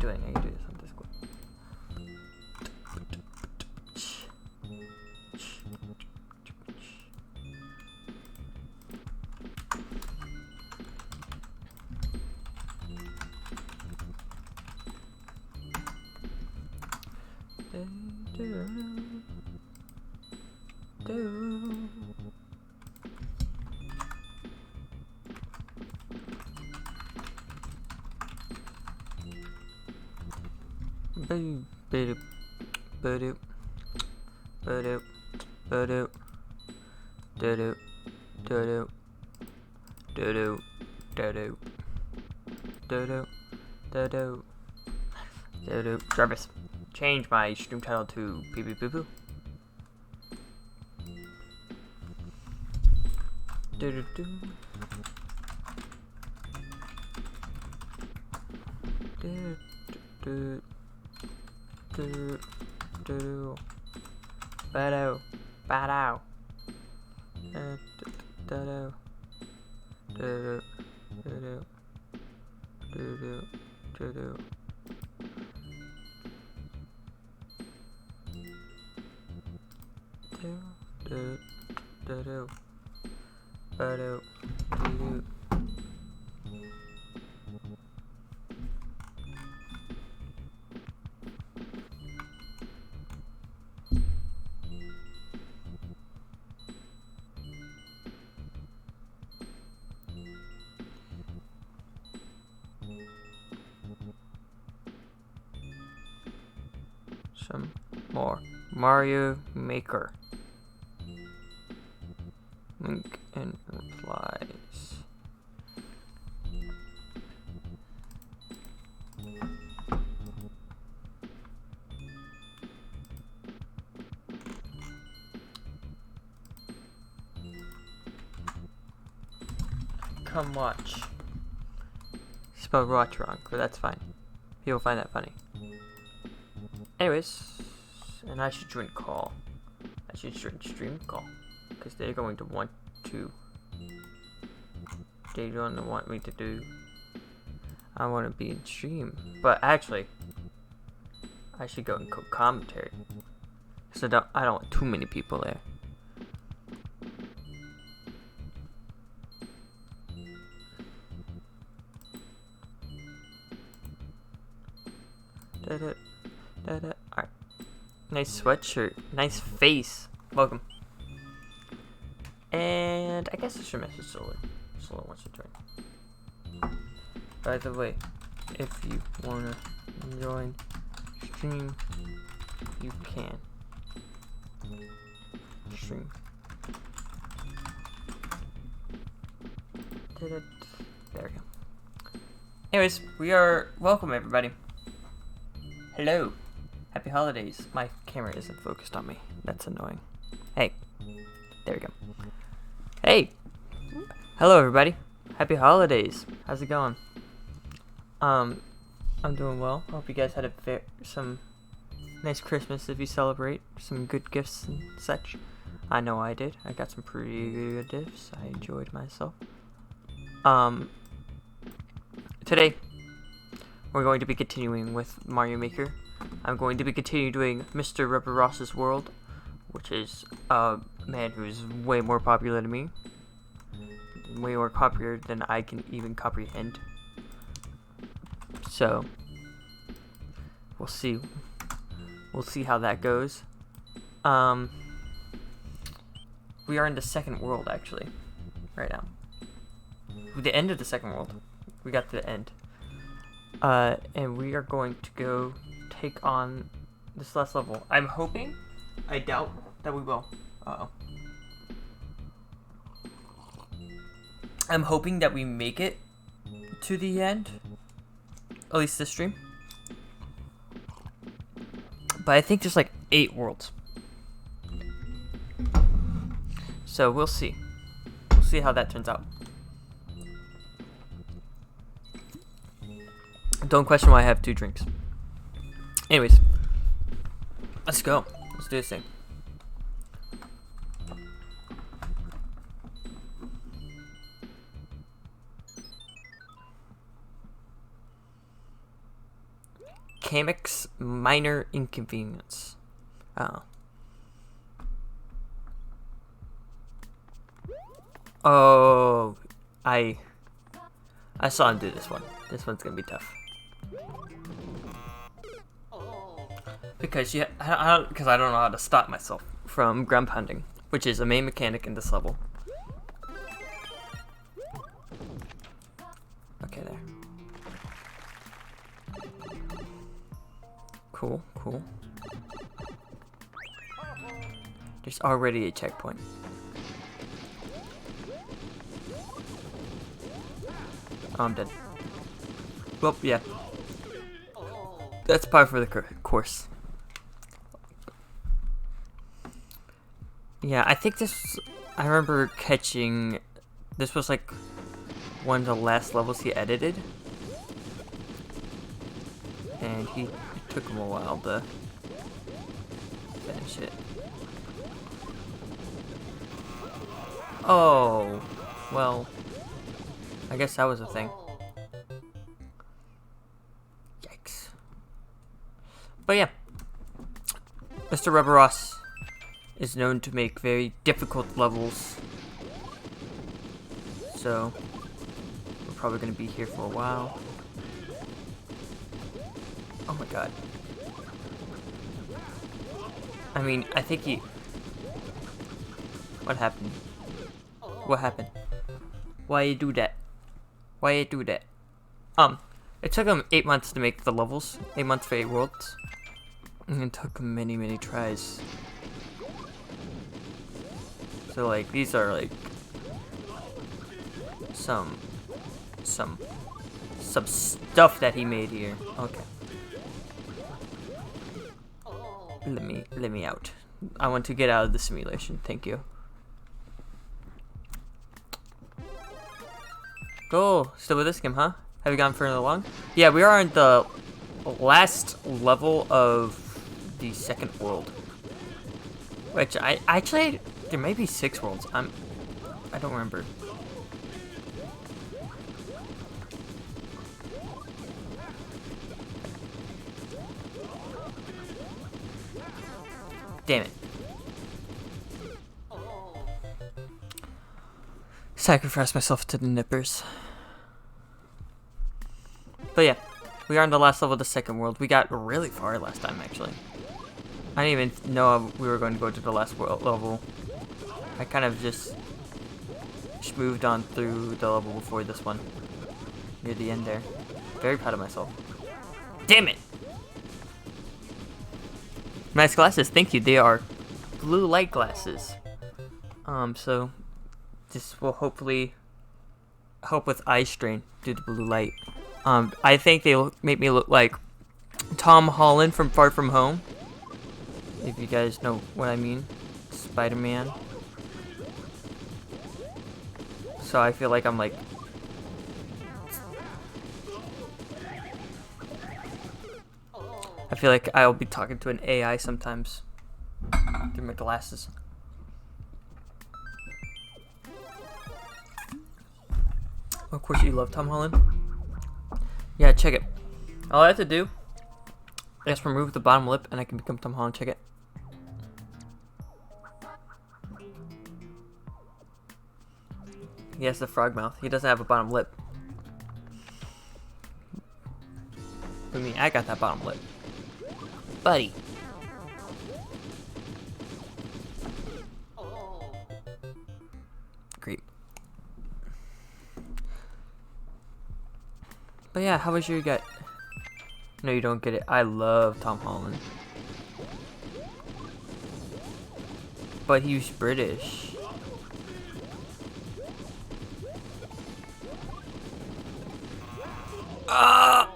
doing. I can do this on Discord. Jarvis, change my stream title to Pee Pee Poo Poo. Bado. Some more Mario Maker. Link and replies. Come watch. Spelled watch wrong, but that's fine. People find that funny. Anyways, and I should join call. I should join stream call. Because they're going to want to. They don't want me to do. I want to be in stream. But actually, I should go and commentary. So I don't want too many people there. Alright. Nice sweatshirt. Nice face. Welcome. And I guess I should message Solar. Solar wants to join. By the way, if you wanna join stream, you can. Stream. There we go. Anyways, welcome everybody. Hello. Happy holidays. My camera isn't focused on me. That's annoying. Hey. There we go. Hey. Hello everybody. Happy holidays. How's it going? I'm doing well. Hope you guys had some nice Christmas if you celebrate. Some good gifts and such. I know I did. I got some pretty good gifts. I enjoyed myself. Today we're going to be continuing with Mario Maker. I'm going to be continuing doing Mr. Rubber Ross's World, which is a man who's way more popular than me. Way more popular than I can even comprehend. So, we'll see. We'll see how that goes. We are in the second world, actually, right now. The end of the second world. We got to the end. And we are going to go take on this last level. I'm hoping, I doubt that we will. I'm hoping that we make it to the end. At least this stream. But I think there's like 8 worlds. So we'll see. We'll see how that turns out. Don't question why I have 2 drinks. Anyways. Let's go. Let's do this thing. mechanics minor inconvenience. Oh. Oh, I saw him do this one. This one's gonna be tough. Because I don't know how to stop myself from ground pounding, which is a main mechanic in this level. Okay, there. Cool, cool. There's already a checkpoint. Oh, I'm dead. Well, yeah. That's par for the course. Yeah, I think this... I remember catching... This was like one of the last levels he edited. And it took him a while to finish it. Oh, well... I guess that was a thing. Yikes. But yeah, Mr. Rubberos is known to make very difficult levels. So, we're probably going to be here for a while. Oh my god. I mean, I think he... What happened? What happened? Why you do that? Why you do that? It took him 8 months to make the levels. 8 months for 8 worlds. And it took him many, many tries. So like, these are like some stuff that he made here. Okay. Let me out. I want to get out of the simulation. Thank you. Cool. Still with this game, huh? Have you gone further along? Yeah, we are on the last level of the second world. Which I actually, there may be 6 worlds. I don't remember. Damn it. Sacrifice myself to the nippers. But yeah, we are on the last level of the second world. We got really far last time, actually. I didn't even know we were going to go to the last world level. I kind of just moved on through the level before this one. Near the end there. Very proud of myself. Damn it! Nice glasses, thank you. They are blue light glasses. So this will hopefully help with eye strain due to blue light. I think they make me look like Tom Holland from Far From Home. If you guys know what I mean. Spider-Man. So I feel like I'm like... I feel like I'll be talking to an AI sometimes through my glasses. Of course you love Tom Holland. Yeah, check it. All I have to do is remove the bottom lip and I can become Tom Holland. Check it. He has the frog mouth. He doesn't have a bottom lip. I mean, I got that bottom lip. Buddy. Great. But yeah, how was your gut? No, you don't get it. I love Tom Holland. But he's British. Ah!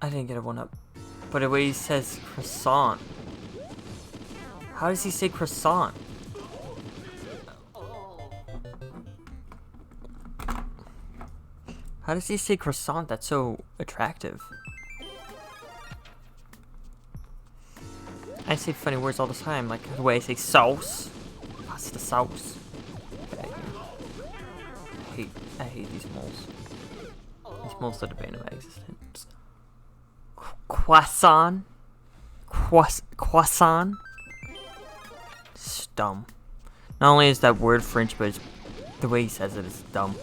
I didn't get a 1-up. But the way he says croissant. How does he say croissant? How does he say croissant? That's so attractive. I say funny words all the time, like the way I say sauce. pasta sauce. I hate these moles. These moles are the bane of my existence. Croissant? Croissant? It's dumb. Not only is that word French, but it's, the way he says it is dumb.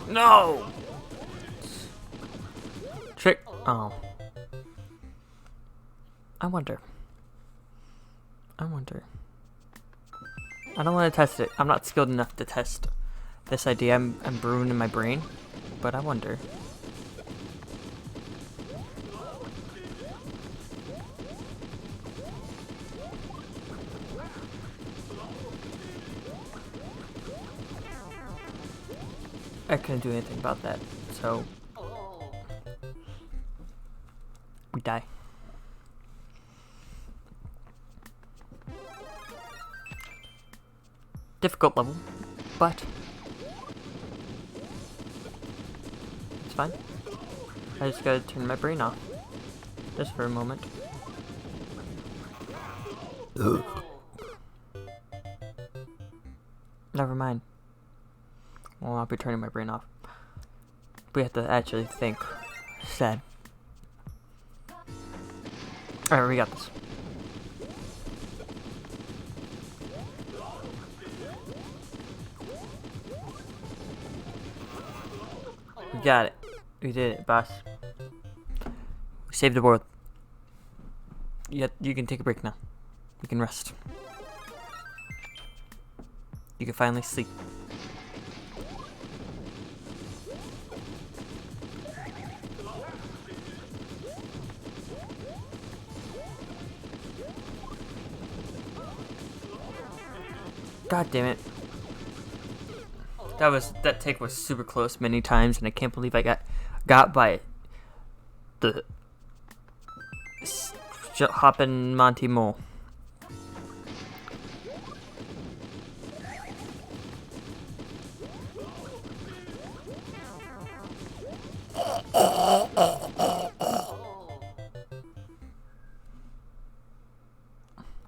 No! Trick. Oh. I wonder. I don't want to test it. I'm not skilled enough to test this idea I'm brewing in my brain, but I wonder. I couldn't do anything about that, so we die. Difficult level, but it's fine. I just gotta turn my brain off, just for a moment. Never mind. Well, I'll be turning my brain off. We have to actually think. Sad. Alright, we got this. We got it. We did it, boss. We saved the world. You can take a break now. You can rest. You can finally sleep. God damn it. That take was super close many times, and I can't believe I got by the hoppin' Monty Mole.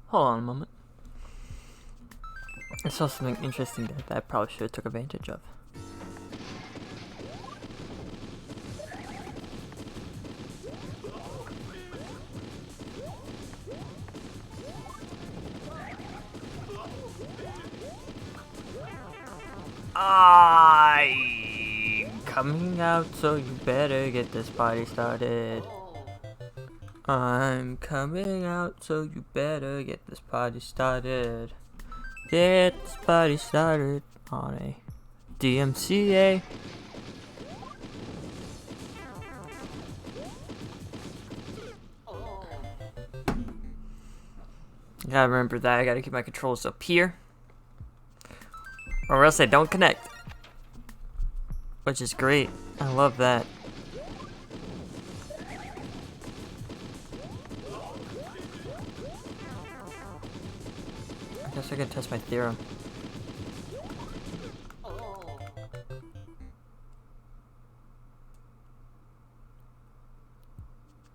Hold on a moment. I saw something interesting there that I probably should have took advantage of. I'm coming out, so you better get this party started. I'm coming out, so you better get this party started. Get this party started on a DMCA. Gotta remember that. I gotta keep my controls up here, or else they don't connect. Which is great. I love that. I guess I can test my theorem.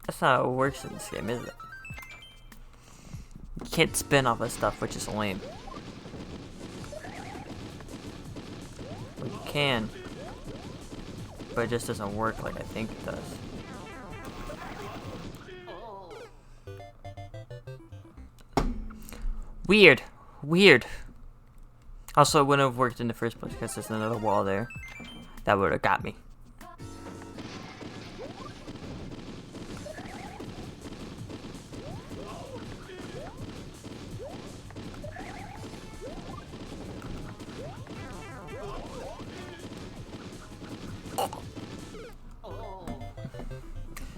That's not how it works in this game, is it? You can't spin off of stuff, which is lame. Well, you can, but it just doesn't work like I think it does. Weird. Weird. Also, it wouldn't have worked in the first place because there's another wall there. That would have got me.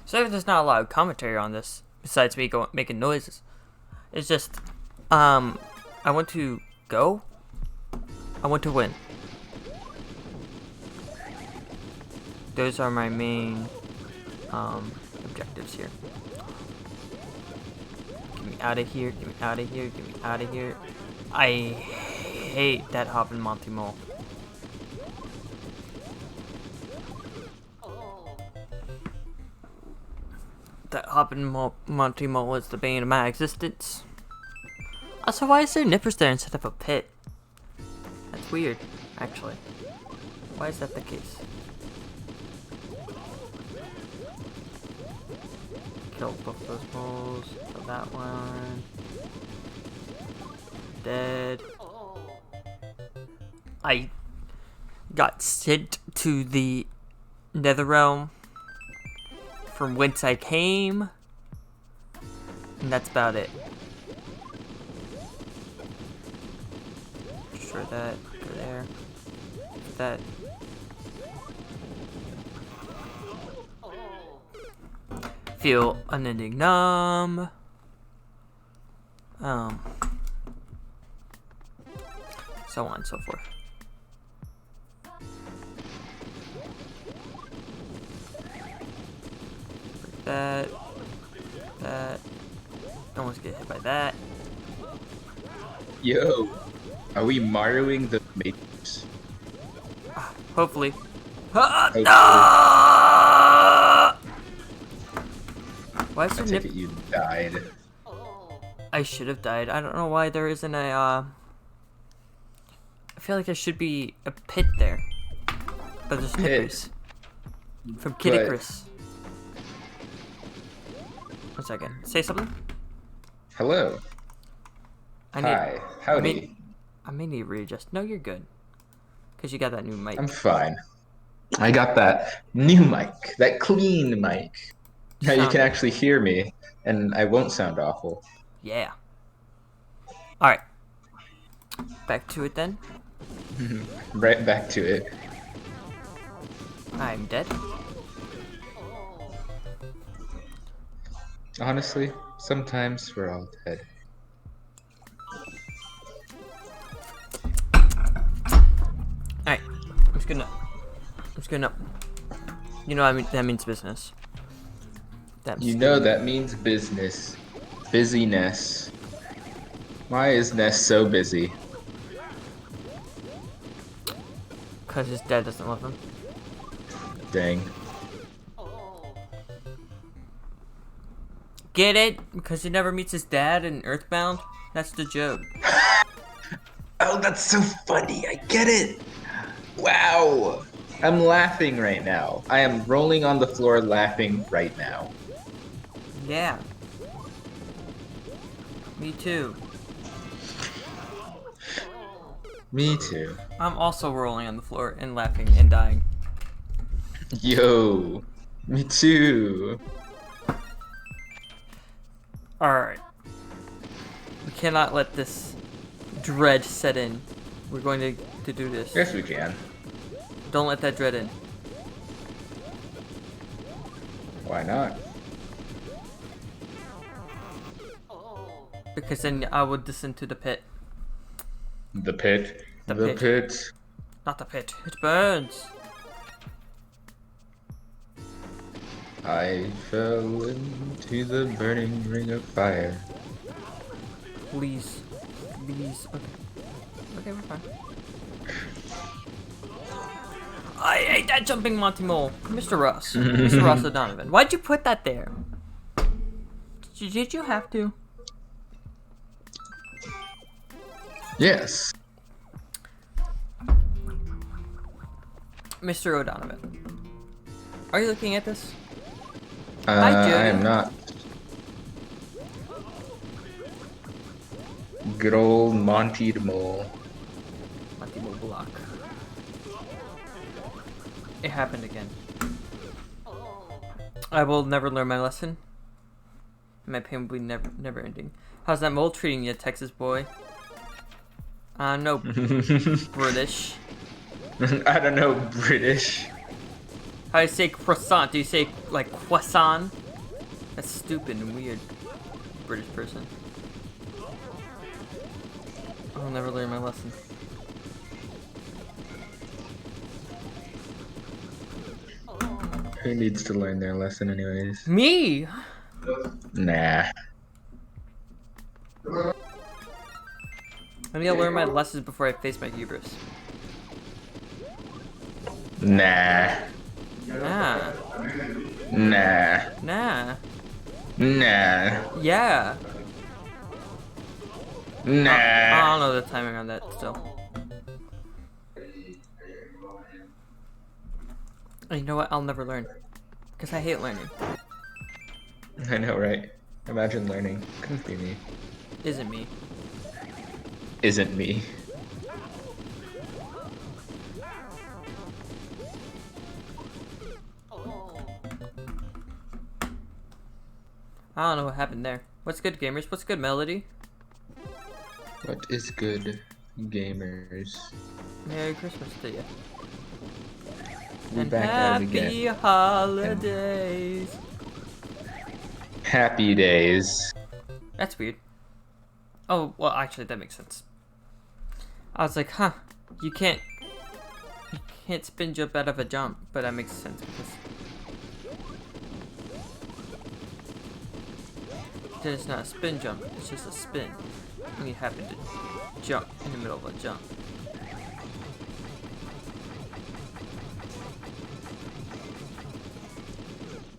So there's not a lot of commentary on this, besides me making noises. It's just, I want to go. I want to win. Those are my main, objectives here. Get me out of here, get me out of here, get me out of here. I hate that hoppin' Monty Mole. that hopping Monty Mole is the bane of my existence. Also, why is there nippers there instead of a pit? That's weird, actually. Why is that the case? Kill both those moles. Kill that one. Dead. I got sent to the Netherrealm from whence I came, and that's about it. Destroy that. Go there. That. Feel unending numb. So on and so forth. Break that. That. Don't want to get hit by that. Yo, are we Marioing the Matrix? Hopefully. Hopefully. Why is I there take it you died. I should have died. I don't know why there isn't a, I feel like there should be a pit there. But there's nippers. From Kid But- Icarus. 1 second. Say something? Hello. Hi. Howdy. I may need to readjust. No, you're good. Because you got that new mic. I'm fine. I got that new mic, that clean mic. Now you Sound- can actually hear me, and I won't sound awful. Yeah. Alright. Back to it then. Right back to it. I'm dead. Honestly, sometimes we're all dead. Alright. I'm just gonna. You know, I mean, that means business. That's You know that means business. Busyness. Why is Ness so busy? because his dad doesn't love him. Dang. Get it? Because he never meets his dad in Earthbound? That's the joke. Oh, that's so funny. I get it. Wow. I'm laughing right now. I am rolling on the floor laughing right now. Yeah. Me too. Me too. I'm also rolling on the floor and laughing and dying. Yo. Me too. Alright. We cannot let this dread set in. We're going to do this. Yes, we can. Don't let that dread in. Why not? Because then I would descend to the pit. The pit. The The pit. pit. Not the pit. It burns. I fell into the burning ring of fire. Please. Please. Okay. Okay, we're fine. I hate that jumping Monty Mole. Mr. Ross. Mr. Ross O'Donovan. Why'd you put that there? Did you have to? Yes. Mr. O'Donovan. Are you looking at this? I Judy. am not. Good old Monty the Mole. Monty Mole block. It happened again. I will never learn my lesson. My pain will be never ending. How's that mole treating you, Texas boy? No, British. I don't know British. How do you say croissant? Do you say like croissant? That's stupid and weird. British person. I'll never learn my lesson. Who needs to learn their lesson anyways? Me? Nah. I need to learn my lessons before I face my hubris. Nah. Nah. Nah. Nah. Nah. Yeah. Nah. I don't know the timing on that still. And you know what? I'll never learn. Because I hate learning. I know, right? Imagine learning. Couldn't be me. Isn't me. Isn't me. I don't know what happened there. What's good, gamers? What's good, Melody? What is good, gamers? Merry Christmas to you. We're And back at it happy again. holidays. Happy days. That's weird. Oh, well, actually, that makes sense. I was like, huh, you can't spin jump out of a jump, but that makes sense because then it's not a spin jump, it's just a spin. And you happen to jump in the middle of a jump.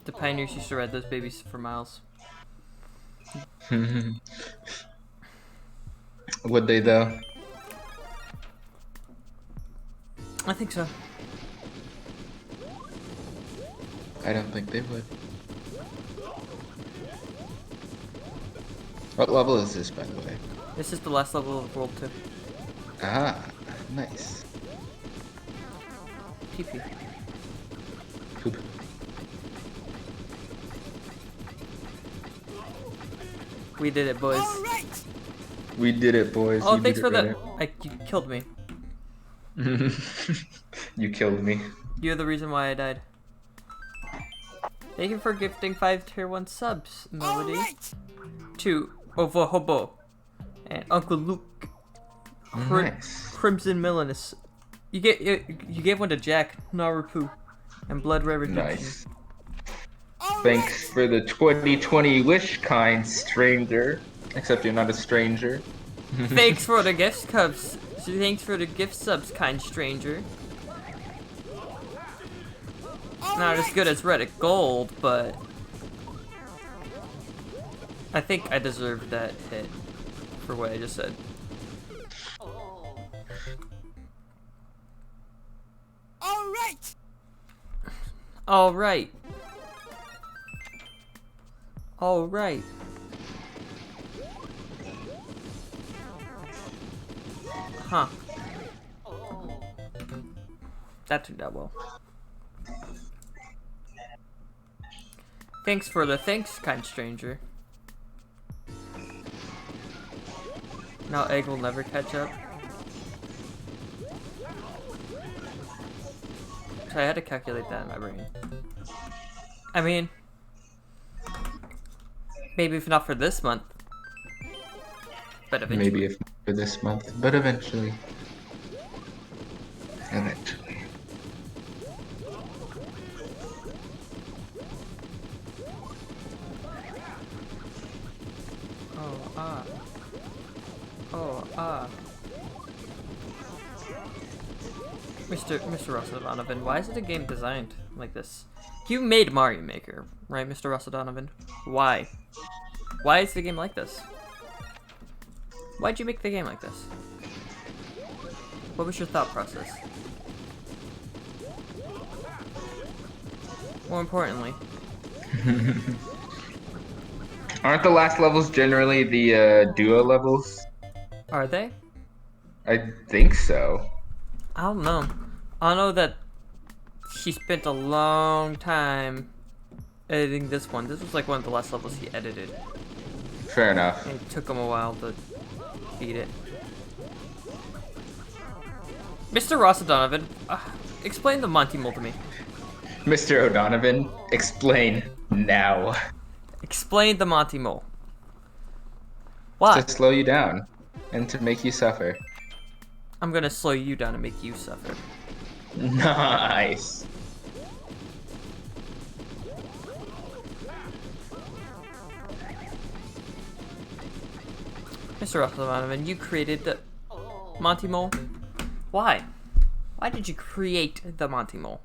The pioneers used to ride those babies for miles. Would they though? I think so. I don't think they would. What level is this, by the way? This is the last level of World 2. Ah, nice. PP. Poop. We did it, boys. We did it, boys. Oh, You thanks did for it, the. right? You killed me. You killed me. You're the reason why I died. Thank you for gifting 5 tier 1 subs, Melody. To Ovo Hobo and Uncle Luke. Nice. Crimson Milanus. You gave one to Jack, Narupu, and Blood Red Redemption. Nice. Thanks for the 2020 wish, kind stranger. Except you're not a stranger. Thanks for the gift subs. Thanks for the gift subs, kind stranger. Not as good as Reddit Gold, but I think I deserved that hit for what I just said. Alright. Alright. Huh. That turned out well. Thanks for the thanks, kind stranger. Now Egg will never catch up. So I had to calculate that in my brain. I mean, maybe if not for this month, but eventually. Maybe if not for this month, but eventually. Eventually. Oh, ah. Oh, ah. Mr. Russell Donovan, why is it a game designed like this? You made Mario Maker, right, Mr. Russell Donovan? Why? Why is the game like this? Why'd you make the game like this? What was your thought process? More importantly, Aren't the last levels generally the duo levels? are they? I think so. I don't know. I know that he spent a long time editing this one. This was like one of the last levels he edited. Fair enough. And it took him a while to beat it. Mr. Ross O'Donovan, explain the Monty Mole to me. Mr. O'Donovan, explain now. Explain the Monty Mole. Why? To slow you down and to make you suffer. I'm gonna slow you down and make you suffer. Nice. Mr. Ross O'Donovan, you created the Monty Mole. Why? Why did you create the Monty Mole?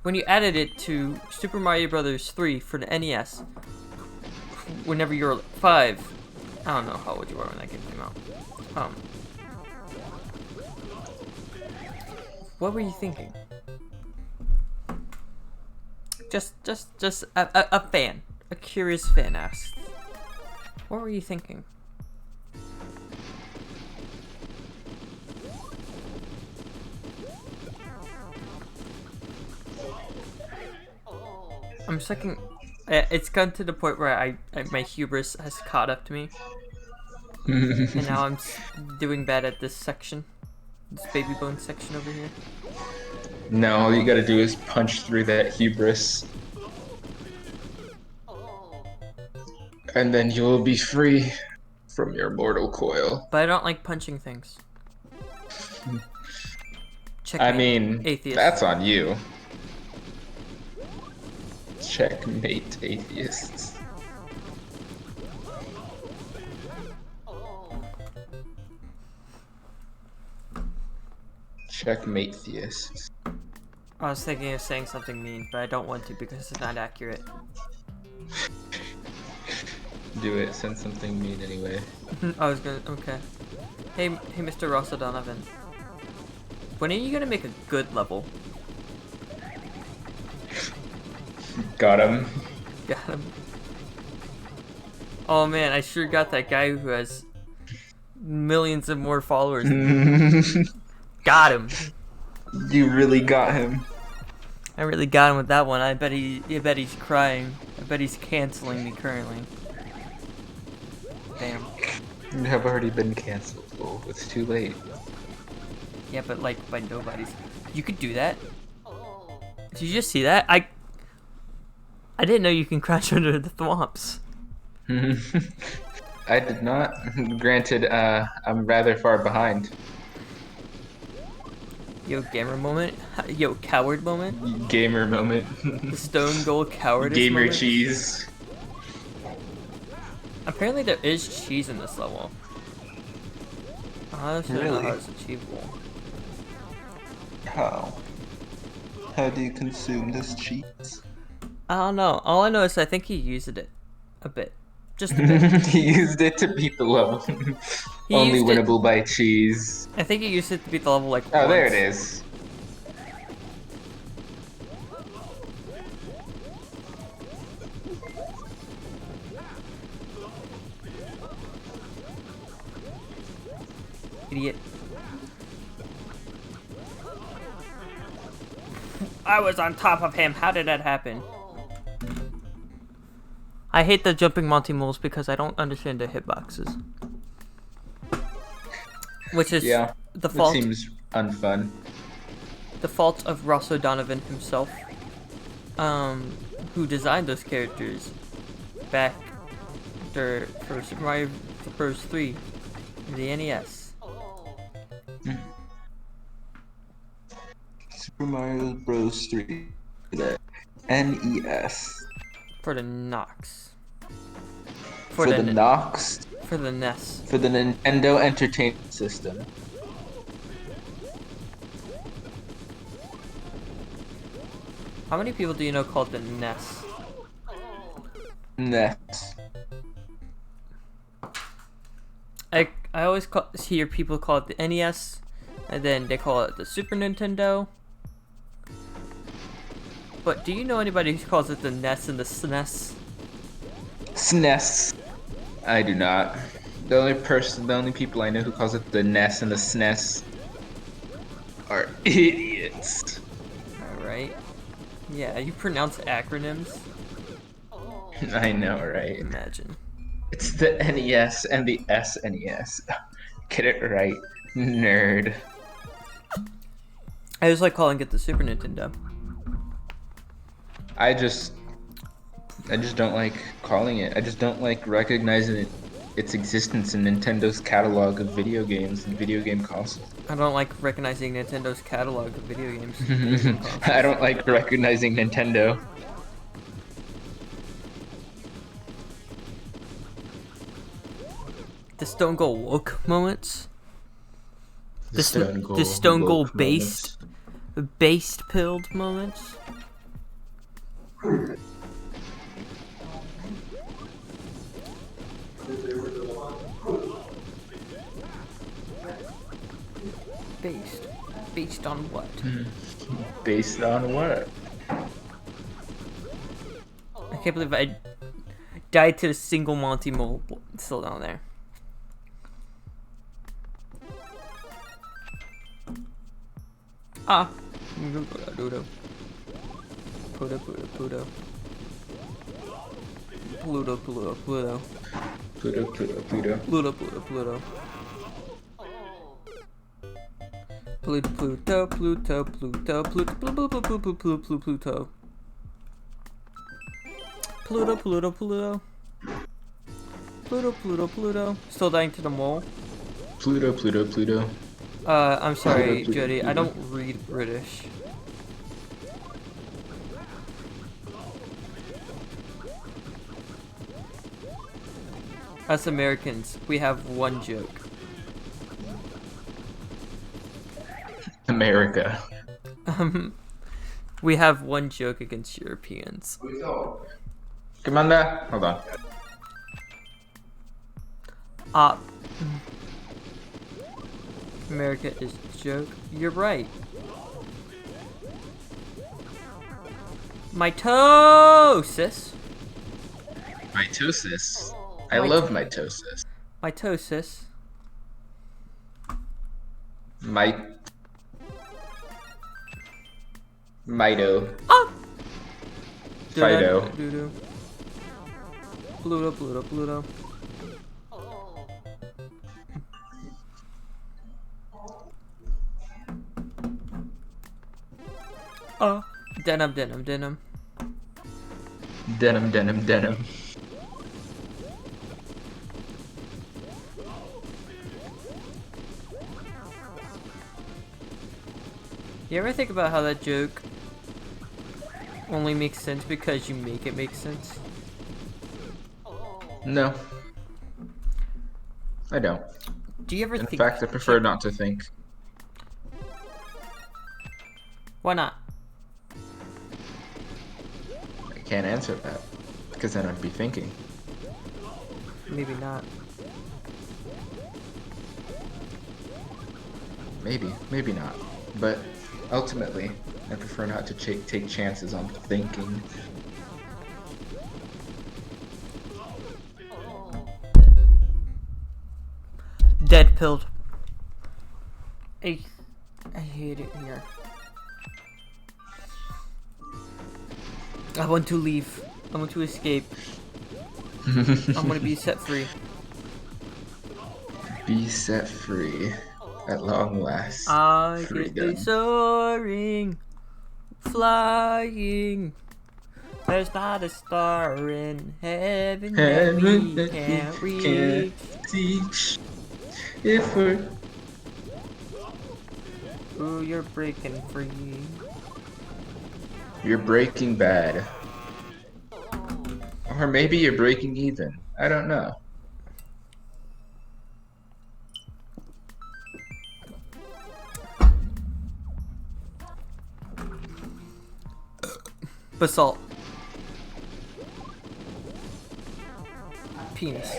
when you added it to Super Mario Brothers 3 for the NES, whenever you were 5, I don't know how old you were when that game came out. What were you thinking? Just a fan, a curious fan asked. What were you thinking? I'm sucking. It's gotten to the point where my hubris has caught up to me, and now I'm doing bad at this section, this baby bone section over here. No, all you gotta do is punch through that hubris. And then you'll be free from your mortal coil. But I don't like punching things. I mean, atheist. That's on you. Checkmate, atheists. Checkmate, theists. I was thinking of saying something mean, but I don't want to because it's not accurate. Do it, send something mean anyway. I was gonna, okay. Hey, Mr. Ross O'Donovan. When are you gonna make a good level? Got him. Got him. Oh man, I sure got that guy who has millions of more followers. Got him. You really got him. I really got him with that one. I bet he's crying. I bet he's canceling me currently. Damn. You have already been canceled. Oh, it's too late. Yeah, but like by nobody's. You could do that. Did you just see that? I didn't know you can crouch under the thwomps. I did not. Granted, I'm rather far behind. Yo, gamer moment. Yo, coward moment. Gamer moment. The stone gold cowardice Gamer moment. cheese. Apparently there is cheese in this level. I don't know Really? how it's achievable. How? How do you consume this cheese? I don't know. All I know is I think he used it a bit. Just a bit. He used it to beat the level. He Only used it- winnable by cheese. I think he used it to beat the level like Oh, there it once. is. Idiot. I was on top of him. How did that happen? I hate the jumping Monty Moles because I don't understand the hitboxes. Which is Yeah, the it fault seems unfun. of Ross O'Donovan himself, who designed those characters back for Super Mario Bros. 3 in the NES. Super Mario Bros. 3. The NES. For the Nox. For the Nox. For the NES. For the Nintendo Entertainment System. How many people do you know called the NES? NES. I always hear people call it the NES, and then they call it the Super Nintendo. But do you know anybody who calls it the NES and the SNES? SNES. I do not. The only people I know who calls it the NES and the SNES are idiots. Alright. Yeah, you pronounce acronyms? I know, right? Imagine. It's the NES and the SNES. Get it right, nerd. I just like calling it the Super Nintendo. I just don't like calling it. I just don't like recognizing its existence in Nintendo's catalog of video games and video game consoles. I don't like recognizing Nintendo's catalog of video games. I don't like recognizing Nintendo. The Stone Cold woke moments. The Stone Woke Cold based pilled moments. Based. Based on what? Based on what? I can't believe I died to a single Monty Mole still down there. Ah. Pluto. Pluto, Pluto, Pluto. Pluto, Pluto, Pluto. Pluto, Pluto, Pluto. Pluto, Pluto, Pluto. Pluto, Pluto, Pluto, Pluto, Pluto, Pluto, Pluto, Pluto, Pluto. Pluto, Pluto, Pluto. Pluto, Pluto, Pluto. Still dying to the mole. Pluto, Pluto, Pluto. I'm sorry, Pluto, Jody. I Pluto. don't read British. Us Americans, we have one joke. America. We have one joke against Europeans. Commander, hold on. America is joke. You're right. Mitosis. Mitosis. I love mitosis. Mitosis. Mito. Ah! Fido. Pluto, Pluto, Pluto. Oh. Denim, denim, denim. Denim, denim, denim. You ever think about how that joke only makes sense because you make it make sense? No. I don't. Do you ever In think... fact, I prefer not to think. Why not? I can't answer that. Because then I'd be thinking. Maybe not. Maybe, maybe not. But ultimately, I prefer not to take chances on thinking. Dead pilled. I hate it here. I want to leave. I want to escape. I want to be set free. Be set free at long last. I get Freedom. a soaring, flying. There's not a star in heaven that we can't reach. Teach if we're Ooh, you're breaking free. You're breaking bad. Or maybe you're breaking even. I don't know. Basalt. Penis.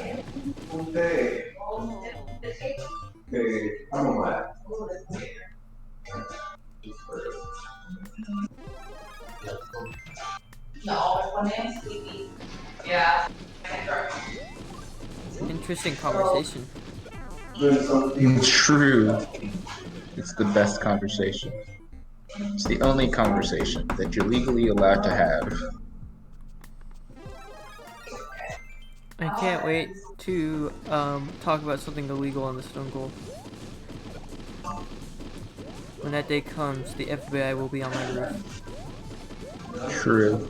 Hey, I'm alright. Yeah. Interesting conversation. True. It's the best conversation. It's the only conversation that you're legally allowed to have. I can't wait to talk about something illegal on the Stone Cold. When that day comes, the FBI will be on my roof. True.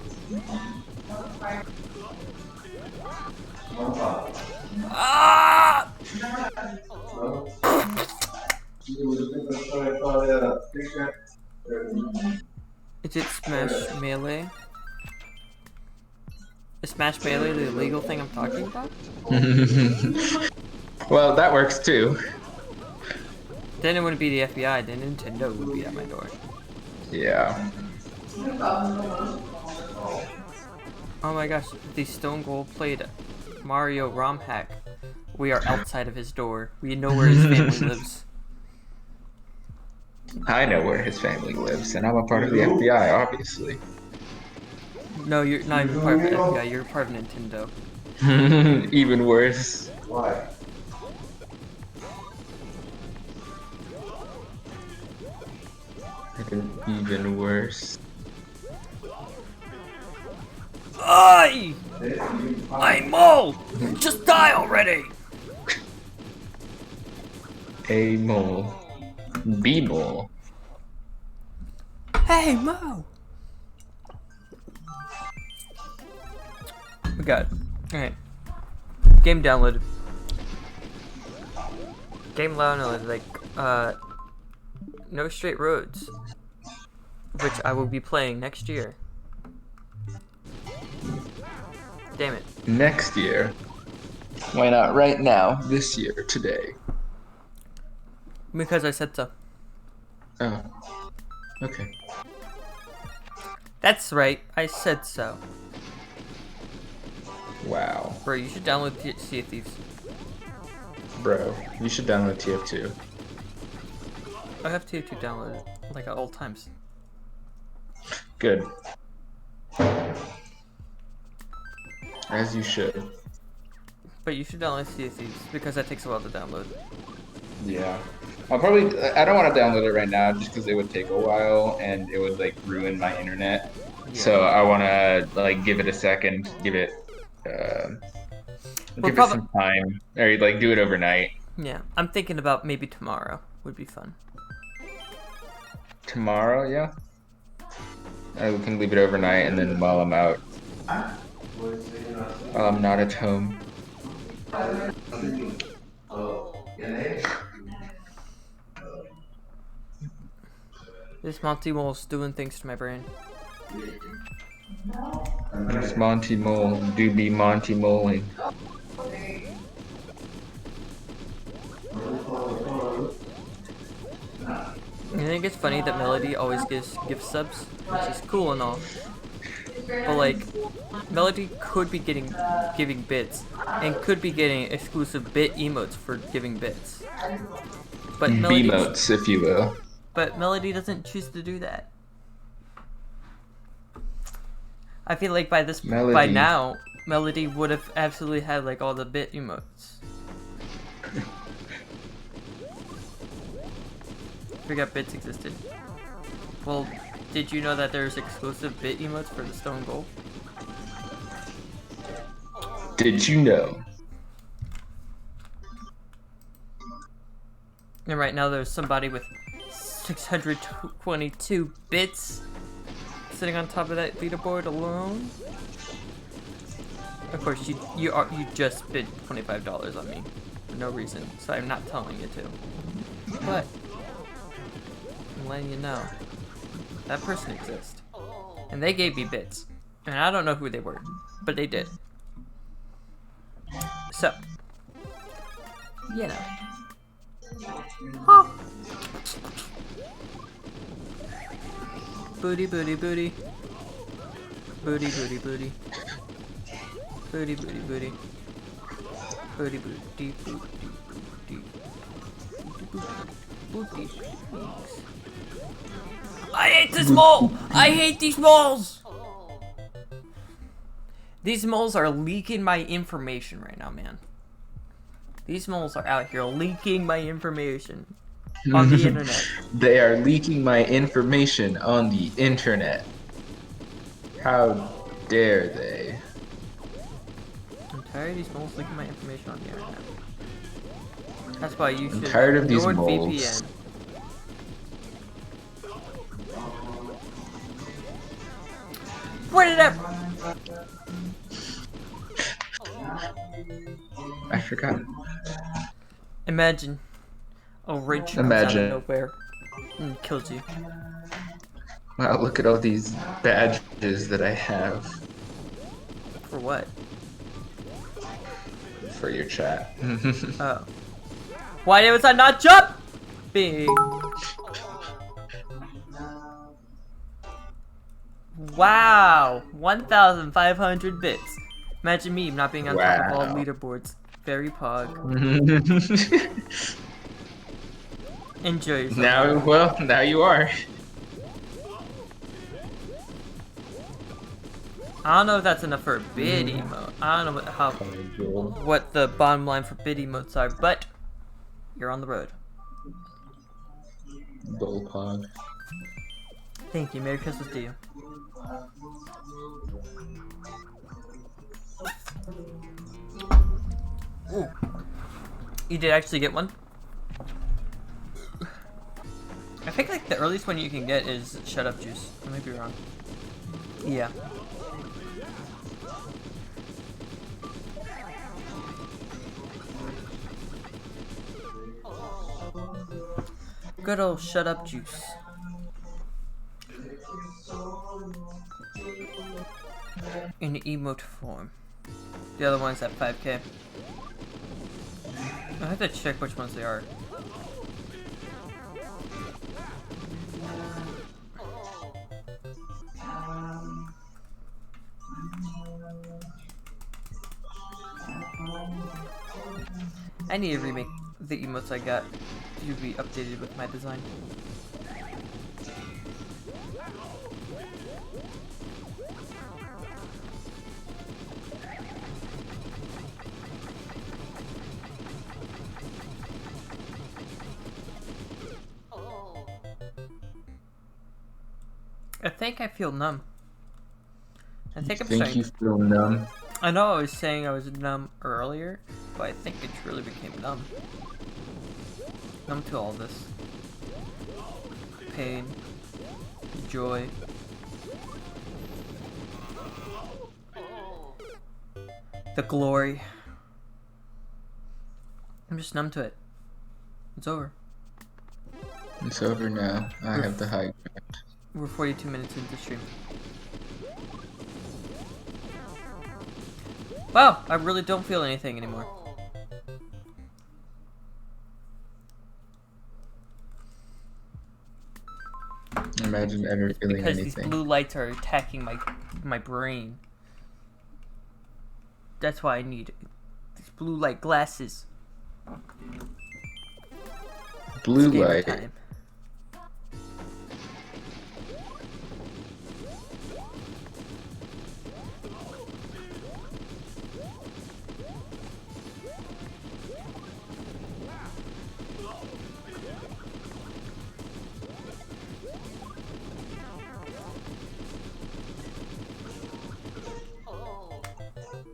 Ah! Is it Smash Melee? Is Smash Melee the illegal thing I'm talking about? Well, that works too. Then it wouldn't be the FBI, then Nintendo would be at my door. Yeah. Oh my gosh, the Stone Gold played Mario ROM hack. We are outside of his door. We know where his family lives. I know where his family lives, and I'm a part of the FBI, obviously. No, you're not even part of the FBI, you're part of Nintendo. Even worse. Why? Even worse. Oi! I'm Mole! Just die already! A mole. B mole. Hey, Mo! We got it. Alright. Game downloaded. Game downloaded, like, No Straight Roads. Which I will be playing next year. Damn it. Next year. Why not right now? This year, today. Because I said so. Oh. Okay. That's right, I said so. Wow. Bro, you should download Sea of Thieves. Bro, you should download TF2. I have TF2 downloaded, like at all times. Good. As you should. But you should download Sea of Thieves, because that takes a while to download. Yeah. I don't want to download it right now just because it would take a while and it would like ruin my internet. Yeah. So I want to like give it a second, give it some time, or like do it overnight. Yeah, I'm thinking about maybe tomorrow would be fun. Tomorrow, yeah. We can leave it overnight, and then while I'm out, while I'm not at home. This Monty Mole's doing things to my brain. This Monty Mole do be Monty Moling. I think it's funny that Melody always gives gift subs, which is cool and all. But like, Melody could be giving bits, and could be getting exclusive bit emotes for giving bits. But Melody, B-motes, if you will. But Melody doesn't choose to do that. I feel like by now, Melody would have absolutely had like all the bit emotes. Forgot bits existed. Well, did you know that there's exclusive bit emotes for the Stone Gold? Did you know? And right now there's somebody with 622 bits sitting on top of that leaderboard alone. Of course, you just bid $25 on me for no reason, so I'm not telling you to. But I'm letting you know that person exists, and they gave me bits, and I don't know who they were, but they did. So, you know. Huh. Booty, booty, booty. Booty, booty, booty. Booty, booty, booty. Booty, booty, booty, booty. Booty. I hate this mole! I hate these moles! These moles are leaking my information right now, man. These moles are out here leaking my information on the internet. They are leaking my information on the internet. How dare they? I'm tired of these moles leaking my information on the internet. That's why you should tired of these NordVPN. moles. Where did that? I forgot. Imagine a rage comes out Imagine. of nowhere and kills you. Wow, look at all these badges that I have For what? for your chat. Oh. Why was I not jumping? Wow, 1,500 bits. Imagine me not being on top of all Wow. leaderboards. Very pog. Enjoy yourself. Now, well, now you are. I don't know if that's enough for a bid emote. I don't know what the bottom line for bid emotes are, but you're on the road. Bullpog. Thank you. Merry Christmas to you. Ooh. You did actually get one? I think like the earliest one you can get is Shut Up Juice. I might be wrong. Yeah. Good old Shut Up Juice. In emote form. The other one's at 5K. I have to check which ones they are. I need to remake the emotes I got to be updated with my design. I think I feel numb. I think I'm starting. You feel numb? I know I was saying I was numb earlier, but I think it really became numb. Numb to all this. Pain. Joy. The glory. I'm just numb to it. It's over. It's over now. I have the high ground. We're 42 minutes into stream. Wow, I really don't feel anything anymore. Imagine ever feeling Because anything. these blue lights are attacking my brain. That's why I need these blue light glasses. Blue It's gamer light. time.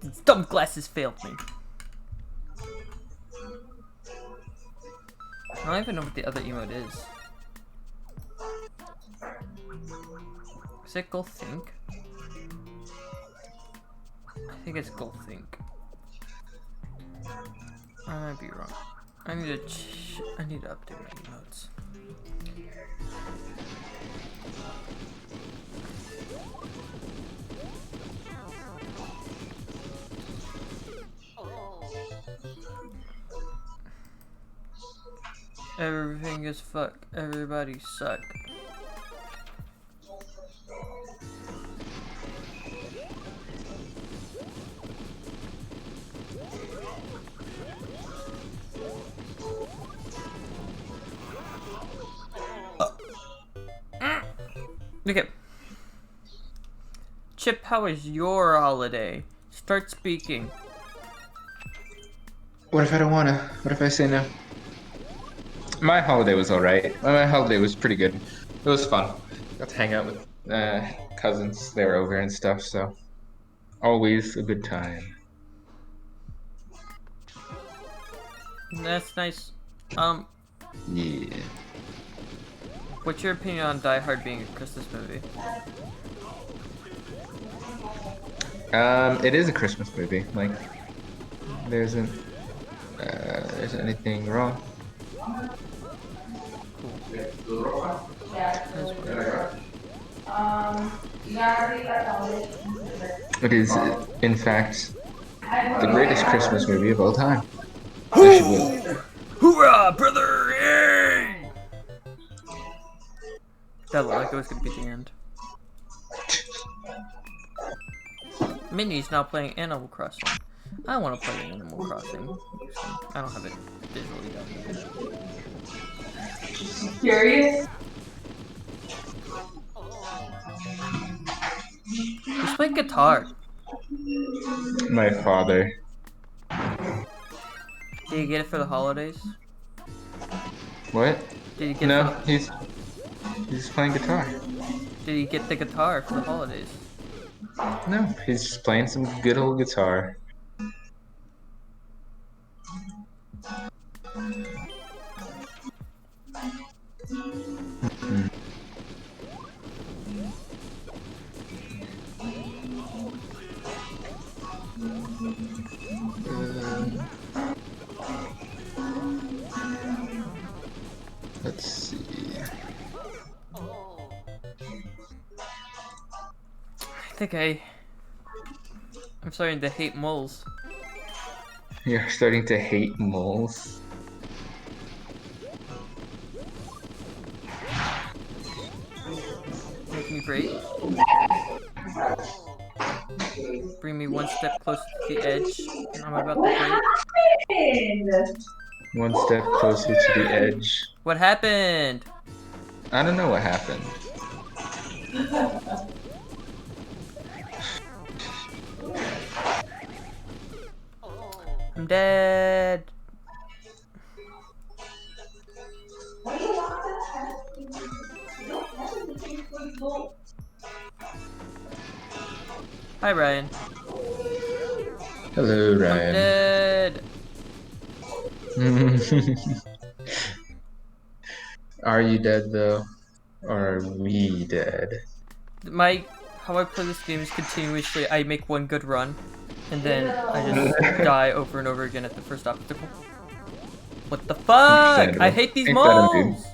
These dumb glasses failed me. I don't even know what the other emote is. Is it Go Think? I think it's Go Think. I might be wrong. I need to update my emotes. Everything is fuck. Everybody suck. Okay. Chip, how was your holiday? Start speaking. What if I don't wanna? What if I say no? My holiday was alright. My holiday was pretty good. It was fun. Got to hang out with cousins. They were over and stuff, so always a good time. That's nice. Yeah. What's your opinion on Die Hard being a Christmas movie? It is a Christmas movie. Like, there isn't anything wrong. It is, in fact, the greatest Christmas movie of all time. Yes, you will. Hoorah, brother! Yay! That looked like it was gonna be the end. Minnie's now playing Animal Crossing. I want to play Animal Crossing. I don't have it visually done. Curious? Who's playing guitar? My father. Did you get it for the holidays? What? Did you get No, it for he's playing guitar. Did you get the guitar for the holidays? No, he's just playing some good old guitar. Let's see. I think I'm starting to hate moles. You're starting to hate moles. Make me break. Bring me one step closer to the edge, and I'm about to break. One step closer to the edge. What happened? I don't know what happened. I'm dead. Hi, Ryan. Hello, I'm Ryan. dead. Are you dead though? Or are we dead? How I play this game is continuously I make one good run, and then I just die over and over again at the first obstacle. What the fuck? Understandable. I hate these Ain't that a moles!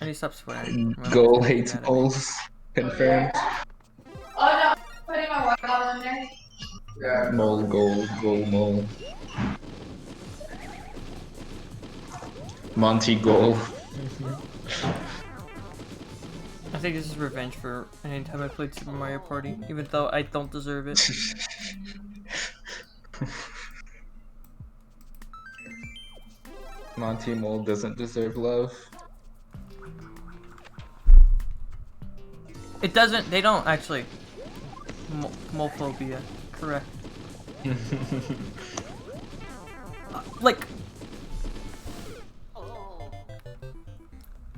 I need to stop swearing. Goal hates moles. Confirmed. Oh no, putting my water bottle in there. Yeah. Mole, goal, mole. Monty goal. I think this is revenge for any time I played Super Mario Party, even though I don't deserve it. Monty Mole doesn't deserve love. It doesn't, they don't actually. Molephobia, correct. Like,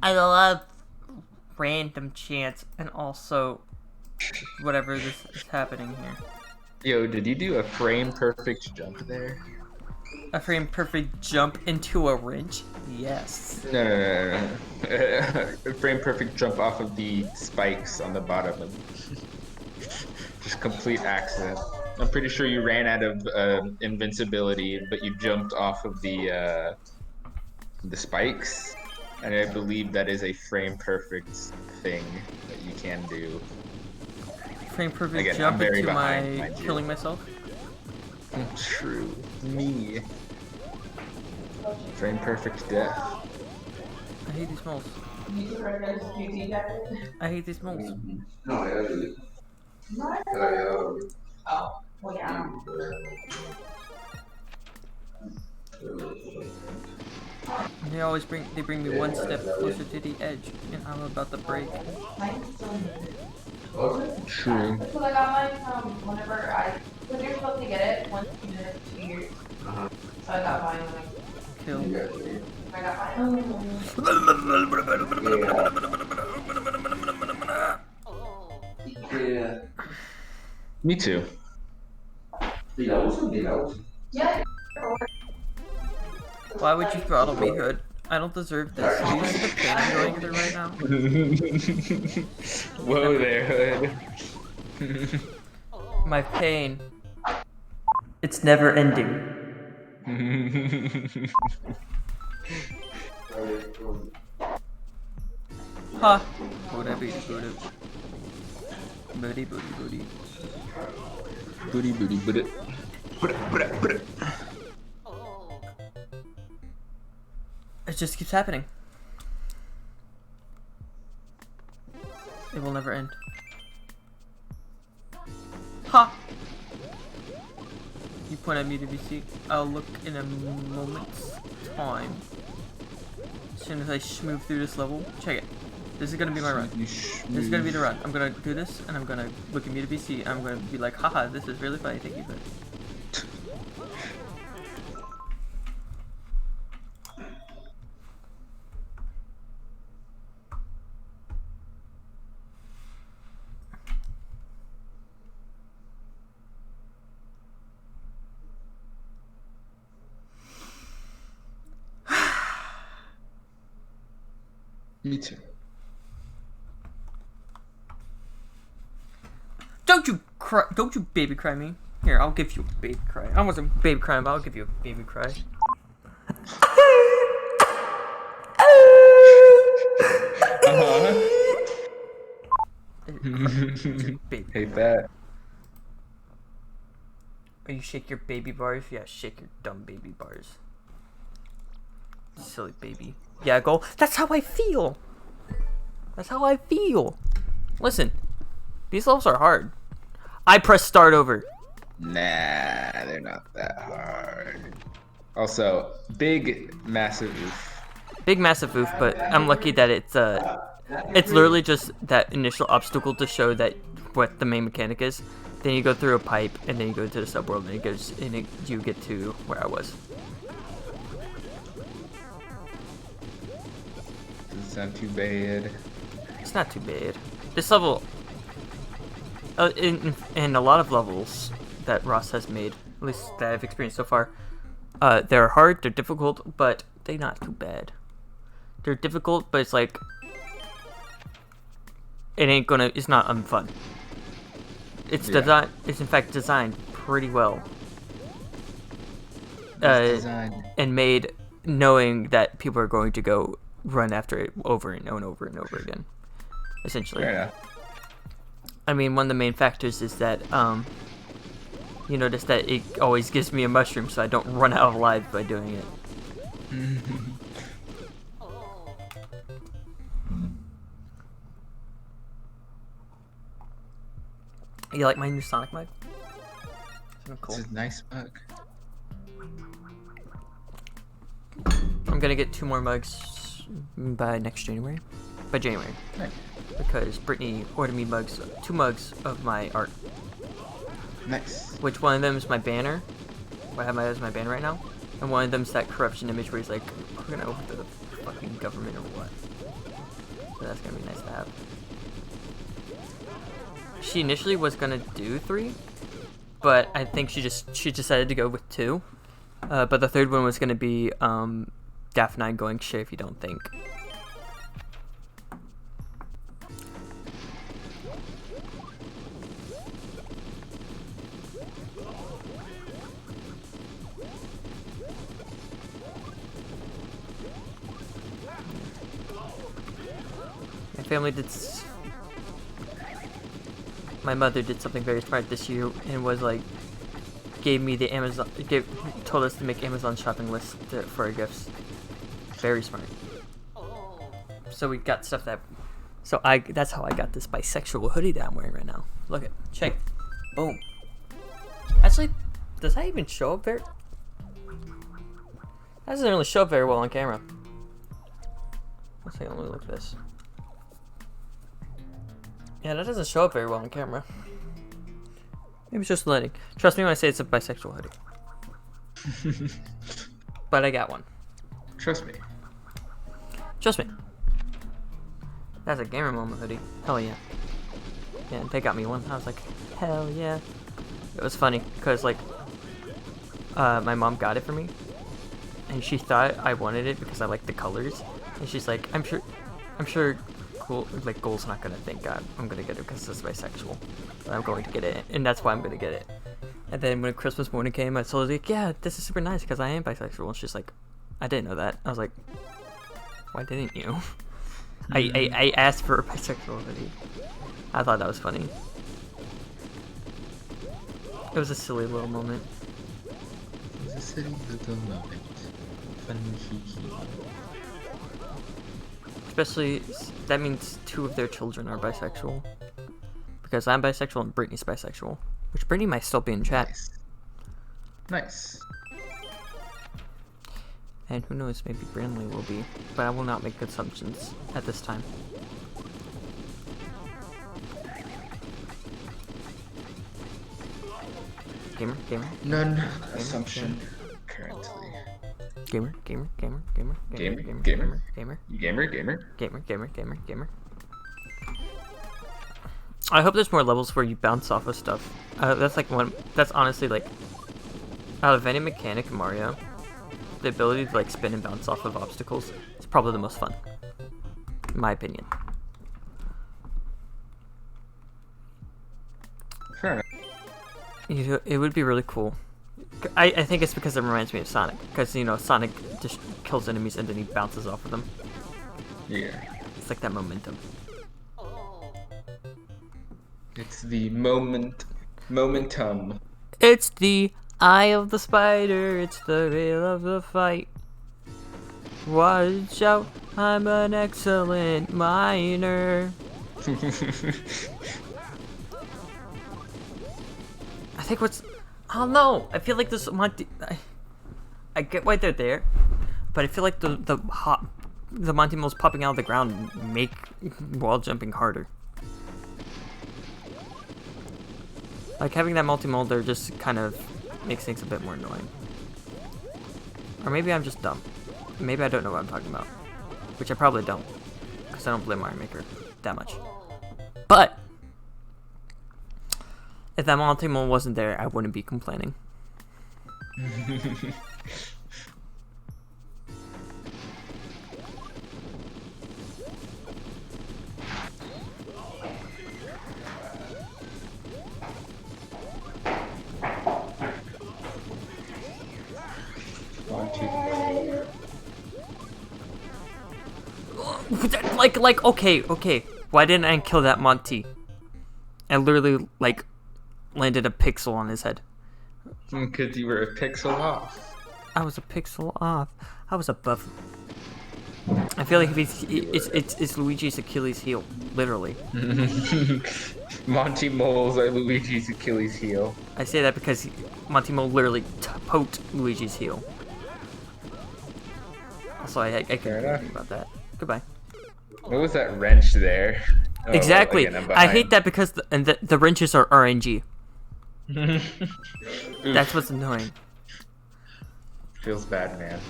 I love random chance and also whatever this is happening here. Yo, did you do a frame perfect jump there? A frame perfect jump into a wrench? Yes. No. A frame perfect jump off of the spikes on the bottom of just complete accident. I'm pretty sure you ran out of invincibility, but you jumped off of the spikes, and I believe that is a frame perfect thing that you can do. Frame perfect Again, I'm jump very into behind, my mind you. killing myself. True. Me. Frame perfect death. I hate these moles. I hate these moles. No, yeah. Oh, well, yeah. And they bring me one step closer to the edge, and I'm about to break. True. Because I got mine whenever because you're supposed to get it once in 2 years. So I got mine when Kill. I got mine. Yeah. Me too. Ni la uso, ni la uso. Yeah. Why would you throttle me, Hood? I don't deserve this. Do you see the pain I'm going through right now? Whoa there, Hood. My pain. It's never ending. Ha! Booty booty booty. Booty booty booty. Booty booty booty. It just keeps happening. It will never end. Ha! You point at me to be seen. I'll look in a moment's time. As soon as I move through this level, check it. This is gonna be my run. This is gonna be the run. I'm gonna do this, and I'm gonna look at me to be seen. I'm gonna be like, haha, this is really funny. Thank you for it. Me too. Don't you cry! Don't you baby cry me. Here, I'll give you a baby cry. I wasn't baby crying, but I'll give you a baby cry. Baby. Hate that. Or you shake your baby bars? Yeah, shake your dumb baby bars. Silly baby. Yeah, go. That's how I feel. That's how I feel. Listen, these levels are hard. I press start over. Nah, they're not that hard. Also, big, massive oof. Big massive oof, but I'm lucky that it's literally just that initial obstacle to show that what the main mechanic is. Then you go through a pipe, and then you go to the subworld, and you get to where I was. Doesn't sound too bad. It's not too bad. This level, in a lot of levels that Ross has made, at least that I've experienced so far, they're hard, they're difficult, but they're not too bad. They're difficult, but it's like, it's not unfun. It's in fact designed pretty well. And made knowing that people are going to go run after it over and over and over again. Essentially. Fair enough. I mean, one of the main factors is that, you notice that it always gives me a mushroom so I don't run out of lives by doing it. You like my new Sonic mug? Cool. This is a nice mug. I'm gonna get 2 more mugs by next January. By January. Nice. Because Brittany ordered me 2 mugs of my art. Nice. Which one of them is my banner. I have as my banner right now. And one of them's that corruption image where he's like, we're gonna overthrow the fucking government or what. So that's gonna be nice to have. She initially was gonna do 3, but I think she decided to go with 2. But the third one was gonna be Daphne going shit if you don't think. My family my mother did something very smart this year and was like, told us to make Amazon shopping lists for our gifts. Very smart. So we got stuff that's how I got this bisexual hoodie that I'm wearing right now. Look at, check. Boom. Actually, does that even show up very? That doesn't really show up very well on camera. Let's take a look at this. Yeah, that doesn't show up very well on camera. Maybe it's just lighting. Trust me when I say it's a bisexual hoodie. But I got one. Trust me. Trust me. That's a gamer moment hoodie. Hell yeah. Yeah, they got me one. I was like, hell yeah. It was funny, because like, my mom got it for me. And she thought I wanted it because I liked the colors. And she's like, I'm sure Goal's not gonna think I'm gonna get it because it's bisexual. But I'm going to get it, and that's why I'm gonna get it. And then when Christmas morning came, I told her, like, yeah, this is super nice because I am bisexual. And she's like, I didn't know that. I was like, why didn't you? I asked for a bisexual hoodie. I thought that was funny. It was a silly little moment. It was a silly little moment. Funny hee. Especially, that means 2 of their children are bisexual. Because I'm bisexual and Brittany's bisexual. Which Brittany might still be in chat. Nice. Nice. And who knows, maybe Brandley will be. But I will not make assumptions at this time. Gamer. None assumption currently. Gamer. I hope there's more levels where you bounce off of stuff. That's like one. That's honestly like out of any mechanic in Mario, the ability to like spin and bounce off of obstacles is probably the most fun, in my opinion. Fair enough. It would be really cool. I think it's because it reminds me of Sonic, because you know Sonic just kills enemies and then he bounces off of them. Yeah. It's like that momentum. It's the momentum. It's the eye of the spider, it's the veil of the fight. Watch out, I'm an excellent miner. I think what's... Oh no! I feel like this Monty... I get why they're there, but I feel like the Monty Moles popping out of the ground make wall jumping harder. Like having that multi-mole there just kind of makes things a bit more annoying. Or maybe I'm just dumb. Maybe I don't know what I'm talking about. Which I probably don't. Because I don't play Mario Maker that much. But if that multi-mole wasn't there, I wouldn't be complaining. Okay. Why didn't I kill that Monty? I literally, like, landed a pixel on his head. Because you were a pixel off. I was a pixel off. I was above him. I feel like if it's Luigi's Achilles heel, literally. Monty Moles are Luigi's Achilles heel. I say that because Monty Mole literally poked Luigi's heel. Also, I can't do anything about that. Goodbye. What was that wrench there? Oh, Exactly. again, I'm I hate behind. that because the wrenches are RNG. That's what's annoying. Feels bad, man.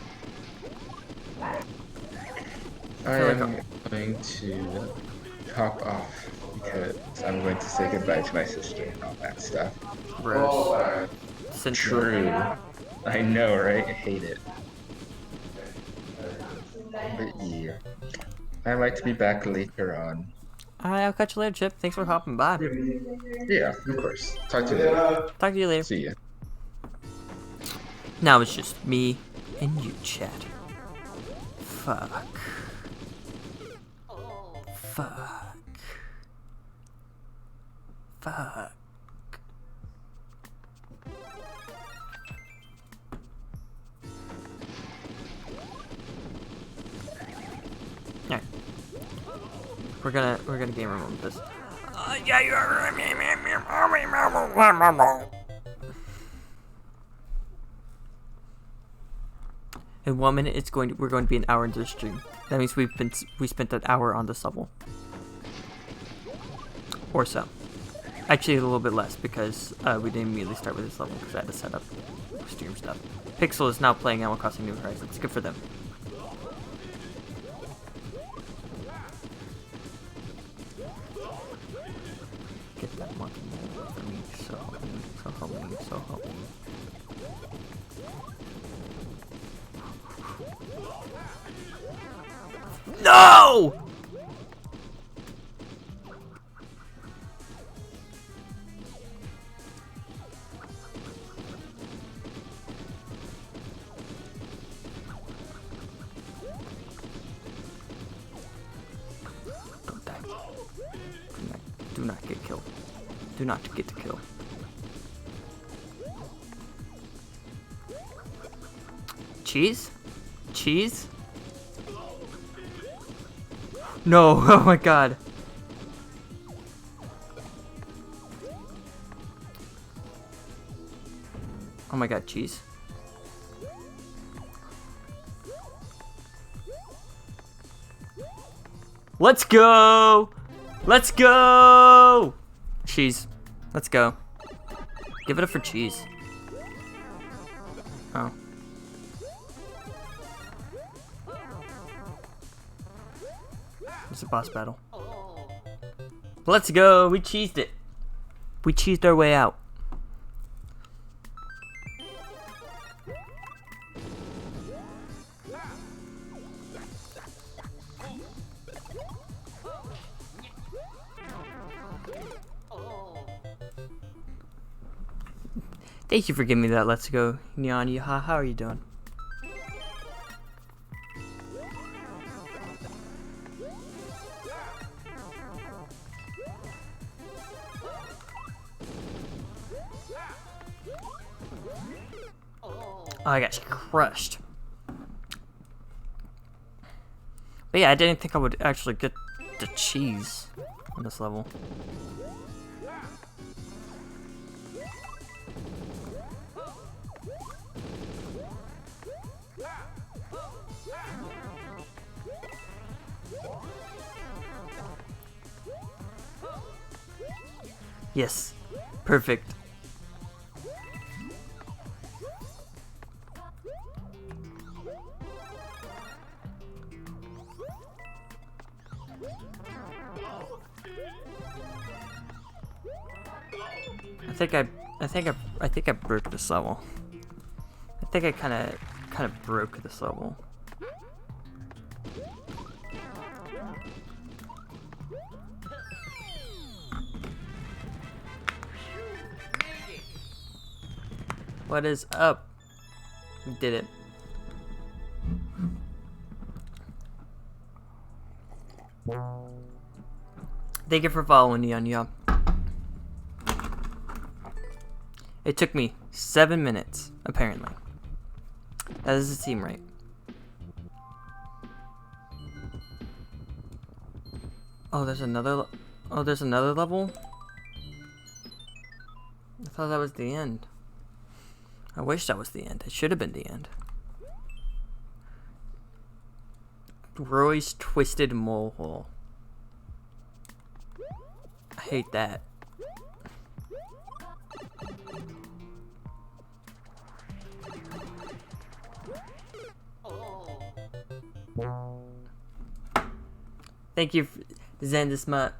I feel like am going to hop off because I'm going to say goodbye to my sister and all that stuff. Gross. True. I know, right? I hate it. But yeah. I might be back later on. Alright, I'll catch you later, Chip. Thanks for hopping by. Yeah, of course. Talk to you later. Talk to you later. See ya. Now it's just me and you, chat. Fuck. Alright. We're gonna game room with this. In 1 minute, we're going to be an hour into the stream. That means we spent an hour on this level, or so. Actually, a little bit less because we didn't immediately start with this level because I had to set up stream stuff. Pixel is now playing Animal Crossing New Horizons. Good for them. Get that monkey more for me, so help me. No! Don't die. Do not get killed. Do not get to kill. Cheese? Cheese? No, oh my god. Oh my god, cheese. Let's go! Let's go! Cheese. Let's go. Give it up for cheese. Oh. It's a boss battle. Let's go! We cheesed it. We cheesed our way out. Thank you for giving me that. Let's go, Neon. Yaha, how are you doing? Oh, I got crushed. But yeah, I didn't think I would actually get the cheese on this level. Yes, perfect. I think I broke this level. I think I kind of broke this level. What is up? We did it. Thank you for following, Neon. Yeah. It took me 7 minutes, apparently. That doesn't seem right. Oh, there's another. Oh, there's another level. I thought that was the end. I wish that was the end. It should have been the end. Roy's Twisted Molehole. I hate that. Thank you, Zendisma.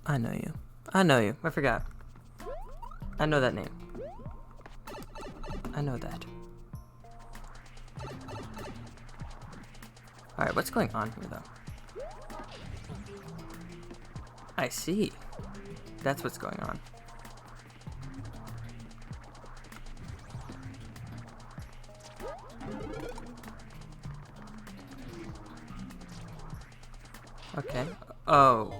I know you. I know you. I forgot. I know that name. I know that. Alright, what's going on here, though? I see. That's what's going on. Okay. Oh.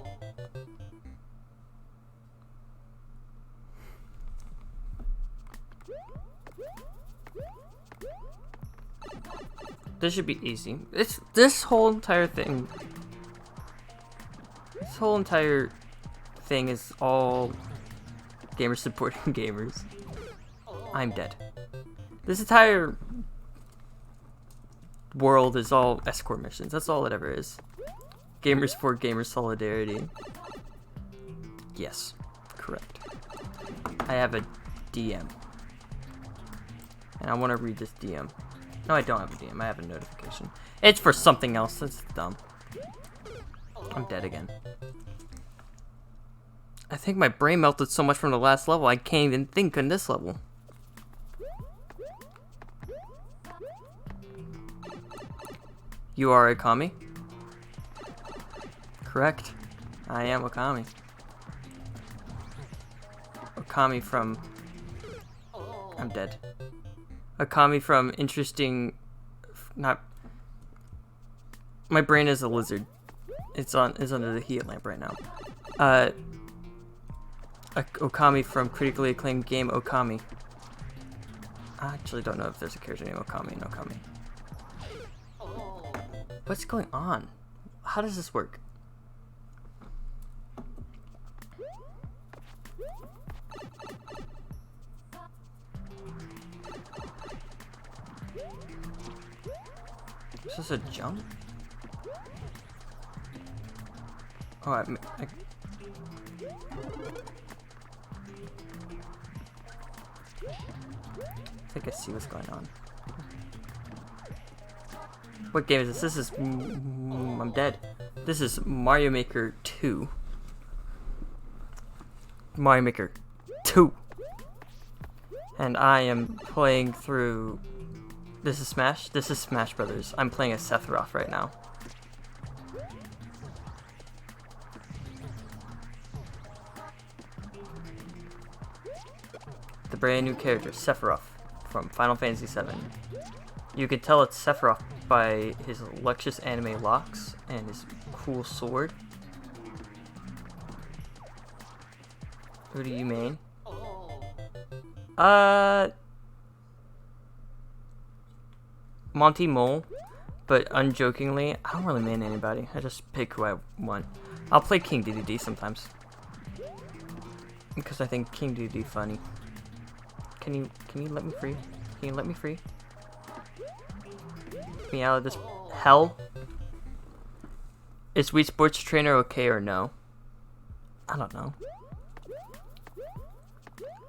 This should be easy. This whole entire thing. This whole entire thing is all gamers supporting gamers. I'm dead. This entire world is all escort missions. That's all it ever is. Gamers support gamers solidarity. Yes, correct. I have a DM. And I want to read this DM. No, I don't have a DM. I have a notification. It's for something else. That's dumb. I'm dead again. I think my brain melted so much from the last level, I can't even think on this level. You are Okami? Correct. I am Okami. Okami from... I'm dead. Okami from interesting... Not... My brain is a lizard. It's under the heat lamp right now. Okami from critically acclaimed game Okami. I actually don't know if there's a character named Okami in Okami. What's going on? How does this work? Is this a jump? Oh, I think I see what's going on. What game is this? This is... I'm dead. This is Mario Maker 2. Mario Maker 2. And I am playing through... This is Smash? This is Smash Brothers. I'm playing as Sephiroth right now. The brand new character, Sephiroth, from Final Fantasy VII. You can tell it's Sephiroth by his luscious anime locks and his cool sword. Who do you main? Monty Mole, but unjokingly, I don't really main anybody. I just pick who I want. I'll play King Dedede sometimes, because I think King Dedede funny. Can you let me free? Can you let me free? Get me out of this hell. Is Wii Sports Trainer okay or no? I don't know.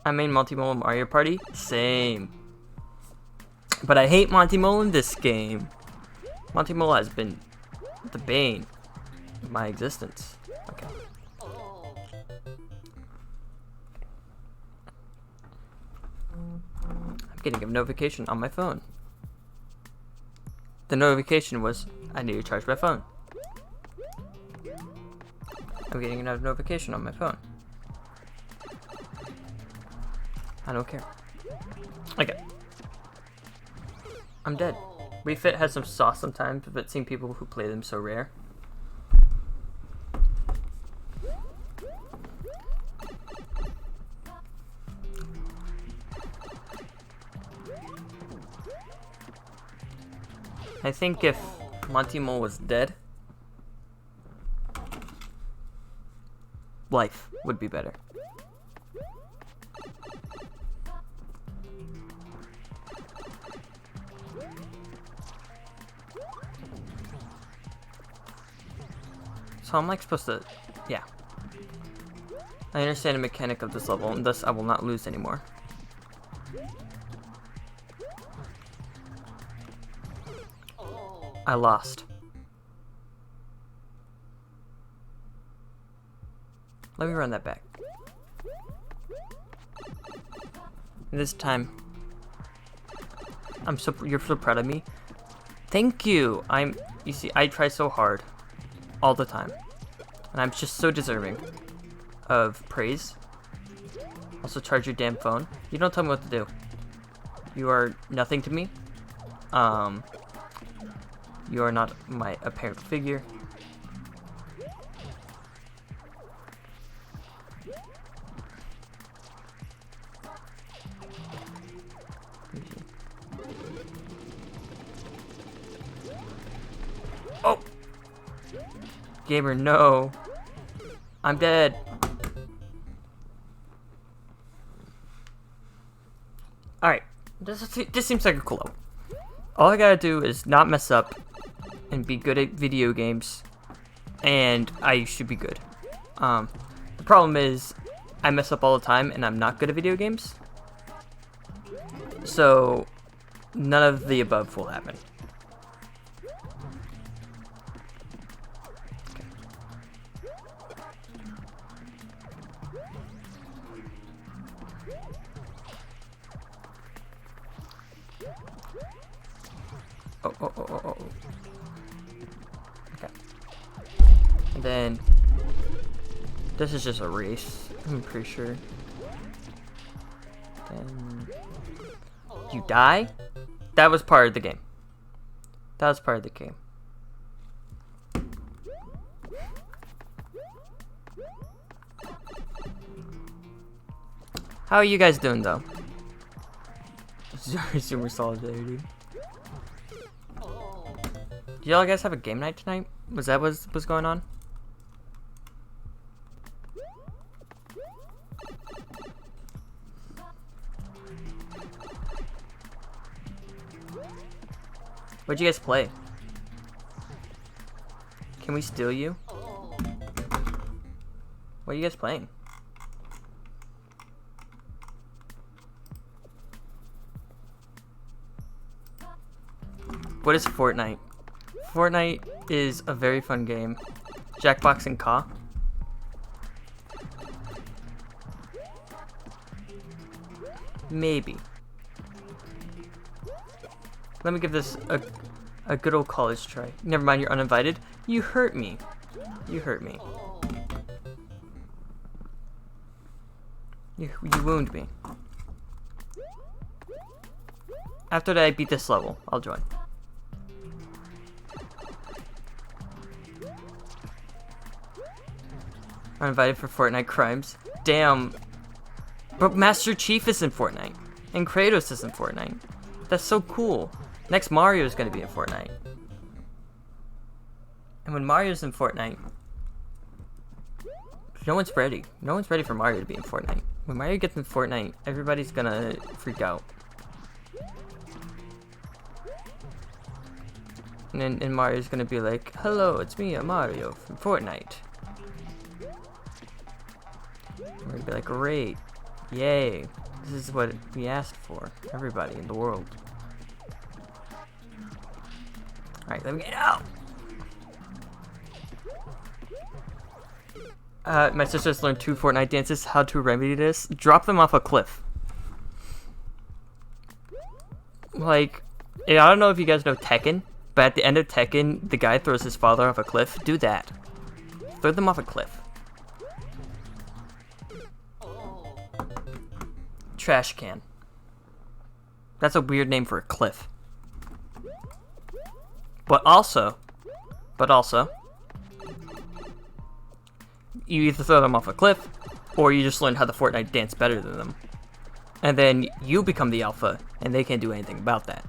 I main Monty Mole in Mario Party. Same. But I hate Monty Mole in this game. Monty Mole has been the bane of my existence. Okay. I'm getting a notification on my phone. The notification was, I need to charge my phone. I'm getting another notification on my phone. I don't care. Okay. I'm dead. Wii Fit has some sauce sometimes, but seeing people who play them so rare. I think if Monty Mole was dead, life would be better. So I'm like supposed to, yeah. I understand the mechanic of this level, and thus I will not lose anymore. I lost. Let me run that back. This time, you're so proud of me. Thank you. You see, I try so hard. All the time. And I'm just so deserving of praise. Also, charge your damn phone. You don't tell me what to do. You are nothing to me. You are not my apparent figure. Oh! Gamer, no. I'm dead. Alright. This seems like a cool level. All I gotta do is not mess up and be good at video games, and I should be good. The problem is I mess up all the time and I'm not good at video games. So none of the above will happen. Oh. Okay. And then this is just a race, I'm pretty sure. Then you die? That was part of the game. That was part of the game. How are you guys doing though? Super solidarity. Do y'all guys have a game night tonight? Was that what's going on? What'd you guys play? Can we steal you? What are you guys playing? What is Fortnite? Fortnite is a very fun game. Jackbox and Caw. Maybe. Let me give this a good old college try. Never mind, you're uninvited. You hurt me. You hurt me. You wound me. After that I beat this level, I'll join. Uninvited for Fortnite crimes. Damn. But Master Chief is in Fortnite. And Kratos is in Fortnite. That's so cool. Next Mario is going to be in Fortnite. And when Mario's in Fortnite, no one's ready. No one's ready for Mario to be in Fortnite. When Mario gets in Fortnite, everybody's going to freak out. And Mario's going to be like, hello, it's me, Mario from Fortnite. We're going to be like, great. Yay. This is what we asked for. Everybody in the world. Alright, let me get out! My sister just learned 2 Fortnite dances. How to remedy this? Drop them off a cliff. Like, I don't know if you guys know Tekken, but at the end of Tekken, the guy throws his father off a cliff. Do that. Throw them off a cliff. Trash can. That's a weird name for a cliff. But also, you either throw them off a cliff, or you just learn how the Fortnite dance better than them. And then you become the alpha, and they can't do anything about that.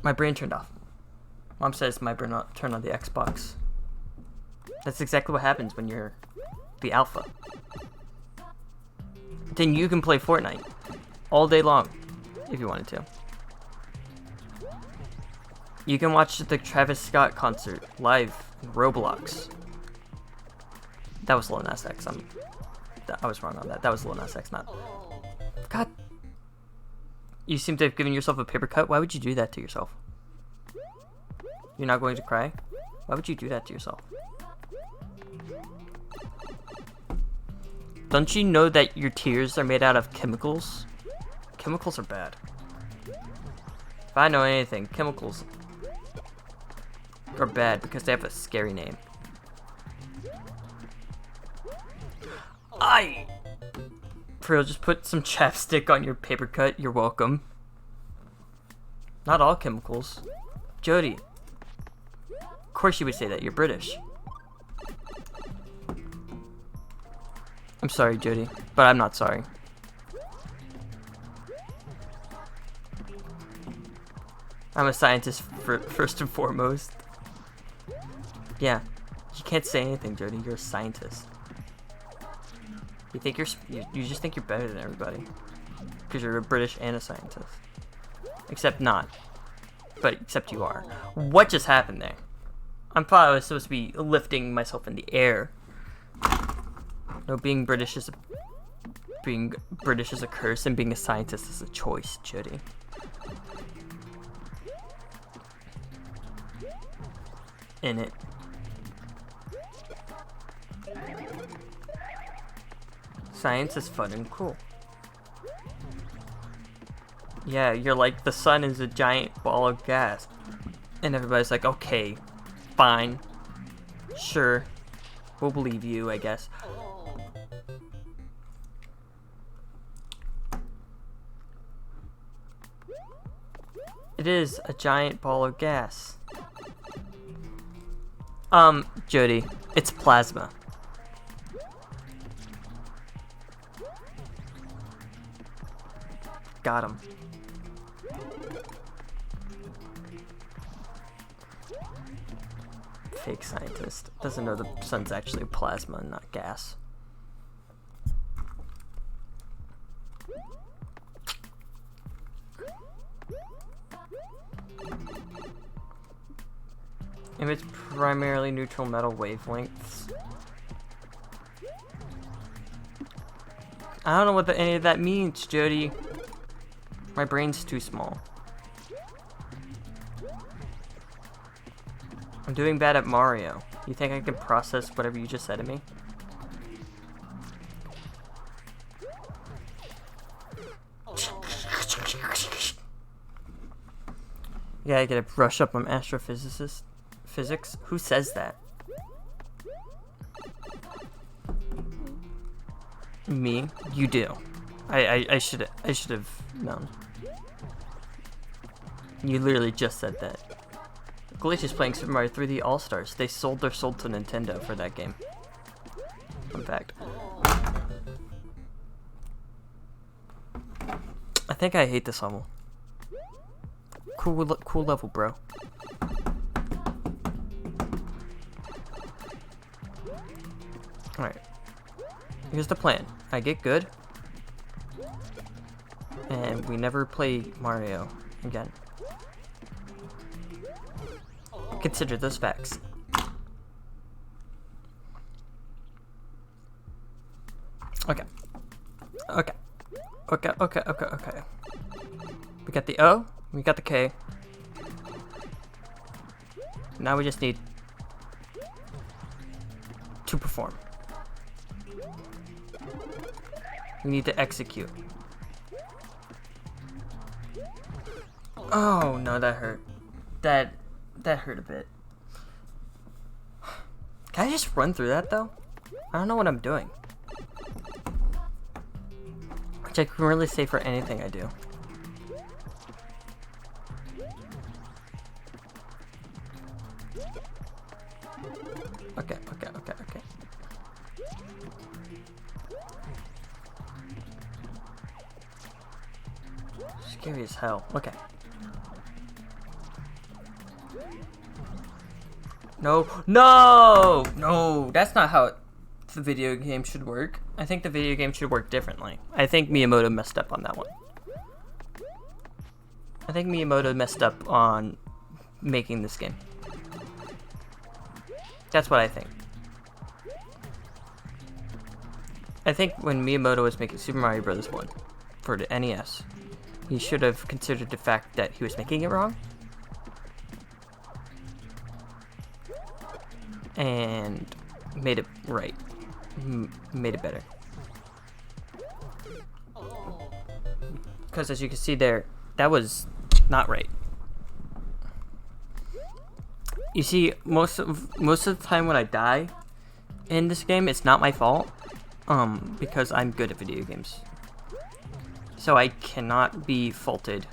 My brain turned off. Mom says my brain turned on the Xbox. That's exactly what happens when you're the alpha. Then you can play Fortnite all day long if you wanted to. You can watch the Travis Scott concert live in Roblox. That was Lil Nas X. I was wrong on that. That was Lil Nas X, not... God. You seem to have given yourself a paper cut. Why would you do that to yourself? You're not going to cry? Why would you do that to yourself? Don't you know that your tears are made out of chemicals? Chemicals are bad. If I know anything, chemicals are bad because they have a scary name. For real, just put some chapstick on your paper cut. You're welcome. Not all chemicals. Jody. Of course you would say that. You're British. I'm sorry, Jody, but I'm not sorry. I'm a scientist first and foremost. Yeah, you can't say anything, Jody. You're a scientist. You think you just think you're better than everybody because you're a British and a scientist. Except not. But except you are. What just happened there? I thought I was supposed to be lifting myself in the air. No, being British is a curse, and being a scientist is a choice, Jody. In it. Science is fun and cool. Yeah, you're like, the sun is a giant ball of gas. And everybody's like, okay, fine. Sure. We'll believe you, I guess. It is a giant ball of gas. Jody, it's plasma. Got him. Fake scientist. Doesn't know the sun's actually plasma and not gas. If it's primarily neutral metal wavelengths. I don't know what any of that means, Jody. My brain's too small. I'm doing bad at Mario. You think I can process whatever you just said to me? Yeah, I gotta brush up on physics. Who says that? Me? You do. I should have known. You literally just said that. Glitch is playing Super Mario 3D All-Stars. They sold their soul to Nintendo for that game. Fun fact. I think I hate this level. Cool level, bro. Alright. Here's the plan. I get good. And we never play Mario again. Consider those facts. Okay. Okay. We got the O, we got the K. Now we just need to perform. We need to execute. Oh no, that hurt. That hurt a bit. Can I just run through that though? I don't know what I'm doing. Which I can really say for anything I do. Okay. Scary as hell. Okay. No! That's not how the video game should work. I think the video game should work differently. I think Miyamoto messed up on that one. I think Miyamoto messed up on making this game. That's what I think. I think when Miyamoto was making Super Mario Bros. 1 for the NES, he should have considered the fact that he was making it wrong. And made it right. Made it better. Because as you can see there, that was not right. You see, most of the time when I die in this game, it's not my fault. Because I'm good at video games. So I cannot be faulted.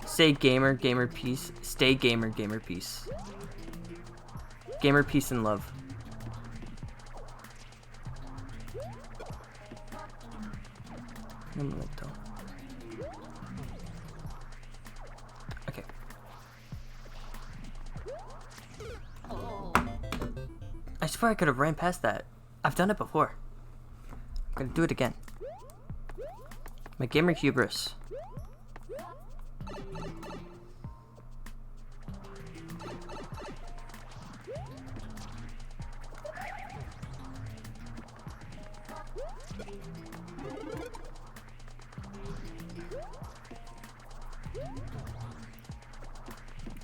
Say gamer, gamer peace. Stay gamer, gamer peace. Gamer peace and love. Okay. I swear I could have ran past that. I've done it before. I'm gonna do it again. My gamer hubris.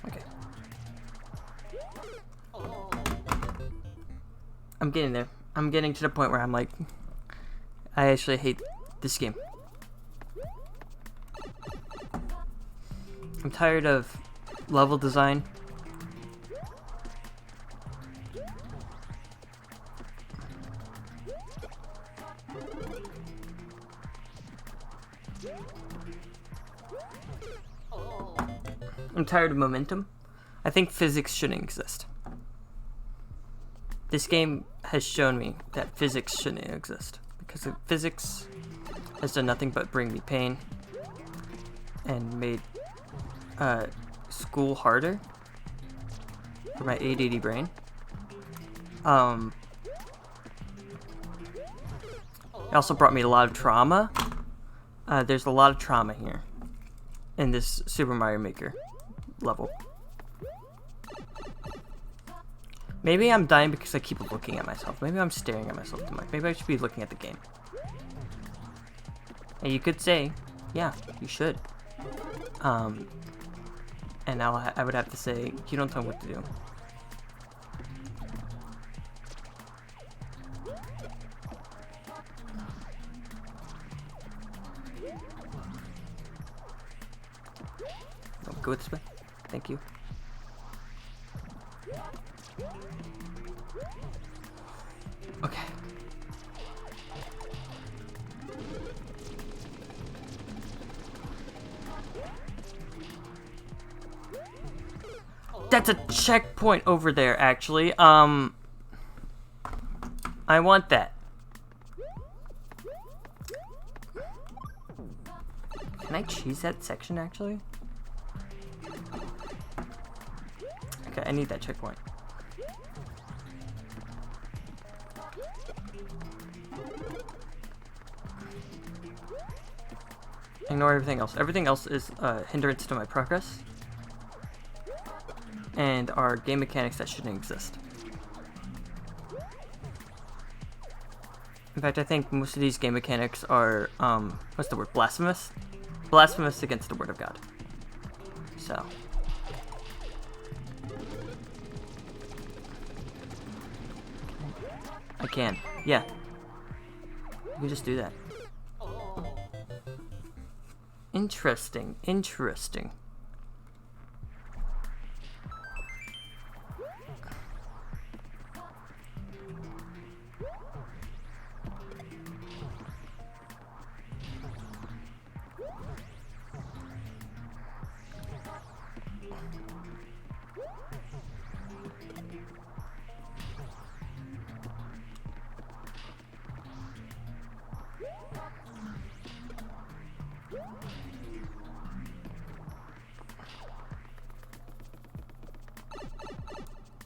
Okay. I'm getting there. I'm getting to the point where I'm like, I actually hate this game. I'm tired of level design. I'm tired of momentum. I think physics shouldn't exist. This game has shown me that physics shouldn't exist, because physics has done nothing but bring me pain and made school harder for my ADD brain. It also brought me a lot of trauma. There's a lot of trauma here in this Super Mario Maker level. Maybe I'm dying because I keep looking at myself. Maybe I'm staring at myself too much. Maybe I should be looking at the game. And you could say, yeah, you should. And I would have to say, you don't tell me what to do. Go this way. Thank you. Okay. That's a checkpoint over there, actually. I want that. Can I cheese that section, actually? Okay, I need that checkpoint. Ignore everything else. Everything else is a hindrance to my progress. And are game mechanics that shouldn't exist. In fact, I think most of these game mechanics are, what's the word? Blasphemous? Blasphemous against the word of God. So. I can. Yeah. You can just do that. Interesting. Interesting.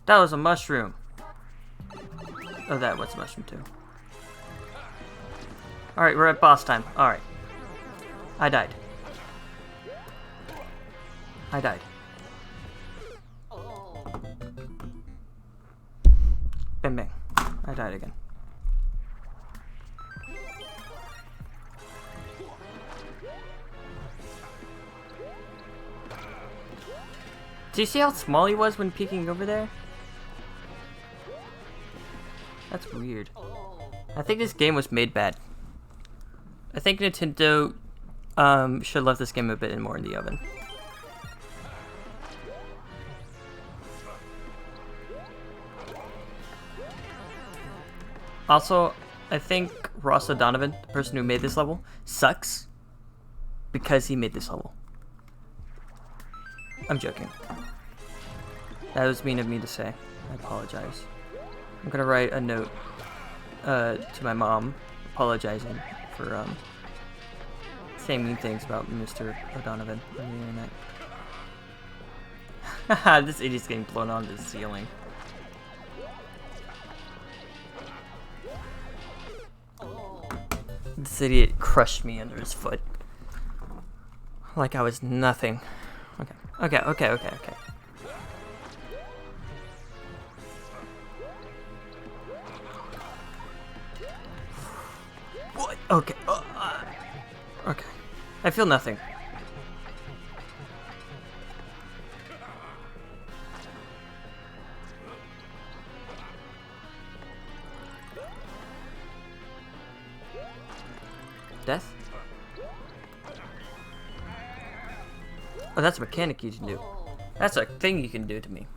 That was a mushroom. Oh, that was a mushroom too. Alright, we're at boss time. Alright. I died. I died. Bang bang. I died again. Do you see how small he was when peeking over there? That's weird. I think this game was made bad. I think Nintendo should have left this game a bit more in the oven. Also, I think Ross O'Donovan, the person who made this level, sucks because he made this level. I'm joking. That was mean of me to say. I apologize. I'm gonna write a note to my mom apologizing for saying mean things about Mr. O'Donovan on the internet. Haha, this idiot's getting blown onto the ceiling. This idiot crushed me under his foot. Like I was nothing. Okay. What? Okay. Okay. I feel nothing. Death? Oh, that's a mechanic you can do. That's a thing you can do to me.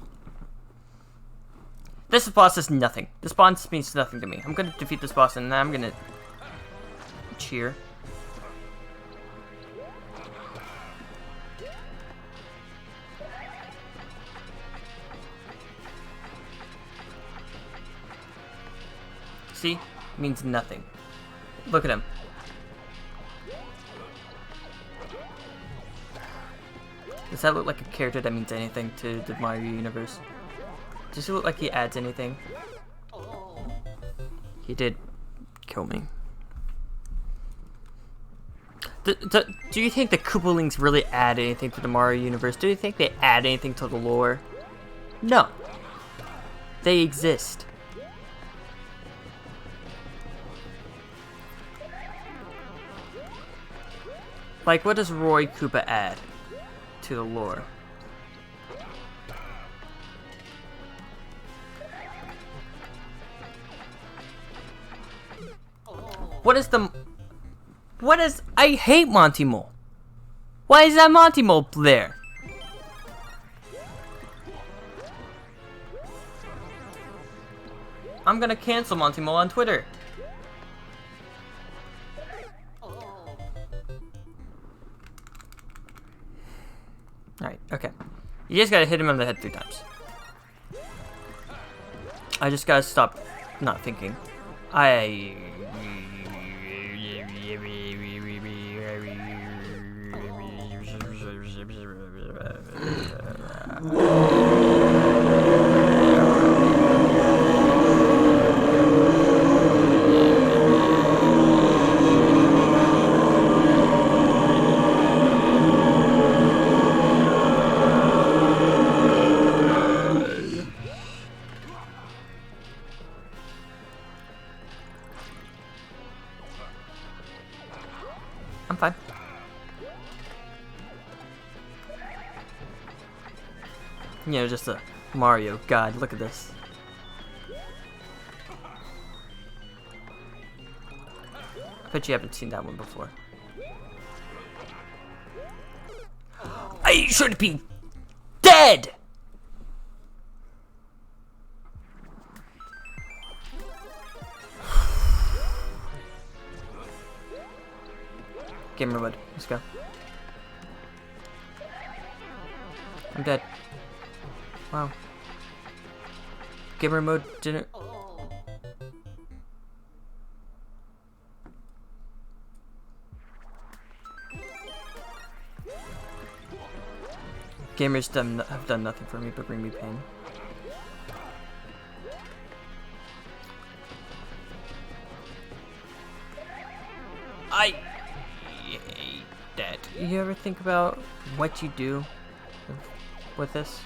This boss is nothing. This boss means nothing to me. I'm gonna defeat this boss and then I'm gonna cheer. See? It means nothing. Look at him. Does that look like a character that means anything to the Mario universe? Does he look like he adds anything? He did kill me. Do you think the Koopalings really add anything to the Mario universe? Do you think they add anything to the lore? No. They exist. Like, what does Roy Koopa add to the lore? I hate Monty Mole. Why is that Monty Mole there? I'm gonna cancel Monty Mole on Twitter. Alright, okay. You just gotta hit him on the head 3 times. I just gotta stop not thinking. I'm fine. You know, just a Mario. God, look at this. I bet you haven't seen that one before. I should be dead! Gamer mode. Let's go. I'm dead. Wow. Gamer mode didn't. Gamers have done nothing for me but bring me pain. I hate that. You ever think about what you do with this?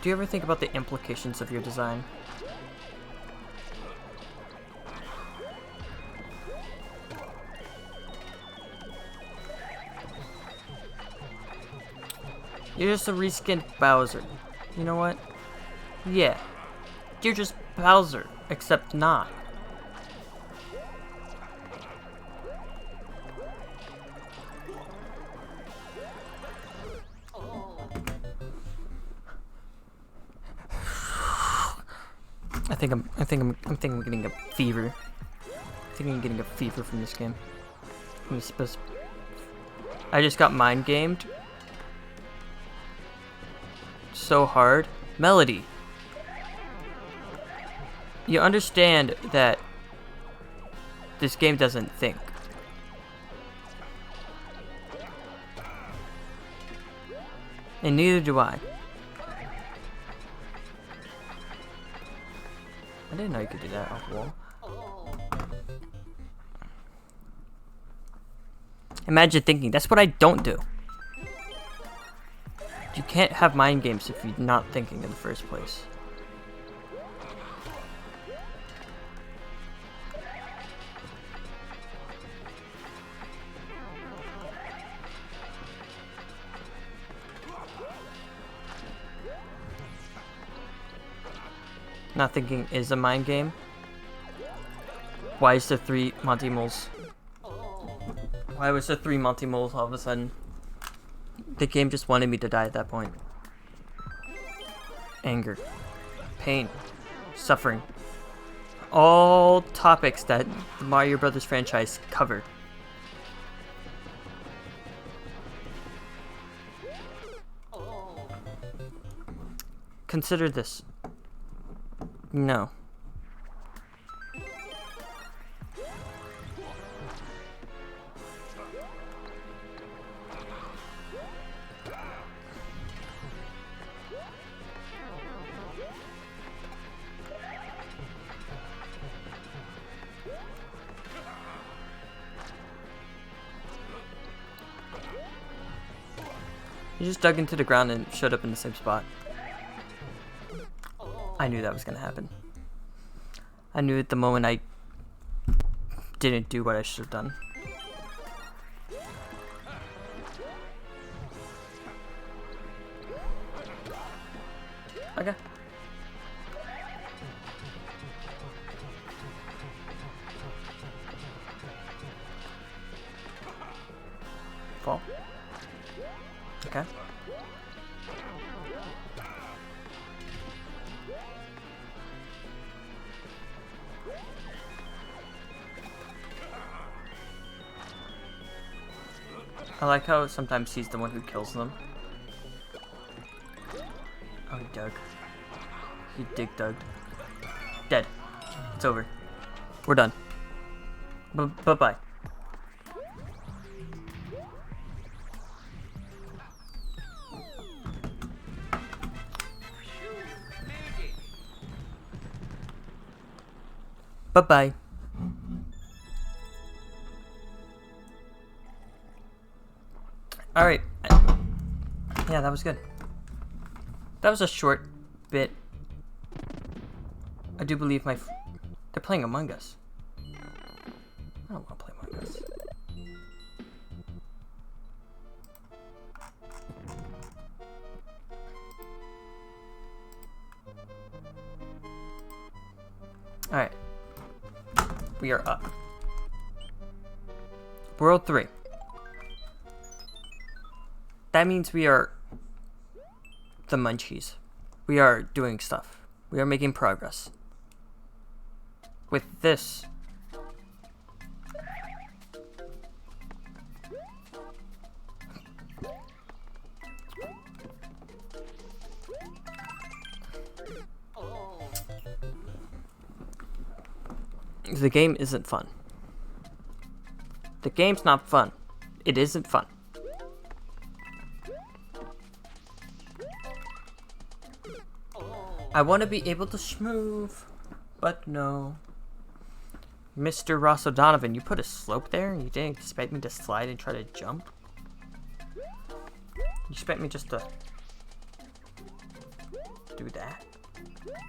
Do you ever think about the implications of your design? You're just a reskinned Bowser. You know what? Yeah. You're just Bowser, except not. I think I'm getting a fever. I think I'm getting a fever from this game. I just got mind gamed so hard. Melody, you understand that this game doesn't think. And neither do I. I didn't know you could do that off the wall. Imagine thinking. That's what I don't do. You can't have mind games if you're not thinking in the first place. Not thinking is a mind game. Why is there 3 Monty Moles? Why was there 3 Monty Moles all of a sudden? The game just wanted me to die at that point. Anger, pain, suffering. All topics that the Mario Brothers franchise covered. Consider this. No. He just dug into the ground and showed up in the same spot. I knew that was gonna happen. I knew at the moment I didn't do what I should have done. Okay. Fall. Okay. I like how sometimes he's the one who kills them. Oh, he dug. He dug. Dead. It's over. We're done. Bye-bye. Bye-bye. Alright. Yeah, that was good. That was a short bit. I do believe they're playing Among Us. I don't want to play Among Us. Alright. We are up. World 3. That means we are the Munchies. We are doing stuff. We are making progress. With this, the game isn't fun. The game's not fun. It isn't fun. I want to be able to schmoove, but no. Mr. Ross O'Donovan, you put a slope there and you didn't expect me to slide and try to jump? You expect me just to do that?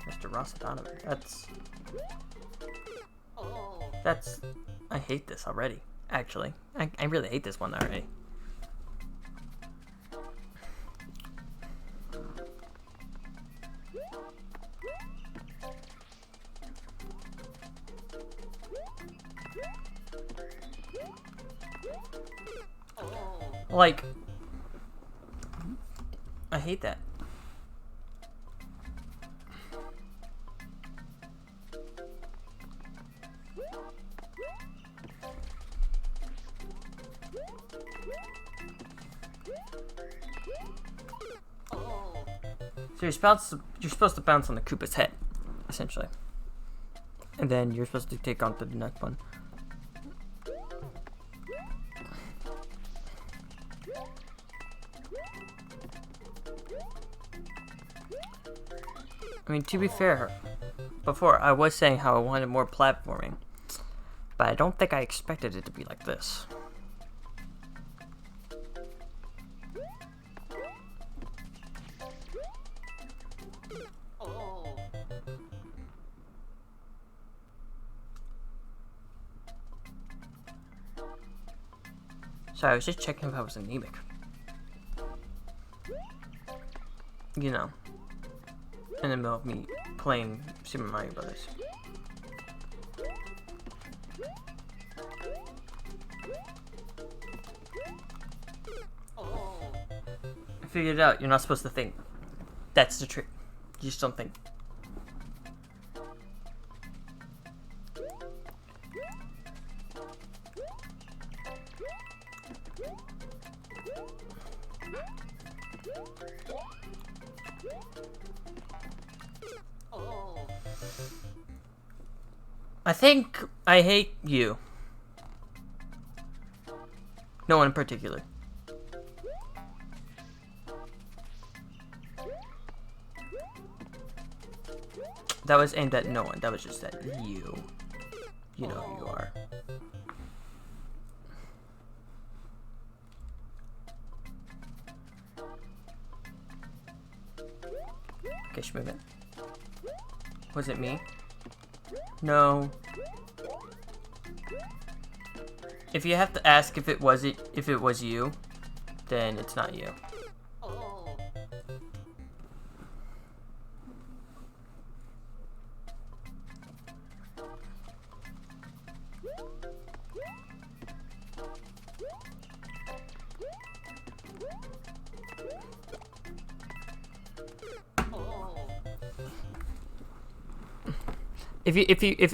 Mr. Ross O'Donovan, that's, I hate this already, actually. I really hate this one already. Like, I hate that. So you're supposed to bounce on the Koopa's head, essentially. And then you're supposed to take on the next one. I mean, to be fair, before I was saying how I wanted more platforming, but I don't think I expected it to be like this. So I was just checking if I was anemic. You know, in the middle of me playing Super Mario Brothers. I figured it out. You're not supposed to think. That's the trick. You just don't think. I think I hate you. No one in particular. That was aimed at no one. That was just at you. You know who you are. Okay, should move it. Was it me? No. If you have to ask if it was you, then it's not you.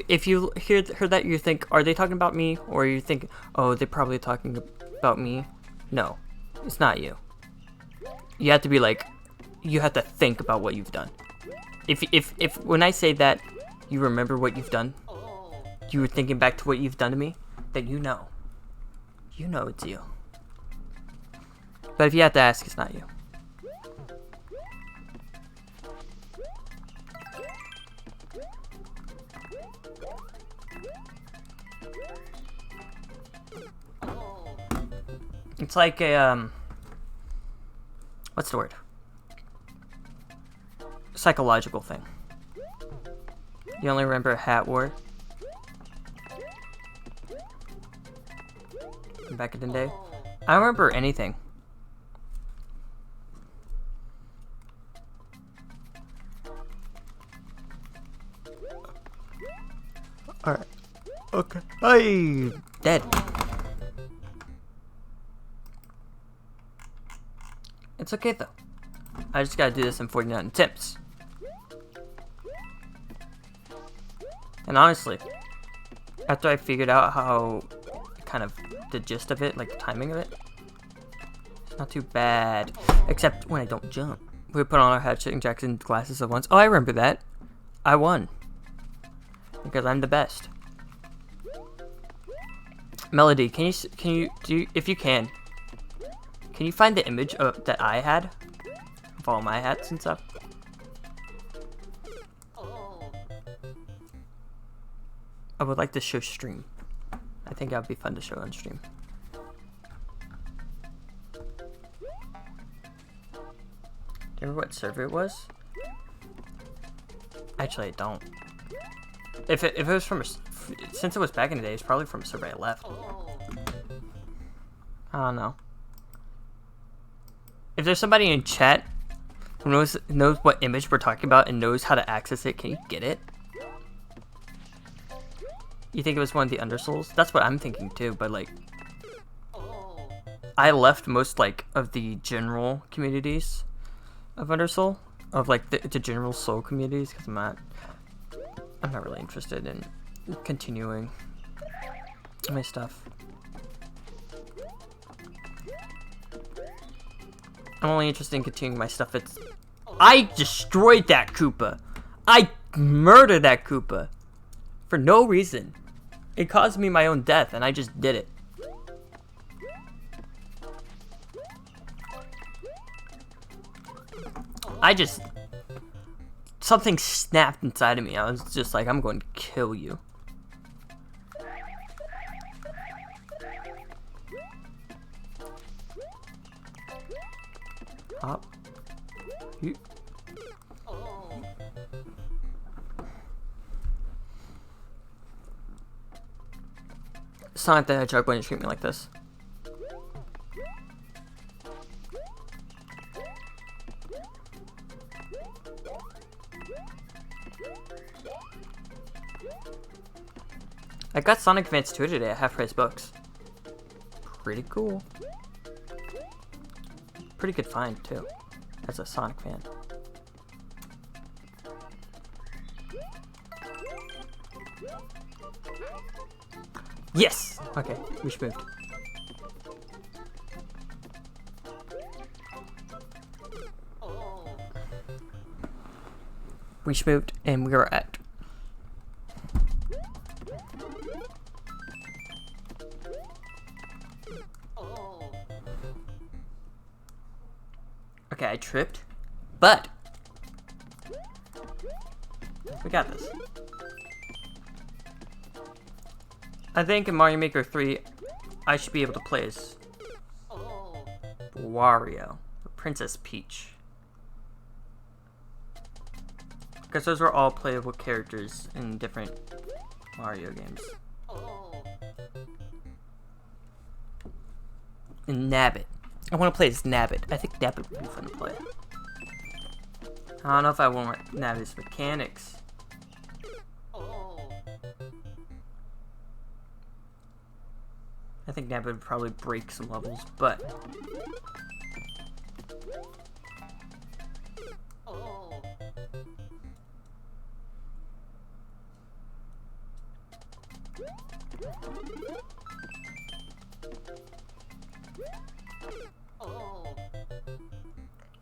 If you heard that, you think, are they talking about me? Or you think, oh, they're probably talking about me? No, it's not you. You have to be like, you have to think about what you've done. If when I say that you remember what you've done, you were thinking back to what you've done to me, then you know it's you. But if you have to ask, it's not you. It's like a, what's the word? Psychological thing. You only remember Hat War? Back in the day? I don't remember anything. Alright. Okay. Hey! Dead. It's okay though. I just gotta do this in 49 attempts. And honestly, after I figured out how, kind of, the gist of it, like the timing of it, it's not too bad. Except when I don't jump. We put on our Hatchet and Jackson glasses at once. Oh, I remember that. I won. Because I'm the best. Melody, can you, if you can you find the image that I had? Of all my hats and stuff? I would like to show stream. I think that would be fun to show on stream. Do you remember what server it was? Actually, I don't. If it was from since it was back in the day, it's probably from a server I left. I don't know. If there's somebody in chat who knows what image we're talking about and knows how to access it, can you get it? You think it was one of the Undersouls? That's what I'm thinking too, but like, I left most like of the general communities of Undersoul, of like the general soul communities, because I'm not really interested in continuing my stuff. I'm only interested in continuing my stuff. I destroyed that Koopa. I murdered that Koopa for no reason. It caused me my own death, and I just did it. Something snapped inside of me. I was just like, I'm going to kill you. Hop. You. Sonic the Hedgehog wouldn't treat me like this. I got Sonic Advance 2 today at half price books. Pretty cool. Pretty good find too, as a Sonic fan. Yes! Okay, we should move. We moved, and we are at. Okay, I tripped, but we got this. I think in Mario Maker 3, I should be able to play as Wario, or Princess Peach. Because those were all playable characters in different Mario games. And Nabbit. I want to play as Nabbit. I think Nabbit would be fun to play. I don't know if I want Nabbit's mechanics. I think Nabbit would probably break some levels, but...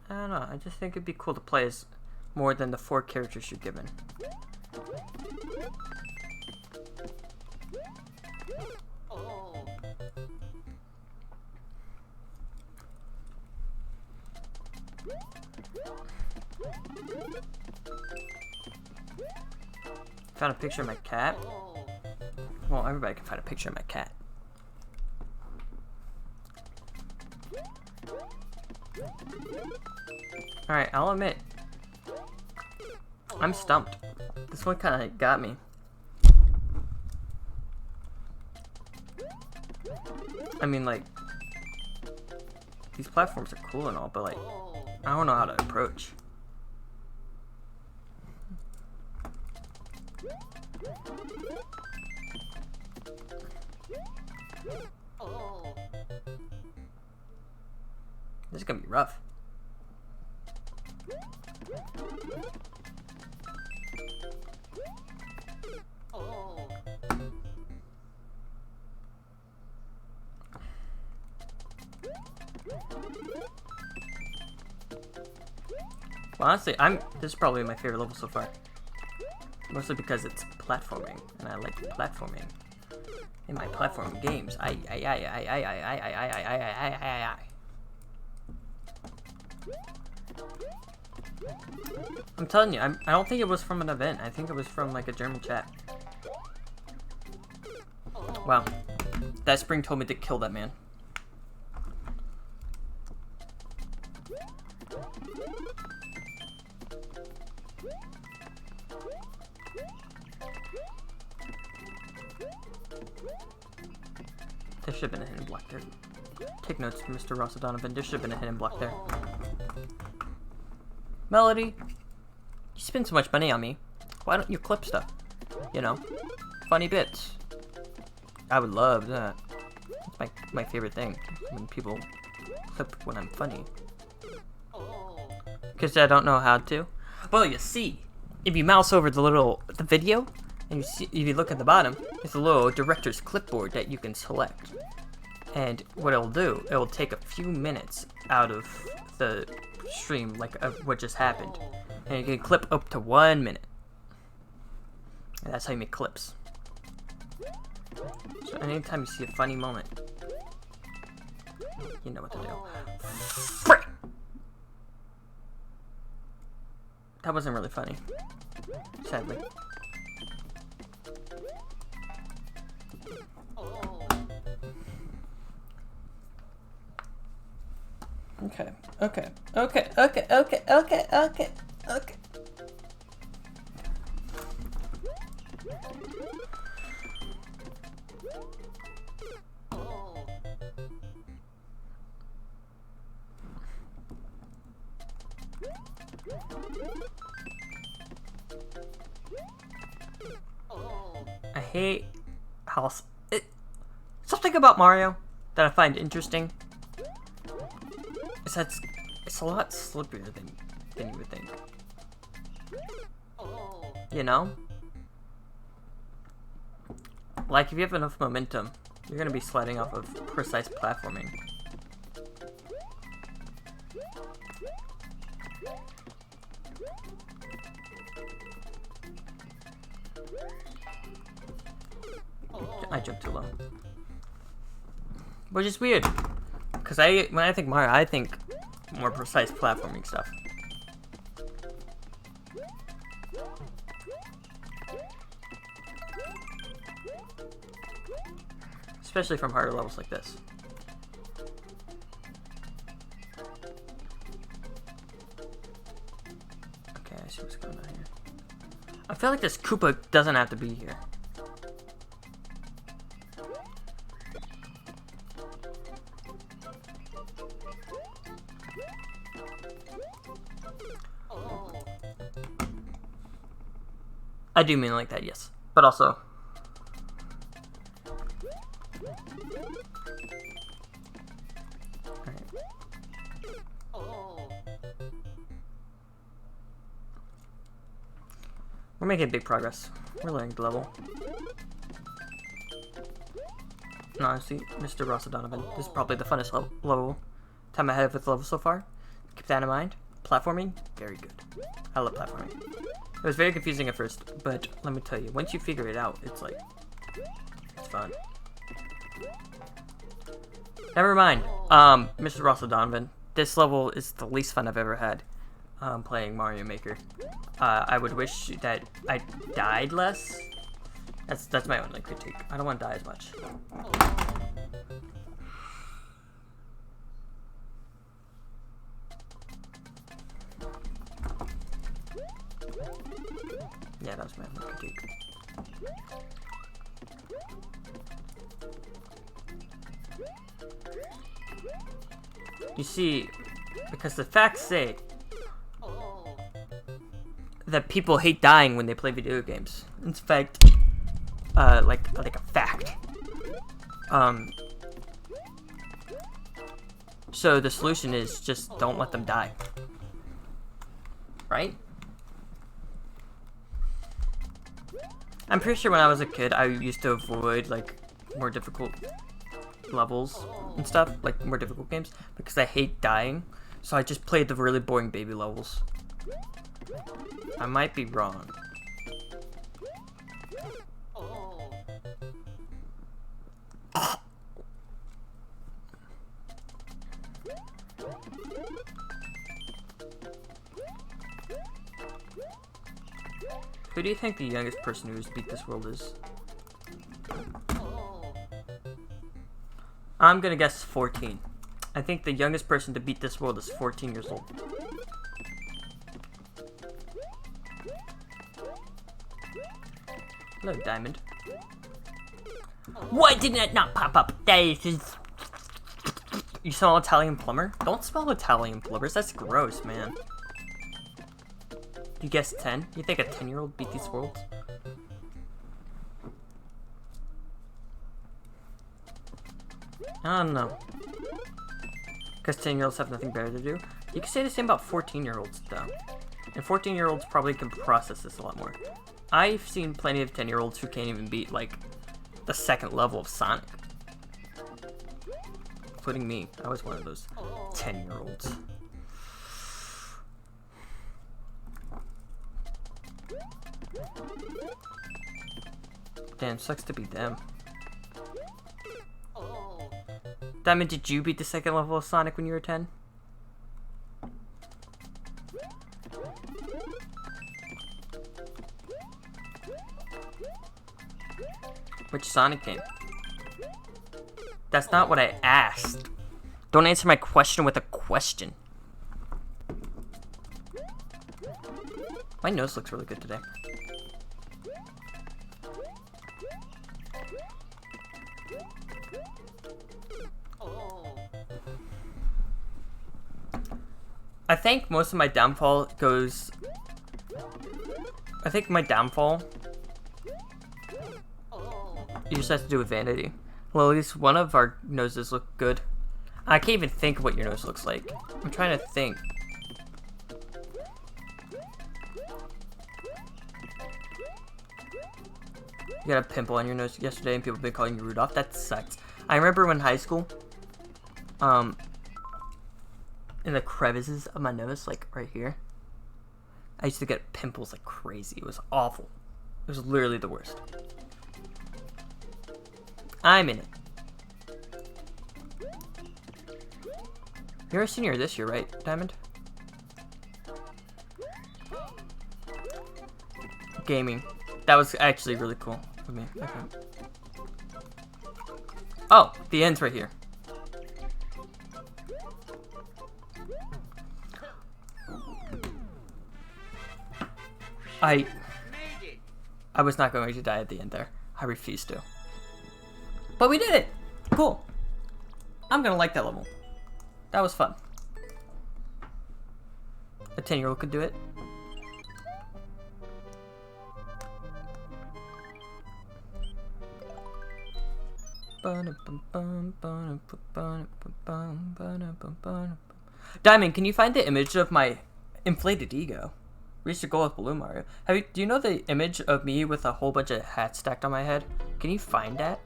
I don't know, I just think it'd be cool to play as more than the 4 characters you're given. Found a picture of my cat. Well, everybody can find a picture of my cat. Alright, I'll admit, I'm stumped. This one kind of got me. I mean, like, these platforms are cool and all, but like, I don't know how to approach. This is gonna be rough. Well, honestly, this is probably my favorite level so far. Mostly because it's platforming, and I like platforming in my platform games. I'm telling you, I don't think it was from an event. I think it was from like a German chat. Wow, that spring told me to kill that man. There should have been a hidden block there. Take notes, Mr. Ross O'Donovan. There should have been a hidden block there. Melody, you spend so much money on me. Why don't you clip stuff? You know, funny bits. I would love that. It's my favorite thing, when people clip when I'm funny. Because I don't know how to. Well, you see, if you mouse over the video, and you see, if you look at the bottom, it's a little director's clipboard that you can select. And what it'll do, it will take a few minutes out of the stream, like of what just happened. And you can clip up to 1 minute. And that's how you make clips. So anytime you see a funny moment, you know what to do. Frick! That wasn't really funny, sadly. Okay. I hate how something about Mario that I find interesting is that it's a lot slipperier than you would think. You know? Like, if you have enough momentum, you're gonna be sliding off of precise platforming. I jumped too low. Which is weird. Because when I think Mario, I think more precise platforming stuff. Especially from harder levels like this. Okay, I see what's going on here. feel like this Koopa doesn't have to be here. I do mean like that, yes. But also... Alright. We're making big progress. We're learning the level. And honestly, Mr. Ross O'Donovan, this is probably the funnest level time ahead with the level so far. Keep that in mind. Platforming, very good. I love platforming. It was very confusing at first, but let me tell you, once you figure it out, it's like, it's fun. Never mind, Mr. Ross O'Donovan, this level is the least fun I've ever had playing Mario Maker. I would wish that I died less. That's my only critique. I don't want to die as much. Yeah, that was my only critique. You see, because the facts say that people hate dying when they play video games. In fact, like a fact. So the solution is just don't let them die. Right? I'm pretty sure when I was a kid, I used to avoid, like, more difficult levels and stuff, like, more difficult games, because I hate dying, so I just played the really boring baby levels. I might be wrong. Who do you think the youngest person who's beat this world is? I'm gonna guess 14. I think the youngest person to beat this world is 14 years old. Hello, Diamond. Why didn't it not pop up? That is... You smell Italian plumber? Don't smell Italian plumbers, that's gross, man. You guessed 10? You think a 10-year-old beat these worlds? I don't know. Because 10-year-olds have nothing better to do. You can say the same about 14-year-olds, though. And 14-year-olds probably can process this a lot more. I've seen plenty of 10-year-olds who can't even beat, like, the second level of Sonic. Including me. I was one of those 10-year-olds. Damn, sucks to be them. Diamond, did you beat the second level of Sonic when you were 10? Which Sonic game? That's not what I asked. Don't answer my question with a question. My nose looks really good today. I think most of my downfall goes... I think my downfall... It just has to do with vanity. Well, at least one of our noses look good. I can't even think of what your nose looks like. I'm trying to think. You got a pimple on your nose yesterday and people have been calling you Rudolph. That sucks. I remember when in high school, in the crevices of my nose, like right here, I used to get pimples like crazy. It was awful. It was literally the worst. I'm in it. You're a senior this year, right, Diamond? Gaming. That was actually really cool for me. Okay. Oh, the end's right here. I was not going to die at the end there. I refused to. But we did it! Cool. I'm gonna like that level. That was fun. A 10-year-old could do it. Diamond, can you find the image of my inflated ego? Reach the goal with Balloon Mario. Do you know the image of me with a whole bunch of hats stacked on my head? Can you find that?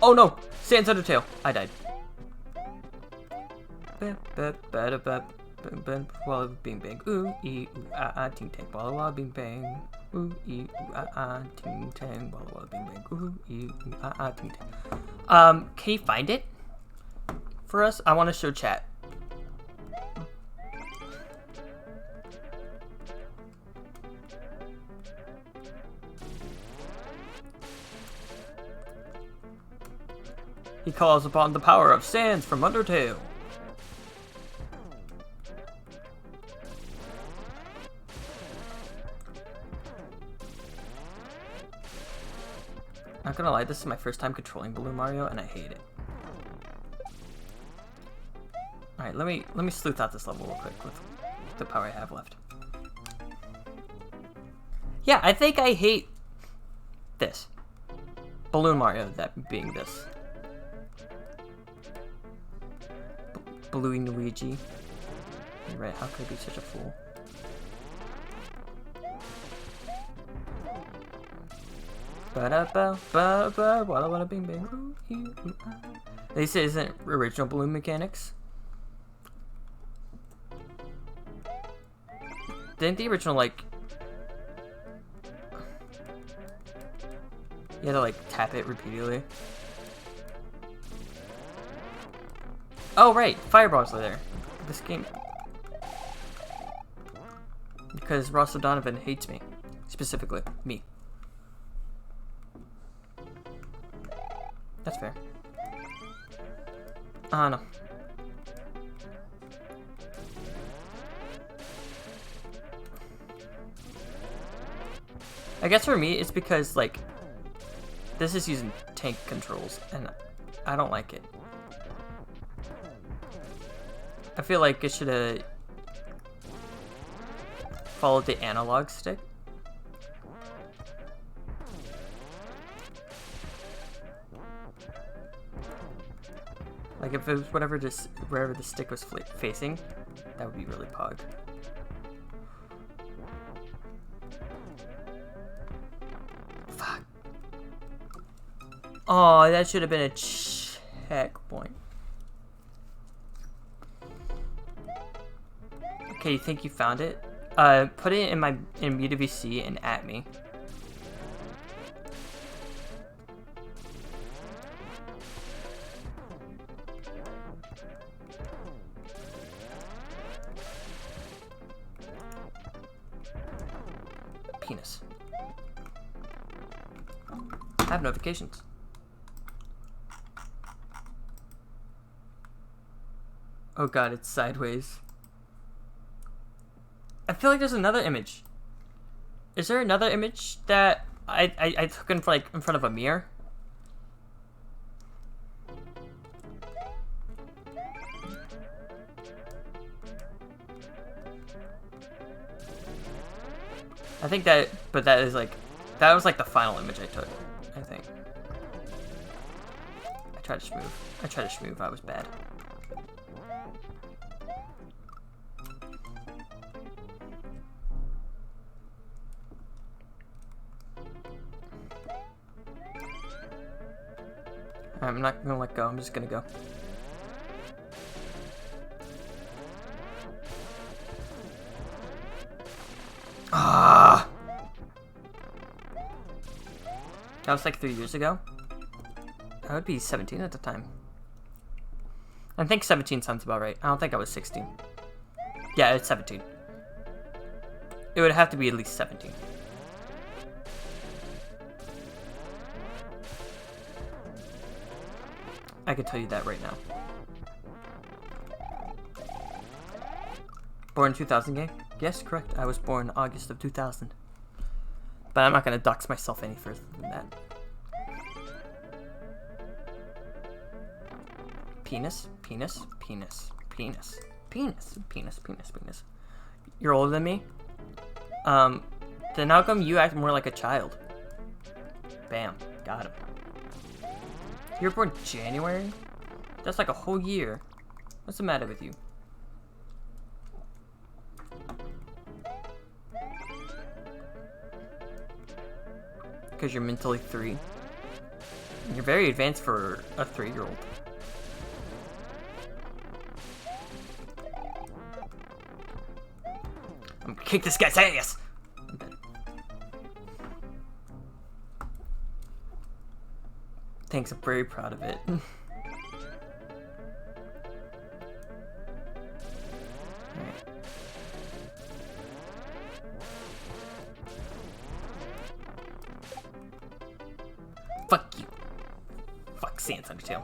Oh no! Sans Undertale! I died. Walla bing bang. Ooh ee ooh ah ah ting tang. Walla walla bing bang. Ooh ee ooh ah ah ting tang. Walla walla bing bang. Ooh ee ooh ah ah ting tang. Can you find it for us? I want to show chat. He calls upon the power of Sans from Undertale. Not gonna lie, this is my first time controlling Balloon Mario, and I hate it. Alright, let me sleuth out this level real quick with the power I have left. Yeah, I think I hate this. Balloon Mario, that being this. Bluey Luigi. You're right, how could I be such a fool? Ba-da-ba-ba-ba, walla walla bing bang, ooh, ee, ooh, ah. They say it isn't original balloon mechanics. Didn't the original, like... You had to, like, tap it repeatedly? Oh, right! Fireballs are there. This game... Because Ross O'Donovan hates me. Specifically, me. That's fair. No. I guess for me, it's because, like, this is using tank controls, and I don't like it. I feel like it should have followed the analog stick. Like if it was wherever the stick was facing, that would be really pog. Fuck. Oh, that should have been a checkpoint. Okay, you think you found it? Put it in MUWC and at me. Penis. I have notifications. Oh god, it's sideways. I feel like there's another image. Is there another image that I took in front of a mirror? I think that, but that is like, that was like the final image I took, I think. I tried to schmoove, I was bad. I'm not gonna let go, I'm just gonna go. Ah! That was like 3 years ago. I would be 17 at the time. I think 17 sounds about right. I don't think I was 16. Yeah, it's 17. It would have to be at least 17. I can tell you that right now. Born 2000 game? Yes, correct. I was born August of 2000. But I'm not gonna dox myself any further than that. Penis, penis, penis, penis, penis, penis, penis, penis. You're older than me? Then how come you act more like a child? Bam, got him. You were born January? That's like a whole year. What's the matter with you? Because you're mentally 3. You're very advanced for a 3-year-old. I'm gonna kick this guy's ass! Thanks, I'm very proud of it. Fuck you. Fuck Sans Undertale.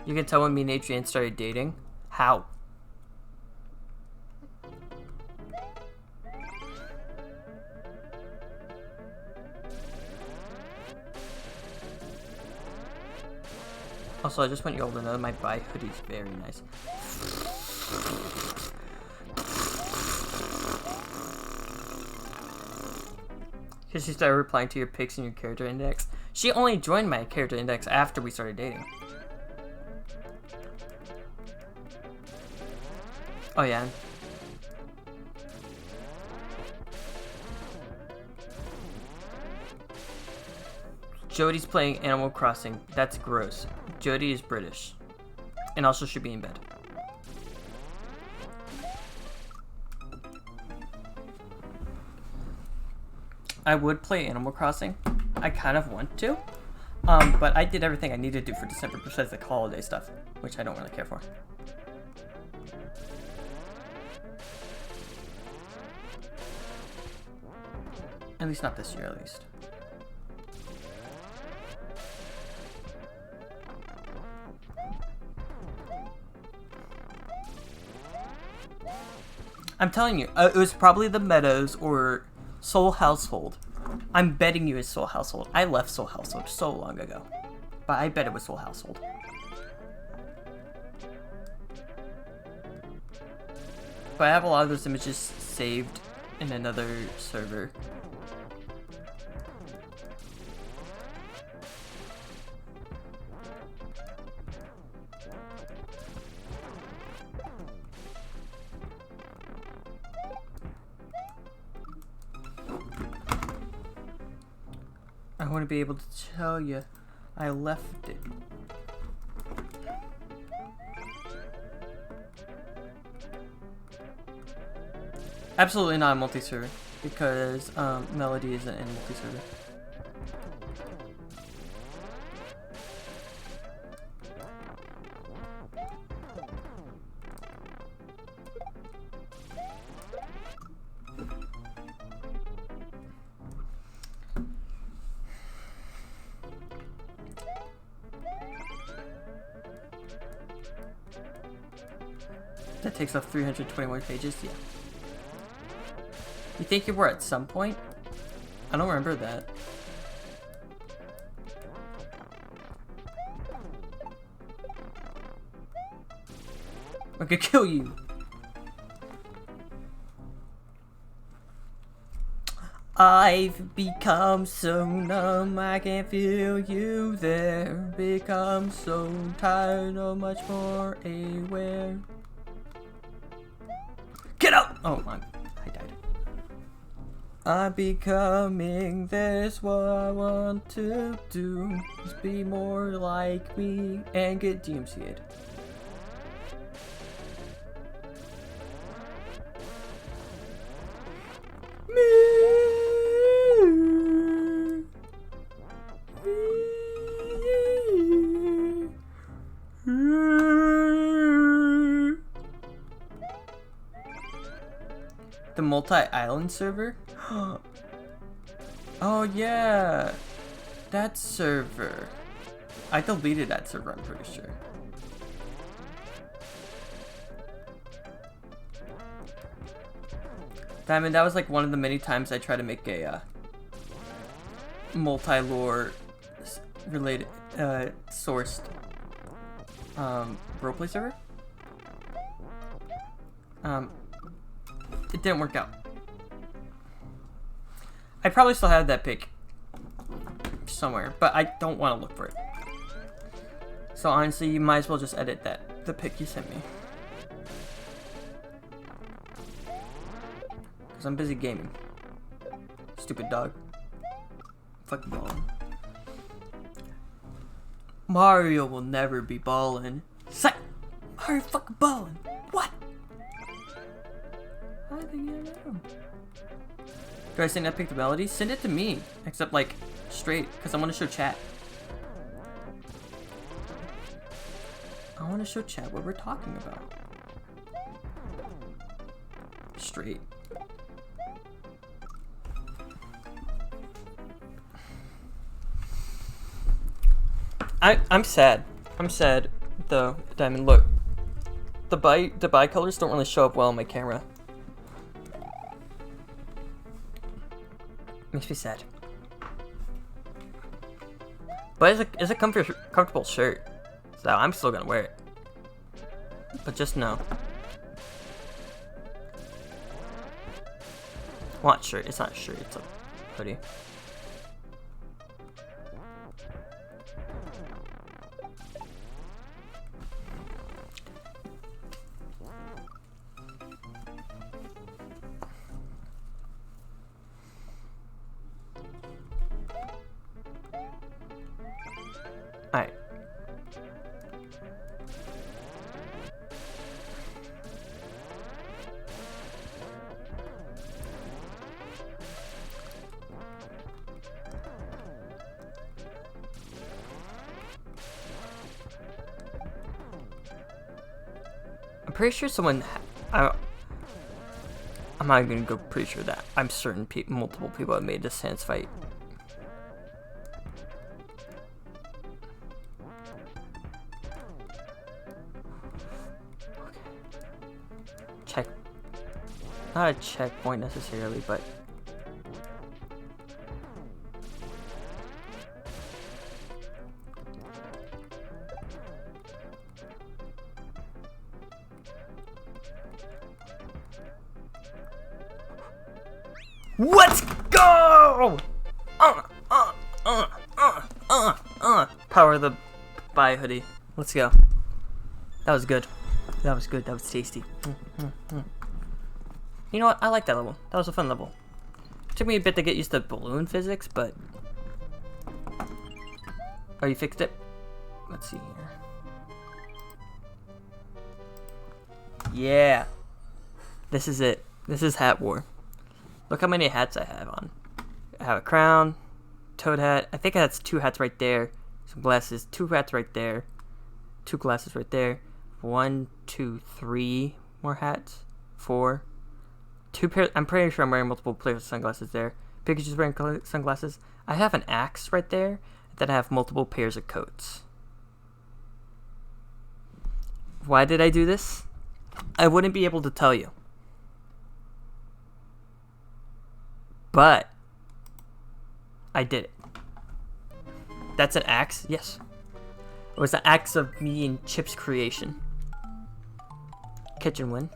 You can tell when me and Adrian started dating? How? Also, I just want you all to know that my buy hoodie is very nice. Because she started replying to your pics in your character index. She only joined my character index after we started dating. Oh yeah. Jody's playing Animal Crossing. That's gross. Jody is British. And also should be in bed. I would play Animal Crossing. I kind of want to. But I did everything I needed to do for December besides the holiday stuff, which I don't really care for. At least not this year, at least. I'm telling you, it was probably the Meadows or Soul Household. I'm betting you it's Soul Household. I left Soul Household so long ago. But I bet it was Soul Household. But I have a lot of those images saved in another server. I want to be able to tell you I left it. Absolutely not a multi-server, because Melody isn't in multi-server. That takes up 321 pages? Yeah. You think you were at some point? I don't remember that. I could kill you. I've become so numb, I can't feel you there. Become so tired, no much more aware. Get out! Oh, I died. I'm becoming this, what I want to do is be more like me and get DMCA'd. The multi-island server? Oh yeah, that server. I deleted that server, I'm pretty sure. Diamond, that was like one of the many times I tried to make a multi-lore related sourced roleplay server. It didn't work out. I probably still have that pic somewhere, but I don't want to look for it. So honestly, you might as well just edit the pic you sent me. Because I'm busy gaming. Stupid dog. Fucking ballin'. Mario will never be ballin'. Say! Mario fucking ballin'. What? I think I know. Do I send that pic to Melody? Send it to me. Except like, straight. Because I want to show chat. I want to show chat what we're talking about. Straight. I'm sad. I'm sad though, Diamond. Look. The bicolors don't really show up well on my camera. Makes me sad. But it's a comfortable shirt. So I'm still gonna wear it. But just know. What shirt? It's not a shirt, it's a hoodie. Alright. I'm pretty sure someone. I'm not gonna go pretty sure that. I'm certain multiple people have made this Sans fight. Check. Not a checkpoint necessarily, but. Let's go! Power of the Buy hoodie. Let's go. That was good. That was good. That was tasty. You know what? I like that level. That was a fun level. Took me a bit to get used to balloon physics, but... Oh, you fixed it? Let's see here. Yeah. This is it. This is Hat War. Look how many hats I have on. I have a crown, toad hat. I think that's 2 hats right there. Some glasses, 2 hats right there. 2 glasses right there. 1, 2, 3 more hats. 4. 2 pairs. I'm pretty sure I'm wearing multiple pairs of sunglasses there. Pikachu's wearing sunglasses. I have an axe right there. Then I have multiple pairs of coats. Why did I do this? I wouldn't be able to tell you. But I did it. That's an axe? Yes. It was the axe of me and Chip's creation. Kitchen win.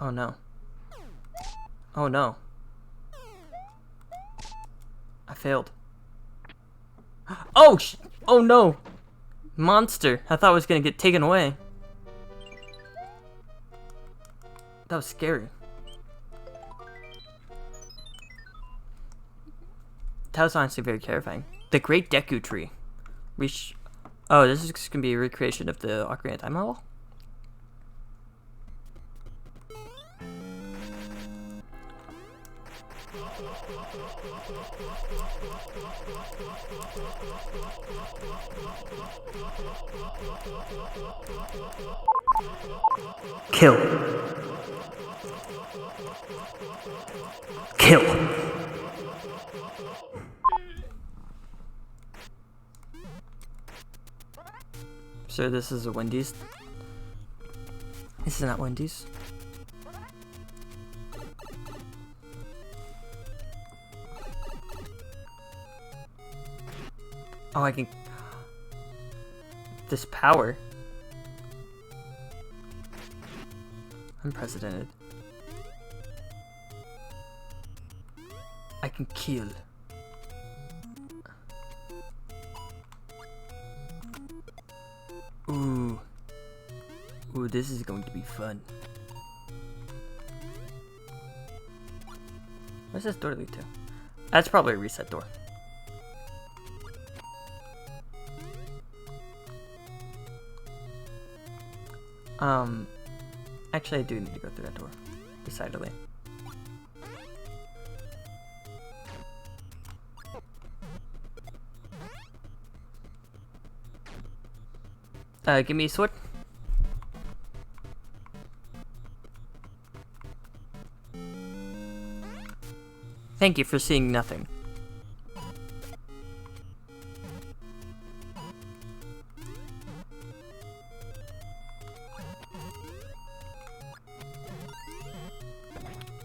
Oh no. Oh no. I failed. Oh oh no! Monster! I thought I was gonna get taken away. That was scary. That was honestly very terrifying. The Great Deku Tree. Oh, this is gonna be a recreation of the Ocarina of Time level? Kill. Kill. So this is a Wendy's. This is not Wendy's. Oh, I can... This power. Unprecedented. I can kill. Ooh. Ooh, this is going to be fun. Where's this door lead to? That's probably a reset door. Actually I do need to go through that door. Decidedly. Give me a sword. Thank you for seeing nothing.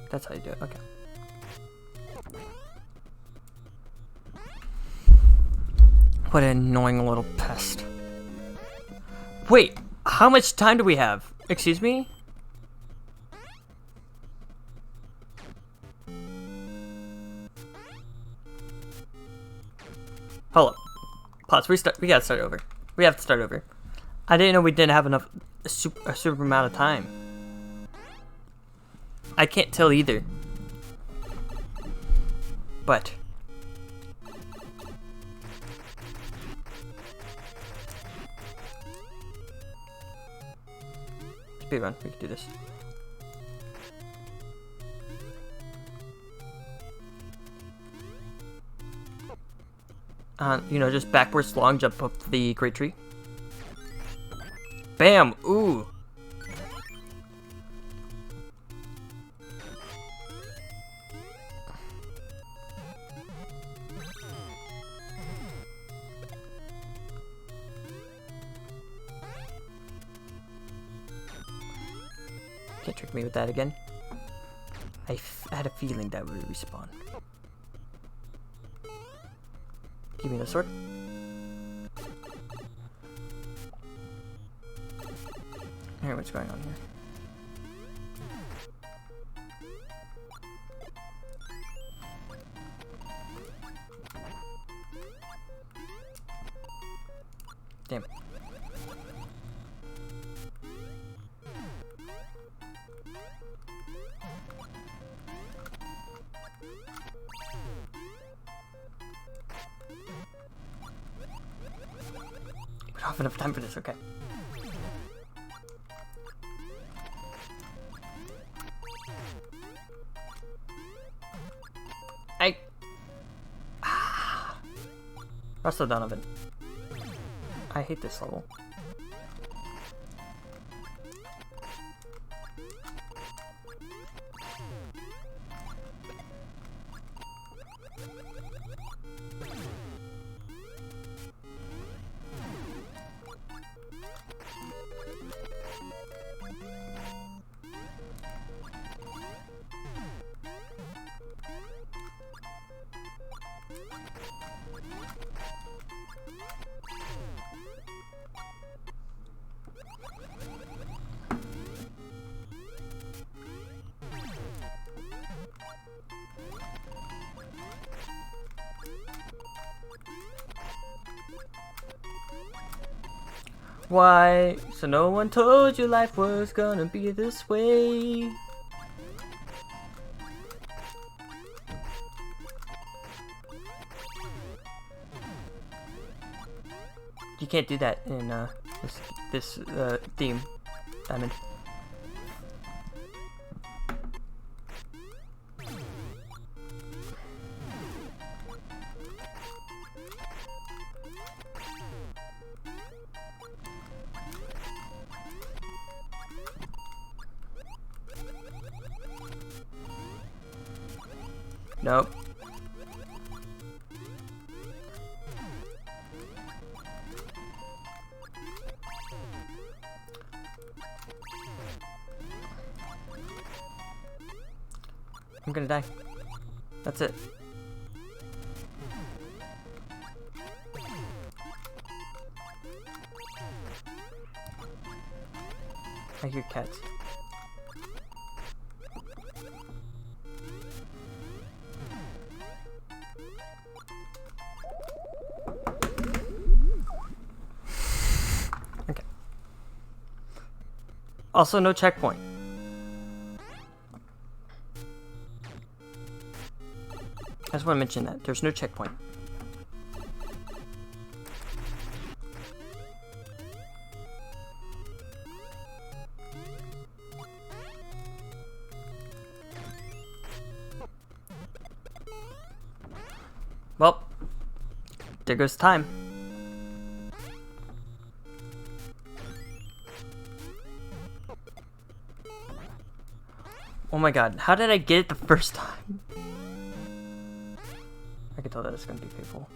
That's how you do it, okay. What an annoying little pest. Wait, how much time do we have? Excuse me? Hold up. Pause, we gotta start over. We have to start over. I didn't know we didn't have enough, a super amount of time. I can't tell either. But speedrun, we can do this. You know, just backwards long jump up the great tree. Bam! Ooh! Can't trick me with that again. I had a feeling that would respawn. Give me the sword. Alright, what's going on here? Damn. We don't have enough time for this, okay. Russell Donovan. I hate this level. Why? So no one told you life was gonna be this way. You can't do that in this theme, Diamond. Nope. I'm gonna die. That's it. I hear cats. Okay. Also, no checkpoint. I just want to mention that. There's no checkpoint. Well, there goes time. Oh my god, how did I get it the first time? I can tell that it's gonna be painful.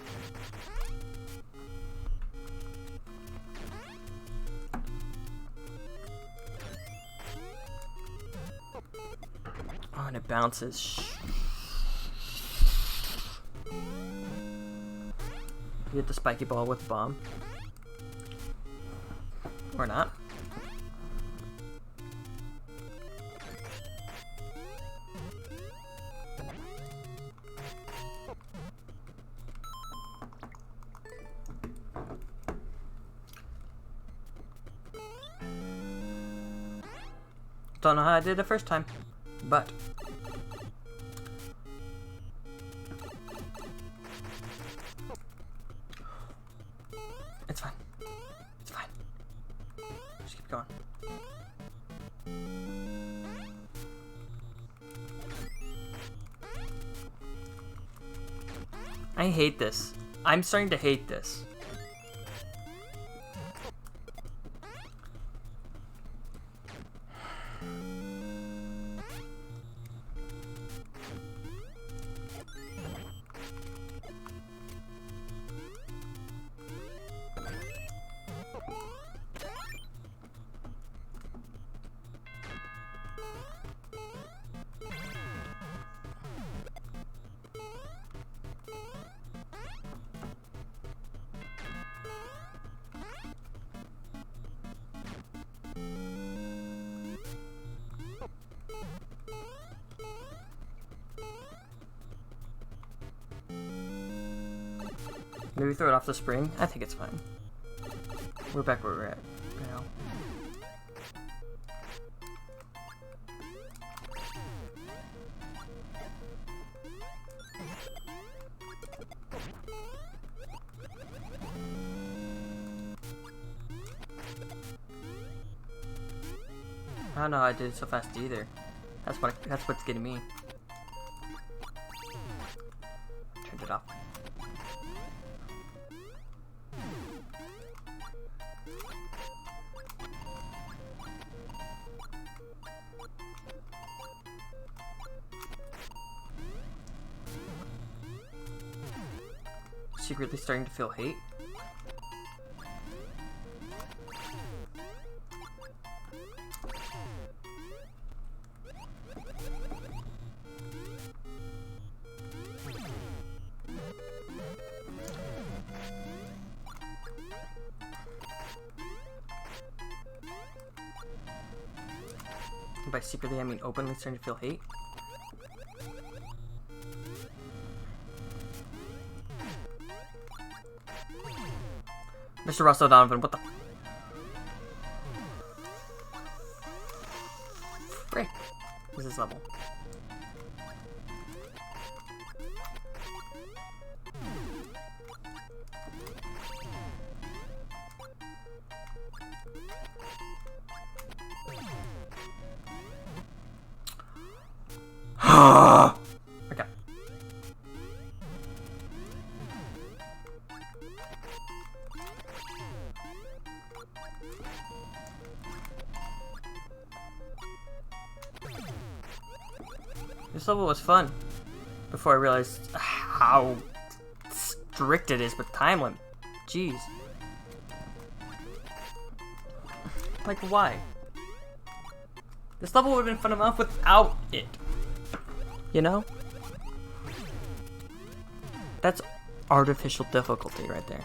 Oh, and it bounces. You hit the spiky ball with a bomb. Or not. Don't know how I did the first time, but it's fine. It's fine. Just keep going. I hate this. I'm starting to hate this. Maybe throw it off the spring? I think it's fine. We're back where we're at now. I don't know how I did it so fast either. That's what's getting me. Turned it off. Secretly starting to feel hate. And by secretly, I mean openly starting to feel hate. Mr. Russell Donovan, what the frick is this level? Okay. This level was fun before I realized how strict it is with time limit. Jeez. Like, why? This level would have been fun enough without it. You know? That's artificial difficulty right there.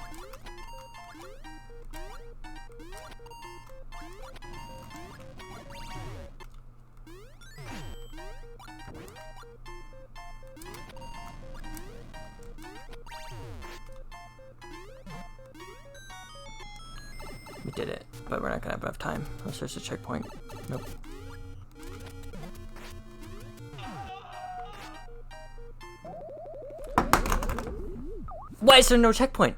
We did it, but we're not gonna have enough time. Unless there's a checkpoint. Nope. Why is there no checkpoint?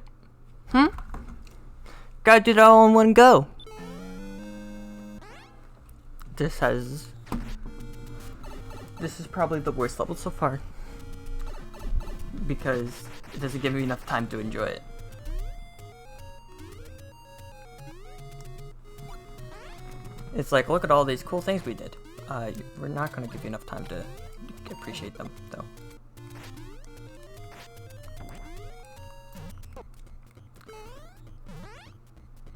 Gotta do it all in one go. This is probably the worst level so far. Because it doesn't give me enough time to enjoy it. It's like, look at all these cool things we did. We're not gonna give you enough time to appreciate them, though.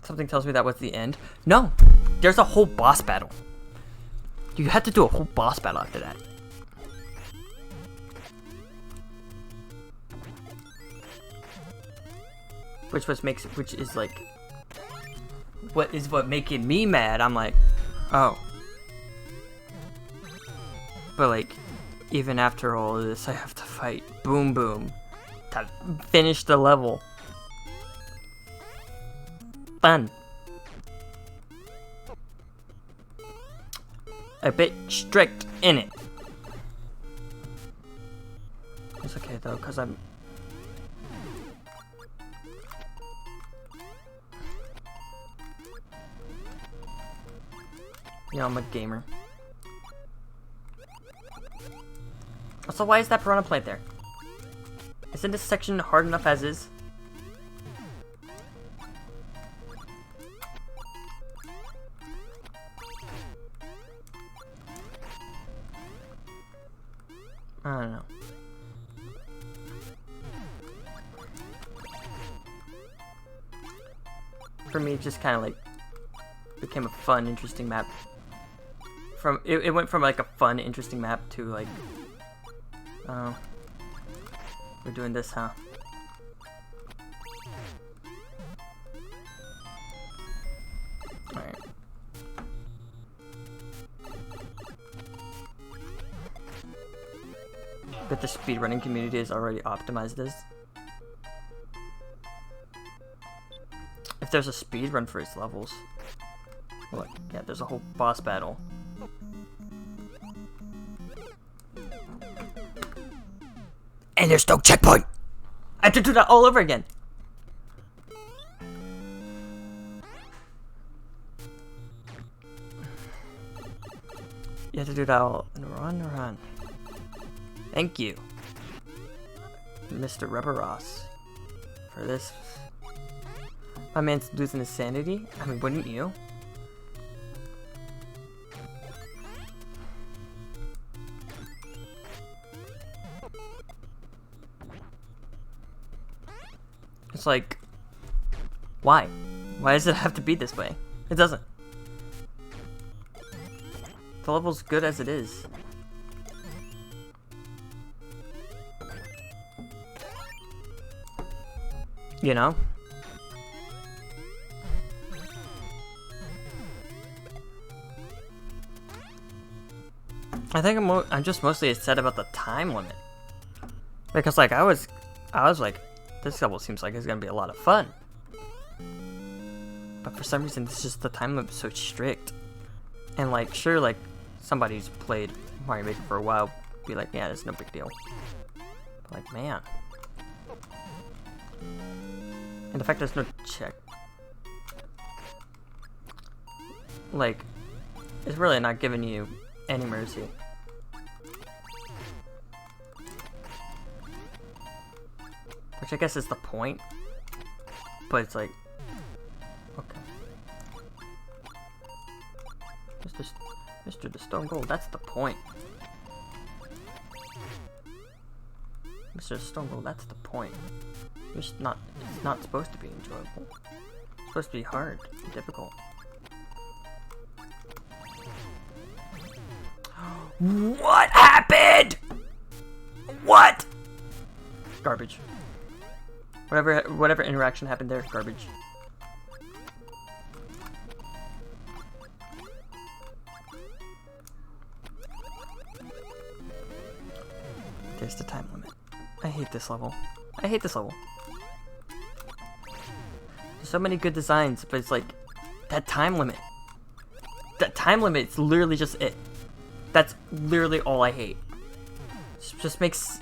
Something tells me that was the end. No! There's a whole boss battle. You had to do a whole boss battle after that. Which is like... what making me mad. I'm like, oh. But like, even after all of this, I have to fight Boom Boom to finish the level. Fun. A bit strict in it. It's okay though, cause I'm... You know, I'm a gamer. Also, why is that piranha plant there? Isn't this section hard enough as is? I don't know. For me, it just kind of like became a fun, interesting map. It went from like a fun, interesting map to like, oh, we're doing this, huh? Alright. But the speedrunning community has already optimized this. If there's a speedrun for its levels. Look, yeah, there's a whole boss battle. And there's no checkpoint! I have to do that all over again! You have to do that all in run. Thank you, Mr. Rubber Ross, for this. My man's losing his sanity? I mean, wouldn't you? It's like, why? Why does it have to be this way? It doesn't. The level's good as it is. You know? I think I'm just mostly upset about the time limit. Because like I was like, this level seems like it's gonna be a lot of fun. But for some reason this is just the time limit's so strict. And like sure, like somebody who's played Mario Maker for a while be like, yeah, it's no big deal. But like, man. And the fact there's no check, like, it's really not giving you any mercy. Which I guess is the point, but it's like, okay. Mr. the Stone Gold, that's the point. Mr. Stone Gold, that's the point. It's not supposed to be enjoyable. It's supposed to be hard and difficult. What happened? What? Garbage. Whatever interaction happened there, garbage. There's the time limit. I hate this level. I hate this level. There's so many good designs, but it's like that time limit. That time limit is literally just it. That's literally all I hate. Just makes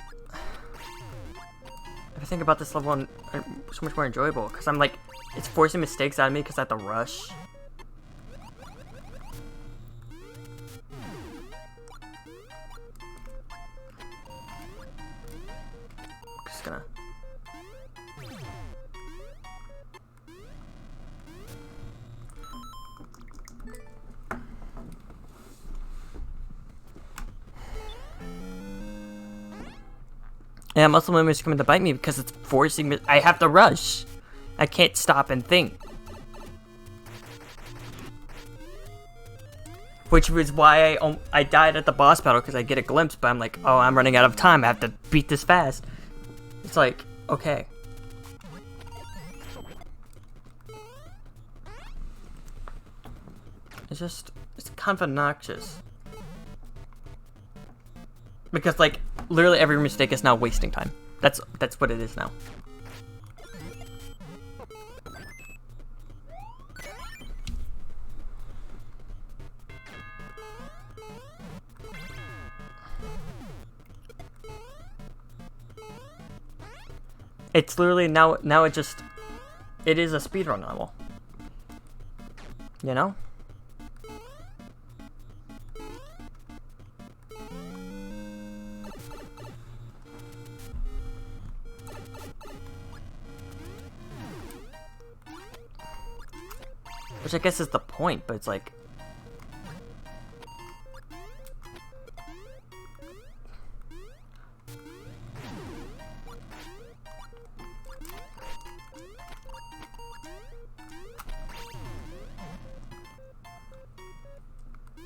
everything about this level so much more enjoyable. Cause I'm like, it's forcing mistakes out of me because I have to rush. Just gonna. Yeah, muscle memory is coming to bite me because it's forcing me. I have to rush. I can't stop and think. Which was why I died at the boss battle, because I get a glimpse, but I'm like, oh, I'm running out of time. I have to beat this fast. It's like, okay. It's kind of obnoxious. Because, like, literally every mistake is now wasting time. That's what it is now. It's literally now it is a speedrun level. You know? Which I guess is the point, but it's like...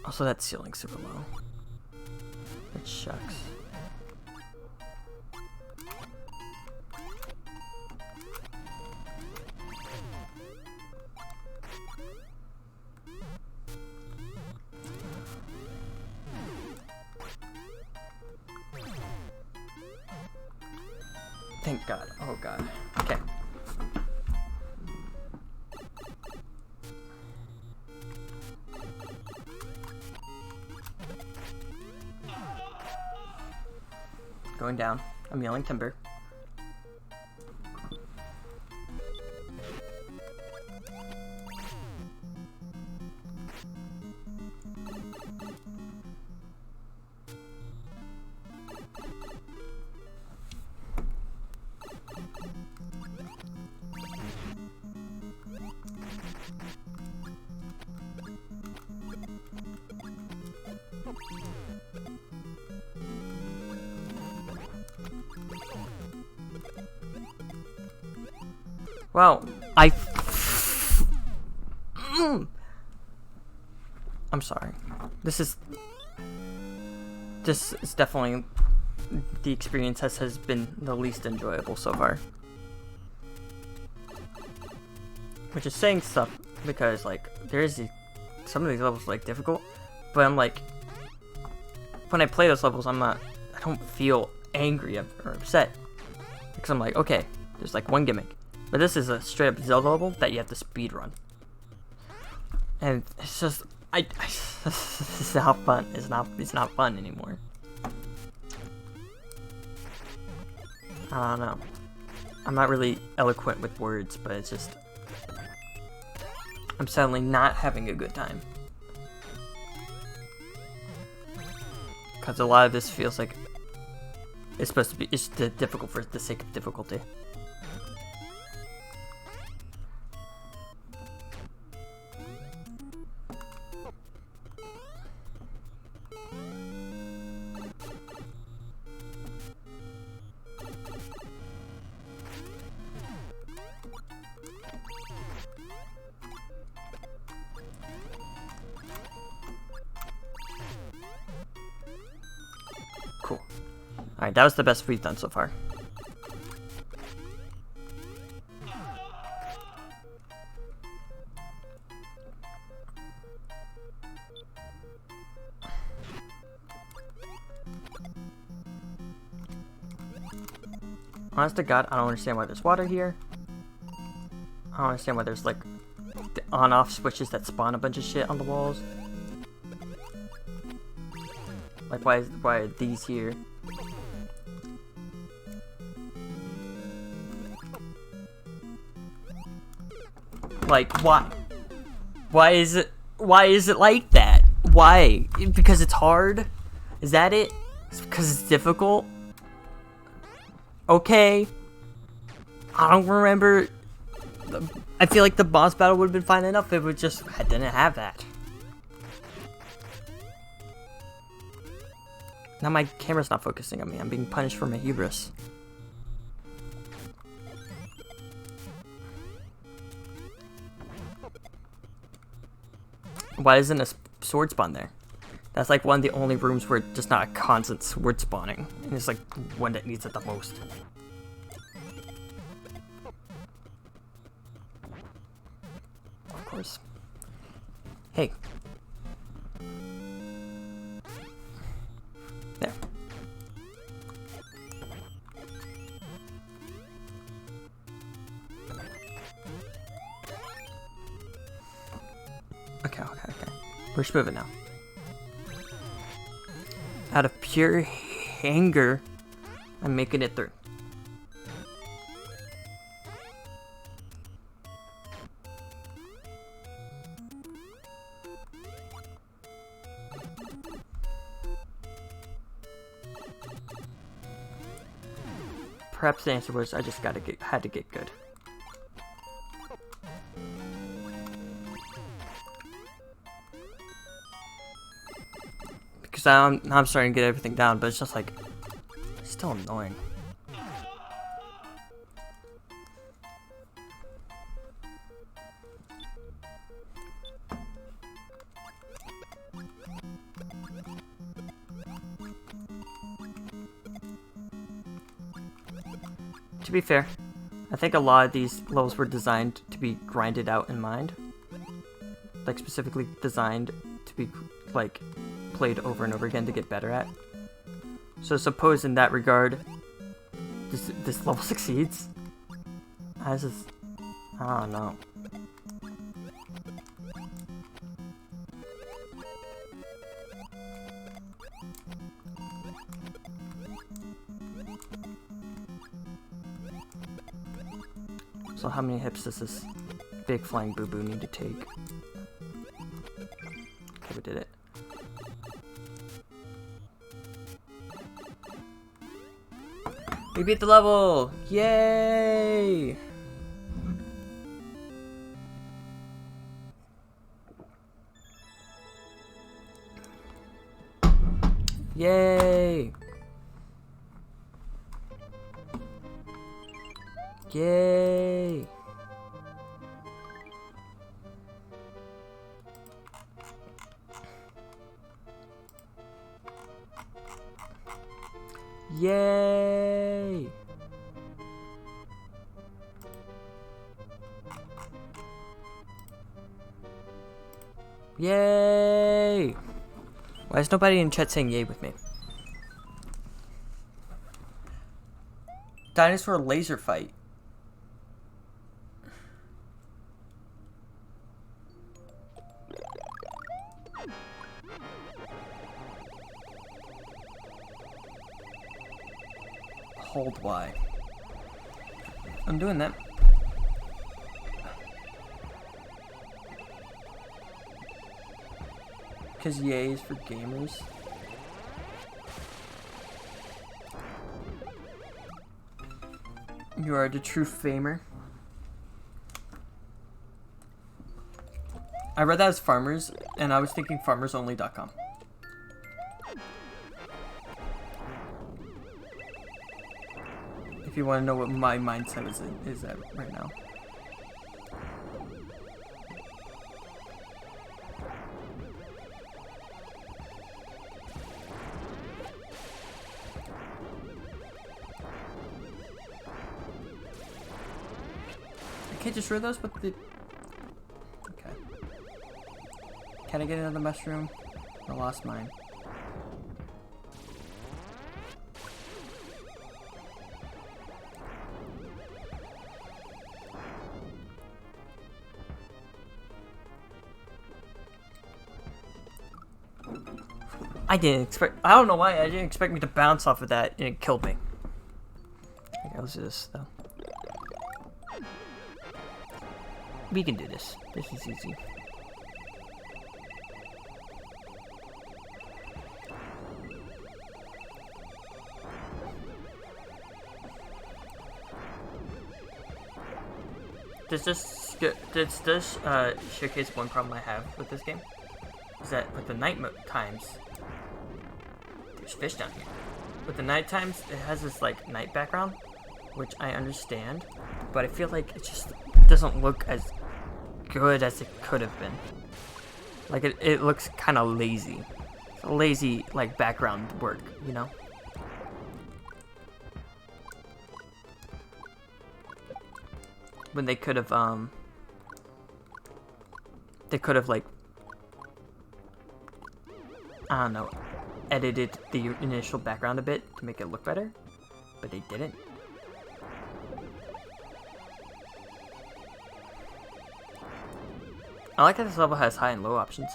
Also, that ceiling's super low. It shucks. Thank God. Oh God. Okay. Going down. I'm yelling timber. Wow, I'm sorry. This is definitely the experience has been the least enjoyable so far. Which is saying stuff because like some of these levels like difficult, but I'm like when I play those levels I don't feel angry or upset because I'm like, okay, there's like one gimmick. But this is a straight up Zelda level that you have to speed run. And it's just this is not fun. It's not fun anymore. I don't know. I'm not really eloquent with words, but it's just I'm suddenly not having a good time. Cause a lot of this feels like it's supposed to be difficult for the sake of difficulty. Cool. Alright, that was the best we've done so far. Honest to God, I don't understand why there's water here. I don't understand why there's like the on-off switches that spawn a bunch of shit on the walls. Like why are these here? Like why? Why is it like that? Why? Because it's hard? Is that it? It's because it's difficult? Okay. I don't remember. I feel like the boss battle would have been fine enough if it just didn't have that. Now my camera's not focusing on me. I'm being punished for my hubris. Why isn't a sword spawn there? That's like one of the only rooms where it's just not a constant sword spawning. And it's like one that needs it the most. Of course. Hey. There. Okay. We're just moving now. Out of pure anger, I'm making it through. Perhaps the answer was I just had to get good. Because I'm starting to get everything down, but it's just like, it's still annoying. To be fair, I think a lot of these levels were designed to be grinded out in mind. Like specifically designed to be like played over and over again to get better at. So suppose in that regard, this level succeeds. I don't know. So how many hits does this big flying boo-boo need to take? Okay, we did it. We beat the level! Yay! Yay! Yay! Yay! Yay! Why is nobody in chat saying yay with me? Dinosaur laser fight. Hold Y. I'm doing that. Because yay is for gamers. You are the true famer. I read that as farmers, and I was thinking farmersonly.com. If you want to know what my mindset is at right now. can't destroy those with the... Okay. Can I get another mushroom? I lost mine. I didn't expect... I don't know why. I didn't expect me to bounce off of that, and it killed me. Okay, let's do this, though. We can do this. This is easy. Does this showcase one problem I have with this game? Is that with the night times, there's fish down here. With the night times, it has this like night background, which I understand, but I feel like it just doesn't look as good as it could have been. Like it looks kind of lazy. It's a lazy like background work, you know? When they could have like, I don't know, edited the initial background a bit to make it look better, but they didn't. I like that this level has high and low options.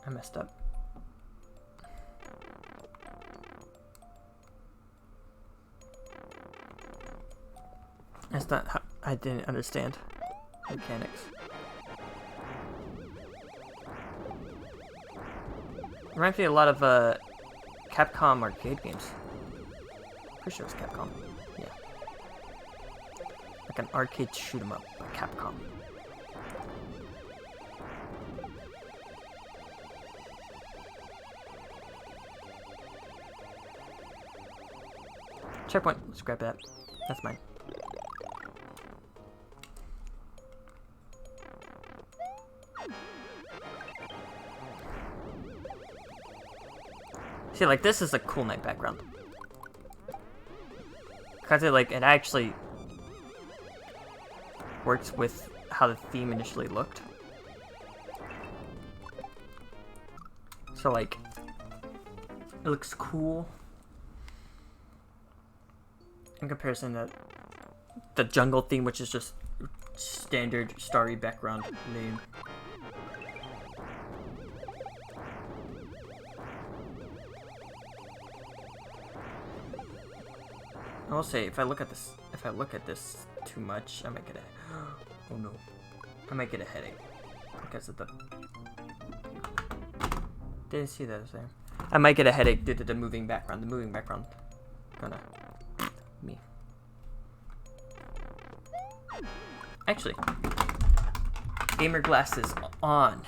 I messed up. That's not how I didn't understand mechanics. Reminds me a lot of Capcom arcade games. Pretty sure it's Capcom. Yeah. Like an arcade shoot 'em up by Capcom. Checkpoint. Let's grab that. That's mine. See, like, this is a cool night background. Because it actually works with how the theme initially looked. So, like, it looks cool in comparison to the jungle theme, which is just standard starry background name. I will say, if I look at this too much, I might get a... Oh no. I might get a headache. Because of the... Didn't see that was there. I might get a headache due to the moving background. The moving background gonna... me. Actually, gamer glasses on.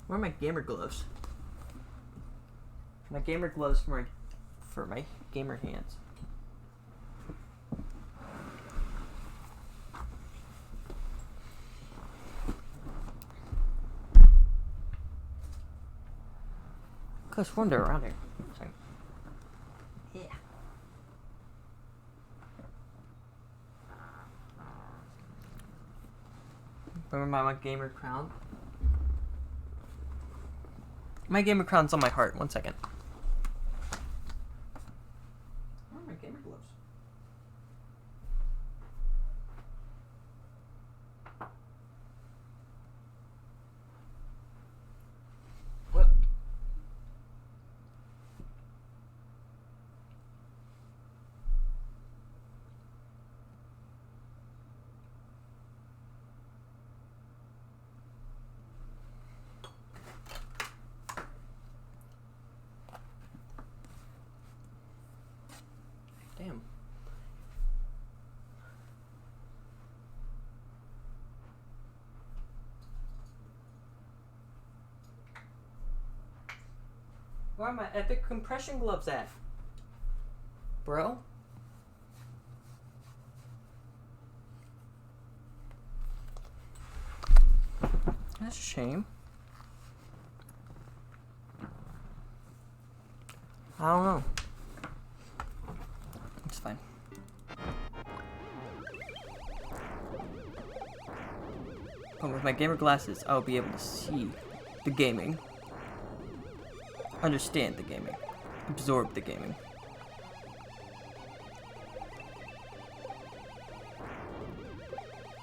Where are my gamer gloves? My gamer gloves for my gamer hands. Cause wander around here. Sorry. Yeah. Remember my gamer crown? My gamer crown's on my heart. 1 second. Where are my gamer gloves? What? Damn. Where are my epic compression gloves at? Bro? That's a shame. I don't know. It's fine. But with my gamer glasses, I'll be able to see the gaming, understand the gaming, absorb the gaming.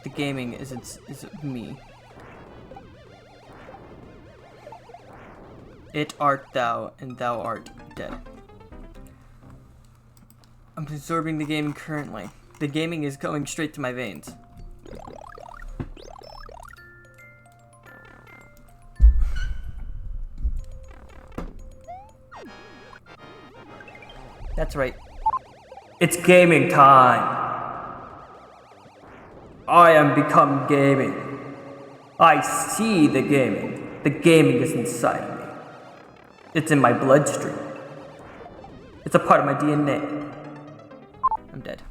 The gaming is me. It art thou, and thou art dead. I'm absorbing the gaming currently. The gaming is going straight to my veins. That's right. It's gaming time. I am become gaming. I see the gaming. The gaming is inside of me. It's in my bloodstream. It's a part of my DNA. I'm dead.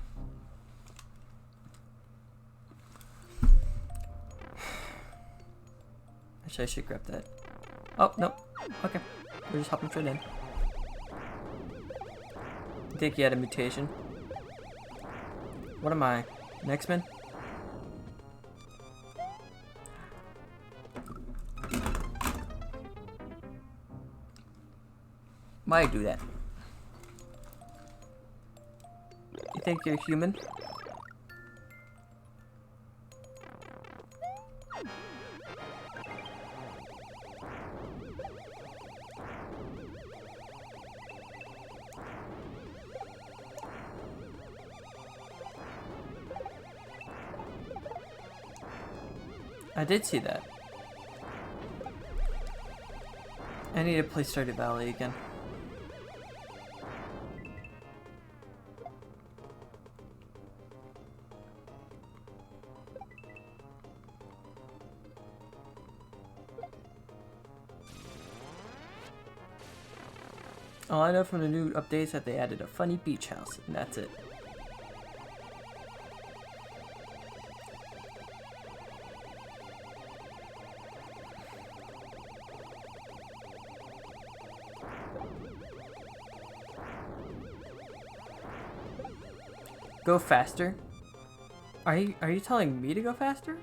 Actually, I should grab that. Oh, no. Okay. We're just hopping straight in. I think he had a mutation. What am I? An X-Men? Why do that? You think you're human? I did see that. I need to play Stardew Valley again. All I know from the new updates is that they added a funny beach house, and that's it. Go faster? Are you telling me to go faster?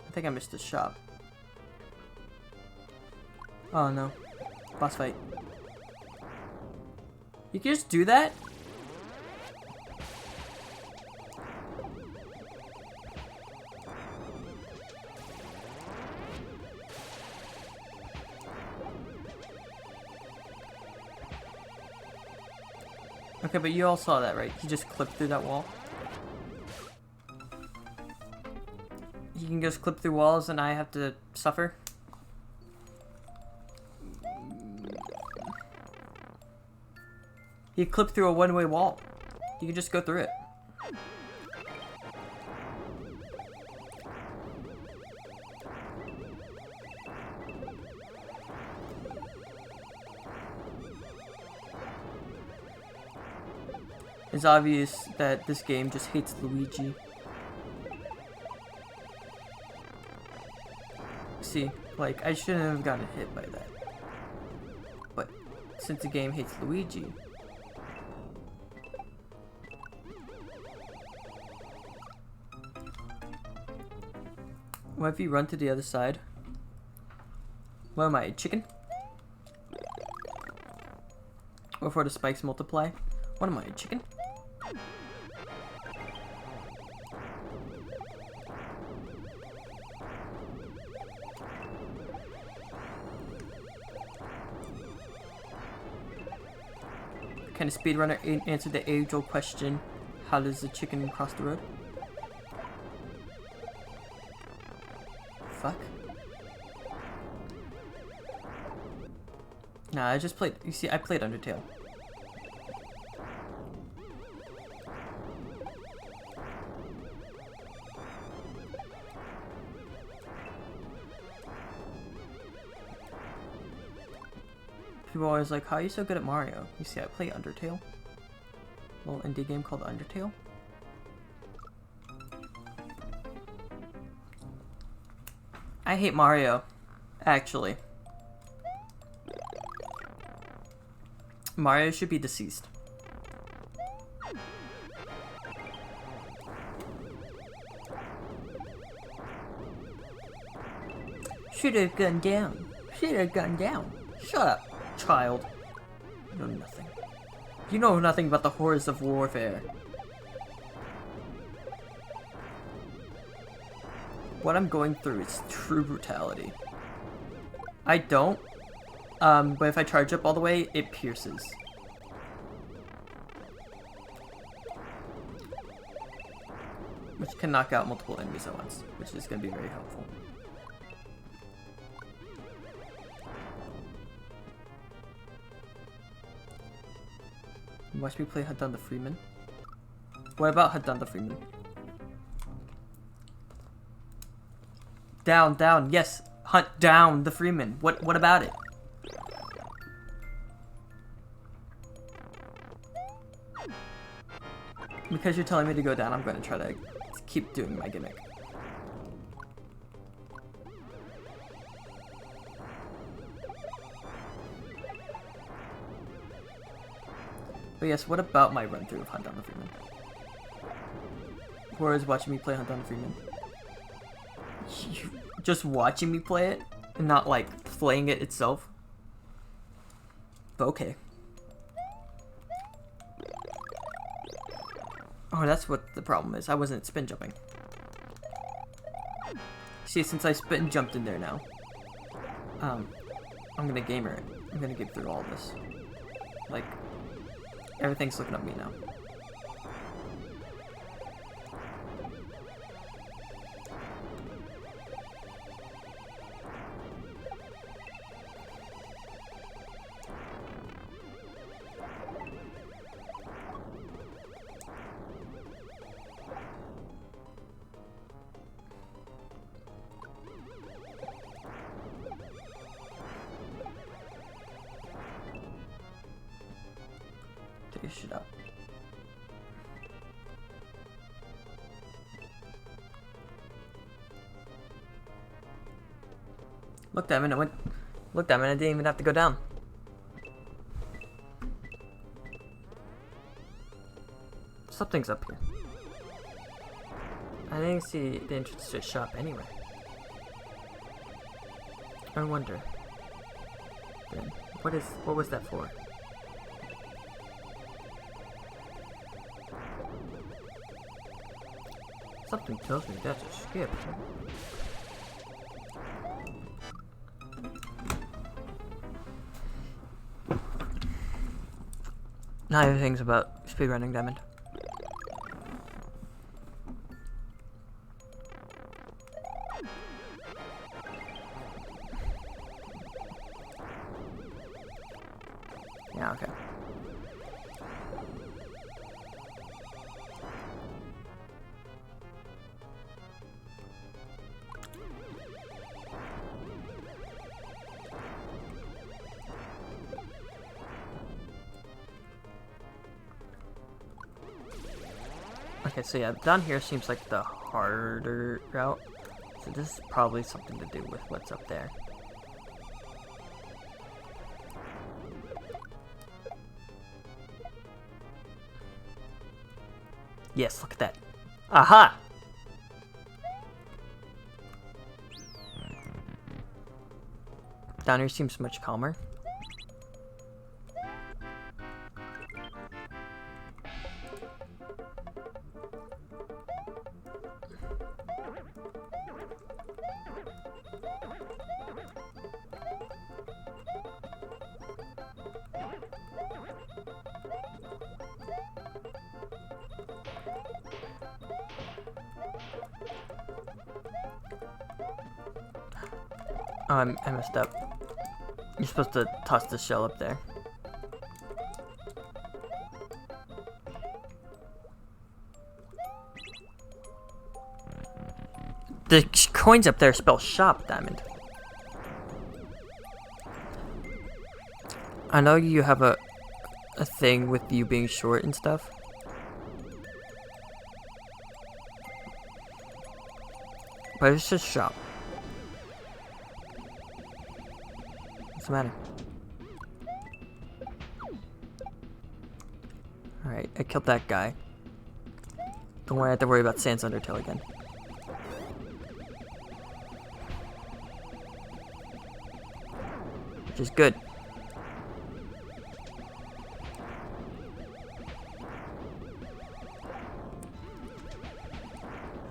I think I missed the shop. Oh no. Boss fight. You can just do that? Okay, but you all saw that, right? He just clipped through that wall. He can just clip through walls and I have to suffer? He clipped through a one-way wall. You can just go through it. It's obvious that this game just hates Luigi. See, like, I shouldn't have gotten hit by that. But since the game hates Luigi... What if you run to the other side? What am I, a chicken? Before the spikes multiply? What am I, a chicken? Can a speedrunner answer the age-old question, how does the chicken cross the road? Fuck. Nah, I just played, you see, I played Undertale. People are always like, how are you so good at Mario? You see, I play Undertale. A little indie game called Undertale. I hate Mario, actually. Mario should be deceased. Should have gone down. Should have gone down. Shut up, child. You know nothing. You know nothing about the horrors of warfare. What I'm going through is true brutality. I don't. But if I charge up all the way, it pierces. Which can knock out multiple enemies at once, which is going to be very helpful. Watch me play Hunt Down the Freeman. What about Hunt Down the Freeman? Down, down, yes! Hunt down the Freeman. What about it? Because you're telling me to go down, I'm going to try to keep doing my gimmick. But yes, what about my run through of Hunt Down the Freeman? Or is watching me play Hunt Down the Freeman? Just watching me play it, and not like playing it itself? But okay. Oh, that's what the problem is. I wasn't spin jumping. See, since I spin jumped in there now, I'm gonna gamer it. I'm gonna get through all this. Like, everything's looking at me now. Take your shit up. Look, that minute went. Look, that minute I didn't even have to go down. Something's up here. I didn't see the entrance to a shop anywhere. I wonder. Then what was that for? Something tells me that's a skip. Now everything's about speedrunning, Diamond. Yeah, okay. Okay, so yeah, down here seems like the harder route. So this is probably something to do with what's up there. Yes, look at that. Aha! Down here seems much calmer. Oh, I messed up. You're supposed to toss the shell up there. The coins up there spell shop, Diamond. I know you have a thing with you being short and stuff. But it's just shop. the matter? Alright, I killed that guy. Don't worry, I have to worry about Sans Undertale again. Which is good.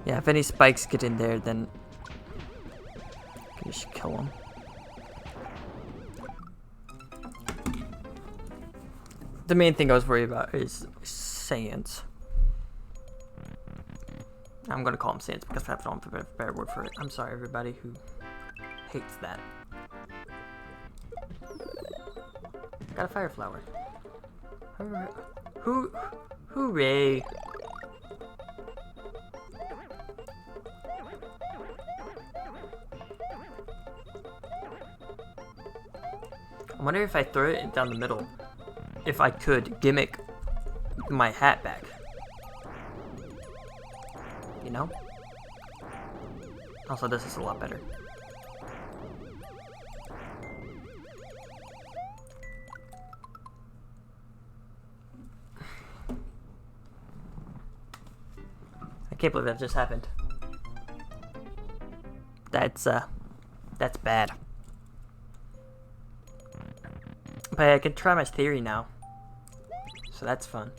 Yeah, if any spikes get in there, then I can just kill them. The main thing I was worried about is Sans. I'm gonna call him Sans because I have no better word for it. I'm sorry, everybody who hates that. Got a fire flower. Hooray! I wonder if I throw it down the middle, if I could gimmick my hat back. You know? Also, this is a lot better. I can't believe that just happened. That's bad. But I can try my theory now. So that's fun.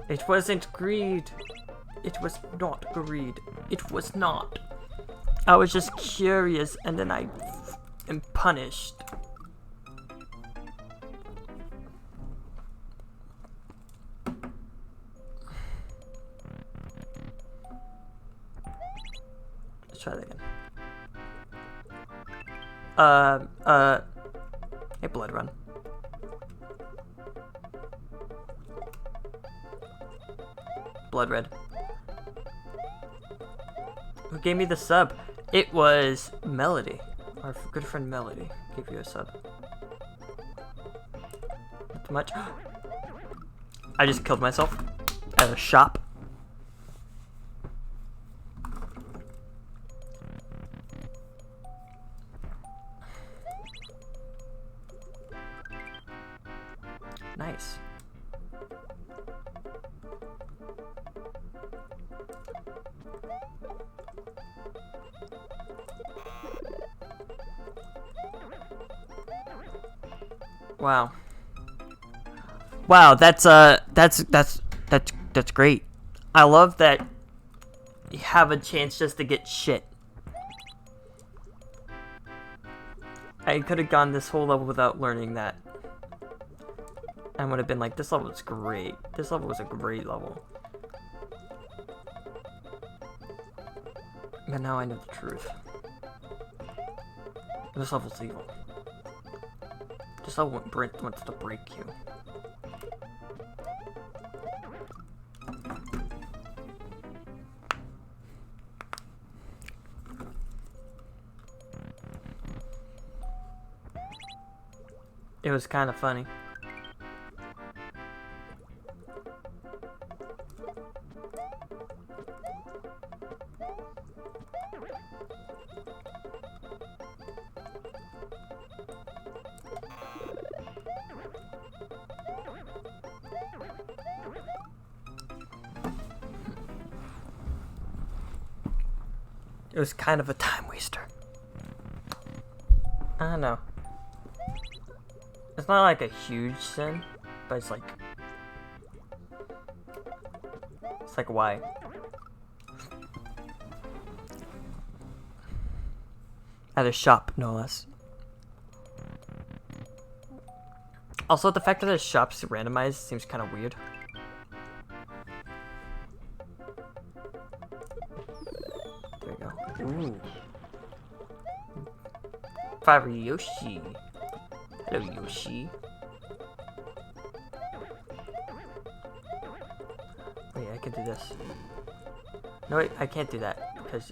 It wasn't greed. It was not greed. It was not. I was just curious and then I am punished. Let's try that again. Hey, Blood Run. Blood Red. Who gave me the sub? It was Melody. Our good friend Melody gave you a sub. Not too much. I just killed myself at a shop. Nice. Wow. Wow, that's great. I love that you have a chance just to get shit. I could have gone this whole level without learning that. I would have been like, this level is great. This level was a great level. But now I know the truth. This level's evil. This level wants to break you. It was kind of funny. It was kind of a time waster. I don't know. It's not like a huge sin, but it's like why? At a shop, no less. Also, the fact that the shop's randomized seems kind of weird. There we go. Ooh. Fire Yoshi. Hello, Yoshi. Wait, I can do this. No, wait, I can't do that because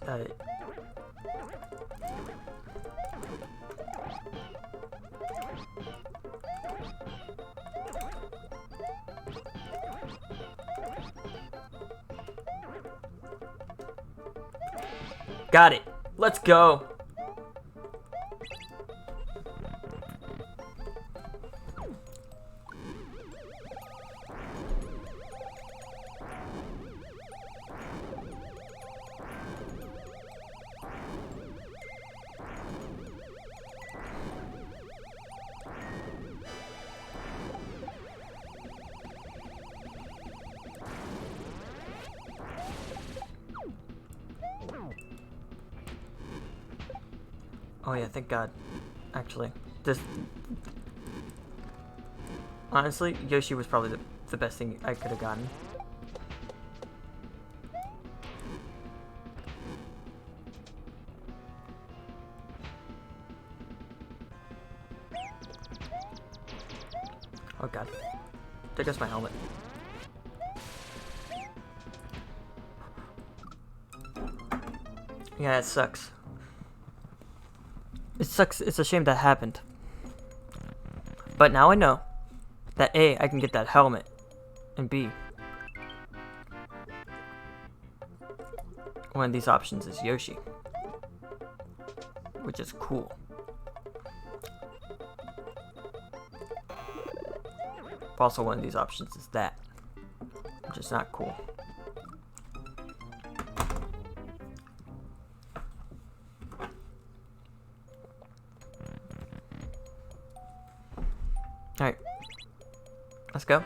got it. Let's go. Oh yeah, thank God. Actually, this honestly, Yoshi was probably the best thing I could have gotten. Oh God, there goes my helmet. Yeah, it sucks. It sucks. It's a shame that happened. But now I know that A, I can get that helmet, and B, one of these options is Yoshi, which is cool. Also, one of these options is that, which is not cool. Alright. Let's go.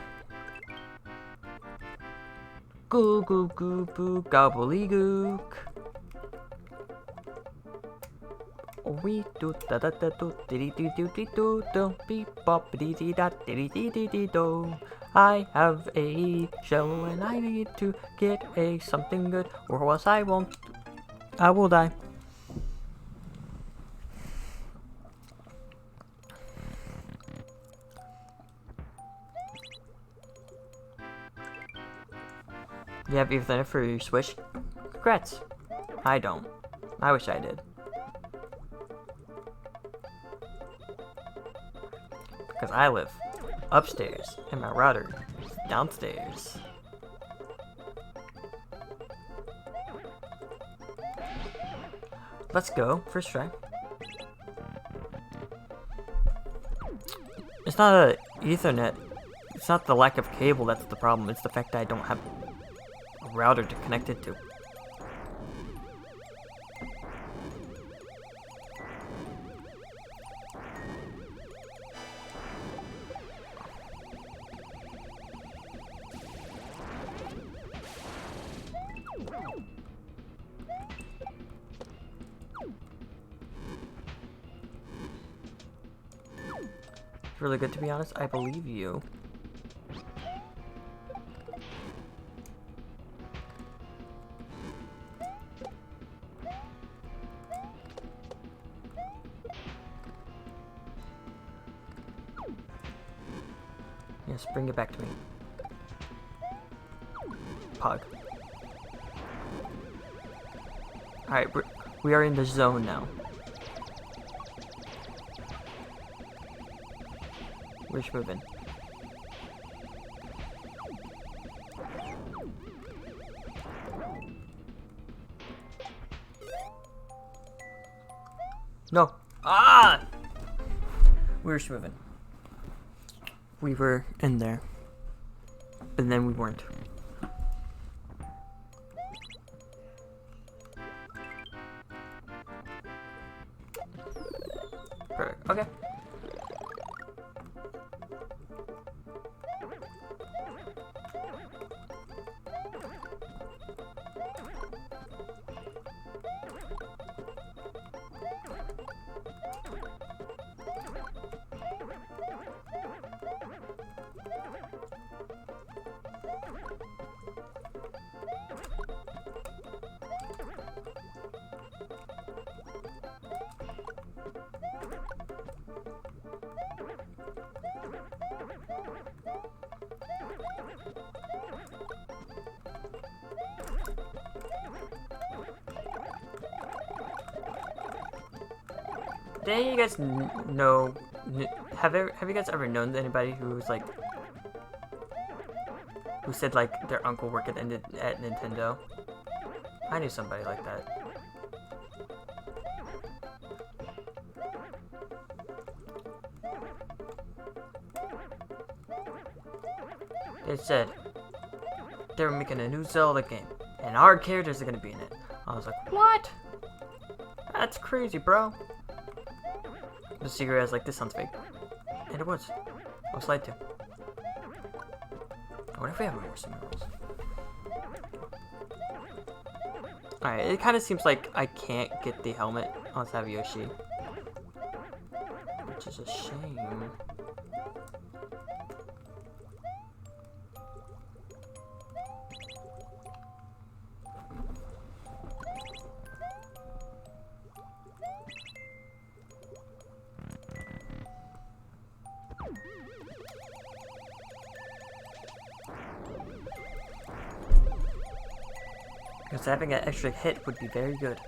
Goo goo goo boo gobbledygook. We do da da da do diddy doo doo dee doo do beep bop dee dee da diddy dee dee dee do. I have a shell and I need to get a something good or else I will die. You have Ethernet for your Switch? Congrats. I don't. I wish I did. Because I live upstairs and my router is downstairs. Let's go. First try. It's not a Ethernet. It's not the lack of cable that's the problem. It's the fact that I don't have a router to connect it to. It's really good, to be honest. I believe you. Yes, bring it back to me. Pog. Alright, we are in the zone now. We're just moving. No! Ah! We were just moving. We were in there. But then we weren't. Perfect. Okay. Did any of you guys know? Have you guys ever known anybody who's like, who said like their uncle worked at Nintendo? I knew somebody like that. They said they were making a new Zelda game, and our characters are gonna be in it. I was like, what? That's crazy, bro. The secret is like, this sounds fake. And it was. I was lied to. What if we have more minerals? Alright, it kind of seems like I can't get the helmet on Yoshi. Which is a shame. Because having an extra hit would be very good.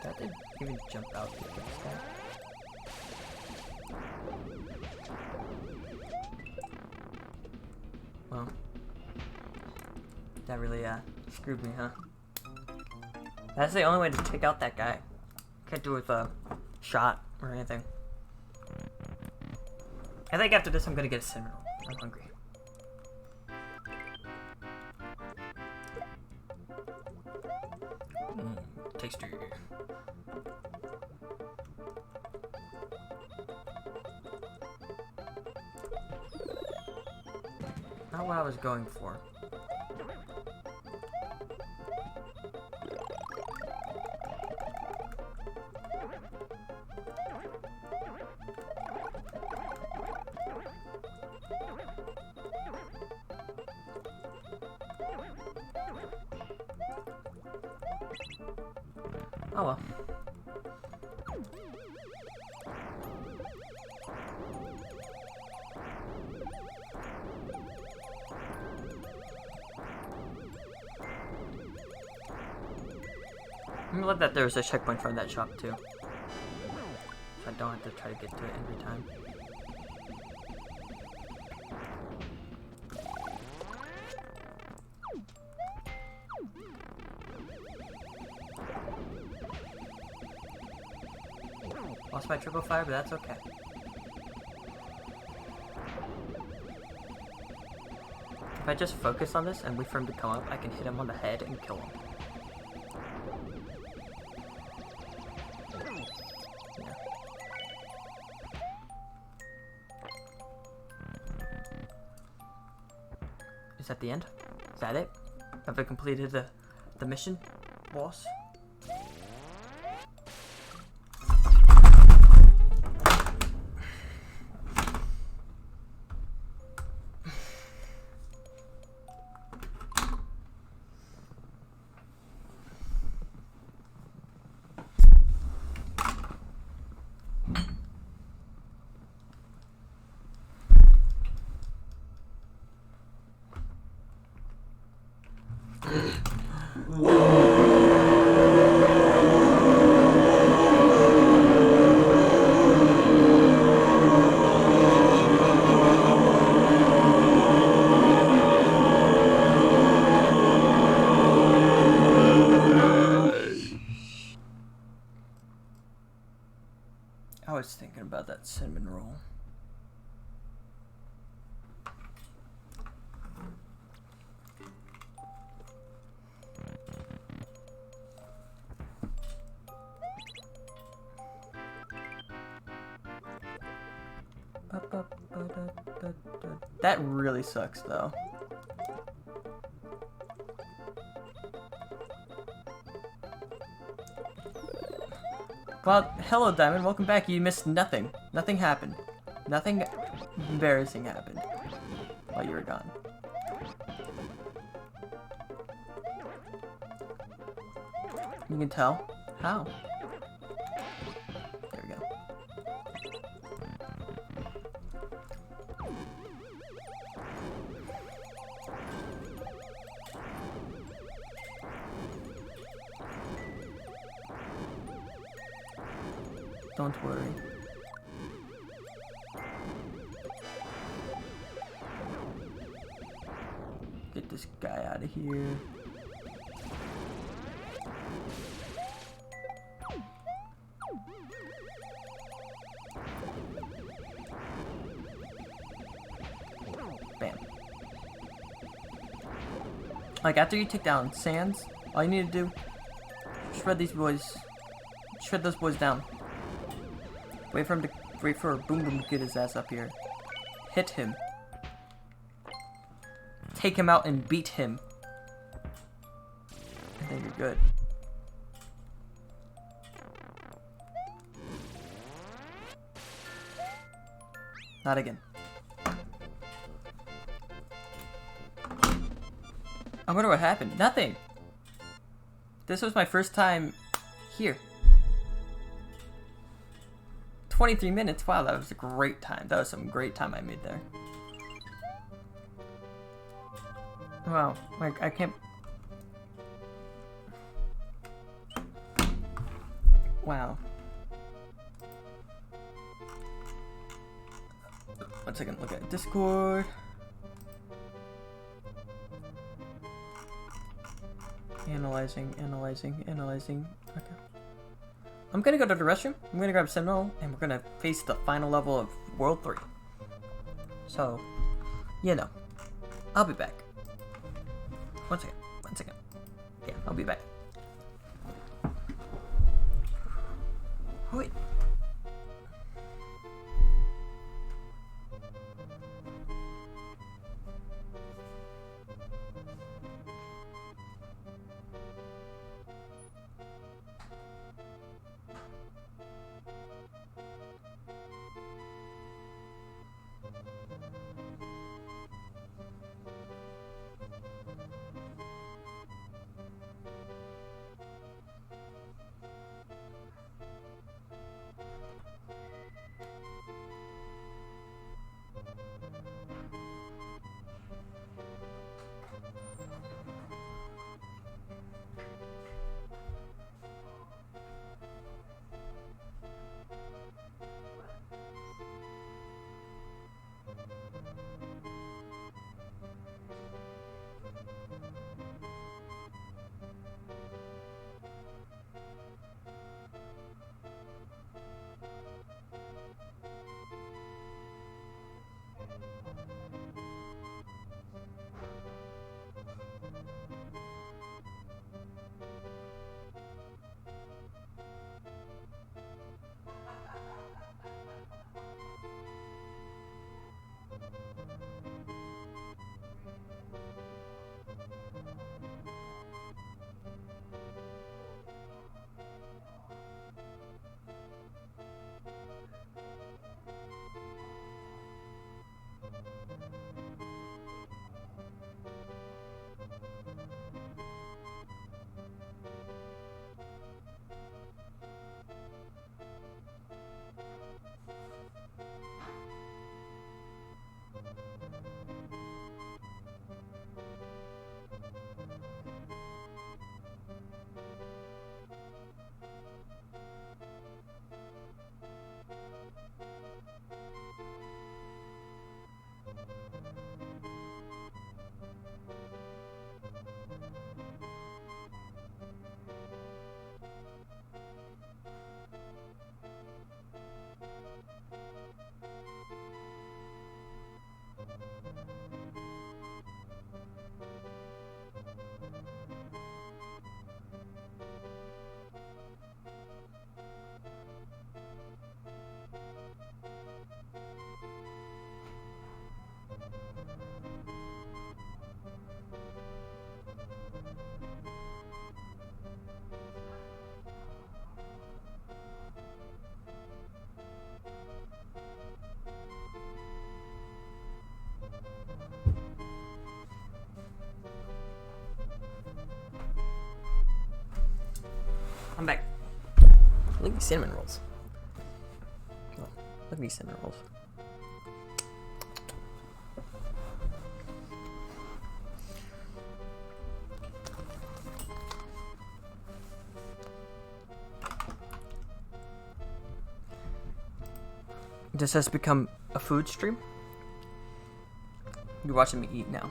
That didn't even jump out the next time. Well, that really screwed me, huh? That's the only way to take out that guy. Can't do it with a shot or anything. I think after this I'm gonna get a cinnamon roll. I'm hungry. Tasty. Not what I was going for. Oh well. I'm glad that there's a checkpoint from that shop too. So I don't have to try to get to it every time. Lost my triple fire, but that's okay. If I just focus on this and wait for him to come up, I can hit him on the head and kill him. Yeah. Is that the end? Is that it? Have I completed the mission, boss? I was thinking about that cinnamon roll. That really sucks though. Well, hello Diamond, welcome back. You missed nothing. Nothing happened. Nothing embarrassing happened while you were gone. You can tell? How? There we go. don't worry. Get this guy out of here. Bam. Like, after you take down Sans, all you need to do, shred these boys. Shred those boys down. Wait for Boom Boom to get his ass up here. Hit him. Take him out and beat him. And then you're good. Not again. I wonder what happened. Nothing. This was my first time here. 23 minutes. Wow, that was a great time. That was some great time I made there. Wow, like I can't. Wow. One second, look at Discord. Analyzing. Okay. I'm gonna go to the restroom. I'm gonna grab Sentinel, and we're gonna face the final level of World 3. So, you know, I'll be back. One second. Yeah, I'll be back. Wait. I'm back. Look at these cinnamon rolls. Oh, look at these cinnamon rolls. This has become a food stream. You're watching me eat now.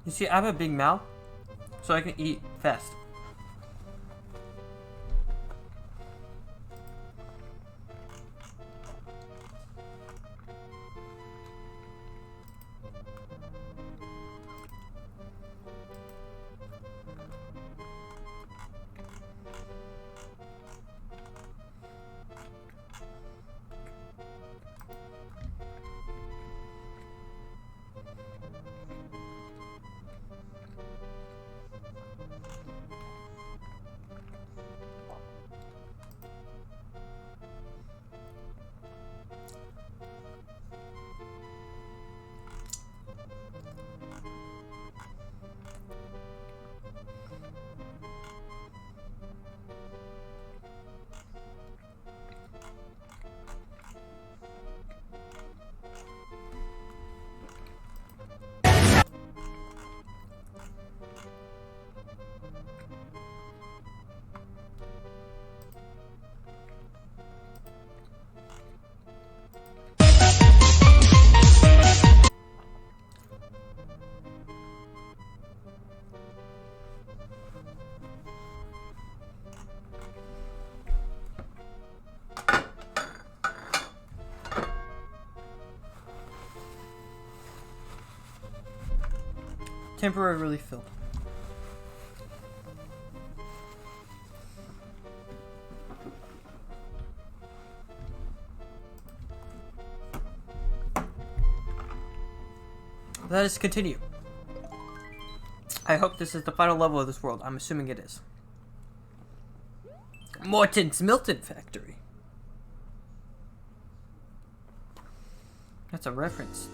You see, I have a big mouth, so I can eat fast. Temporarily filled. Let us continue. I hope this is the final level of this world. I'm assuming it is. Morton's Milton Factory. That's a reference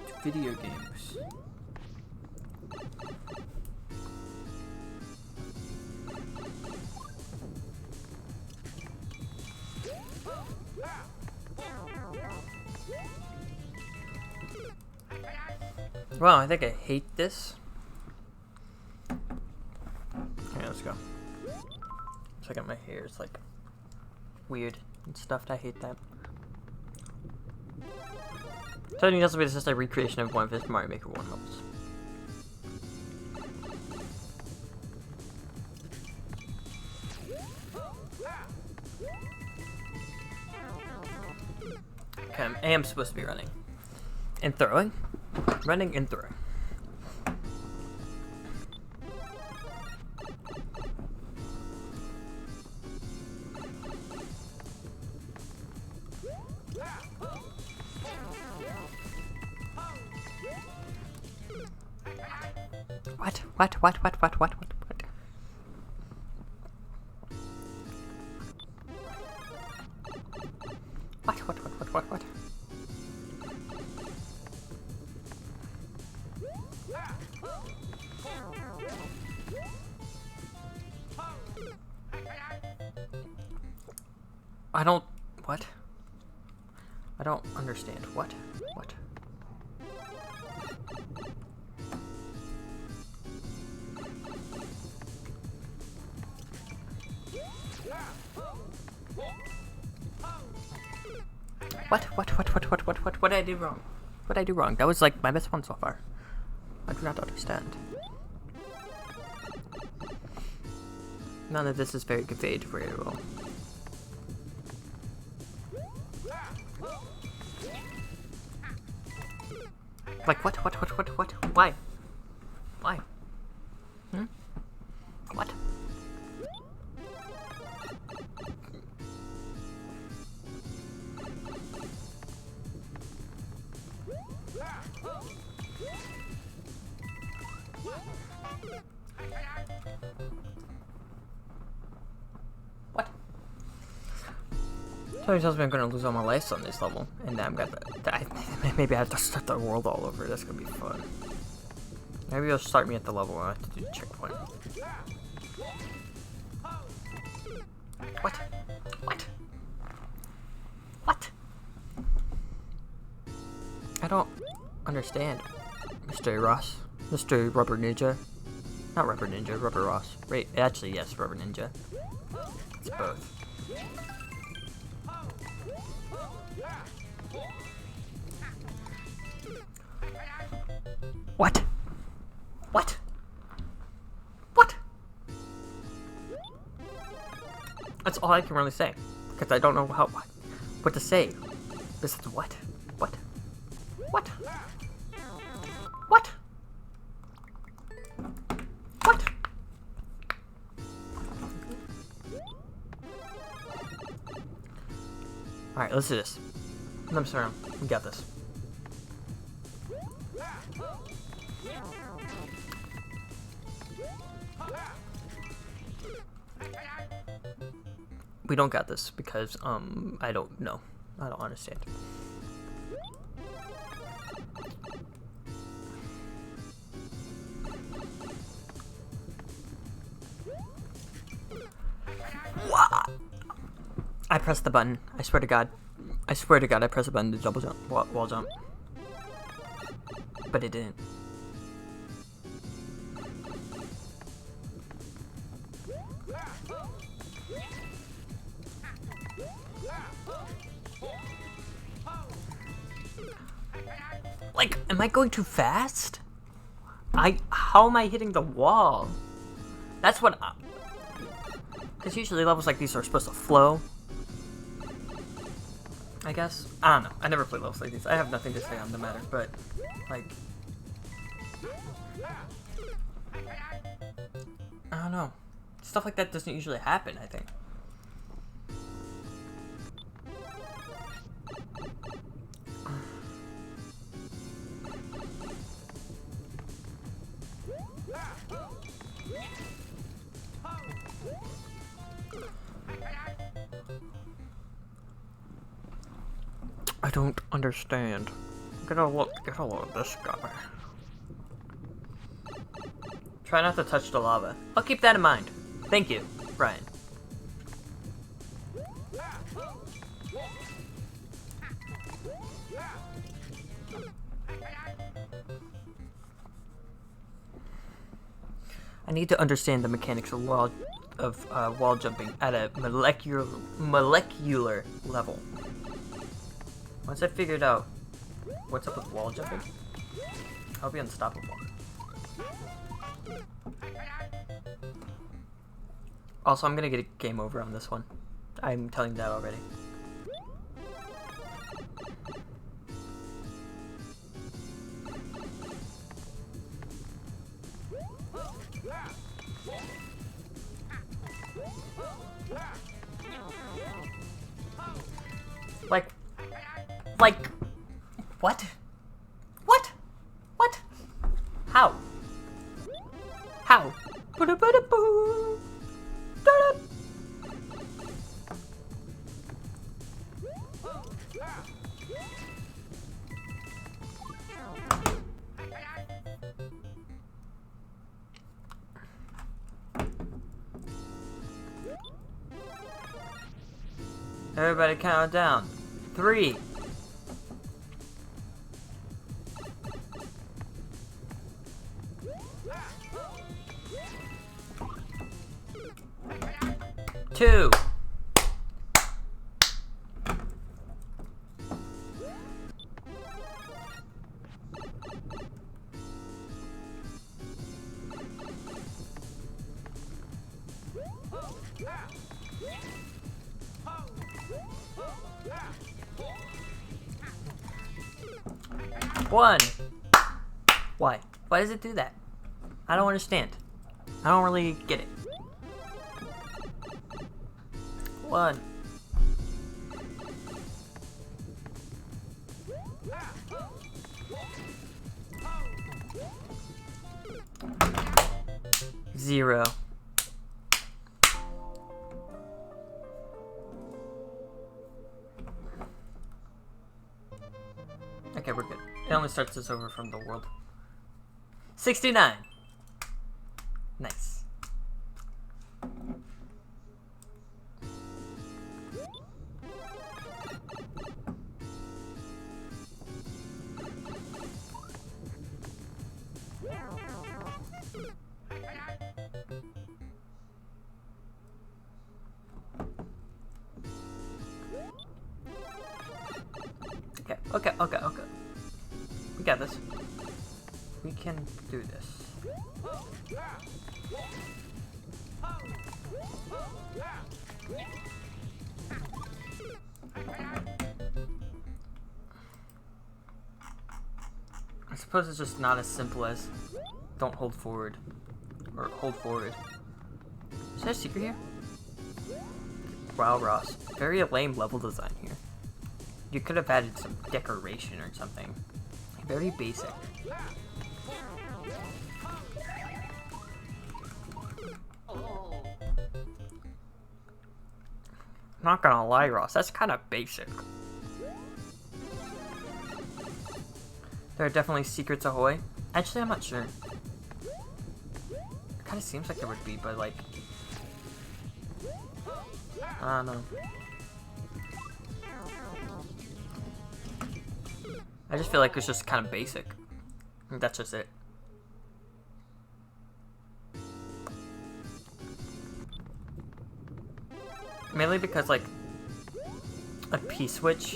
to video games. Wow, I think I hate this. Okay, let's go. Check out my hair, it's like weird and stuffed. I hate that. So I think this will be just a recreation of one of his Mario Maker 1 levels. Okay, I am supposed to be running. And throwing. Running and throwing. What? What? I don't... What? I don't understand. What? What did I do wrong? What did I do wrong? That was like my best one so far. I do not understand. None of this is very conveyed very well. Like, what? Why? Why? Hmm? What? What? Somebody tells me I'm gonna lose all my lives on this level, and then I'm gonna maybe I have to start the world all over. That's gonna be fun. Maybe you'll start me at the level where I have to do the checkpoint. What? What? What? I don't understand, Mr. Ross. Mr. Rubber Ninja. Not Rubber Ninja, Rubber Ross. Wait, actually, yes, Rubber Ninja. It's both. What? What? What? That's all I can really say, because I don't know what to say. This is what? What? What? What? What? Alright, let's do this. Let me surround. We got this. We don't got this because, I don't know. I don't understand. What? I pressed the button. I swear to God. I swear to God I pressed the button to double jump, wall jump. But it didn't. Like, am I going too fast? How am I hitting the wall? That's what because usually levels like these are supposed to flow. I guess. I don't know. I never play levels like these. I have nothing to say on the matter, but, like, I don't know. Stuff like that doesn't usually happen, I think. I don't understand. Get a look at this guy. Try not to touch the lava. I'll keep that in mind. Thank you, Brian. I need to understand the mechanics of wall jumping at a molecular level. Once I figured out what's up with wall jumping, I'll be unstoppable. Also, I'm gonna get a game over on this one. I'm telling you that already. Like, what? What? What? How? How? Everybody count down. 3. 2. 1. 1. Why? Why does it do that? I don't understand. I don't really get it. 1. Zero. Okay, we're good. It only starts us over from the world. 69. Nice. Okay. We got this. We can do this. I suppose it's just not as simple as don't hold forward. Or hold forward. Is there a secret here? Wow, Ross. Very lame level design here. You could have added some decoration or something. Very basic. Not gonna lie, Ross, that's kind of basic. There are definitely secrets ahoy. Actually, I'm not sure. It kind of seems like there would be, but like... I don't know. I just feel like it's just kind of basic. That's just it. Mainly because, like, a P-switch,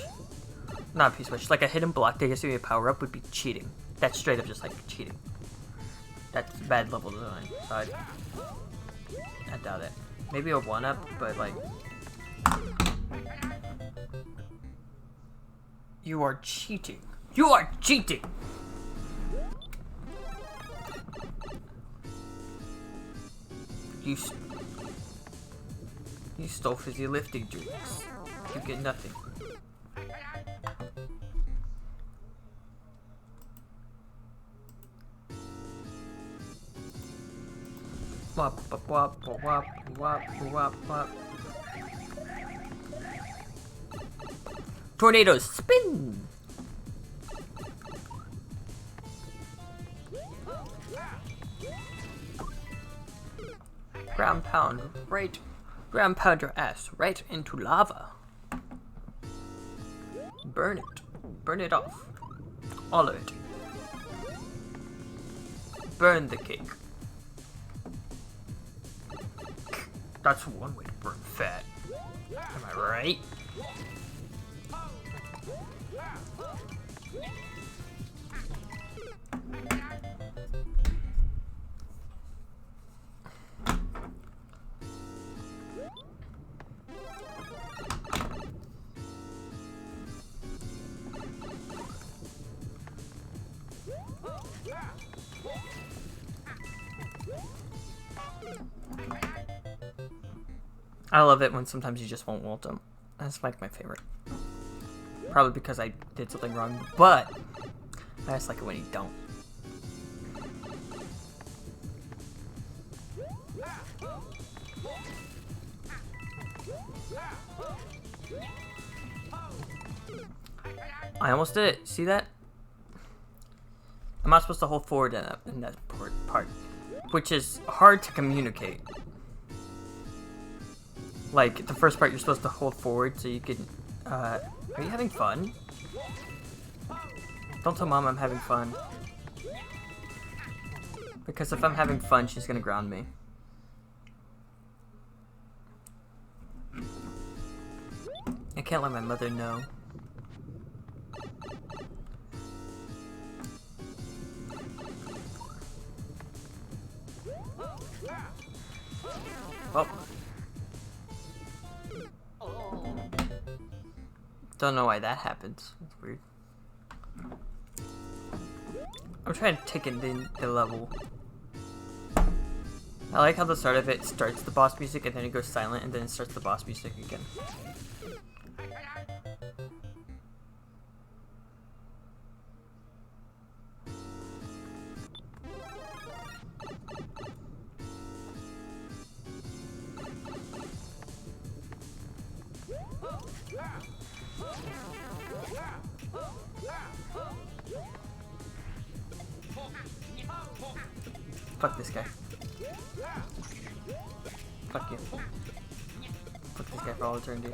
not a P-switch, like a hidden block that gives you a power-up would be cheating. That's straight up just, like, cheating. That's bad level design, so I doubt it. Maybe a 1-up, but, like... You are cheating. You are cheating! You stole fizzy lifting drinks. You get nothing. Wop, wop, wop, wop, wop, wop, wop. Tornadoes, spin! Ground pound, right. Ground pound your ass right into lava. Burn it. Burn it off. All of it. Burn the cake. That's one way to burn fat. Am I right? I love it when sometimes you just won't ult them. That's like my favorite. Probably because I did something wrong, but I just like it when you don't. I almost did it. See that? I'm not supposed to hold forward in that part, which is hard to communicate. Like, the first part you're supposed to hold forward so you can, are you having fun? Don't tell Mom I'm having fun. Because if I'm having fun, she's gonna ground me. I can't let my mother know. Well. Don't know why that happens. It's weird. I'm trying to take in the level. I like how the start of it starts the boss music and then it goes silent and then it starts the boss music again. Fuck this guy. Fuck you. Fuck this guy for all eternity.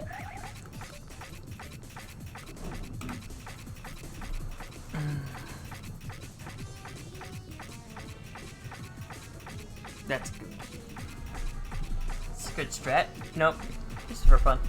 That's good. It's a good strat. Nope. Just for fun.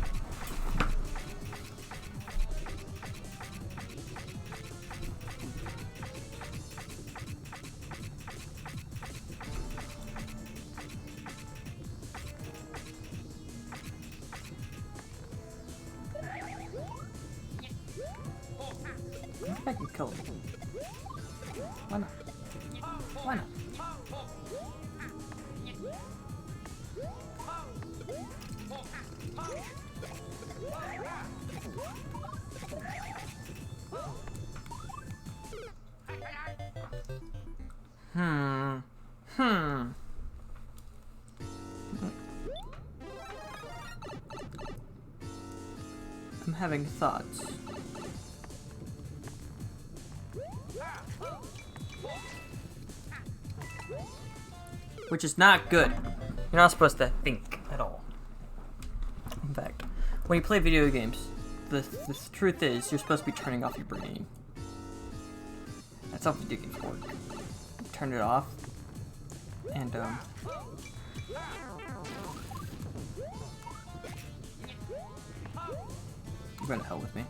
I can kill him. Why not? Why not? I'm having thoughts. Which is not good. You're not supposed to think at all. In fact, when you play video games, the truth is you're supposed to be turning off your brain. That's how video games work. You turn it off, and you're going to hell with me.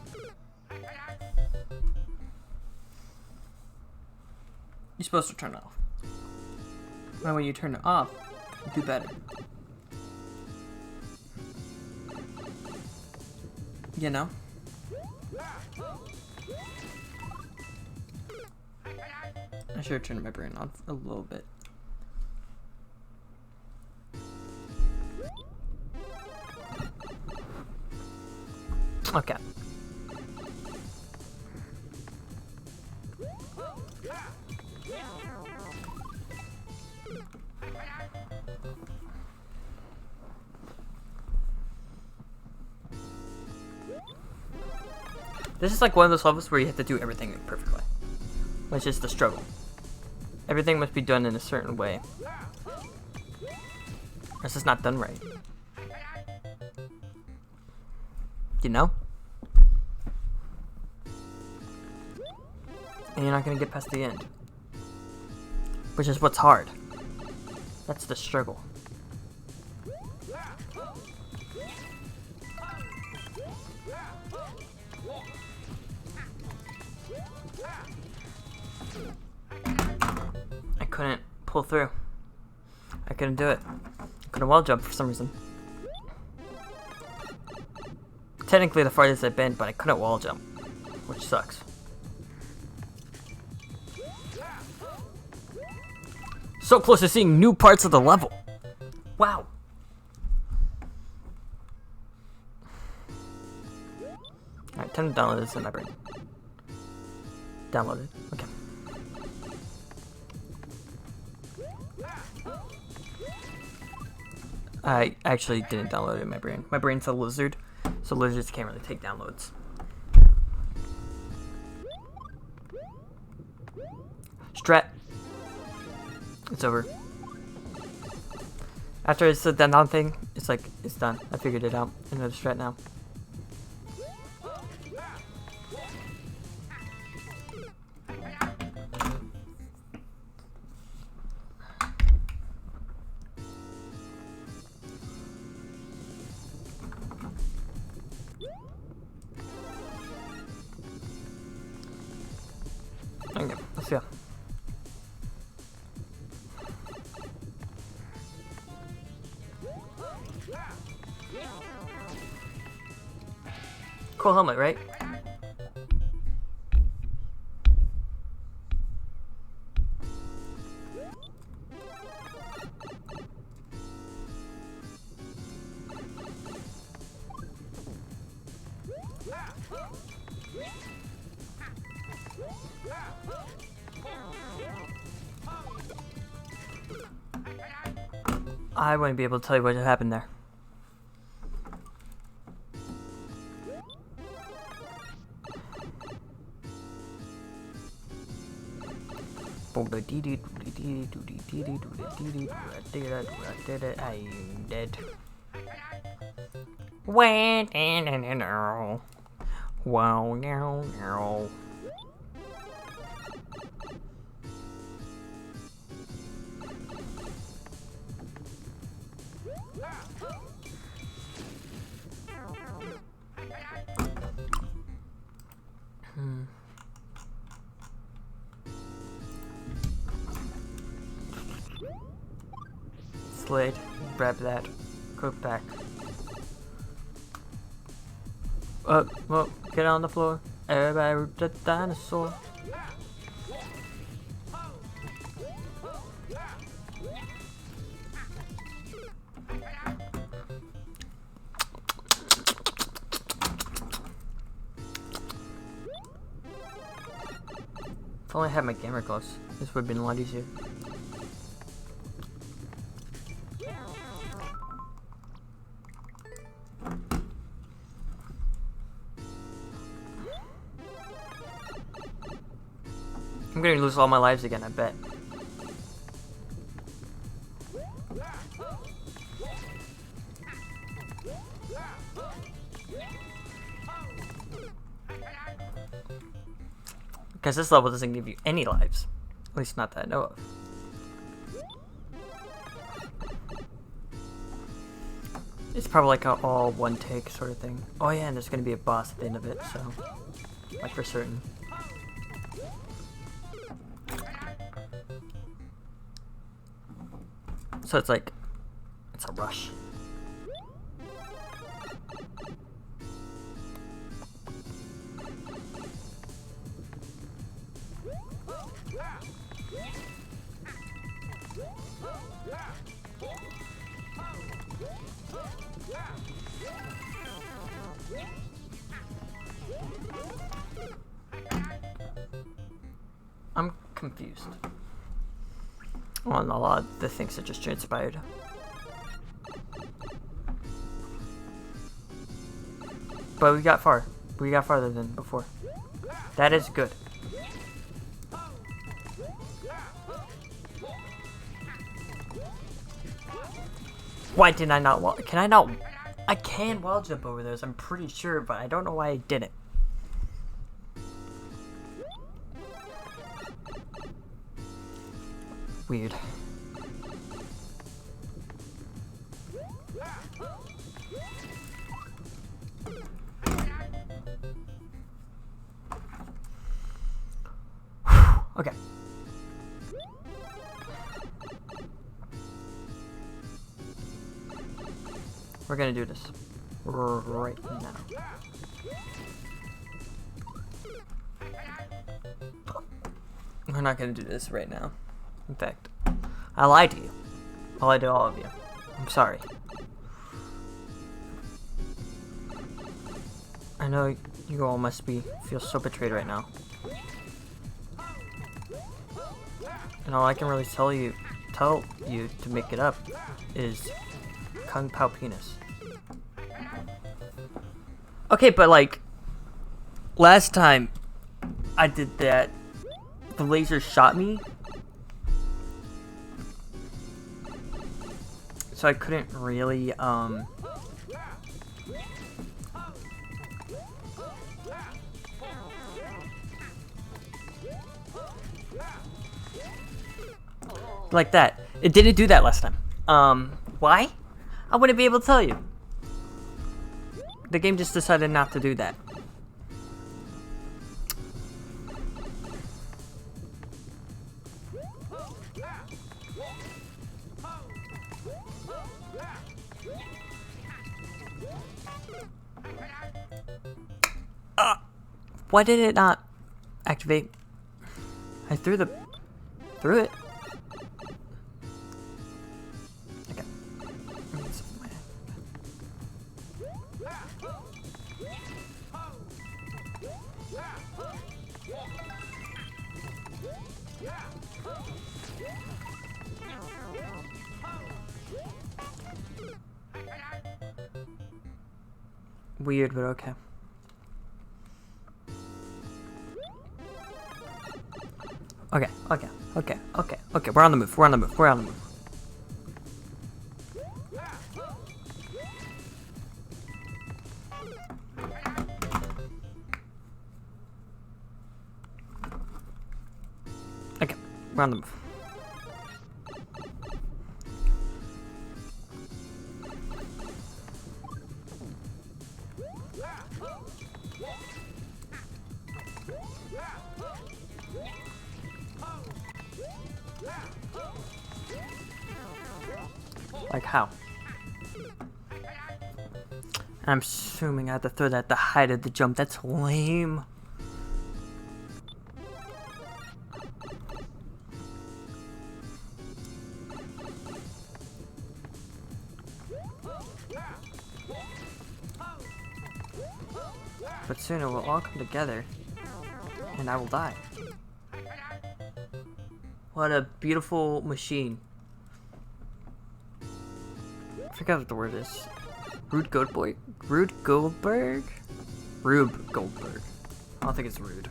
You're supposed to turn it off. And when you turn it off, you do better. You know? I should have turned my brain on a little bit. Okay. This is like one of those levels where you have to do everything perfectly, which is the struggle. Everything must be done in a certain way, or it's just not done right. You know? And you're not gonna get past the end, which is what's hard. That's the struggle. I couldn't pull through. I couldn't do it. I couldn't wall jump for some reason. Technically the farthest I've been, but I couldn't wall jump, which sucks. So close to seeing new parts of the level. Wow. Alright, time to download this in my brain. Download it. Okay. I actually didn't download it in my brain. My brain's a lizard, so lizards can't really take downloads. Strat. It's over. After it's the down thing, it's like, it's done. I figured it out. I know the strat now. Okay, let's go. Cool helmet, right? I wouldn't be able to tell you what happened there. I'm dead. Wow, now. Slade, grab that. Go back. Well, get on the floor. Everybody, the dinosaur. If only I had my camera close, this would have been a lot easier. I'm gonna lose all my lives again, I bet. Because this level doesn't give you any lives. At least not that I know of. It's probably like a all one take sort of thing. Oh yeah, and there's gonna be a boss at the end of it, so like for certain. So it's like, it's a rush. I'm confused on a lot of the things that just transpired. But we got far. We got farther than before. That is good. Why did I not wall? Can I not? I can wall jump over those, I'm pretty sure, but I don't know why I didn't. Weird. Okay. We're gonna do this right now. We're not gonna do this right now. In fact, I lied to you. I lied to all of you. I'm sorry. I know you all must feel so betrayed right now. And all I can really tell you to make it up is Kung Pao penis. Okay, but like last time I did that, the laser shot me, so I couldn't really like that. It didn't do that last time. Why? I wouldn't be able to tell you. The game just decided not to do that. Why did it not activate? I threw it. Okay. Weird, but okay. Okay. We're on the move. Okay, we're on the move. Like how? I'm assuming I have to throw that at the height of the jump. That's lame. But soon it will all come together, and I will die. What a beautiful machine. I forgot what the word is. Rube Goldberg? Rube Goldberg. I don't think it's rude.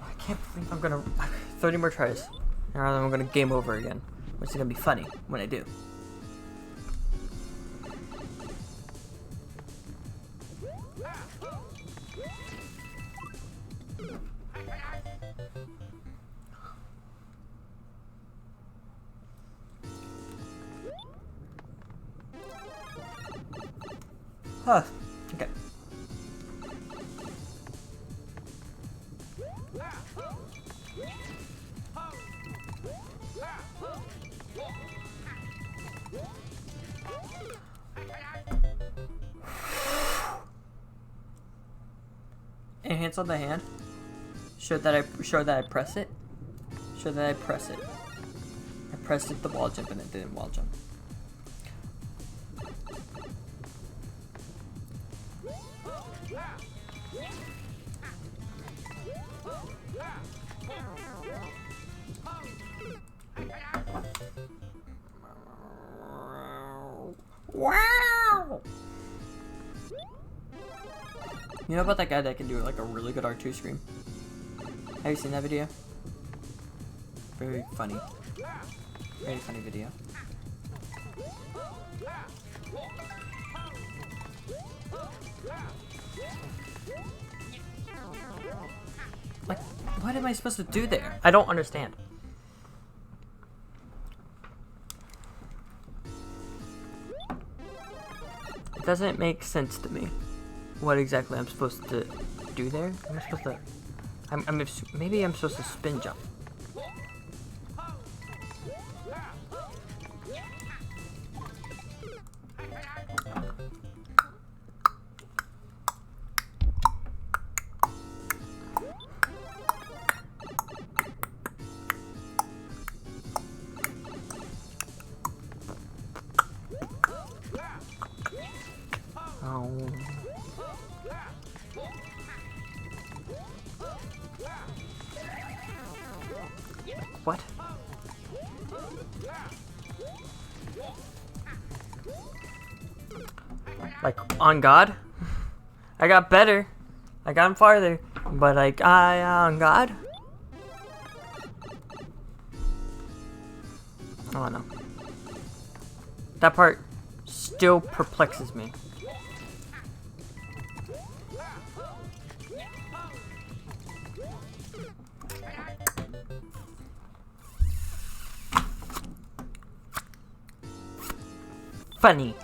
I can't believe I'm gonna 30 more tries, and then I'm gonna game over again, which is gonna be funny when I do. Huh. Okay. Enhance on the hand. Show that I press it. Show that I press it. I pressed it the wall jump and it didn't wall jump. Wow! You know about that guy that can do like a really good R2 scream? Have you seen that video? Very funny. Very funny video. Like, what am I supposed to do there? I don't understand. It doesn't make sense to me what exactly I'm supposed to do there. Am I supposed to... maybe I'm supposed to spin jump. Oh. What? Like, on God? I got better. I got him farther. But like, on God? I don't know. That part still perplexes me. Funny.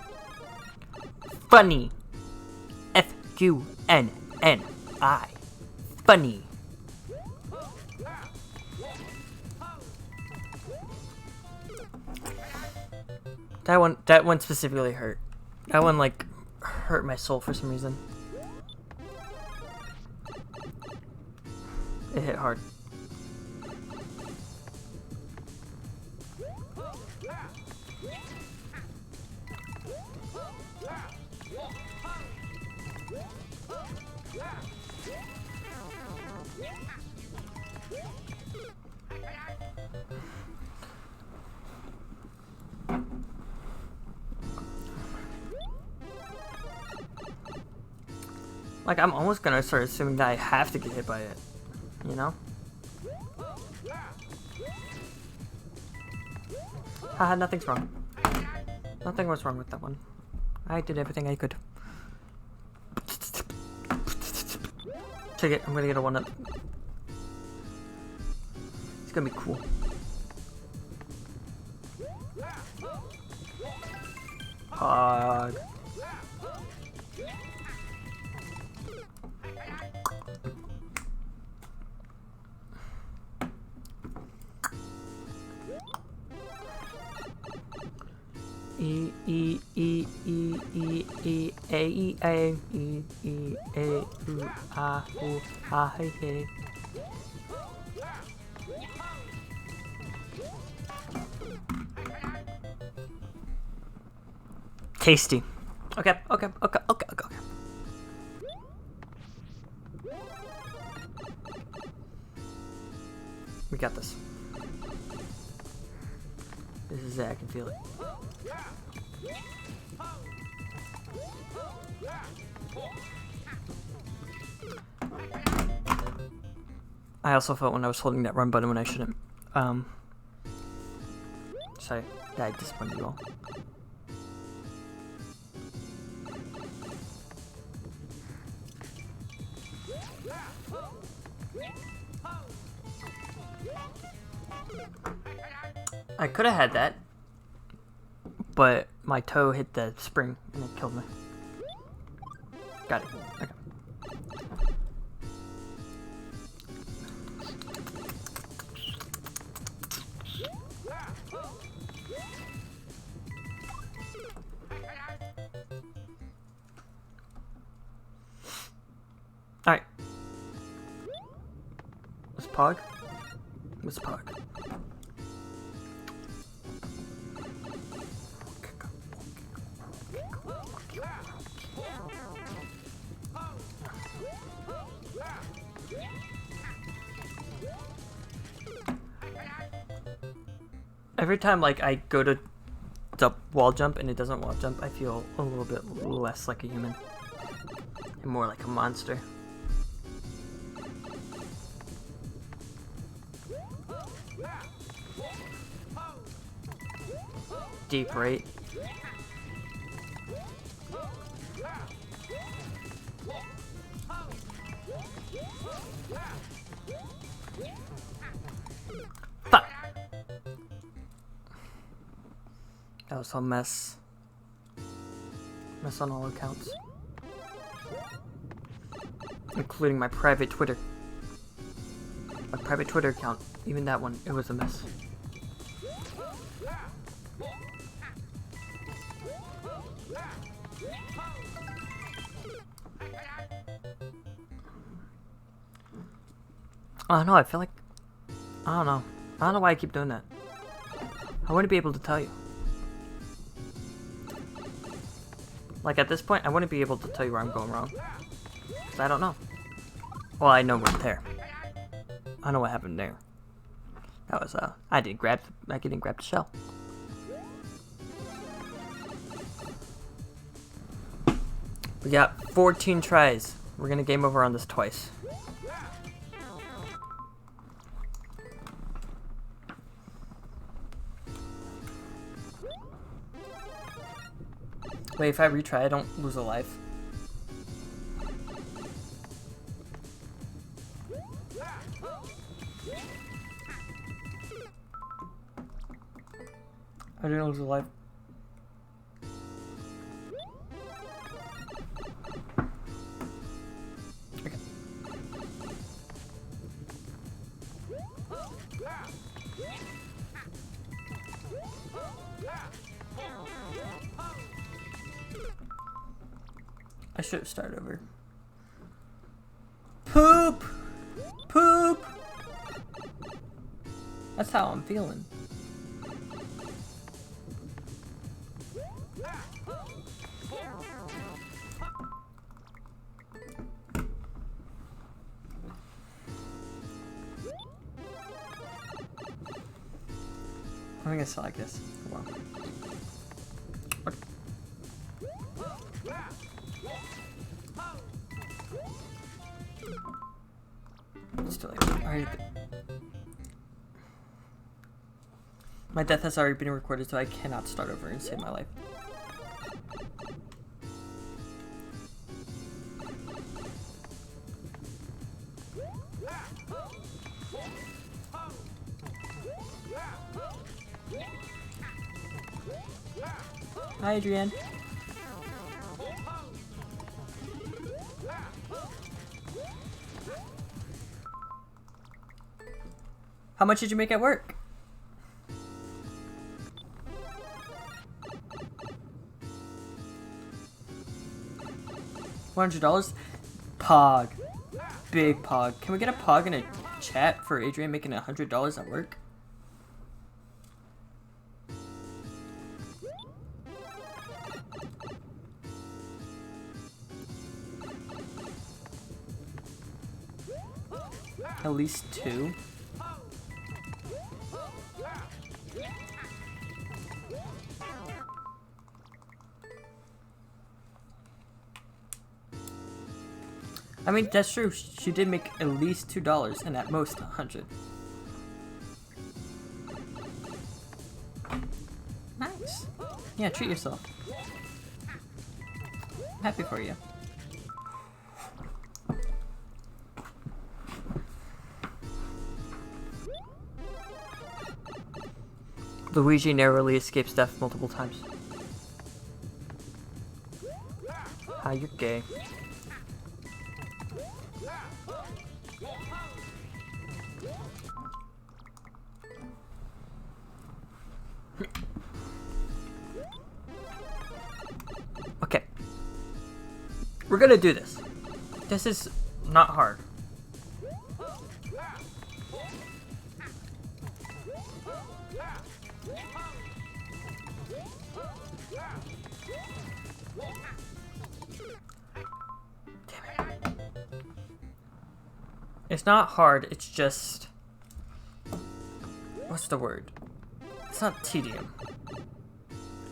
Funny. F-U-N-N-I. Funny. That one specifically hurt. That one like hurt my soul for some reason. It hit hard. Like, I'm almost gonna start assuming that I have to get hit by it, you know? Haha, nothing's wrong. Nothing was wrong with that one. I did everything I could. Take it, I'm gonna get a 1-up. It's gonna be cool. Hog. E E E E E E A E A E E A U A U A Hey Hey. Tasty. Okay. We got this. This is it, I can feel it. I also felt when I was holding that run button when I shouldn't. Sorry, I disappointed you all. I could have had that, but my toe hit the spring and it killed me. Got it. Okay. Alright. What's Pog? What's Pog? Every time like I go to wall jump and it doesn't wall jump, I feel a little bit less like a human and more like a monster. Deep right. Fuck. That was a mess. Mess on all accounts. Including my private Twitter. My private Twitter account. Even that one, it was a mess. I don't know, I feel like... I don't know. I don't know why I keep doing that. I wouldn't be able to tell you. Like, at this point, I wouldn't be able to tell you where I'm going wrong. Because I don't know. Well, I know what's there. I know what happened there. That was, I didn't grab the shell. We got 14 tries. We're gonna game over on this twice. Wait, if I retry, I don't lose a life. I didn't lose a life. Okay. I should have started over. Poop! Poop! That's how I'm feeling. I'm gonna select this. Wow. Okay. Still like, alright. My death has already been recorded, so I cannot start over and save my life. Hi, Adrienne. How much did you make at work? $100? Pog. Big pog. Can we get a pog in a chat for Adrienne making $100 at work? At least 2. I mean, that's true. She did make at least $2 and at most 100. Nice. Yeah, treat yourself. I'm happy for you. Luigi narrowly escapes death multiple times. Hi, you're gay. Okay. We're gonna do this. This is not hard. It's not hard, it's just... What's the word? It's not tedium.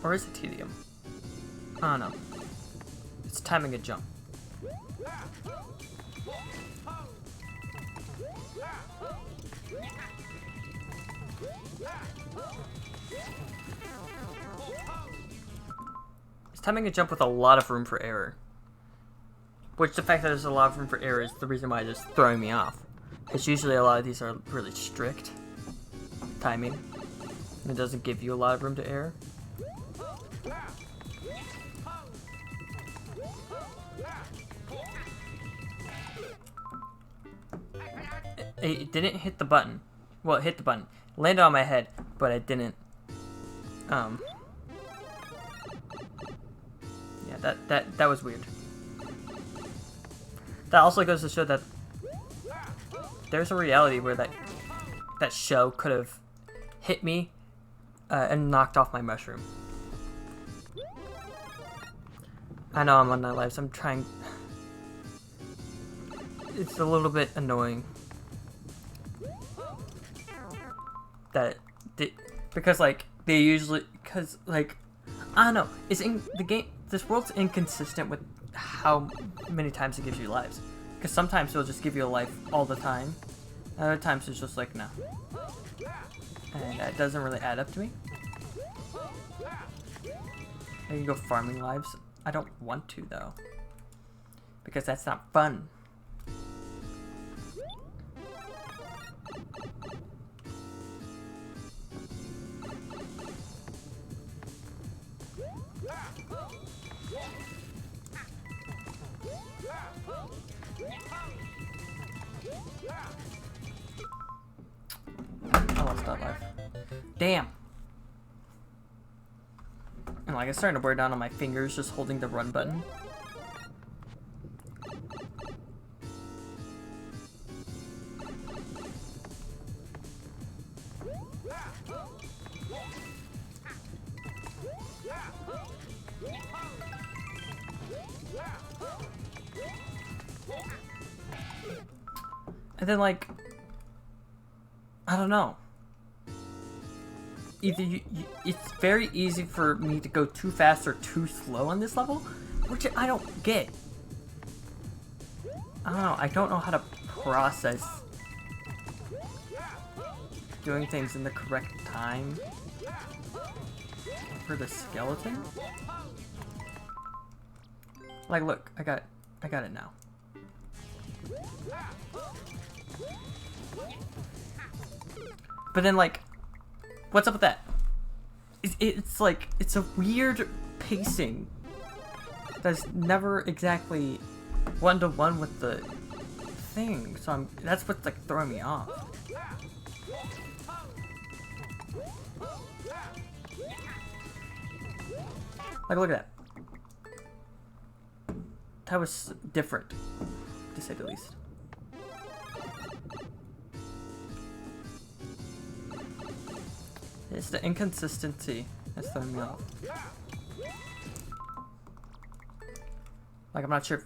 Or is it tedium? I don't know. It's timing a jump. It's timing a jump with a lot of room for error. Which the fact that there's a lot of room for error is the reason why it's throwing me off. Because usually a lot of these are really strict timing. And it doesn't give you a lot of room to error. It didn't hit the button. Well, it hit the button. It landed on my head, but I didn't. Yeah, that was weird. That also goes to show that there's a reality where that show could have hit me and knocked off my mushroom. I know I'm on 9 lives. I'm trying. It's a little bit annoying that because like they usually I don't know. It's in the game. This world's inconsistent with how many times it gives you lives. Because sometimes it'll just give you a life all the time. And other times it's just like, no. And that doesn't really add up to me. I can go farming lives. I don't want to, though. Because that's not fun. I lost that life. Damn. And like, it's starting to wear down on my fingers just holding the run button. And then, like, I don't know. Either it's very easy for me to go too fast or too slow on this level, which I don't get. I don't know. I don't know how to process doing things in the correct time for the skeleton. Like, look, I got it now. But then, like, what's up with that? It's like, it's a weird pacing that's never exactly one-to-one with the thing. So that's what's like throwing me off. Like, look at that. That was different, to say the least. It's the inconsistency that's throwing me off. Like, I'm not sure if,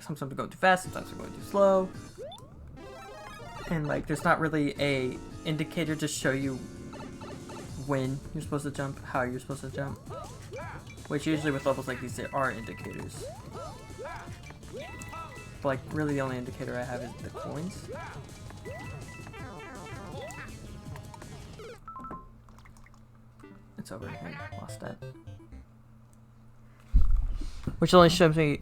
sometimes I'm going too fast, sometimes I'm going too slow. And like, there's not really a indicator to show you when you're supposed to jump, how you're supposed to jump. Which usually with levels like these, there are indicators. But like, really the only indicator I have is the coins. It's over here. Lost that. Which only shows me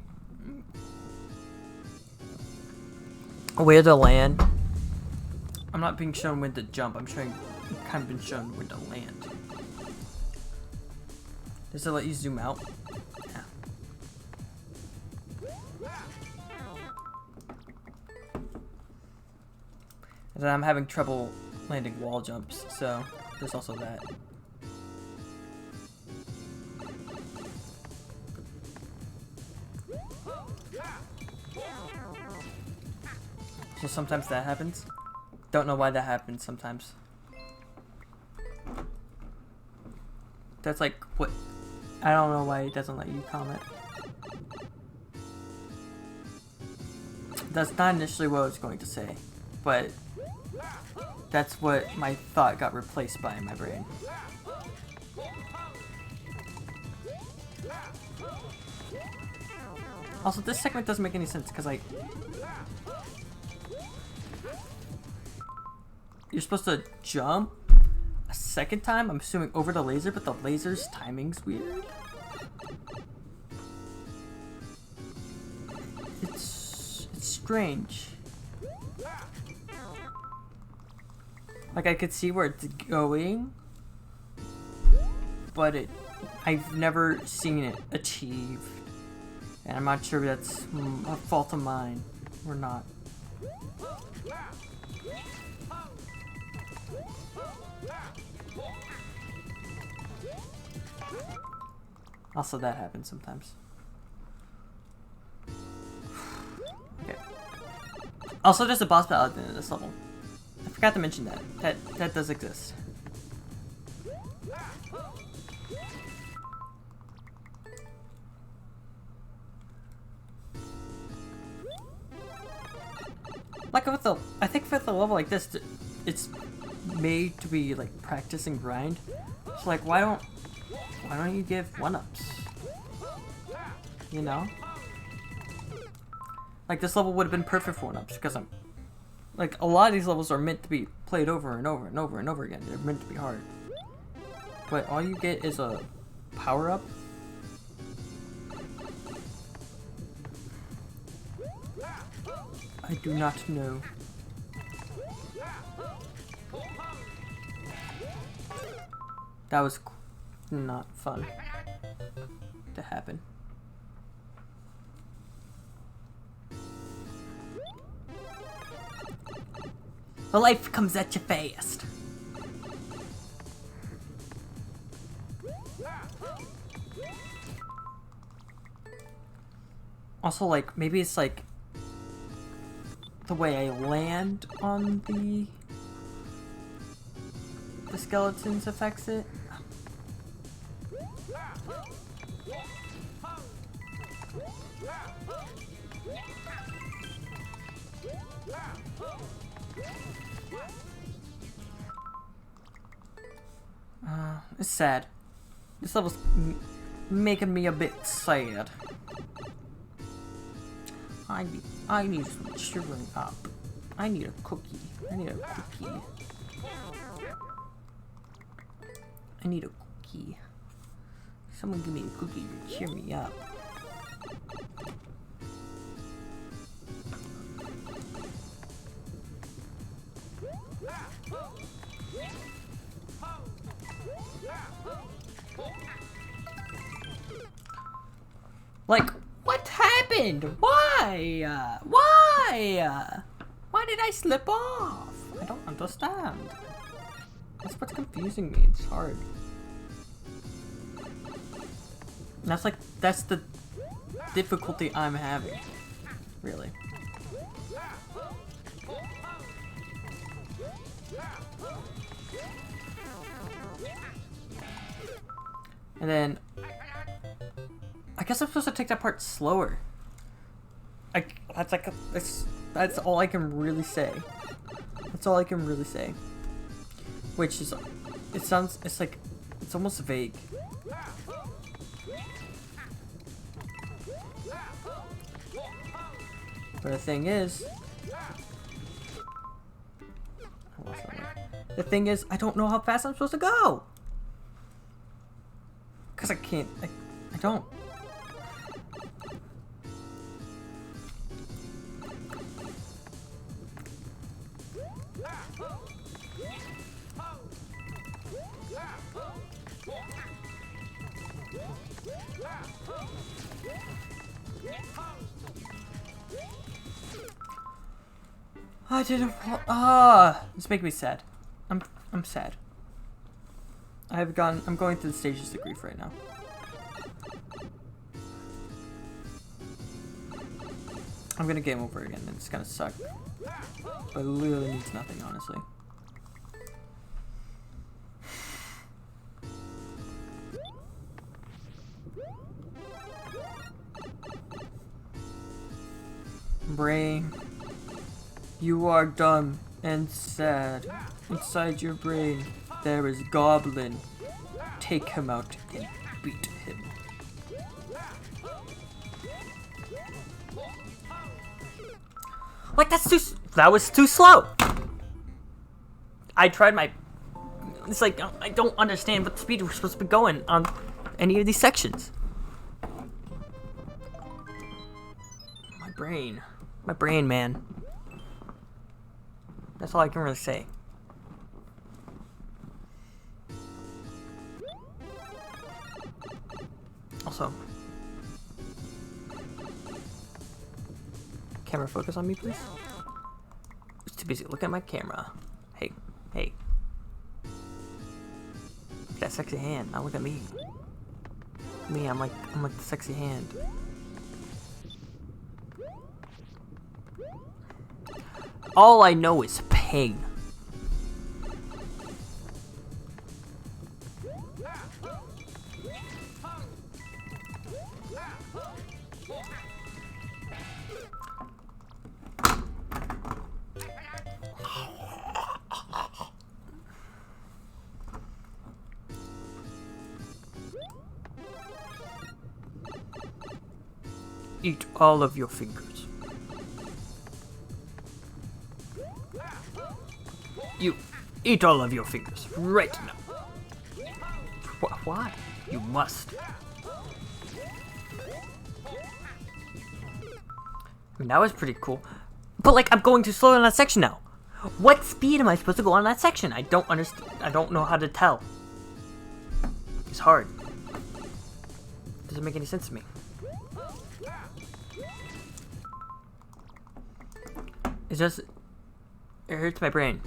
where to land. I'm not being shown when to jump. I'm kind of been shown when to land. Does it let you zoom out? Yeah. And then I'm having trouble landing wall jumps, so there's also that. So sometimes that happens. Don't know why that happens sometimes. That's like what, I don't know why it doesn't let you comment. That's not initially what I was going to say, but that's what my thought got replaced by in my brain. Also, this segment doesn't make any sense because like, you're supposed to jump a second time, I'm assuming over the laser, but the laser's timing's weird. It's strange. Like, I could see where it's going, but I've never seen it achieved. And I'm not sure if that's a fault of mine or not. Also, that happens sometimes. Okay. Also, there's a boss battle at the end of this level. I forgot to mention that. That does exist. Like with the, I think with a level like this, it's made to be like practice and grind. So like, why don't you give 1-ups? You know? Like, this level would have been perfect for 1-ups because I'm like, a lot of these levels are meant to be played over and over and over and over again. They're meant to be hard. But all you get is a power-up. I do not know. That was not fun to happen. The life comes at you fast. Also, like, maybe it's like the way I land on the skeletons affects it. It's sad. This level's making me a bit sad. I need some cheering up. I need a cookie. I need a cookie. I need a cookie. Someone give me a cookie to cheer me up. Like, what happened? Why? Why? Why did I slip off? I don't understand. That's what's confusing me. It's hard. And that's the difficulty I'm having. Really. And then I guess I'm supposed to take that part slower. That's all I can really say. That's all I can really say. Which is, it's almost vague. But the thing is, I don't know how fast I'm supposed to go. Cause I can't, I don't. I didn't. This makes me sad. I'm sad. I'm going through the stages of grief right now. I'm gonna game over again. It's gonna suck. But it literally means nothing, honestly. Brain, you are dumb and sad. Inside your brain, there is Goblin. Take him out and beat him. Like, that was too slow. I tried my, it's like, I don't understand what speed we're supposed to be going on any of these sections. My brain, man. That's all I can really say. Also, camera focus on me, please. It's too busy. Look at my camera. Hey. Look at that sexy hand. Now look at me. I'm like the sexy hand. All I know is pain. Eat all of your fingers. You eat all of your fingers right now. Why? You must. I mean, that was pretty cool. But like, I'm going too slow in that section now. What speed am I supposed to go on that section? I don't understand. I don't know how to tell. It's hard. Doesn't make any sense to me. It's just, it hurts my brain.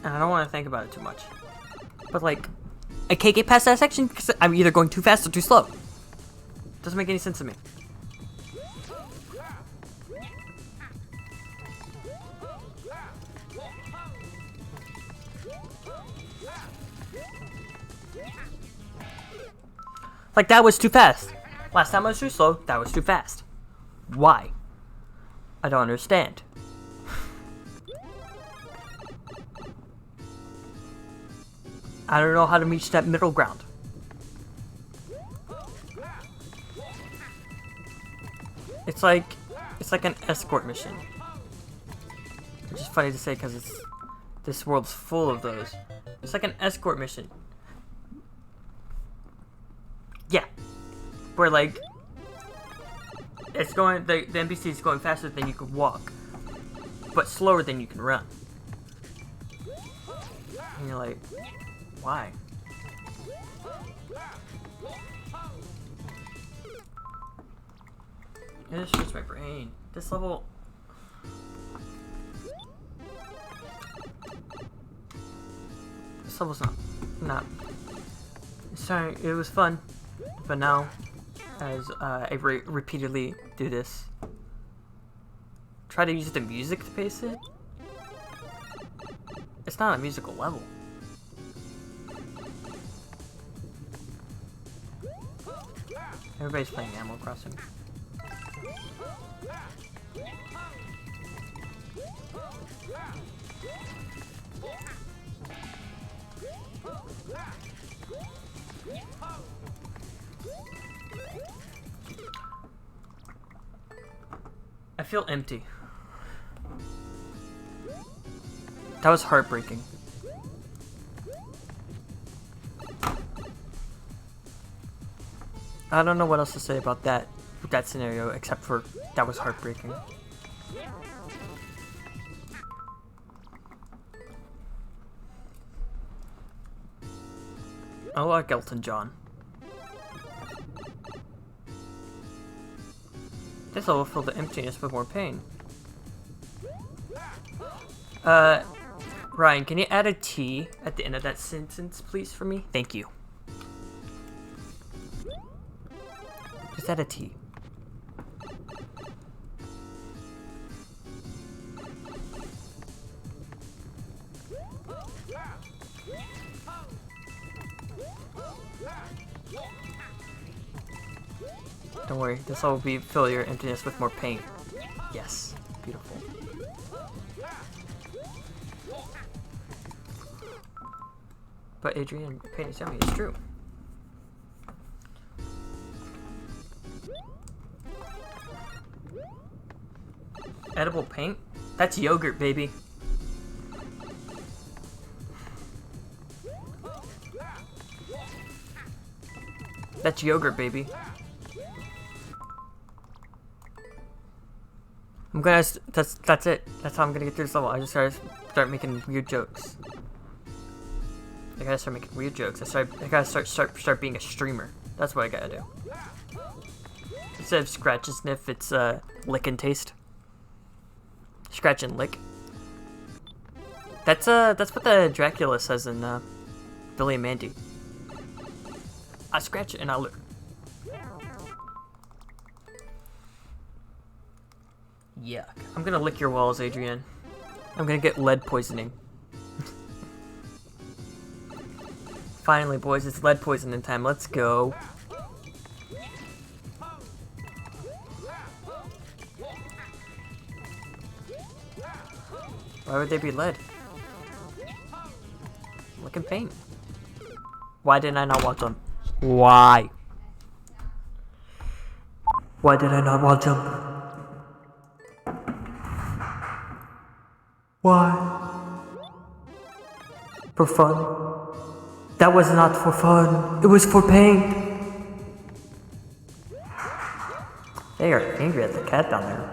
And I don't want to think about it too much. But like, I can't get past that section because I'm either going too fast or too slow. Doesn't make any sense to me. Like, that was too fast. Last time I was too slow, that was too fast. Why? I don't understand. I don't know how to reach that middle ground. It's like an escort mission. Which is funny to say because this world's full of those. It's like an escort mission. Yeah. Where like it's going the NPC is going faster than you can walk, but slower than you can run. And you're like, why? It just hurts my brain. This level. This level's not. Sorry, it was fun, but now, as I repeatedly do this, try to use the music to pace it. It's not a musical level. Everybody's playing Animal Crossing. I feel empty. That was heartbreaking. I don't know what else to say about that scenario except for that was heartbreaking. I like Elton John. This level filled the emptiness with more pain. Ryan, can you add a T at the end of that sentence, please, for me? Thank you. Just add a T. Don't worry, this will fill your emptiness with more pain. Yes, beautiful. But Adrian, pain is yummy, it's true. Edible paint? That's yogurt, baby. That's yogurt, baby. That's it. That's how I'm gonna get through this level. I just gotta start making weird jokes. I gotta start making weird jokes. I gotta start being a streamer. That's what I gotta do. Instead of scratch and sniff, it's lick and taste. Scratch and lick. That's what the Dracula says in Billy and Mandy. I scratch it and I lick. Yuck. I'm gonna lick your walls, Adrian. I'm gonna get lead poisoning. Finally, boys, it's lead poisoning time. Let's go. Why would they be lead? Look in paint. Why didn't I not watch them? Why? Why did I not watch them? Why? For fun? That was not for fun. It was for paint. They are angry at the cat down there.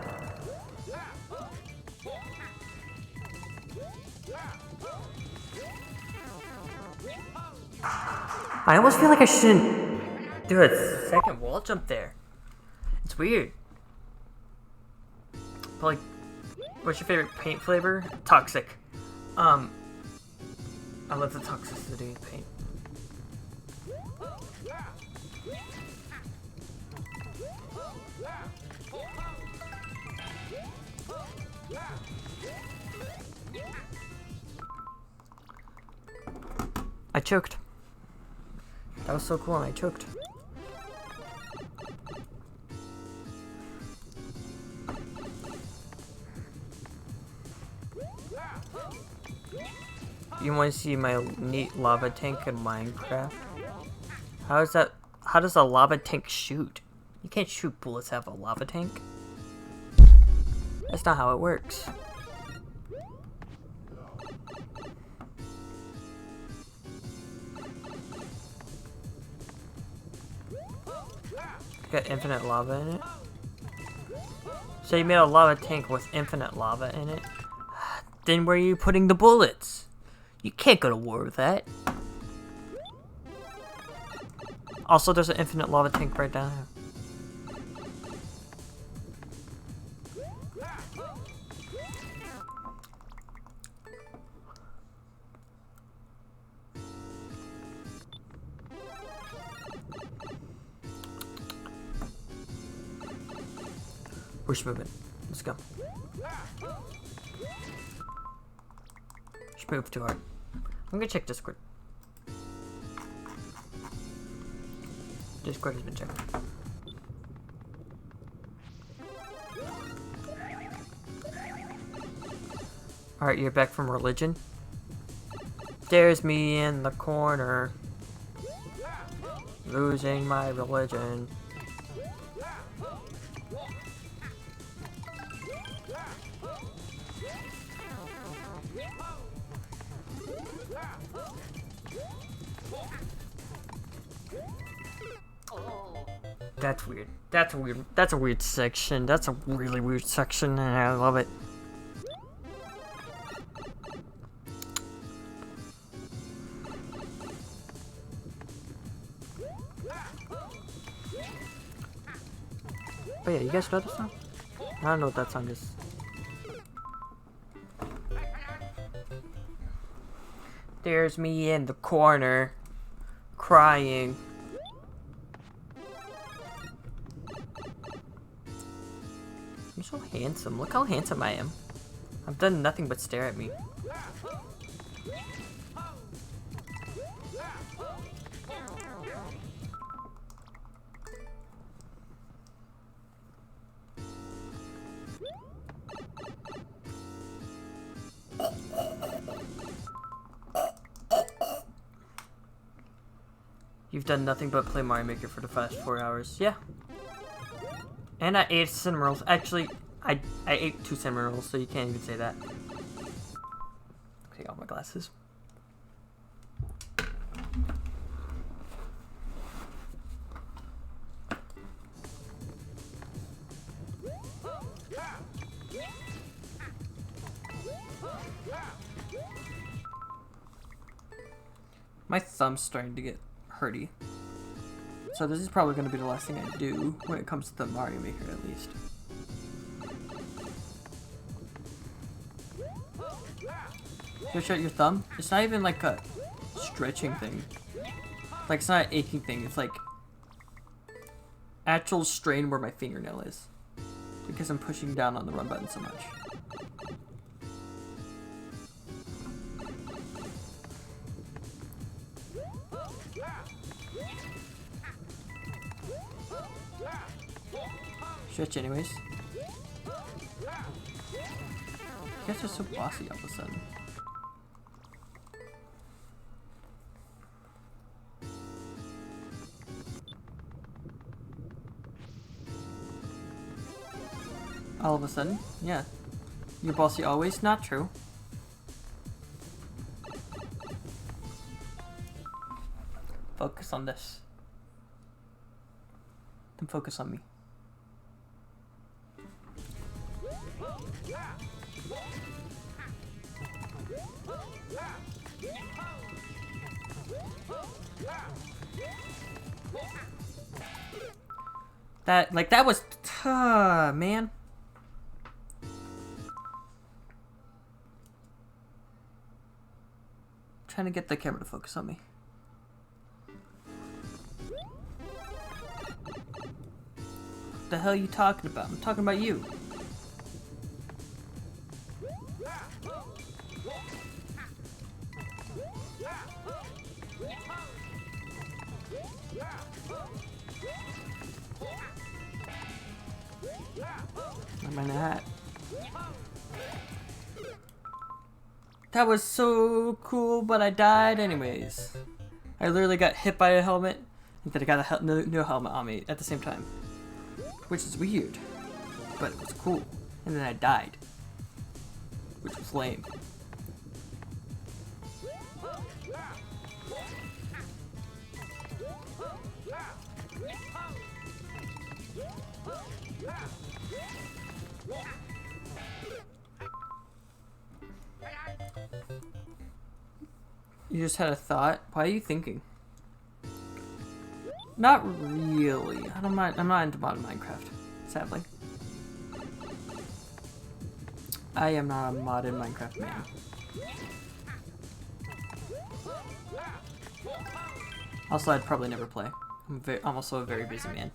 I almost feel like I shouldn't do a second wall jump there. It's weird. But like, what's your favorite paint flavor? Toxic. I love the toxicity of paint. I choked. That was so cool and I choked. You want to see my neat lava tank in Minecraft? How does a lava tank shoot? You can't shoot bullets out of a lava tank. That's not how it works. Got infinite lava in it. So you made a lava tank with infinite lava in it? Then where are you putting the bullets? You can't go to war with that. Also, there's an infinite lava tank right down here. Push movement. Let's go. Just move too hard. I'm gonna check Discord. Discord has been checked. Alright, you're back from religion? There's me in the corner. Losing my religion. That's weird. That's weird. That's a weird section. That's a really weird section, and I love it. Oh yeah, you guys know this song? I don't know what that song is. There's me in the corner, crying. I'm so handsome. Look how handsome I am. I've done nothing but stare at me. You've done nothing but play Mario Maker for the past 4 hours. Yeah. And I ate cinnamon rolls. Actually, I ate 2 cinnamon rolls, so you can't even say that. Take off my glasses. My thumb's starting to get hurty. So this is probably going to be the last thing I do when it comes to the Mario Maker, at least. You shut your thumb? It's not even like a stretching thing. Like, it's not an aching thing. It's like actual strain where my fingernail is. Because I'm pushing down on the run button so much. Stretch anyways. You guys are so bossy all of a sudden. All of a sudden? Yeah. You're bossy always? Not true. Focus on this. Then focus on me. That was, man. Trying to get the camera to focus on me. What the hell are you talking about? I'm talking about you. I'm in that. That was so cool, but I died anyways. I literally got hit by a helmet, and then I got a new helmet on me at the same time. Which is weird, but it was cool. And then I died, which was lame. You just had a thought? Why are you thinking? Not really. I don't mind. I'm not into modern Minecraft, sadly. I am not a modded Minecraft man. Also, I'd probably never play. I'm also a very busy man.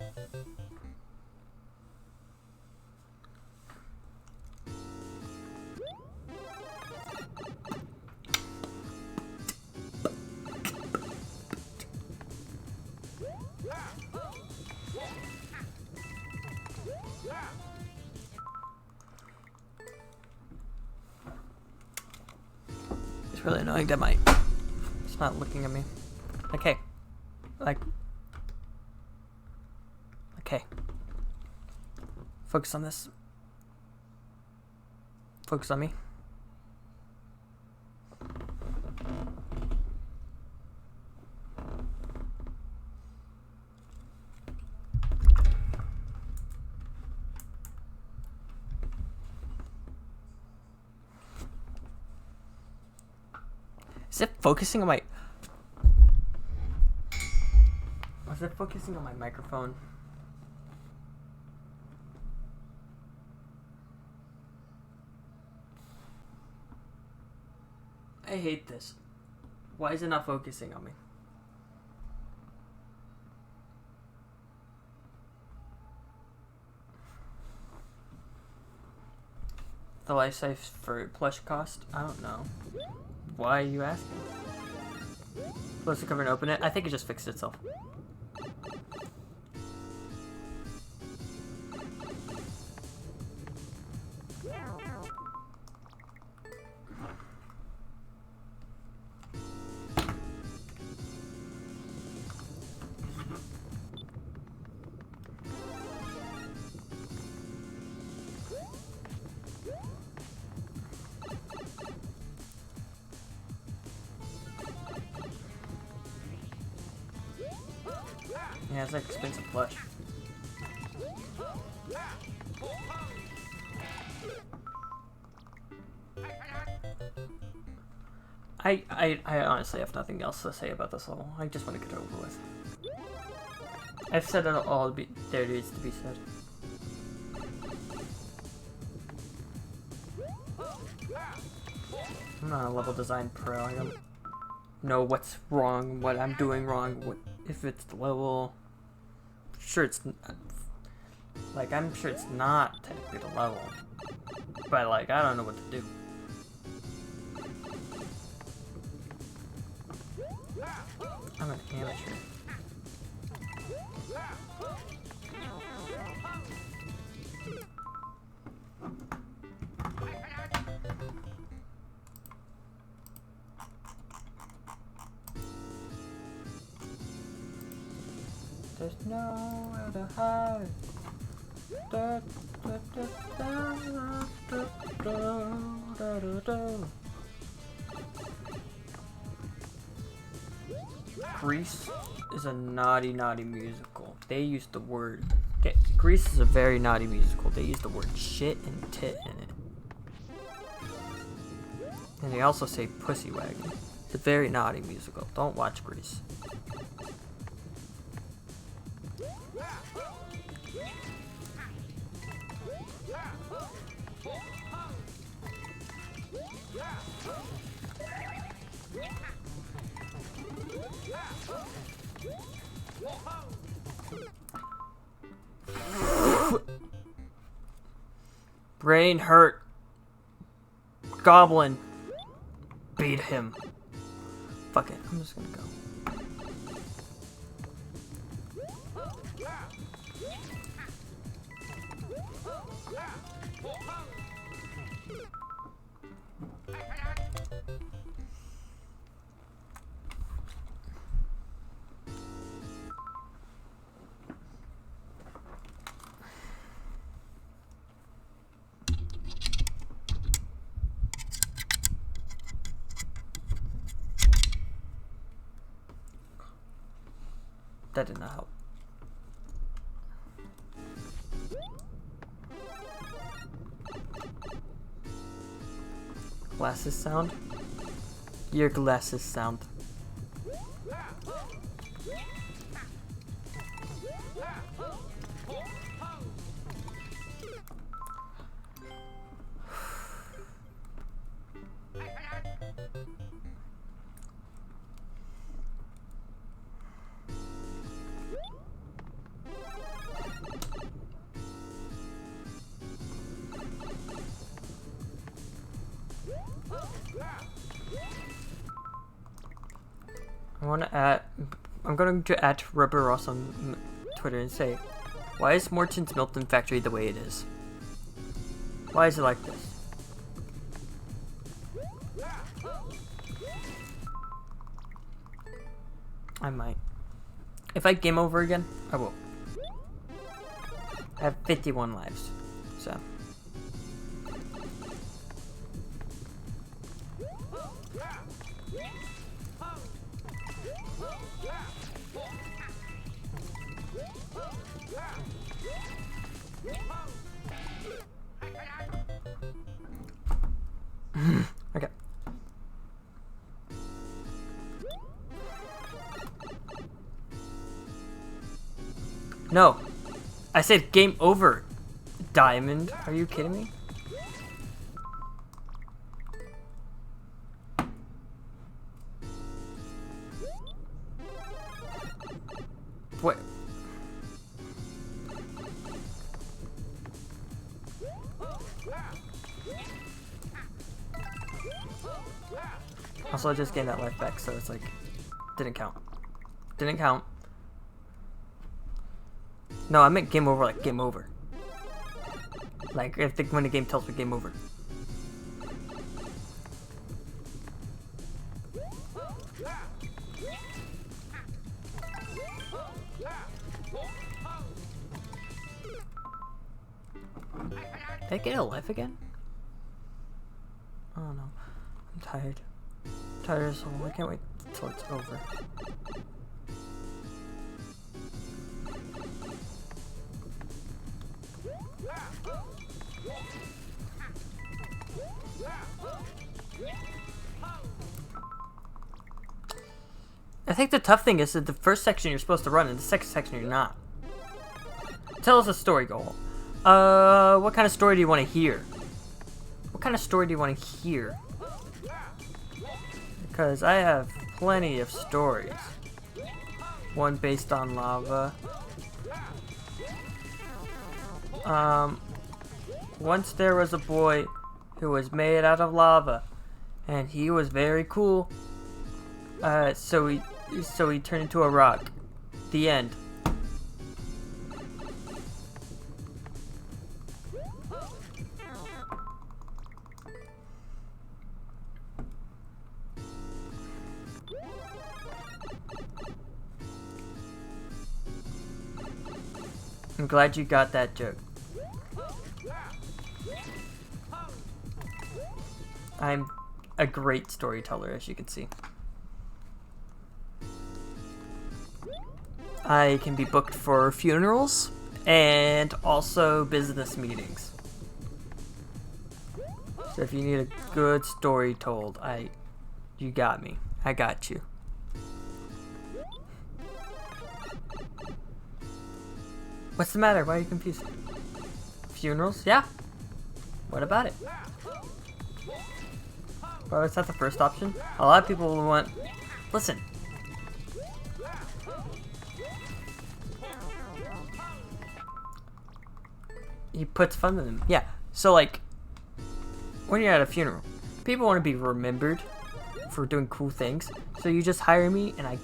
It's really annoying that it's not looking at me. Okay. Okay. Focus on this. Focus on me. Is it focusing on my... Was it focusing on my microphone? I hate this. Why is it not focusing on me? The life size for plush cost? I don't know. Why are you asking? Close the cover and open it. I think it just fixed itself. Yeah, it's like expensive plush. I honestly have nothing else to say about this level. I just want to get it over with. I've said it all there needs to be said. I'm not a level design pro. I don't know what's wrong, what I'm doing wrong, if it's the level. Sure, it's like I'm sure it's not technically the level, but like I don't know what to do. I'm an amateur. There's nowhere to hide. Da, da, da, da, da, da, da, da. Grease is a naughty musical. They use the word... Grease is a very naughty musical. They use the word shit and tit in it. And they also say pussy wagon. It's a very naughty musical. Don't watch Grease. Brain hurt. Goblin. Beat him. Fuck it. I'm just gonna go. That did not help. Glasses sound? Your glasses sound. I'm going to add Rubber Ross on Twitter and say, why is Morton's Milton Factory the way it is? Why is it like this? I might. If I game over again, I will. I have 51 lives, so. Okay. No. I said game over. Diamond. Are you kidding me? What? Also, I just gained that life back, so it's like, didn't count. Didn't count. No, I meant game over, like game over. Like, when the game tells me game over. Did I get a life again? Oh no. I'm tired. I'm tired as hell. I can't wait till it's over. I think the tough thing is that the first section you're supposed to run and the second section you're not. Tell us a story, goal. What kind of story do you want to hear? What kind of story do you want to hear? Because I have plenty of stories. One based on lava. Once there was a boy who was made out of lava, and he was very cool. So he turned into a rock. The end. I'm glad you got that joke. I'm a great storyteller, as you can see. I can be booked for funerals and also business meetings. So if you need a good story told, you got me. I got you. What's the matter? Why are you confused? Funerals? Yeah. What about it? Well, is that the first option? A lot of people will want... Listen. He puts fun in them. Yeah. So, like, when you're at a funeral, people want to be remembered. for doing cool things. So you just hire me, and I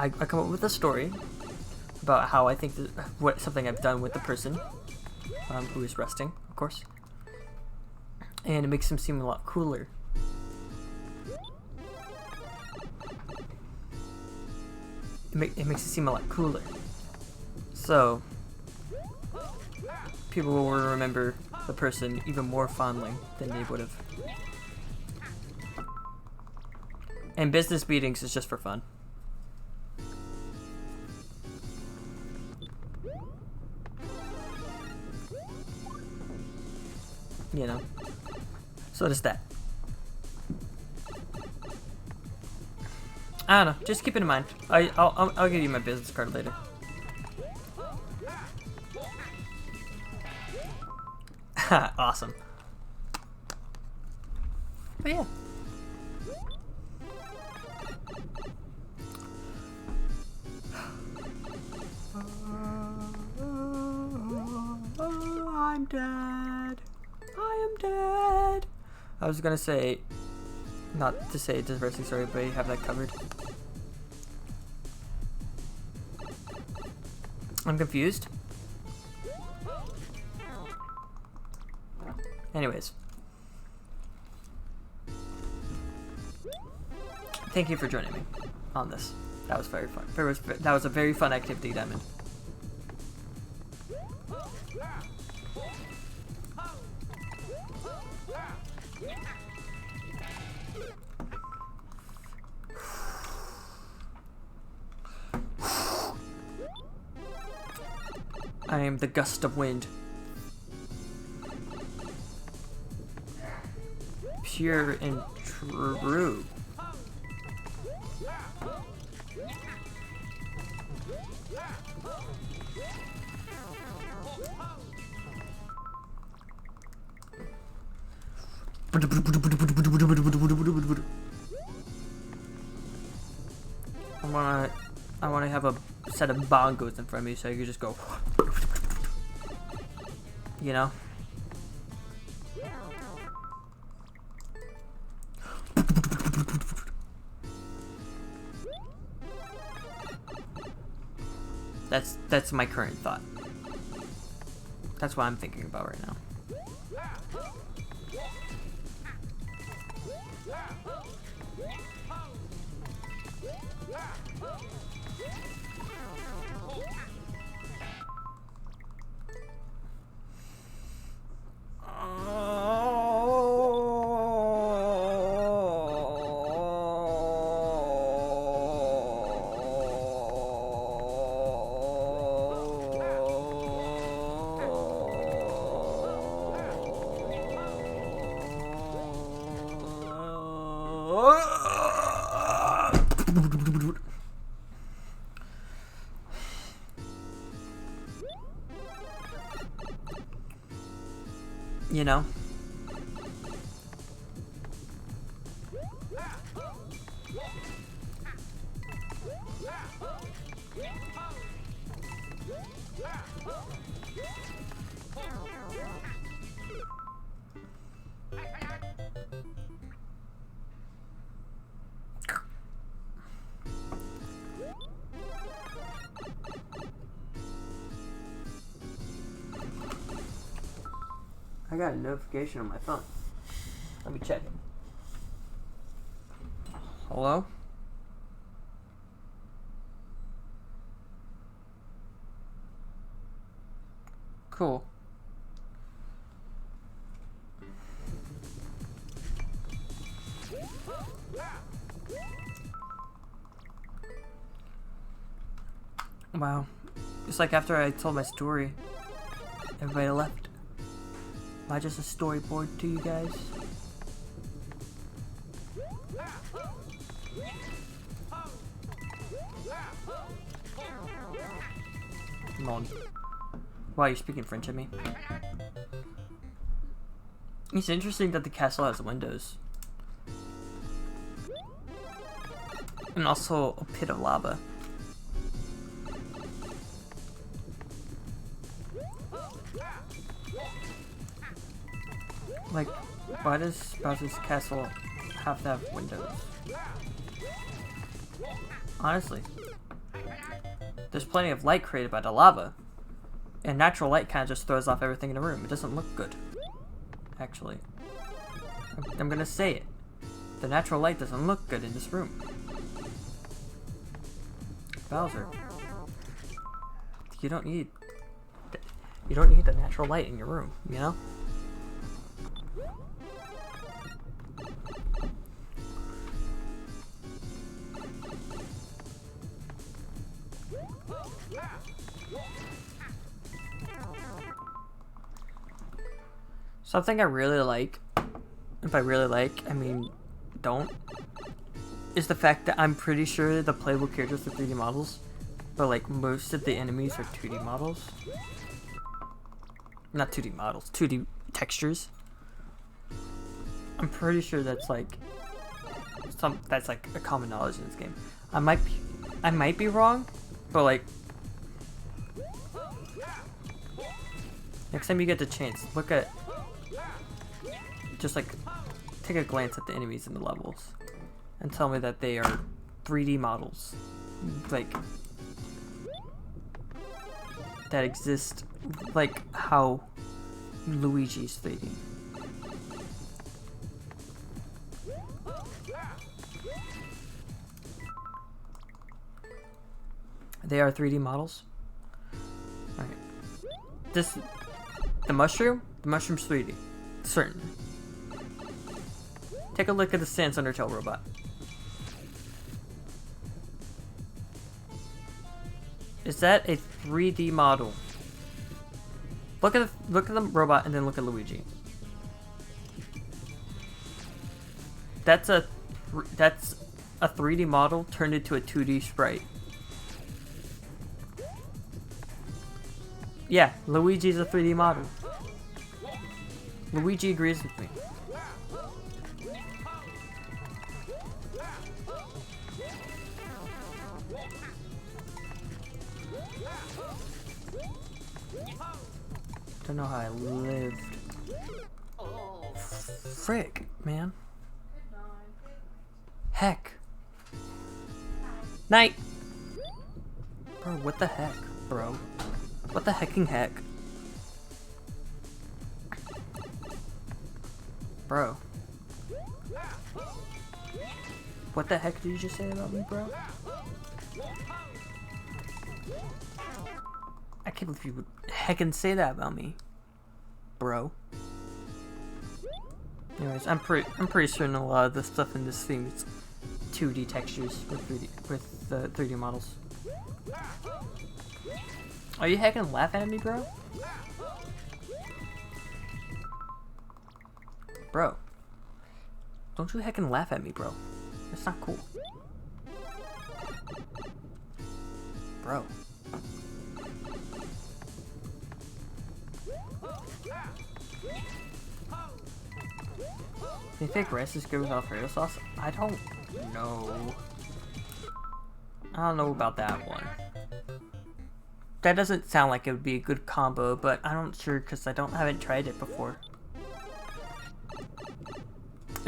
come up with a story about how I think what something I've done with the person who is resting, of course, and it makes him seem a lot cooler. It makes it seem a lot cooler. So people will remember the person even more fondly than they would have. And business meetings is just for fun. You know. So does that. I don't know. Just keep it in mind. I'll give you my business card later. Awesome. But yeah. I'm dead. I am dead. I was gonna say, not to say a depressing story, but you have that covered. I'm confused. Anyways. Thank you for joining me on this. That was very fun. That was a very fun activity, Diamond. I am the gust of wind. Pure and true. I wanna have a set of bongos in front of me so you can just go. You know? That's my current thought. That's what I'm thinking about right now. You know? I got a notification on my phone. Let me check it. Hello? Cool. Wow. Just like after I told my story, everybody left. Am I just a storyboard to you guys? Come on. Wow, you're speaking French at me. It's interesting that the castle has windows. And also a pit of lava. Like, why does Bowser's castle have to have windows? Honestly. There's plenty of light created by the lava. And natural light kind of just throws off everything in the room. It doesn't look good. Actually. I'm gonna say it. The natural light doesn't look good in this room. Bowser. You don't need the natural light in your room, you know? Something I really like, if by really like, I mean don't, is the fact that I'm pretty sure the playable characters are 3D models, but like most of the enemies are 2D models. Not 2D models, 2D textures. I'm pretty sure that's like that's like a common knowledge in this game. I might be wrong, but like next time you get the chance, look at just like take a glance at the enemies in the levels and tell me that they are 3D models, like that exist, like how Luigi's 3D. They are 3D models. Alright. The mushroom's 3D. Certainly. Take a look at the Sans Undertale robot. Is that a 3D model? Look at the robot and then look at Luigi. That's a 3D model turned into a 2D sprite. Yeah, Luigi's a 3D model. Luigi agrees with me. Don't know how I lived. Frick, man. Heck. Night. Bro, what the heck, bro? What the hecking heck? Bro. What the heck did you just say about me, bro? I can't believe you would heckin' say that about me, bro. Anyways, I'm pretty certain a lot of the stuff in this thing is 2D textures with 3D models. Are you heckin' laughing at me, bro? Bro. Don't you heckin' laugh at me, bro. That's not cool. Bro. Do you think rice is good with Alfredo sauce? I don't know. I don't know about that one. That doesn't sound like it would be a good combo, but I'm not sure because I haven't tried it before.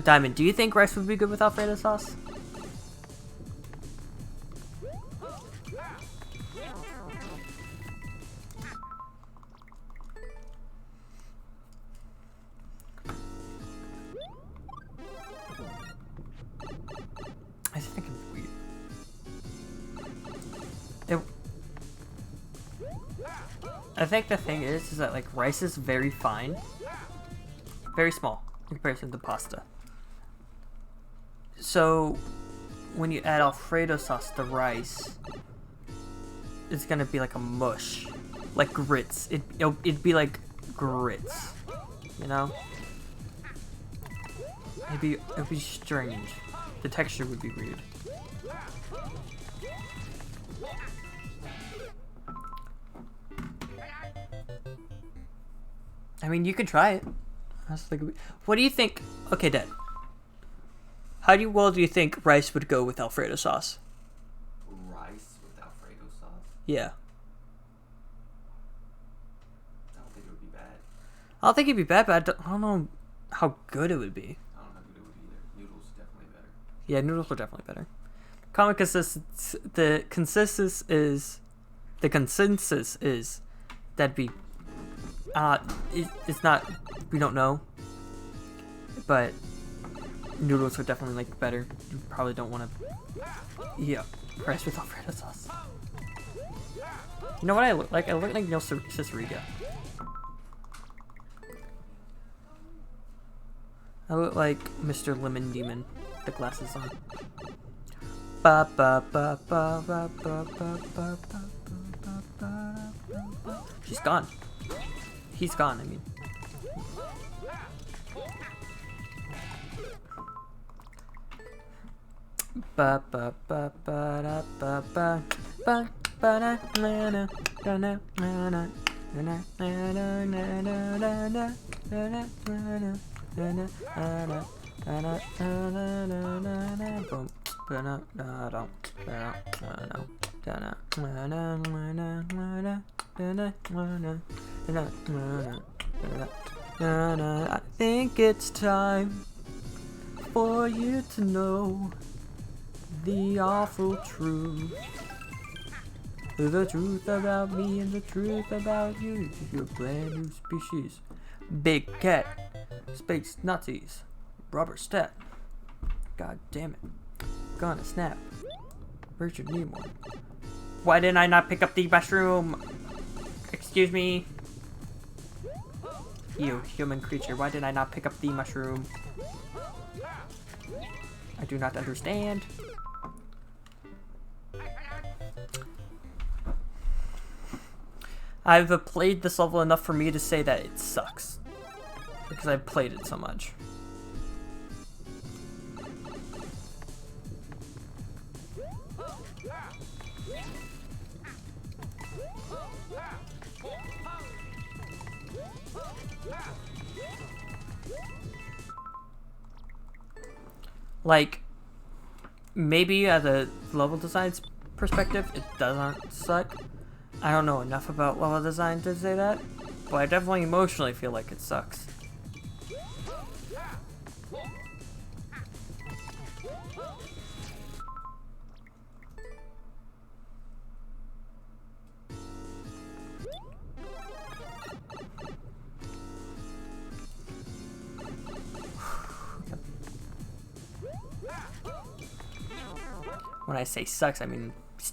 Diamond, do you think rice would be good with Alfredo sauce? I think it's weird. I think the thing is that like rice is very fine, very small in comparison to pasta. So when you add Alfredo sauce to rice, it's gonna be like a mush, like grits. It'd be like grits, you know? It'd be strange. The texture would be weird. I mean, you could try it. What do you think? Okay, Dad. How well do you think rice would go with Alfredo sauce? Rice with Alfredo sauce? Yeah. I don't think it would be bad. I don't think it'd be bad, but I don't know how good it would be. I don't know how good it would be either. Noodles definitely better. Yeah, noodles are definitely better. Common consensus. The consensus is that'd be. It's not. We don't know. But noodles are definitely like better. You probably don't want to. Yeah, rice with Alfredo sauce. You know what I look like? I look like Neil Ciceriga. I look like Mr. Lemon Demon. The glasses on. Ba ba ba ba ba ba ba ba ba ba. She's gone. He's gone. I mean. Ba ba ba ba da ba ba ba ba da na na na na na na na na na I think it's time for you to know the awful truth. The truth about me and the truth about you. You're a brand new species. Big cat. Space Nazis. Robert Stat. God damn it. Gonna snap. Richard Nimoy. Why didn't I not pick up the mushroom? Excuse me. You, human creature. Why did I not pick up the mushroom? I do not understand. I've played this level enough for me to say that it sucks. Because I've played it so much. Like, maybe as a level design's perspective, it doesn't suck. I don't know enough about level design to say that, but I definitely emotionally feel like it sucks. When I say sucks, I mean it's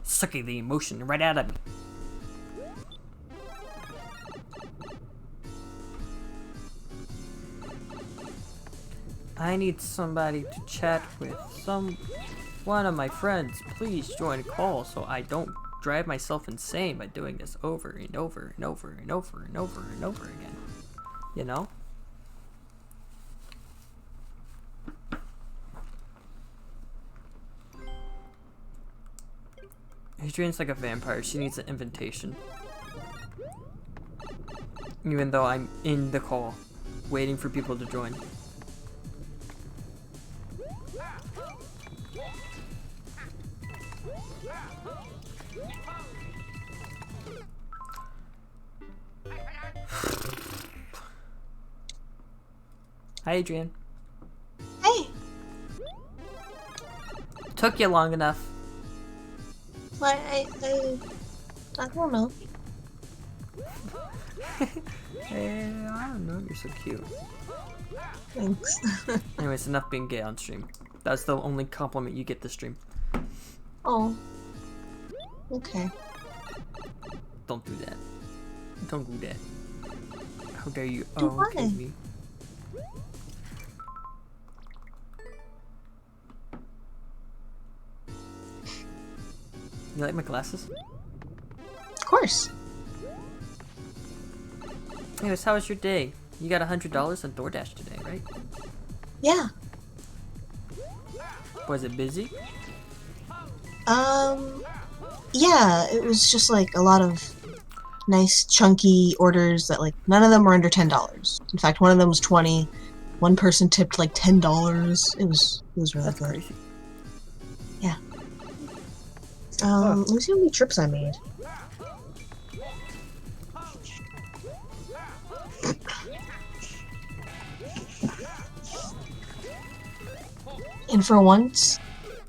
sucking the emotion right out of me. I need somebody to chat with. One of my friends. Please join a call so I don't drive myself insane by doing this over and over and over and over and over and over again. You know? Adrian's like a vampire. She needs an invitation. Even though I'm in the call, waiting for people to join. Hi, Adrian. Hey. Took you long enough. Well, I don't know. Hey, I don't know. You're so cute. Thanks. Anyways, enough being gay on stream. That's the only compliment you get this stream. Oh. Okay. Don't do that. Don't do that. How dare you? Do Oh, okay, what? me. You like my glasses? Of course. Anyways, how was your day? You got $100 on DoorDash today, right? Yeah. Was it busy? Yeah, it was just like a lot of nice chunky orders that like none of them were under $10. In fact, one of them was 20. One person tipped like $10. It was really That's good. crazy. Yeah. Let me see how many trips I made. And for once,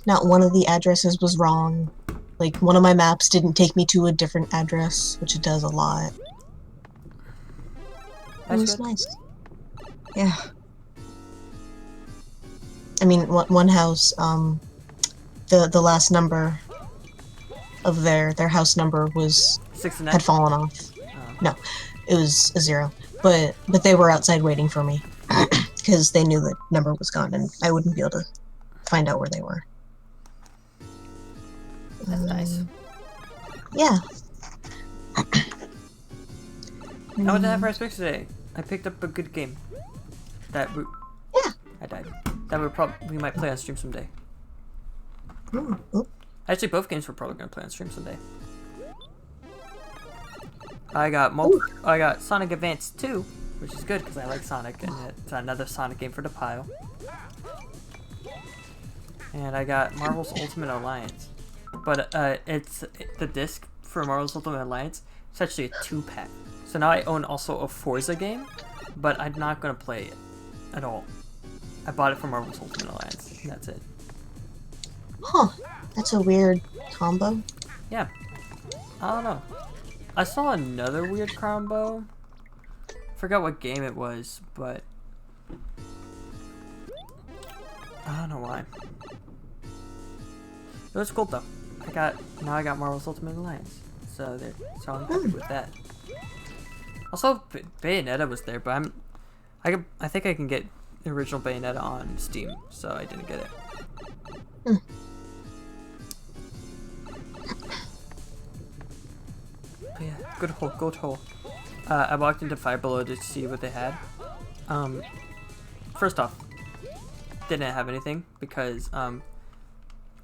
not one of the addresses was wrong. Like, one of my maps didn't take me to a different address, which it does a lot. It That's was good. nice. Yeah. I mean, one house, the last number of their house number was 69. had fallen off. Oh. No, it was a 0. But they were outside waiting for me because they knew the number was gone and I wouldn't be able to find out where they were. That's nice. Yeah. I went to Half Price Picks today. I picked up a good game. Yeah. I died. That we might play on stream someday. Ooh, ooh. Actually, both games we're probably gonna play on stream someday. I got Sonic Advance 2, which is good because I like Sonic, and it's another Sonic game for the pile. And I got Marvel's Ultimate Alliance, but it's the disc for Marvel's Ultimate Alliance. It's actually a 2-pack. So now I own also a Forza game, but I'm not gonna play it at all. I bought it for Marvel's Ultimate Alliance, and that's it. Huh. That's a weird combo. Yeah. I don't know. I saw another weird combo. Forgot what game it was, but I don't know why. It was cool though. Now I got Marvel's Ultimate Alliance, so I'm happy with that. Also, Bayonetta was there, but I think I can get the original Bayonetta on Steam, so I didn't get it. But yeah, good hole. I walked into Five Below to see what they had. First off, didn't have anything because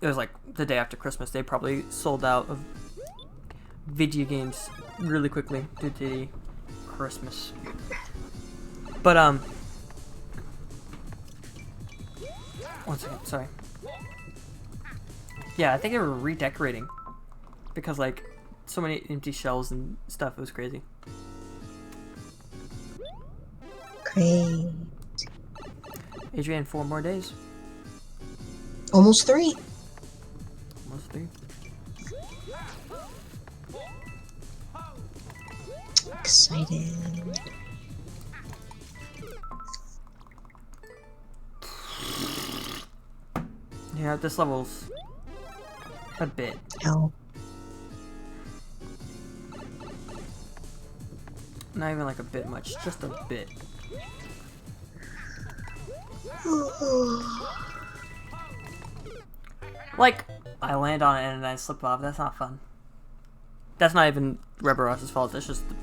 it was like the day after Christmas. They probably sold out of video games really quickly due to Christmas. But one second, sorry. Yeah, I think they were redecorating because like so many empty shells and stuff. It was crazy. Great. Adrian, 4 more days. Almost 3. Almost 3. Excited. Yeah, this level's a bit. Hell. Not even like a bit much, just a bit. Like, I land on it and then I slip off. That's not fun. That's not even Rubber Ross's fault. That's just the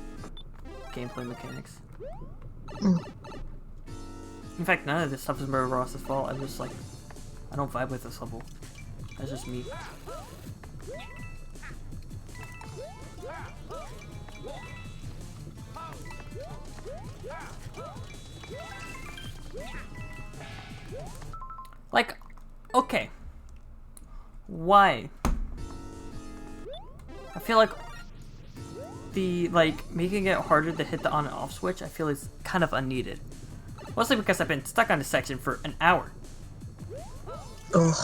gameplay mechanics. Mm. In fact, none of this stuff is Rubber Ross's fault. I'm just like, I don't vibe with this level. That's just me. Like, okay. Why? I feel like making it harder to hit the on and off switch, I feel is kind of unneeded. Mostly because I've been stuck on this section for an hour. Ugh.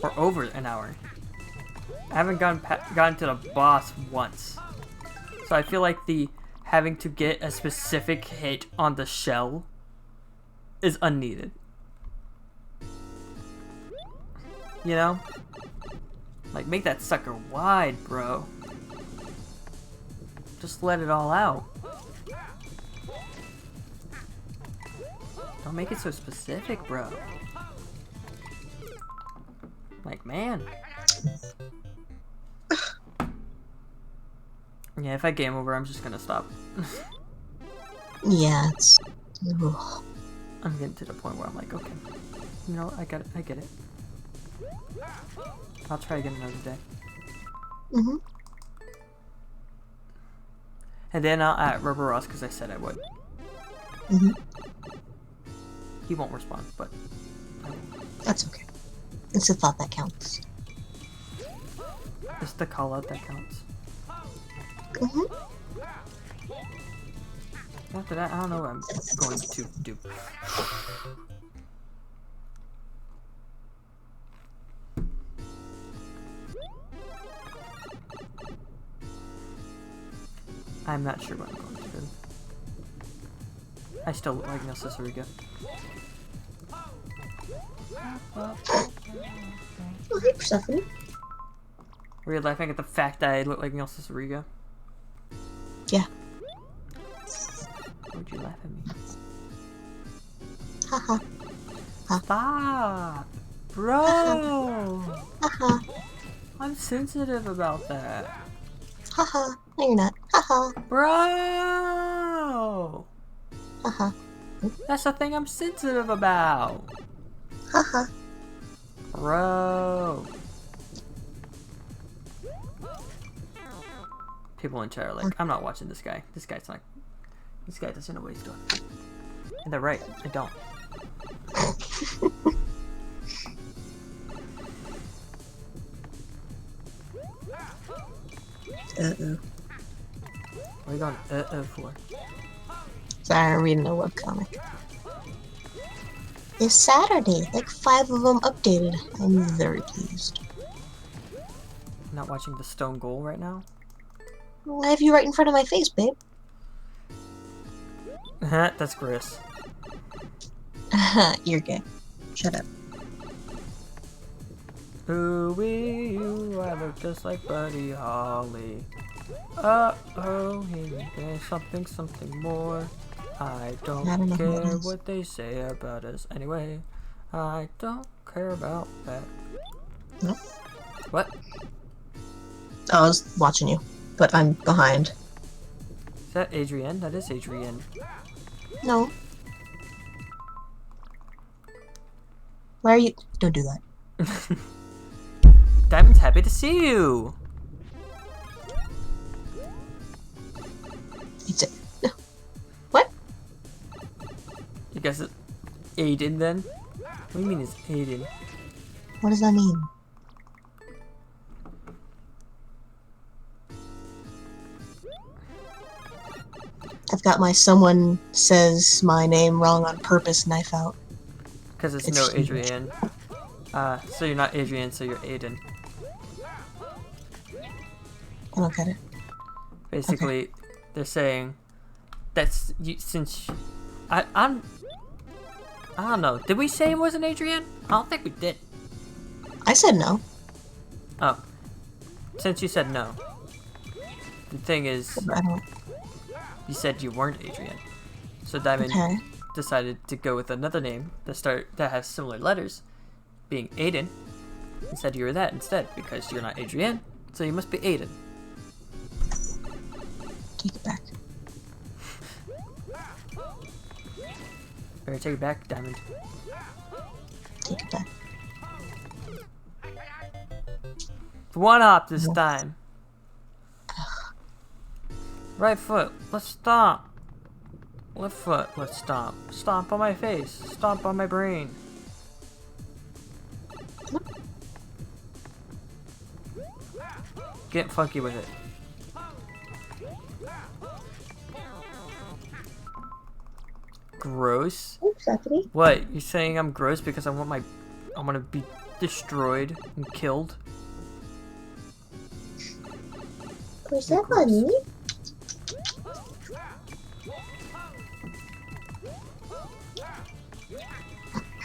Or over an hour. I haven't gotten to the boss once. So I feel like having to get a specific hit on the shell is unneeded. You know? Like, make that sucker wide, bro. Just let it all out. Don't make it so specific, bro. Like, man. Yeah, if I game over, I'm just gonna stop. Yeah, it's... Ugh. I'm getting to the point where I'm like, okay. You know, I get it. I'll try again another day. Mm-hmm. And then I'll at Rubber Ross because I said I would. Mm-hmm. He won't respond, but I will. That's okay. It's the thought that counts. It's the call out that counts. Mm-hmm. After that, I don't know what I'm going to do. I'm not sure what I'm going to do. I still look like Necessariga. Oh, hey, Persephone. Were you laughing at the fact that I look like Necessariga? Yeah. Why would you laugh at me? Haha. Stop! Bro! Haha. I'm sensitive about that. Haha. No, you're not. Haha. Bro! Haha. That's the thing I'm sensitive about. Haha. Bro. People in chat are like, I'm not watching this guy. This guy doesn't know what he's doing. And they're right, I don't. Uh-oh. What are you going for? Sorry, I'm reading a webcomic. It's Saturday. Like 5 of them updated. I'm very pleased. Not watching the Stone Goal right now? I have you right in front of my face, babe. That's Chris. You're gay. Shut up. Ooh wee you, I look just like Buddy Holly. Uh-oh, there's something more. I don't I don't know who that care is. what they say about us anyway. I don't care about that. No. What? I was watching you, but I'm behind. Is that Adrienne? That is Adrienne. No. Why are you? Don't do that. Diamond's happy to see you! It's it. What? You guys it's Aiden then? What do you mean it's Aiden? What does that mean? I've got my someone says my name wrong on purpose knife out. Because it's It's no huge. Adrienne. So you're not Adrienne, so you're Aiden. I don't get it. Basically, they're saying that's you, since I don't know. Did we say it wasn't Adrienne? I don't think we did. I said no. Oh, since you said no, the thing is, I don't. you said you weren't Adrienne. So Diamond Okay. decided to go with another name that has similar letters, being Aiden, and said you were that instead because you're not Adrienne, so you must be Aiden. Take it back. Better take it back, Diamond. Take it back. One hop this time. Right foot, let's stomp. Left foot, let's stomp. Stomp on my face. Stomp on my brain. Get funky with it. Gross? Oops, Stephanie. What? You're saying I'm gross because I want to be destroyed and killed? Persephone.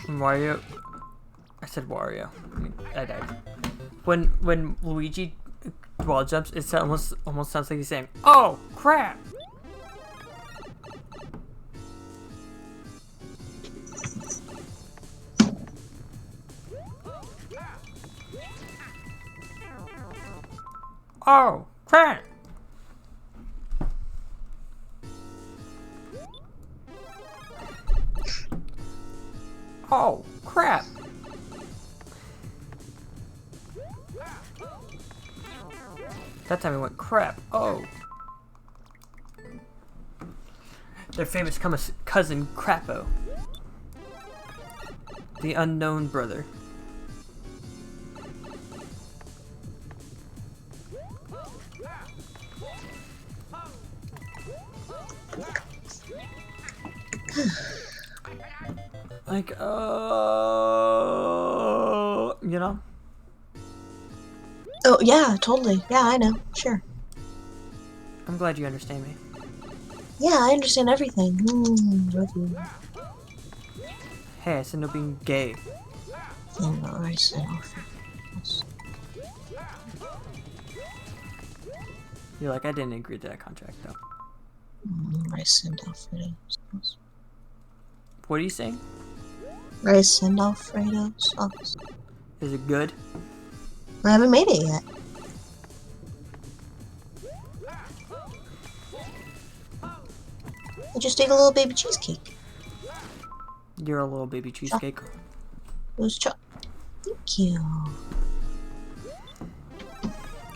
Mario. I said Wario. I died. When Luigi wall jumps, it almost sounds like he's saying, "Oh crap!" Oh crap! Oh crap! That time it went crap. Oh. Their famous cousin Crapo. The unknown brother. Like, you know? Oh, yeah, totally. Yeah, I know. Sure. I'm glad you understand me. Yeah, I understand everything. Love you. Hey, I said no being gay. I know, I said offer. You're like, I didn't agree to that contract, though. Rice and Alfredo. What are you saying? Rice and Alfredo sauce. Is it good? I haven't made it yet. I just ate a little baby cheesecake. You're a little baby cheesecake. It was Thank you.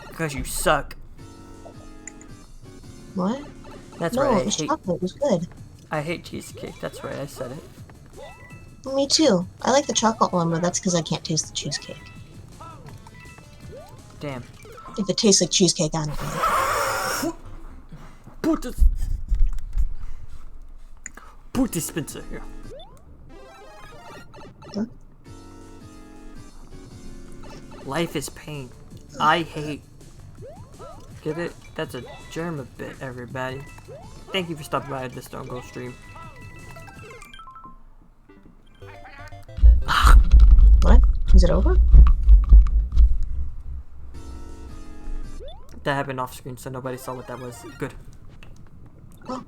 Because you suck. What? That's No, right, it was chocolate. It was good. I hate cheesecake. That's right, I said it. Me too. I like the chocolate one, but that's because I can't taste the cheesecake. Damn. If it tastes like cheesecake, I don't like it. Put the Spencer here. Huh? Life is pain. I hate. Get it? That's a germ bit, everybody. Thank you for stopping by the Stone Girl stream. What? Is it over? That happened off screen, so nobody saw what that was. Good. Oh.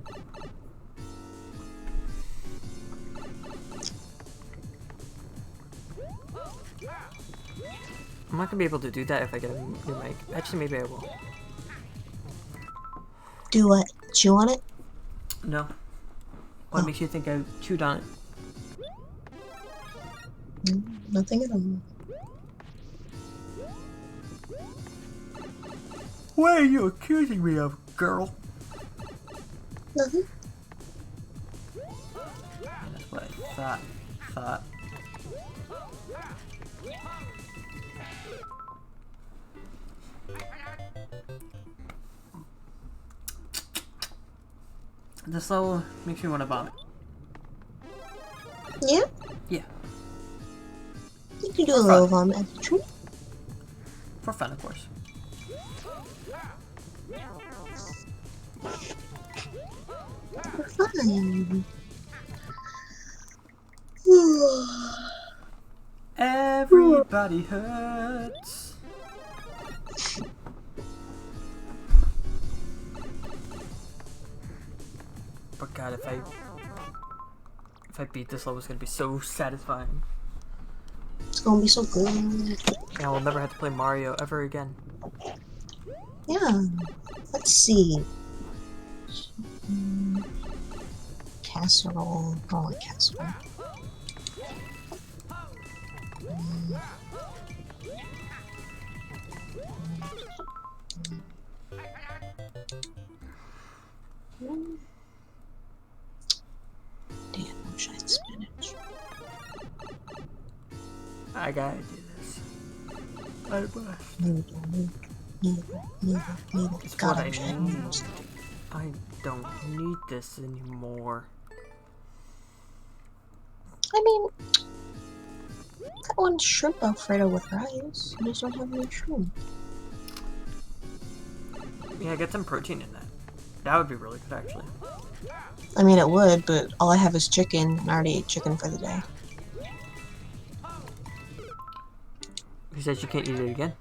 I'm not gonna be able to do that if I get a new mic. Actually, maybe I will. Do what? Chew on it? No. What Oh. makes you think I chewed on it? Nothing at all. What are you accusing me of, girl? Nothing. That's what I thought. This level makes me want to vomit. Yeah? Yeah, You can do a For little fun. vomit at the tree. for fun, of course. For fun. Everybody hurts. But God, if I beat this level, it's gonna be so satisfying. It's gonna be so good. And I will never have to play Mario ever again. Yeah. Let's see. Casserole. I don't like casserole. Damn, I wish I had spinach. I gotta do this. I must. Noodle. It's God, what I I wish I had need. noodles. I don't need this anymore. I mean, I want shrimp Alfredo with rice. I just don't have any shrimp. Yeah, get some protein in that. That would be really good, actually. I mean, it would, but all I have is chicken, and I already ate chicken for the day. Who says you can't eat it again?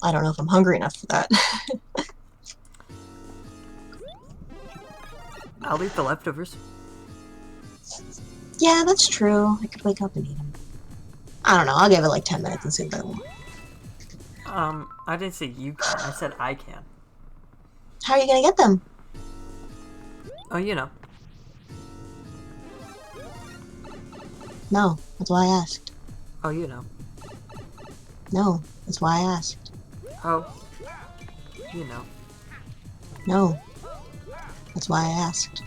I don't know if I'm hungry enough for that. I'll eat the leftovers. Yeah, that's true. I could wake up and eat them. I don't know. I'll give it like 10 minutes and see if I want. I didn't say you can. I said I can. How are you gonna get them? Oh, you know. No, that's why I asked. Oh, you know. No, that's why I asked. Oh. You know. No, that's why I asked.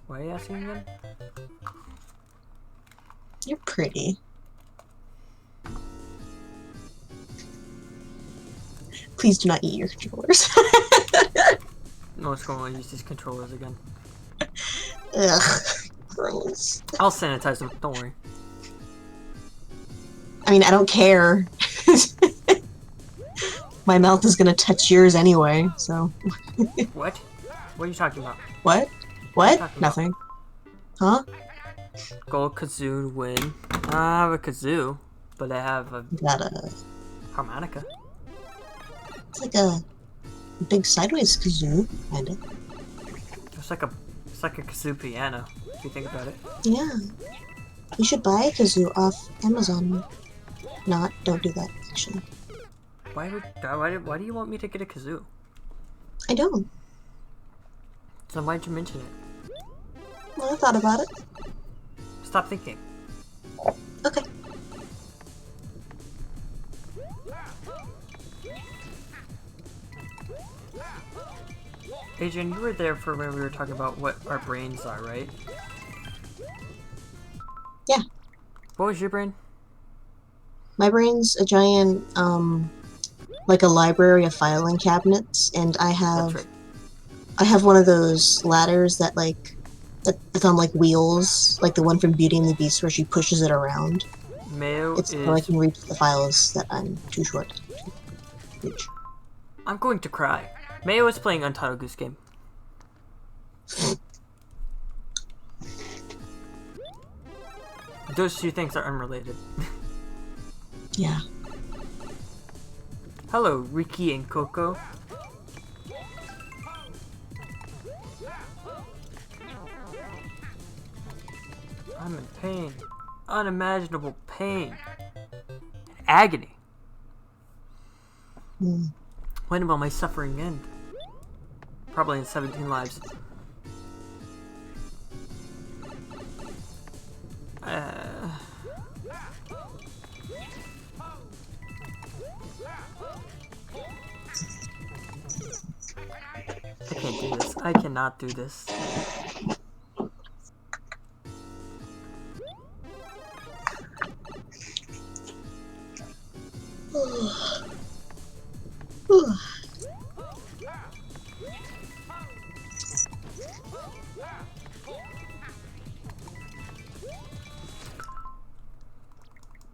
Why are you asking again? You're pretty. Please do not eat your controllers. No, it's going to use these controllers again. Ugh, gross. I'll sanitize them. Don't worry. I mean, I don't care. My mouth is gonna touch yours anyway, so. What? What are you talking about? What? What are you What? talking about? Nothing. Huh? Gold kazoo win. I don't have a kazoo, but I have a Got a. harmonica. It's like a big sideways kazoo, kinda. It's like a kazoo piano, if you think about it. Yeah. You should buy a kazoo off Amazon. Not, don't do that, actually. Why do you want me to get a kazoo? I don't. So why'd you mention it? Well, I thought about it. Stop thinking. Okay. Adrian, you were there for when we were talking about what our brains are, right? Yeah. What was your brain? My brain's a giant, like a library of filing cabinets, and I have That's right. I have one of those ladders that that's on like wheels, like the one from Beauty and the Beast where she pushes it around. Mayo It's is... so I can reach the files that I'm too short to reach. I'm going to cry. Mayo is playing Untitled Goose Game. Those two things are unrelated. Yeah. Hello, Ricky and Coco. I'm in pain. Unimaginable pain. Agony. Hmm. When will my suffering end? Probably in 17 lives. I can't do this. I cannot do this.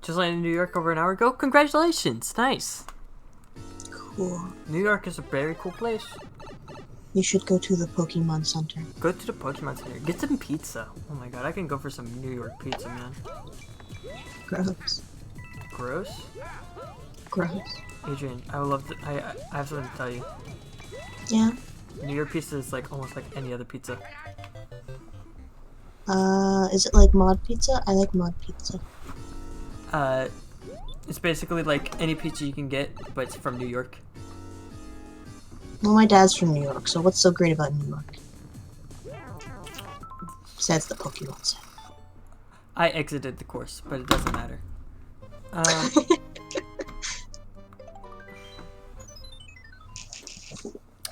Just landed in New York over an hour ago. Congratulations! Nice. Cool. New York is a very cool place. You should go to the Pokemon Center. Go to the Pokemon Center. Get some pizza. Oh my god, I can go for some New York pizza, man. Gross. Gross? Gross. Adrian, I would love to. I have something to tell you. Yeah. New York pizza is like almost like any other pizza. Is it like mod pizza? I like mod pizza. It's basically like any pizza you can get, but it's from New York. Well, my dad's from New York, so what's so great about New York? Besides the Pokemon Center. I exited the course, but it doesn't matter.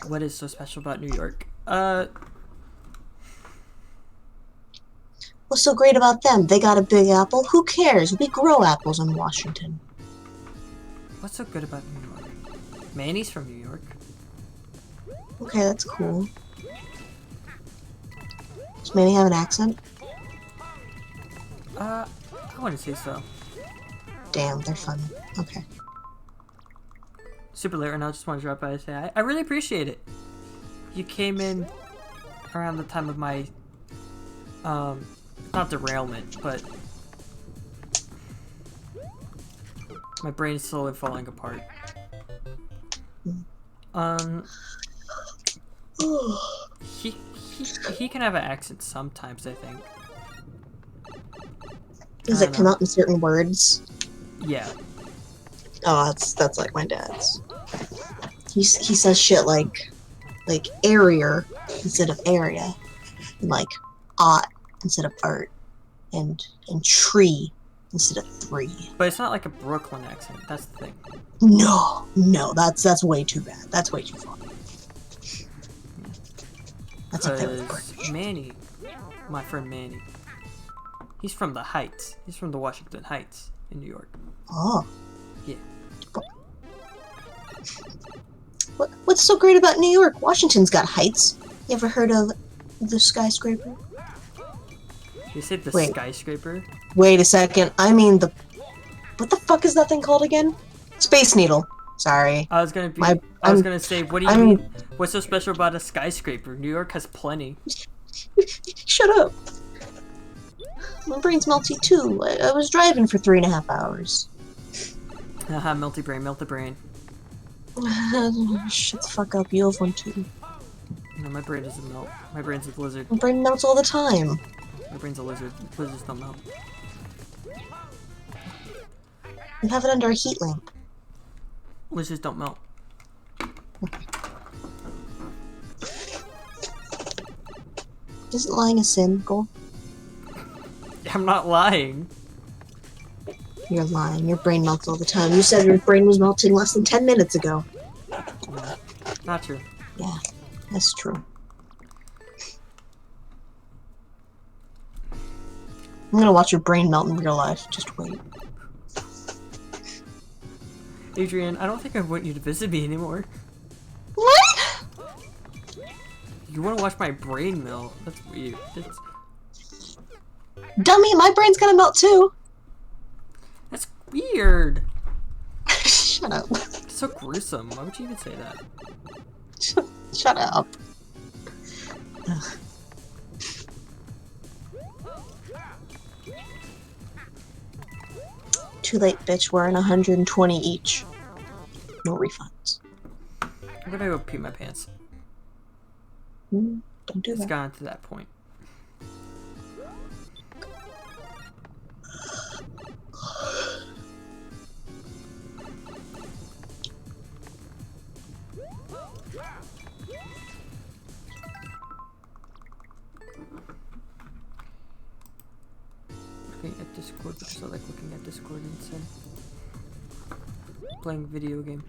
What is so special about New York? What's so great about them? They got a big apple? Who cares? We grow apples in Washington. What's so good about New York? Manny's from New York. Okay, that's cool. Does Manny have an accent? I wouldn't say so. Damn, they're funny. Okay. Super late right now, just want to drop by and say I really appreciate it. You came in around the time of my, not derailment, but my brain's slowly falling apart. He can have an accent sometimes, I think. Does I it don't come know. out in certain words? Yeah. Oh, that's like my dad's. He says shit like area instead of area, and like ot instead of art, and tree instead of three. But it's not like a Brooklyn accent, that's the thing. No, that's way too bad. That's way too far. That's up there with Because British. Manny, my friend Manny, he's from the Heights. He's from the Washington Heights in New York. Oh. Yeah. What's so great about New York? Washington's got heights. You ever heard of the skyscraper? You said the Wait. skyscraper? Wait a second. I mean what the fuck is that thing called again? Space Needle. Sorry. I was gonna I'm- gonna say, what do you I'm- mean? What's so special about a skyscraper? New York has plenty. Shut up. My brain's melty too. I was driving for 3.5 hours. Haha, melty brain, melt the brain. Shut the fuck up. You have one too. No, my brain doesn't melt. My brain's a lizard. My brain melts all the time. My brain's a lizard. Lizards don't melt. You have it under a heat lamp. Lizards don't melt. Isn't lying a sin, Cole? I'm not lying. You're lying. Your brain melts all the time. You said your brain was melting less than 10 minutes ago. No, not true. Yeah, that's true. I'm gonna watch your brain melt in real life. Just wait. Adrian, I don't think I want you to visit me anymore. What? You want to watch my brain melt? That's weird. Dummy, my brain's gonna melt too. That's weird. Shut up. It's so gruesome. Why would you even say that? Shut up. Ugh. Too late, bitch. We're in 120 each. No refunds. I'm gonna go pee my pants. Don't do It's that. gotten to that point. Looking at Discord because I like looking at Discord instead. Playing video game.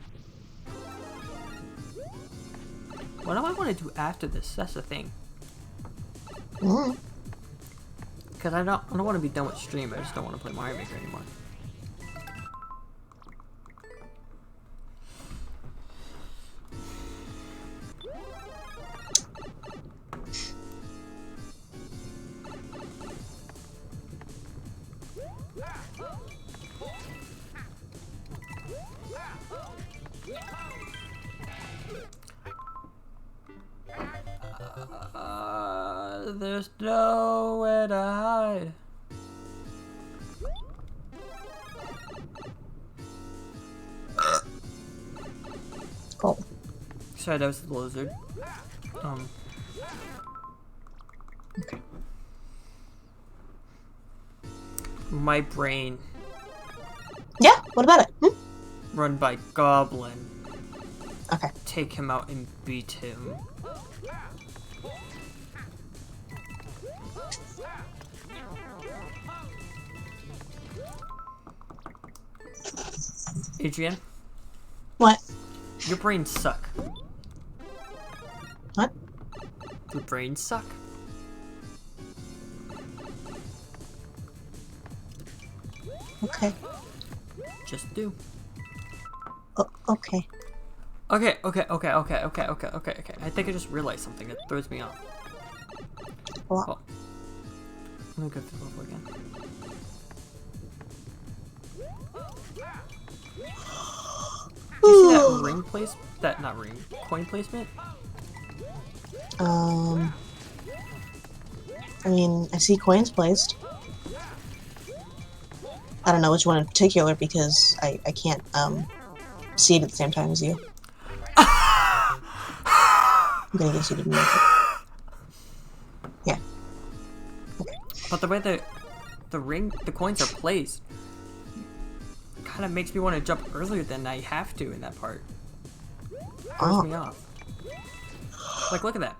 What do I want to do after this? That's the thing. Mm. Because I don't want to be done with stream. I just don't want to play Mario Maker anymore. There's nowhere to hide. Oh. Sorry, that was the lizard. Okay. My brain Yeah, what about it? run by Goblin. Okay. Take him out and beat him. Adrian, What? your brains suck. What? Your brains suck. Okay. Just do. Oh, okay. Okay. I think I just realized something that throws me off. What? Cool. Let me go through the level again. Do you see that ring place? That not ring, coin placement? I mean, I see coins placed. I don't know which one in particular because I can't, see it at the same time as you. I'm gonna guess you didn't make it. Yeah. But the way the coins are placed kind of makes me want to jump earlier than I have to in that part. Throws me off. Like, look at that.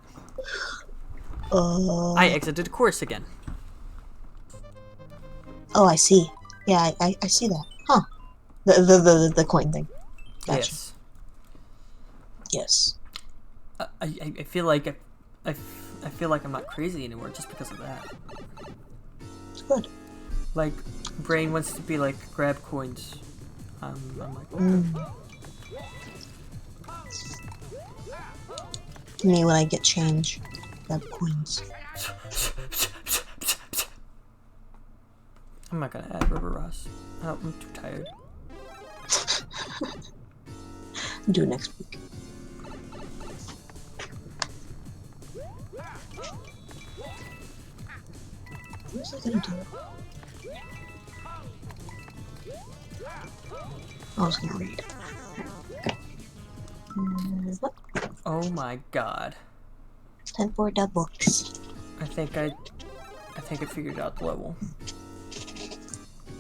I exited course again. Oh, I see. Yeah, I see that. Huh. The coin thing. Gotcha. Yes. Yes. I feel like I feel like I'm not crazy anymore just because of that. It's good. Like, brain wants to be like grab coins. I'm like, okay. Me when I get change. Grab coins. I'm not gonna add River Ross. Oh, I'm too tired. can do it next week. What was I gonna do? I was gonna read. Okay. What? Oh my god. Time for the books. I think I figured out the level.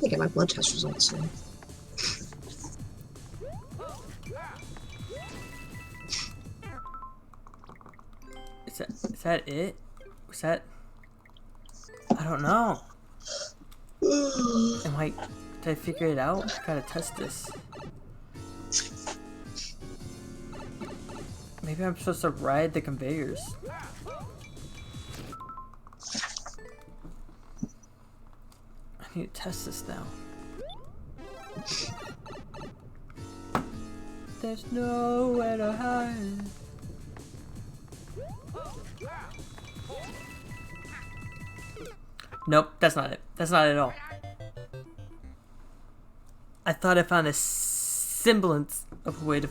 I get my blood test results soon. Is that it? Was that? I don't know. Did I figure it out? I gotta test this. Maybe I'm supposed to ride the conveyors. I need to test this now. There's nowhere to hide. Nope, that's not it. That's not it at all. I thought I found a semblance of a way to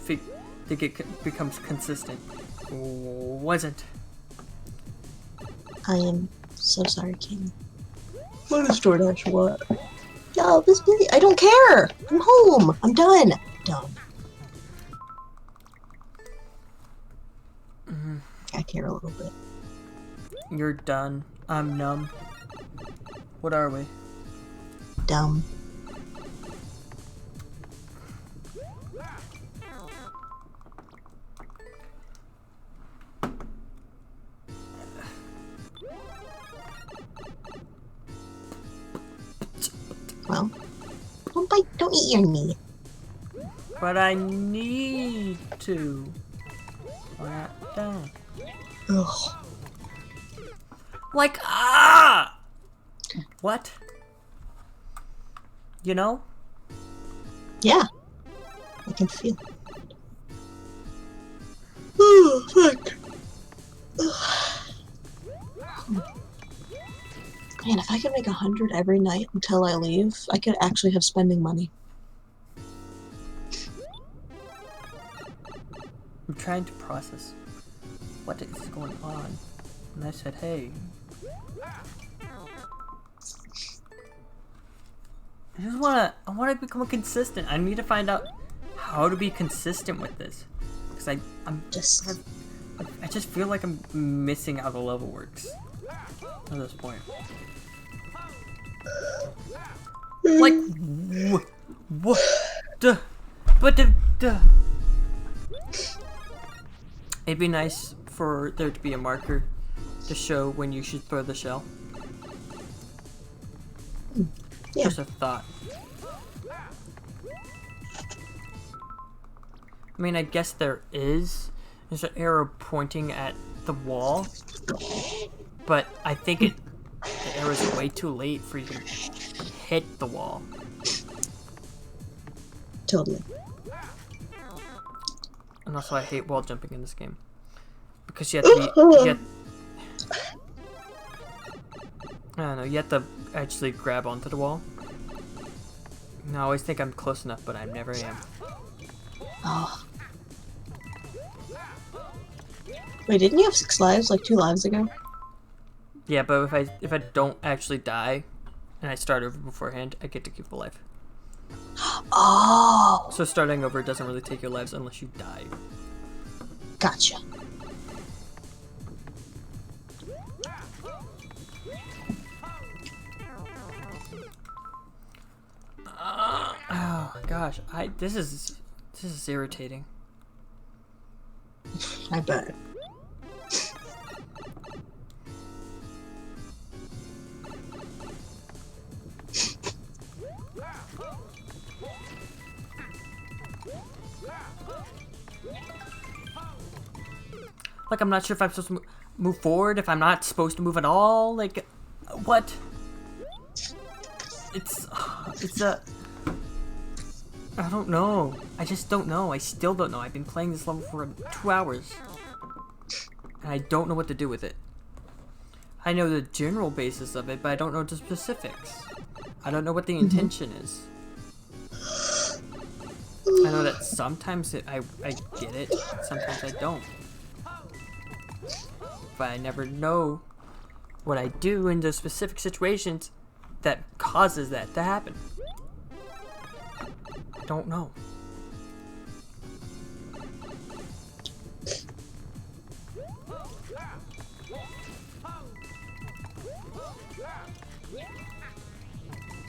get becomes consistent. Wasn't. I am so sorry, King. What is DoorDash? What? Yo, this busy. I don't care. I'm home. I'm done. Done. I care a little bit. You're done. I'm numb. What are we? Dumb. Well, don't bite. Don't eat your meat. But I need to. We're not done. Ugh. Like, ah! What? You know? Yeah. I can feel it. Oh, fuck. Man, if I could make 100 every night until I leave, I could actually have spending money. I'm trying to process what is going on. And I said, hey. I wanna become consistent. I need to find out how to be consistent with this. Because I just feel like I'm missing how the level works at this point. Like, what? It'd be nice for there to be a marker to show when you should throw the shell. Yeah. Just a thought. I mean, I guess there is. There's an arrow pointing at the wall, but I think the arrow's way too late for you to hit the wall. Totally. And also, I hate wall jumping in this game because you have to be. I don't know. You have to actually grab onto the wall. And I always think I'm close enough, but I never am. Oh. Wait, didn't you have 6 lives like 2 lives ago? Yeah, but if I don't actually die, and I start over beforehand, I get to keep the life. Oh. So starting over doesn't really take your lives unless you die. Gotcha. Oh gosh, this is irritating. I bet. Like, I'm not sure if I'm supposed to move forward, if I'm not supposed to move at all. Like, what? It's I don't know. I just don't know. I still don't know. I've been playing this level for 2 hours. And I don't know what to do with it. I know the general basis of it, but I don't know the specifics. I don't know what the intention is. I know that sometimes I get it, sometimes I don't. But I never know what I do in those specific situations that causes that to happen. I don't know.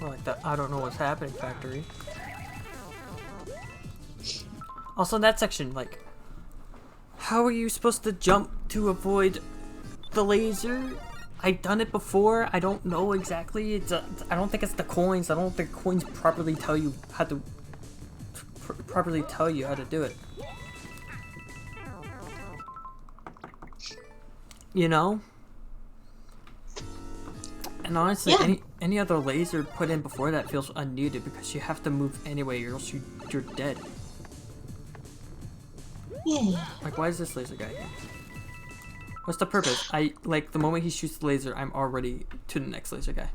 Well, like the I don't know what's happening factory. Also in that section, like, how are you supposed to jump to avoid the laser? I've done it before. I don't know exactly. I don't think it's the coins. I don't think coins properly tell you how to properly tell you how to do it. You know? And honestly, Yeah. any other laser put in before that feels unneeded because you have to move anyway or else you're dead. Yeah. Like, why is this laser guy here? What's the purpose? Like, the moment he shoots the laser, I'm already to the next laser guy.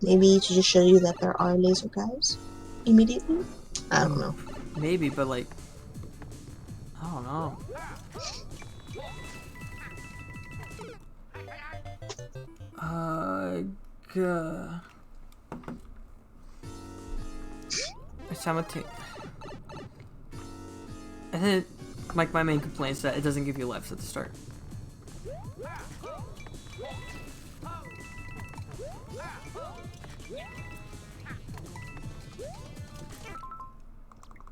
Maybe to just show you that there are laser guys immediately? I don't know. Maybe, but like, I don't know. Gah. And then, like, my main complaint is that it doesn't give you lives at the start.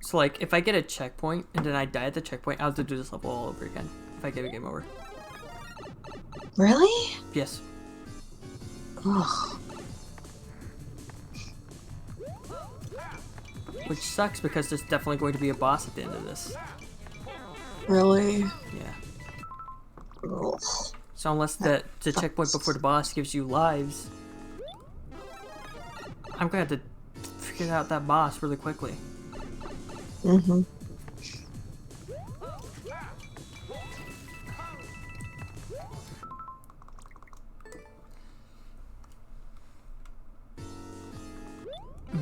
So, like, if I get a checkpoint and then I die at the checkpoint, I'll have to do this level all over again if I get a game over. Really? Yes. Ugh. Which sucks because there's definitely going to be a boss at the end of this. Really? Yeah. Ugh. So unless the checkpoint before the boss gives you lives, I'm gonna have to figure out that boss really quickly. Mm-hmm.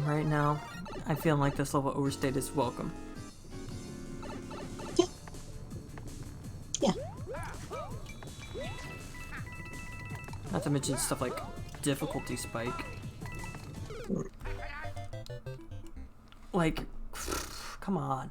Right now, I feel like this level overstayed its welcome. Yeah. Yeah. Not to mention stuff like difficulty spike. Like, come on.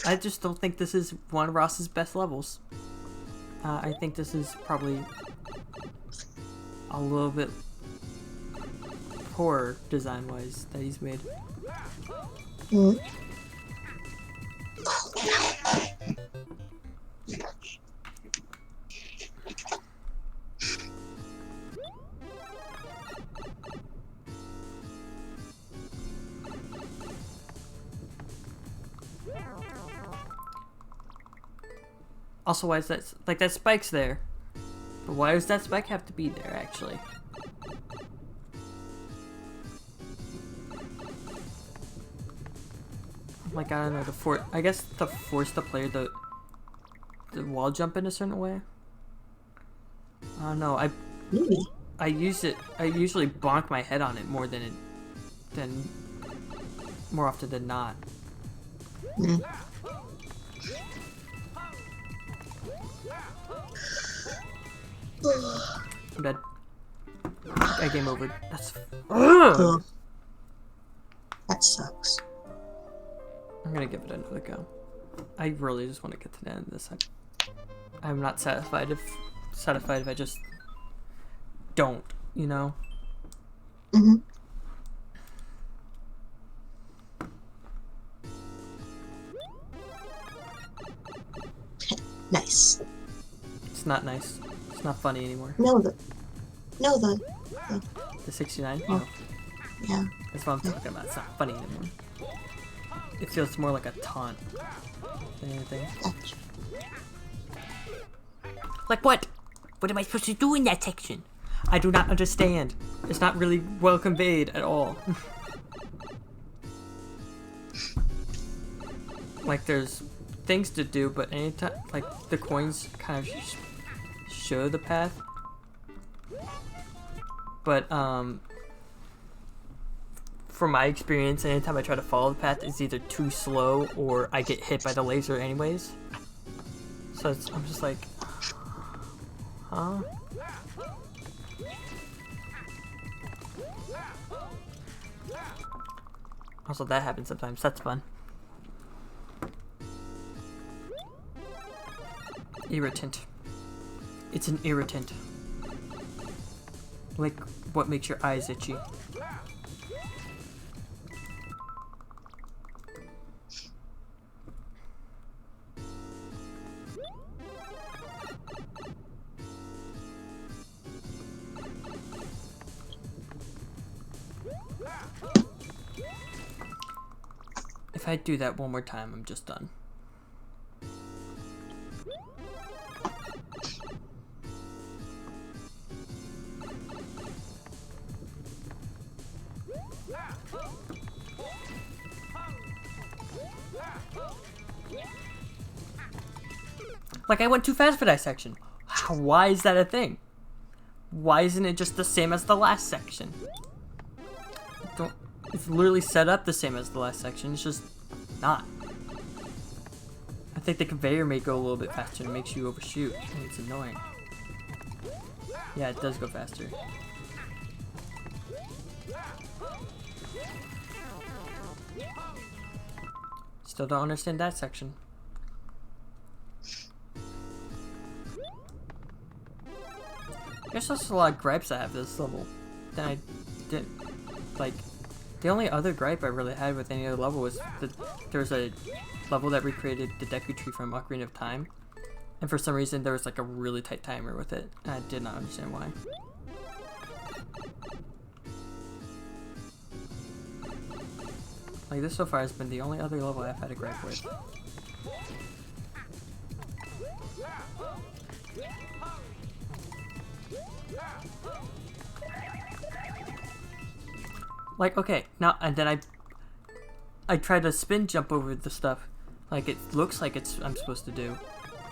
I just don't think this is one of Ross's best levels. I think this is probably a little bit poor design-wise that he's made. Mm. Also, why is that, like, that spike's there? But why does that spike have to be there, actually? Like, I don't know, I guess to force the player to wall jump in a certain way? I don't know, Maybe. I usually bonk my head on it more more often than not. Mm. I'm dead. I game over. That's. Ugh. That sucks. I'm gonna give it another go. I really just want to get to the end of this. I'm not satisfied if I just don't, you know? Mm-hmm. Nice. It's not nice. It's not funny anymore. The The 69? Oh. No. yeah. That's what I'm talking about. It's not funny anymore. It feels more like a taunt than anything. Gotcha. Like what? What am I supposed to do in that section? I do not understand. It's not really well conveyed at all. like there's things to do, but anytime like the coins kind of show the path. But from my experience, anytime I try to follow the path, it's either too slow or I get hit by the laser anyways. So I'm just like, huh? Also, that happens sometimes. That's fun. Irritant. It's an irritant. Like what makes your eyes itchy. If I do that one more time, I'm just done. Like, I went too fast for that section. Why is that a thing? Why isn't it just the same as the last section? It's literally set up the same as the last section, it's just not. I think the conveyor may go a little bit faster and it makes you overshoot, and it's annoying. Yeah, it does go faster. Still don't understand that section. There's just a lot of gripes I have this level that I didn't like. The only other gripe I really had with any other level was that there was a level that recreated the Deku Tree from Ocarina of Time, and for some reason there was like a really tight timer with it, and I did not understand why. Like, this so far has been the only other level I've had a gripe with. Like, okay, now, and then I tried to spin jump over the stuff, like it looks like I'm supposed to do.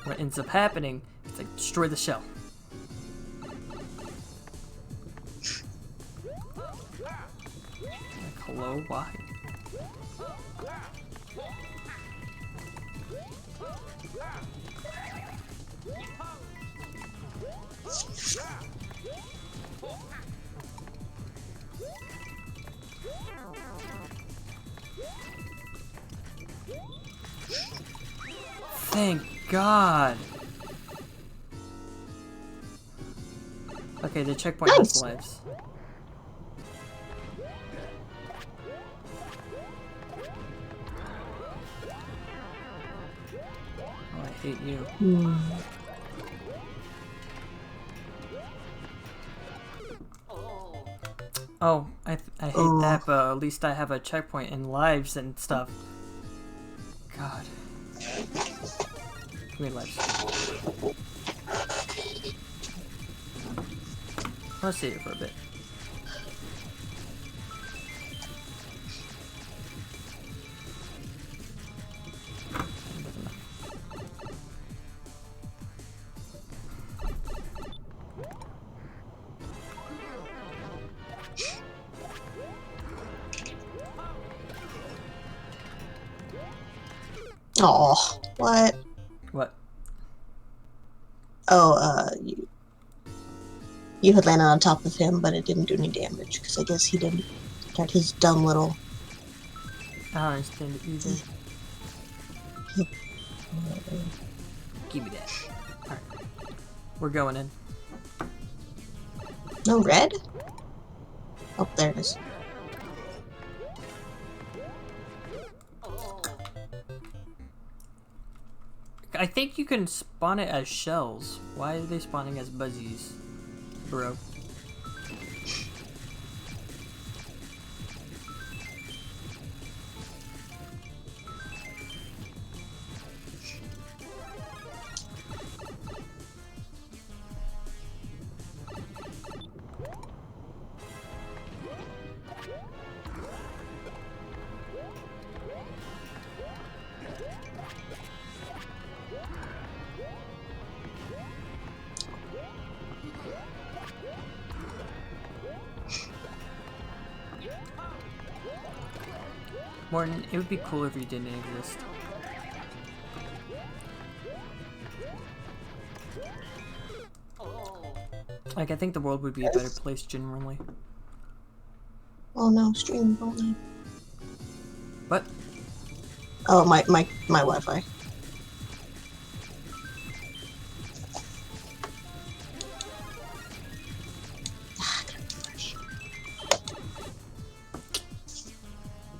What ends up happening, it's like, destroy the shell. Like, hello, why? Thank God. Okay, the checkpoint has lives. Oh, I hate you. Oh, I hate that, but at least I have a checkpoint and lives and stuff. God. Give me lives. I'll save it for a bit. Oh, what? What? Oh, you had landed on top of him, but it didn't do any damage, because I guess he didn't get his dumb little... I don't understand it either. Give me that. Alright. We're going in. No red? Oh, there it is. I think you can spawn it as shells. Why are they spawning as buzzies, bro? Morton, it would be cool if you didn't exist. Like, I think the world would be a better place generally. Oh no, stream only. But Oh, my Wi-Fi.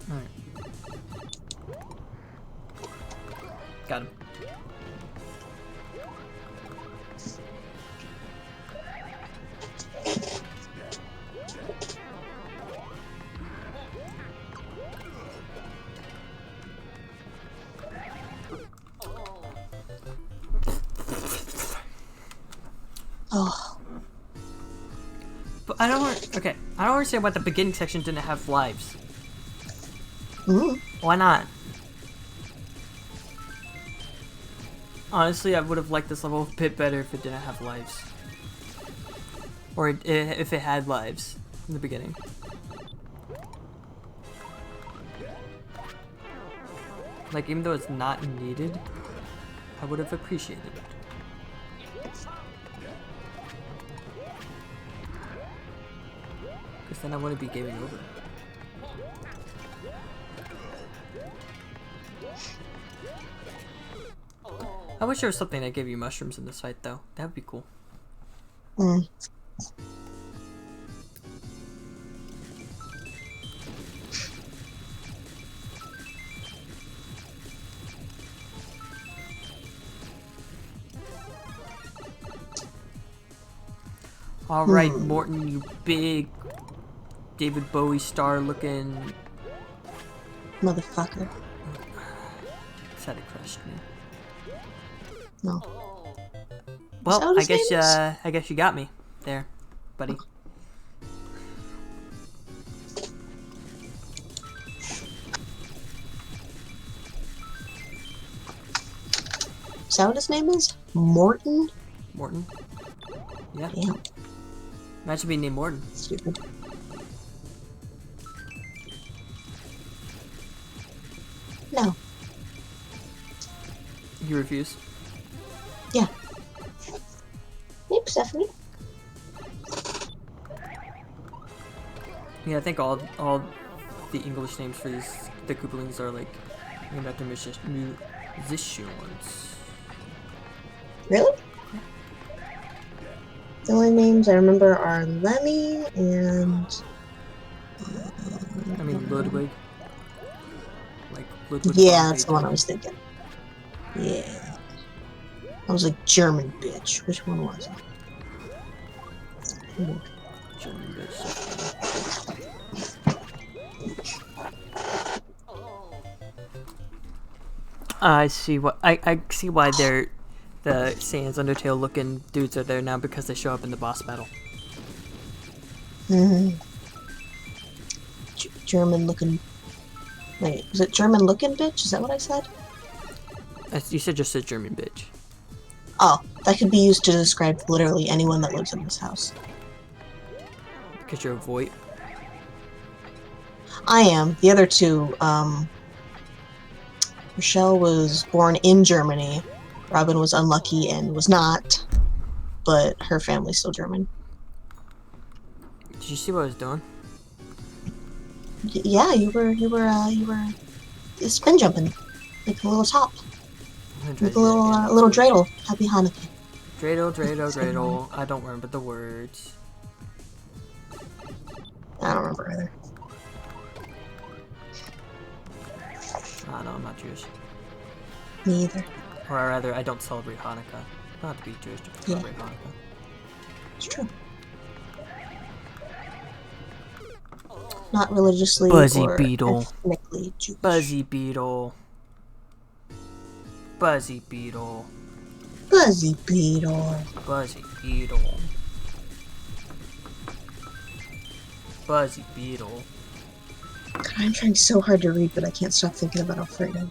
alright. Got him. Oh, But I don't okay. I don't understand why the beginning section didn't have lives. Why not? Honestly, I would have liked this level a bit better if it didn't have lives. Or if it had lives in the beginning. Like, even though it's not needed, I would have appreciated it. Because then I wouldn't be gaming over. I wish there was something that gave you mushrooms in this fight, though. That would be cool. Alright, Morton, you big David Bowie star looking. motherfucker. Said it crushed me. No. Well, that what his name is? I guess you got me there, buddy. Is that what his name is? Morton? Morton? Yeah. Yeah, Imagine being named Morton. stupid. No. You refuse? Yeah. Yep, Stephanie. Yeah, I think all the English names for the Koopalings are like named after musicians. Really? The only names I remember are Lemmy and... I mean Ludwig. Like Ludwig. Yeah, von that's the one I Beethoven. was thinking. Yeah. I was like, German bitch. Which one was it? Ooh. German bitch. I see what I see why they're the Sans Undertale looking dudes are there now, because they show up in the boss battle. German looking... Wait, was it German looking bitch? Is that what I said? You said just a German bitch. Oh, that could be used to describe literally anyone that lives in this house. Because you're a Voight. I am. The other two, Rochelle was born in Germany. Robin was unlucky and was not, but her family's still German. Did you see what I was doing? Yeah, you were spin jumping, like a little top, I'm gonna try like to a do that again. little dreidel. Happy Hanukkah. Dreidel. I don't remember the words. I don't remember either. Ah, no, I'm not Jewish. Me either. Or rather, I don't celebrate Hanukkah. Not to be Jewish to celebrate Hanukkah. It's true. Not religiously Buzzy or Beetle. ethnically Jewish. Buzzy Beetle. Buzzy Beetle. Buzzy Beetle. Buzzy Beetle. Buzzy Beetle. God, I'm trying so hard to read, but I can't stop thinking about Alfredo.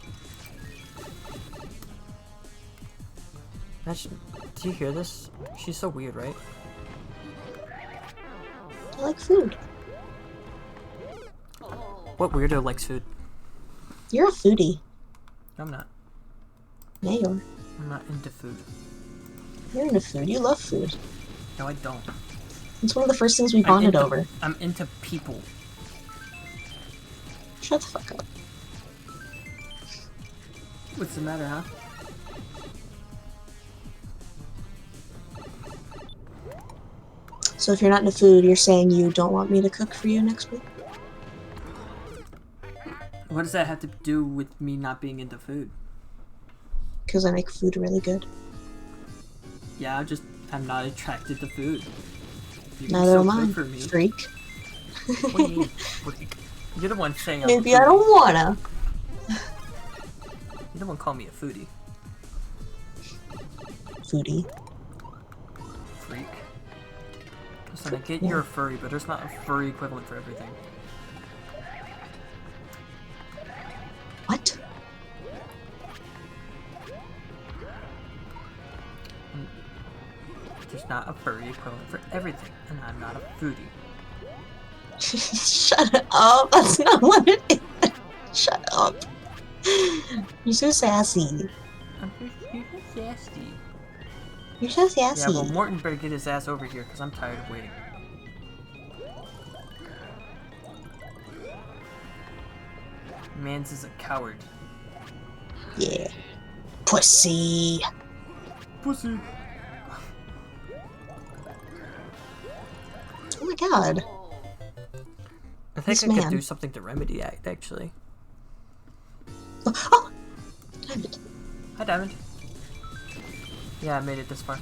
Do you hear this? She's so weird, right? I like food. What weirdo likes food? You're a foodie. No, I'm not. Yeah, you are. I'm not into food. You're into food. You love food. No, I don't. It's one of the first things we I'm bonded into- over. I'm into people. Shut the fuck up. What's the matter, huh? So if you're not into food, you're saying you don't want me to cook for you next week? What does that have to do with me not being into food? Because I make food really good. Yeah, I'm not attracted to food. You'd be Neither so am good I. for me. Freak. What do you mean? Freak? You're the one saying I'm Maybe a I foodie. don't wanna. You're the one calling me a foodie. Foodie. Freak. Listen, I get you're a furry, but there's not a furry equivalent for everything. What? There's not a furry equivalent for everything, and I'm not a foodie. Shut up. That's not what it is. Shut up. You're so sassy. You're nasty. You're so sassy. Yeah, well, Morton better get his ass over here, because I'm tired of waiting. Mans is a coward. Yeah. Pussy. Pussy. Oh my god. I think This I could man. do something to remedy it, actually. Oh! Damn it. Hi, Diamond. Yeah, I made it this far.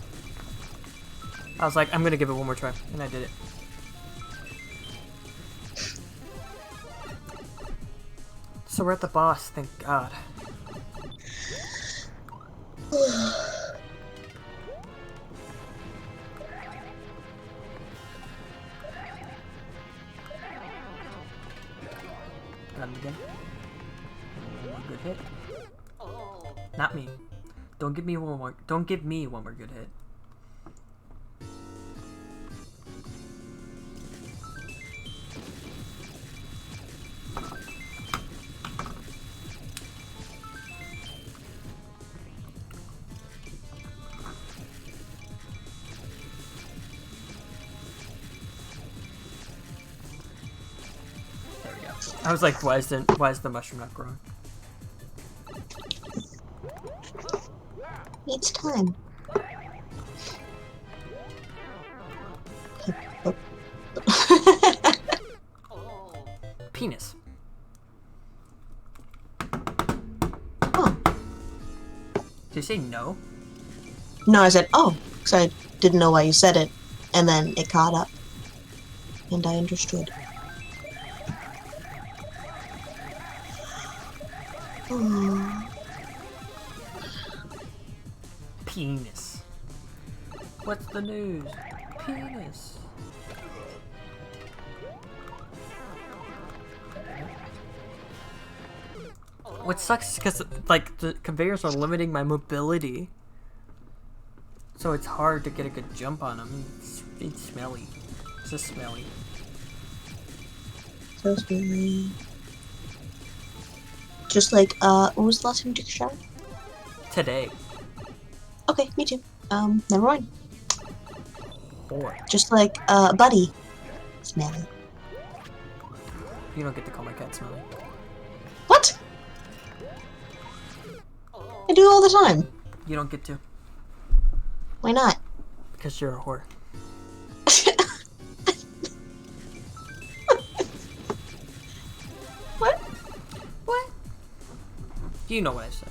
I was like, I'm gonna give it one more try, and I did it. So we're at the boss, thank God. Got him again. One good hit. Not me. Don't give me one more. Don't give me one more good hit. There we go. I was like, why is the mushroom not growing? It's time. Penis. Oh. Did you say no? No, I said, oh, because I didn't know why you said it, and then it caught up. And I understood. Hmm. Penis. What's the news? Penis. What sucks is because, like, the conveyors are limiting my mobility. So it's hard to get a good jump on them. It's smelly. It's just smelly. So smelly. Just like, when was the last time you took a shower? Today. Okay, me too. Never mind. Or. Just like, Buddy. Smelly. You don't get to call my cat smelly. What? I do all the time. You don't get to. Why not? Because you're a whore. What? What? You know what I said.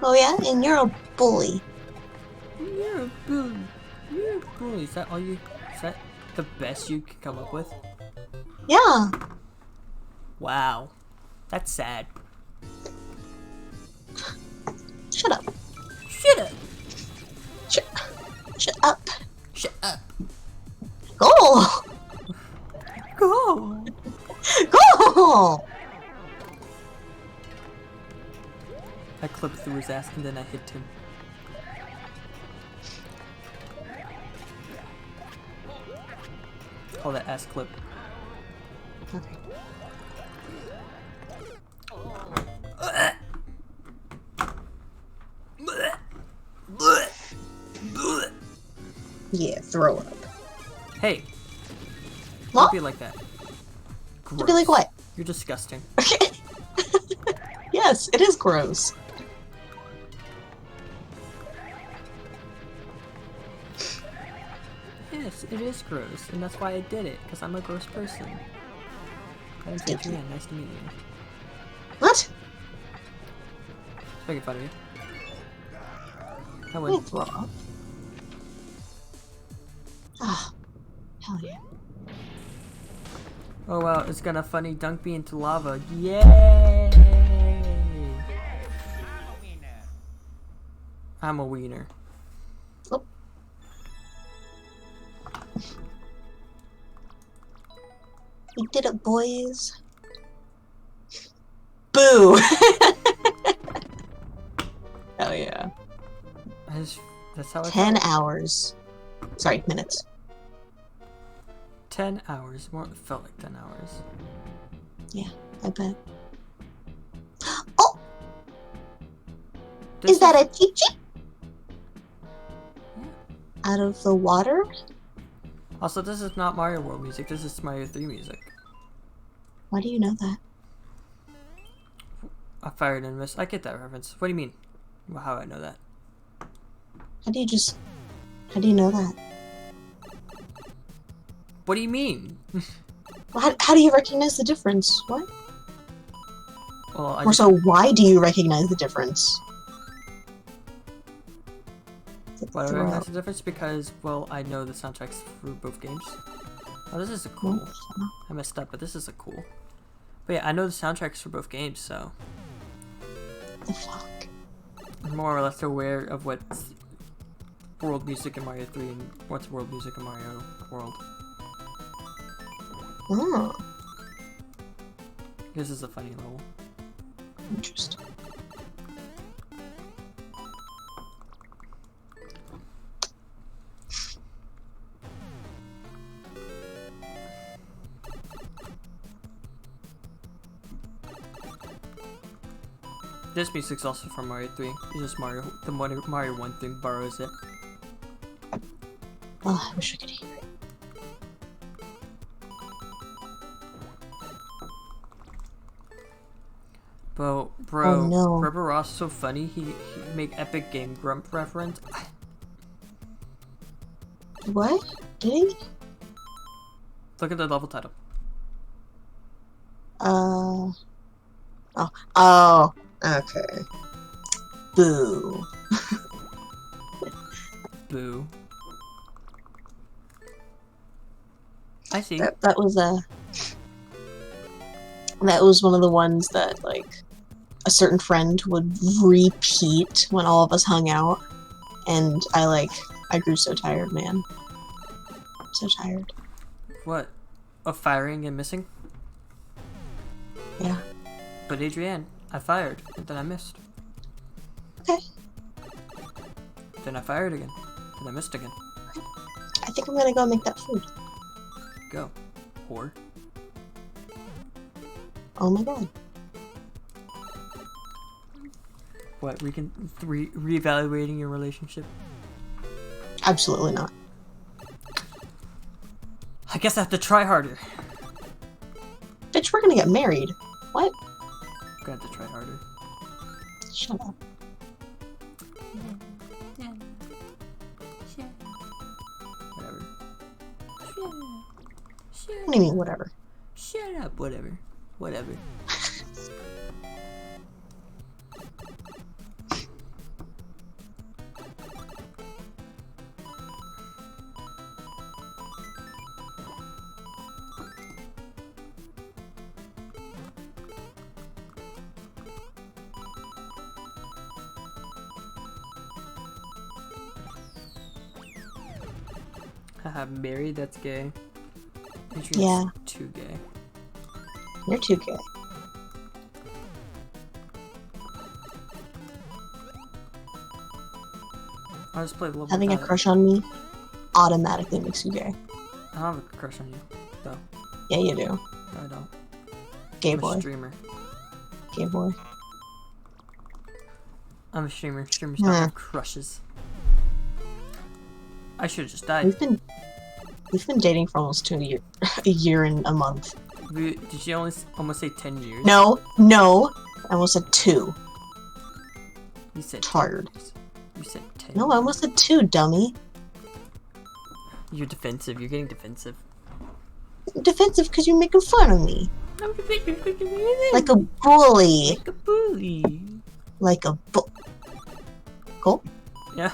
Oh yeah? And you're a bully. You're a bully. You're a bully. Is that all you... Is that the best you could come up with? Yeah. Wow. That's sad. Shut up. Shut up. Shut up. Shut up. Go! Go. Go! I clipped through his ass and then I hit him. Call that ass clip. Okay. Yeah, throw up. Hey, What? don't be like that. To be like Gross. what? You're disgusting. Yes, it is gross. Yes, it is gross, and that's why I did it, because I'm a gross person. My name's Thank you. Adrian, nice to meet you. What? Just making fun of you. I I win. throw up. Ah, hell yeah. Oh wow, it's gonna funny dunk me into lava. Yay! I'm a wiener. Oh. We did it, boys. Boo! Hell yeah. That's how I 10 felt. hours. Sorry, minutes. 10 hours. More, it felt like 10 hours. Yeah, I bet. Oh! This Is that a Chi-Chi? Out of the water? Also, this is not Mario World music. This is Mario 3 music. Why do you know that? I fired and missed. I get that reference. What do you mean? Well, how do I know that? How do you know that? What do you mean? Well, how do you recognize the difference? What? Well, I Or just, so, why do you recognize the difference? why do I Throw recognize up. the difference? Because, well, I know the soundtracks for both games. Oh, this is a cool. I messed up, but this is a cool. But yeah, I know the soundtracks for both games, so The fuck? I'm more or less aware of what's world music in Mario 3 and what's world music in Mario World. Oh, This is a funny level. interesting. This music's also from Mario 3. It's just the Mario 1 thing borrows it. Oh, I wish I could hear it. Bro, Oh, no. Rubber Ross is so funny. He make Epic Game Grump reference. What? Did he? Look at the level title. Oh. Oh. Okay. Boo. Boo. I see. That was one of the ones that, like, a certain friend would repeat when all of us hung out. And I grew so tired, man. So tired. What? Of firing and missing? Yeah. But Adrienne, I fired, and then I missed. Okay. Then I fired again. Then I missed again. I think I'm gonna go make that food. Go. Whore. Oh my god. What, reevaluating your relationship? Absolutely not. I guess I have to try harder. Bitch, we're gonna get married. What? I'm gonna have to try harder. Shut up. Whatever. What do you mean, whatever? Shut up, whatever. Whatever. Haha, married, that's gay. Adrian's Yeah. too gay. You're too gay. I'll just play the level Having a without it. crush on me automatically makes you gay. I don't have a crush on you, though. Yeah, you do. No, I don't. Gay I'm a boy. streamer. Gay boy. I'm a streamer. Streamers don't have crushes. I should have just died. We've been dating for almost a year and a month. Did you almost say 10 years? No, I almost said 2. You said 10 Tired. years. You said 10. No, I almost said 2, dummy. You're defensive. You're getting defensive. Defensive because you're making fun of me. I'm defensive. Like a bully. Like a bully. Like a Cool? Yeah.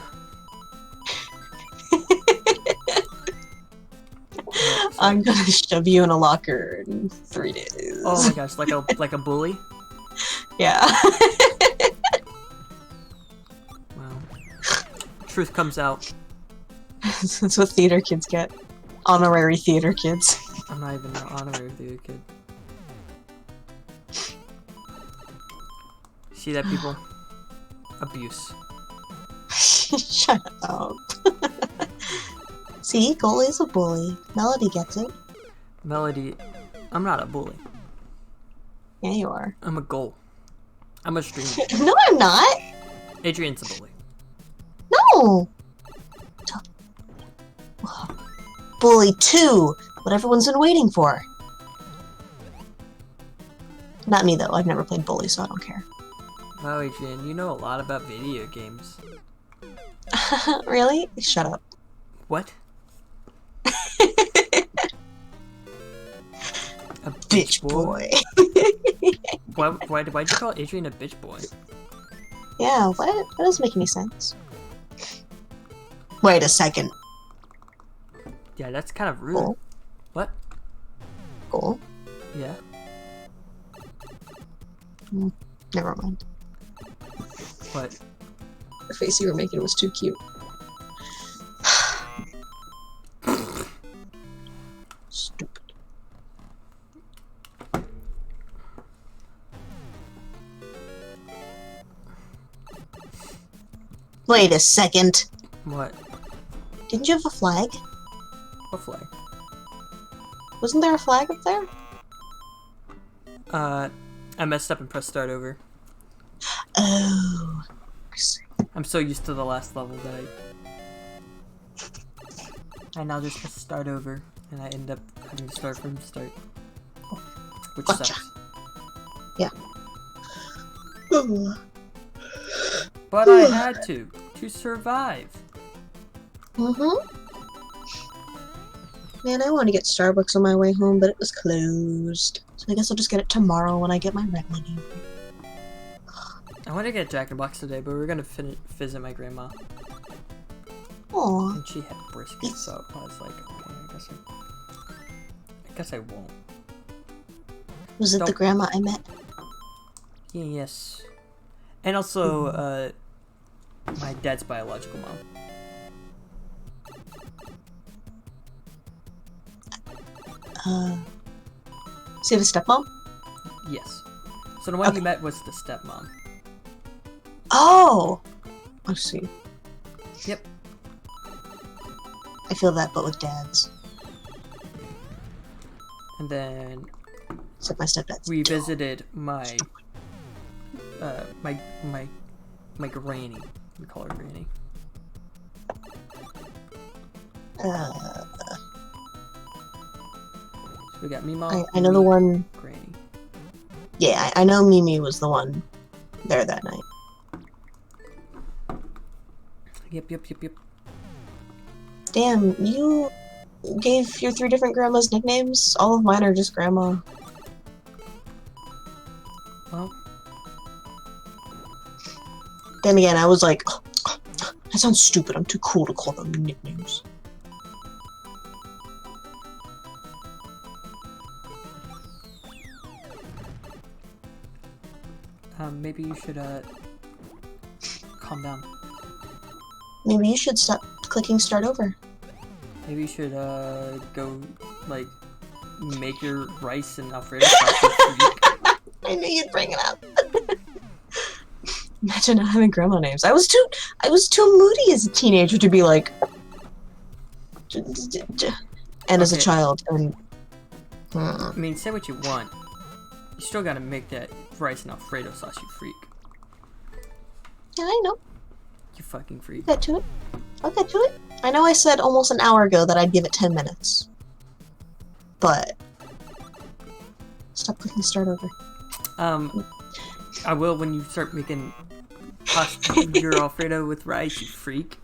I'm gonna shove you in a locker in 3 days. Oh my gosh, like a bully? Yeah. Wow. Truth comes out. That's what theater kids get. Honorary theater kids. I'm not even an honorary theater kid. See that, people? Abuse. Shut up. See, Goalie's a bully. Melody gets it. Melody, I'm not a bully. Yeah, you are. I'm a goal. I'm a streamer. No, I'm not. Adrian's a bully. No. Bully 2. What everyone's been waiting for. Not me, though. I've never played bully, so I don't care. Wow, Adrian, you know a lot about video games. Really? Shut up. What? A Bitch boy. Why'd you call Adrian a bitch boy? Yeah, what? That doesn't make any sense. Wait a second. Yeah, that's kind of rude. Cool. What? Cool. Yeah. Never mind. What? The face you were making was too cute. Stupid. Wait a second. What? Didn't you have a flag? What flag? Wasn't there a flag up there? I messed up and pressed start over. Oh. I see. I'm so used to the last level that I now just press start over, and I end up having to start from the start. Which Gotcha. sucks. Yeah. But I had to survive. Man, I want to get Starbucks on my way home, but it was closed. So I guess I'll just get it tomorrow when I get my rent money. I want to get Jack in the Box today, but we're gonna visit my grandma, Aww. and she had brisket, so I was like, okay, I guess I won't. Was it the Don't- grandma I met? Yes. And also, my dad's biological mom. So you have a stepmom? Yes. So the one Okay. you met was the stepmom. Oh! I see. Yep. I feel that, but with dads. And then Except my stepdad's we dumb. visited my my granny. We call her granny. Uh, So we got Mima. I know the one... Granny. Yeah, I know Mimi was the one there that night. Yep. Damn, you gave your 3 different grandmas nicknames? All of mine are just grandma. Well, Then again, I was like, that sounds stupid. I'm too cool to call them nicknames. maybe you should calm down. Maybe you should stop clicking start over. Maybe you should go like make your rice and Alfredo sauce this week. I knew you'd bring it up. Imagine not having grandma names. I was too moody as a teenager to be like, and as a Okay. child, and I mean, say what you want. You still gotta make that rice and Alfredo sauce, you freak. Yeah, I know. You fucking freak. I'll get to it. I'll get to it. I know I said almost an hour ago that I'd give it 10 minutes. But... Stop clicking start over. I will when you start making pasta, your Alfredo with rice, you freak.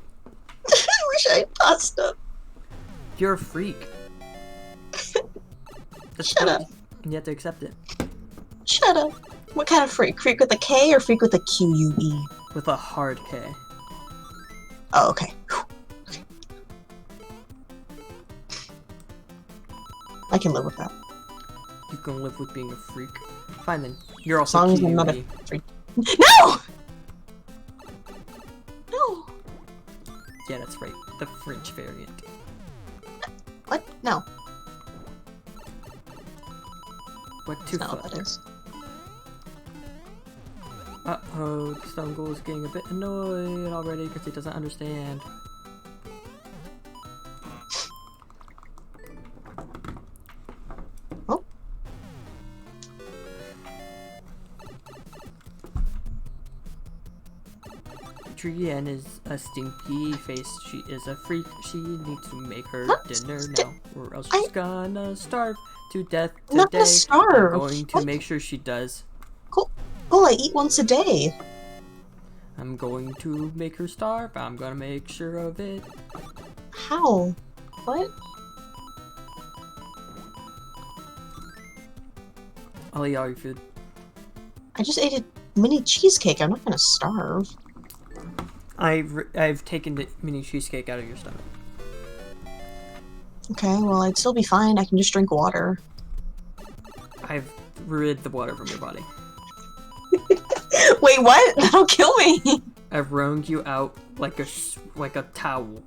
I wish I had pasta. You're a freak. Shut up. You have to accept it. Shut up. What kind of freak? Freak with a K or freak with a Q-U-E? With a hard K. Oh, okay. Okay. I can live with that. You can live with being a freak. Fine then. You're As also long as I'm not a QUE. freak. No! No! Yeah, that's right. The French variant. What? No. What That's two not what foot? that is. Uh-oh, the Stone Ghoul is getting a bit annoyed already because he doesn't understand. Oh. Trienne is a stinky face. She is a freak. She needs to make her What? dinner now, or else she's gonna starve to death I'm not today. gonna starve. I'm going to What? make sure she does. Oh, I eat once a day. I'm going to make her starve. I'm gonna make sure of it. How? What? I'll eat all your food. I just ate a mini cheesecake. I'm not gonna starve. I've taken the mini cheesecake out of your stomach. Okay, well, I'd still be fine. I can just drink water. I've rid the water from your body. Wait, what? That'll kill me. I've wrung you out like a towel.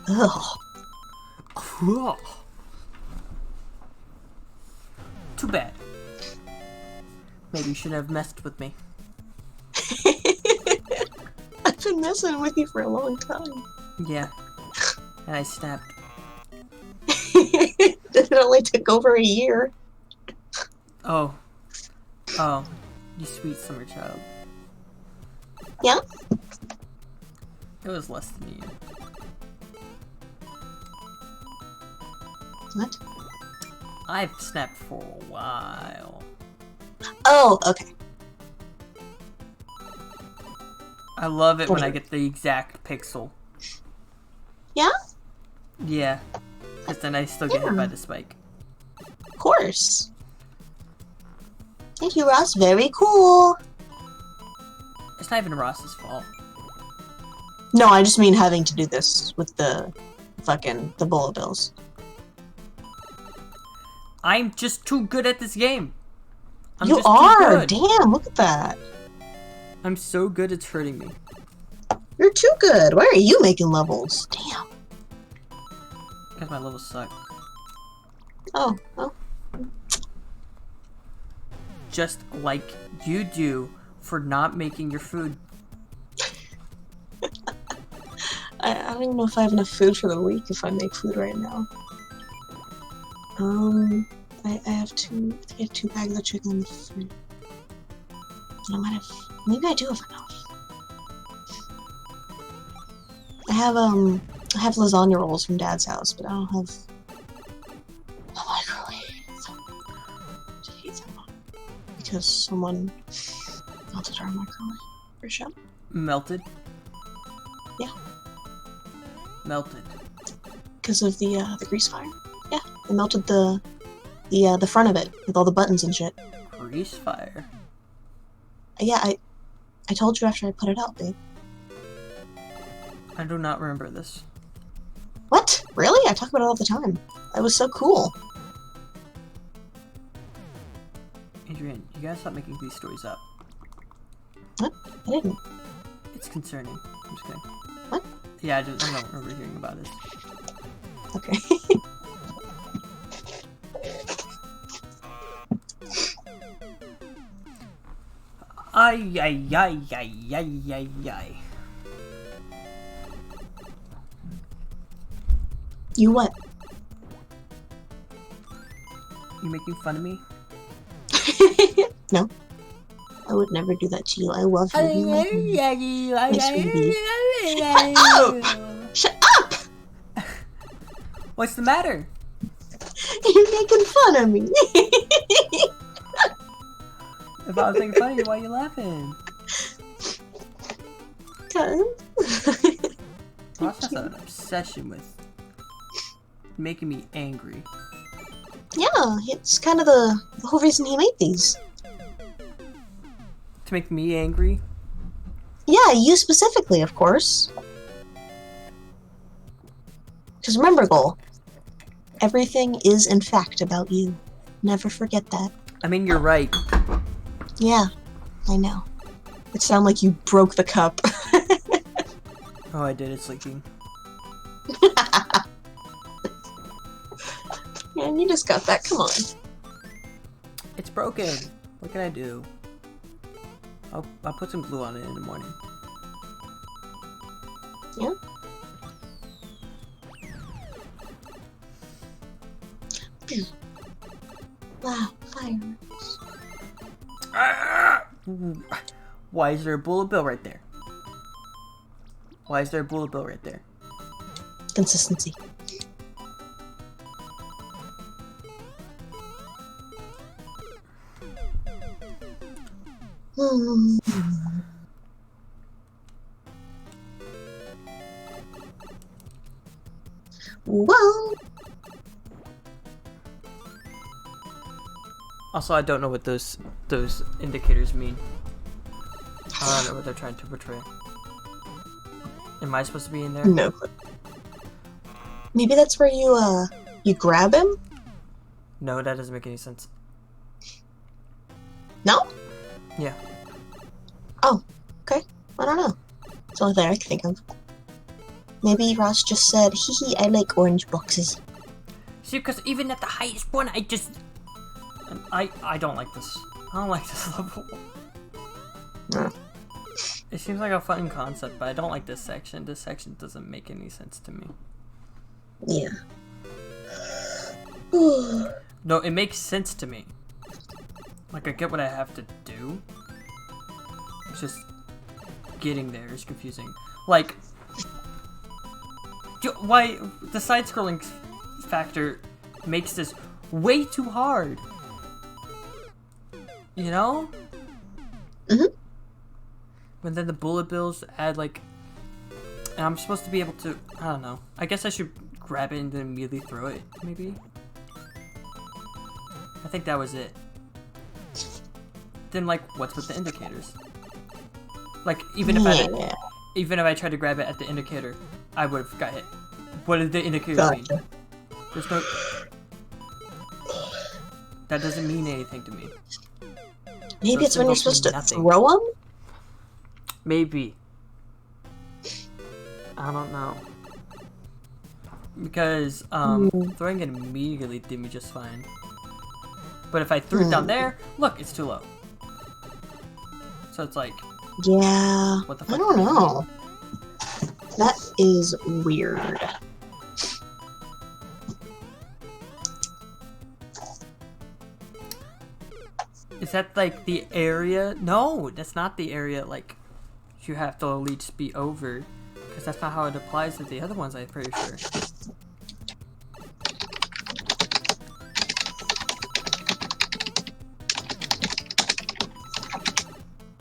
Ugh. Ugh. Too bad. Maybe you shouldn't have messed with me. I've been messing with you for a long time. Yeah. And I snapped. It only took over a year. Oh. Oh. You sweet summer child. Yeah? It was less than a year. What? I've snapped for a while. Oh, okay. I love it when I get the exact pixel. Yeah? Yeah. Because then I still get hit by the spike. Of course. Thank you, Ross. Very cool. It's not even Ross's fault. No, I just mean having to do this with the the bullet bills. I'm just too good at this game. I'm You just too are! good. Damn, look at that. I'm so good it's hurting me. You're too good. Why are you making levels? Damn. Because my levels suck. Oh, well. Just like you do for not making your food. I don't even know if I have enough food for the week if I make food right now. I have I think I have 2 bags of chicken in the fridge. And I might have, maybe I do have enough. I have lasagna rolls from Dad's house, but I don't have a microwave. So, I hate that one. Because someone melted our microwave. For sure. Melted? Yeah. Melted. Because of the grease fire. Yeah, they melted the front of it with all the buttons and shit. Grease fire. Yeah, I told you after I put it out, babe. I do not remember this. What? Really? I talk about it all the time. It was so cool. Adrian, you gotta stop making these stories up. What? I didn't. It's concerning. I'm just kidding. What? Yeah, I don't remember hearing about this. Okay. Ay, ay, ay, ay, ay, ay, ay. You what? You making fun of me? No. I would never do that to you. I love you. You're my sweetie. Shut up! What's the matter? You're making fun of me. If I was making fun of you, why are you laughing? Ross has an obsession with making me angry. Yeah, it's kind of the whole reason he made these. To make me angry? Yeah, you specifically, of course. Because remember, Goal, everything is in fact about you. Never forget that. I mean, you're right. Yeah, I know. It sounded like you broke the cup. Oh, I did. It's leaking. Man, you just got that. Come on. It's broken. What can I do? I'll put some glue on it in the morning. Yeah. Wow, fireworks. Why is there a bullet bill right there? Why is there a bullet bill right there? Consistency. Well, Also, I don't know what those indicators mean. I don't know what they're trying to portray. Am I supposed to be in there? no clue. Maybe that's where you grab him? No, that doesn't make any sense. No? Yeah. Oh, okay. I don't know. It's the only thing I can think of. Maybe Ross just said, hee hee, I like orange boxes. See, because even at the highest one, I don't like this. I don't like this level. No. It seems like a fun concept, but I don't like this section. This section doesn't make any sense to me. Yeah. No, it makes sense to me. Like, I get what I have to do. It's just getting there is confusing. Like, why the side-scrolling factor makes this way too hard. You know? Mhm. But then the bullet bills add like, and I'm supposed to be able to. I don't know. I guess I should grab it and then immediately throw it. Maybe. I think that was it. Then like, what's with the indicators? Like, even if I tried to grab it at the indicator, I would have got hit. What did the indicator mean? Gotcha. There's no. That doesn't mean anything to me. Maybe Those it's when you're symbols supposed to mean nothing. throw them? Maybe. I don't know. Because throwing it immediately did me just fine. But if I threw it down there, look, it's too low. So it's like, Yeah. what the I fuck? don't know. That is weird. Is that like the area? No, that's not the area like you have to at least be over. Because that's not how it applies to the other ones, I'm pretty sure.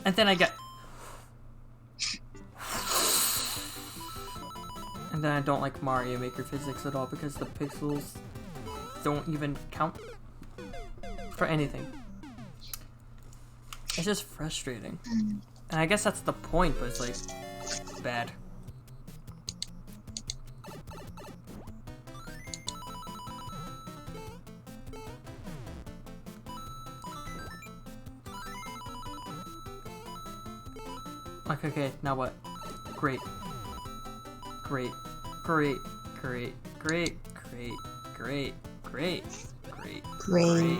And then I get... And then I don't like Mario Maker physics at all because the pixels don't even count for anything. It's just frustrating. And I guess that's the point, but it's like bad. Like, okay, now what? Great. Great. Great. Great. Great. Great. Great. Great. Great. Great.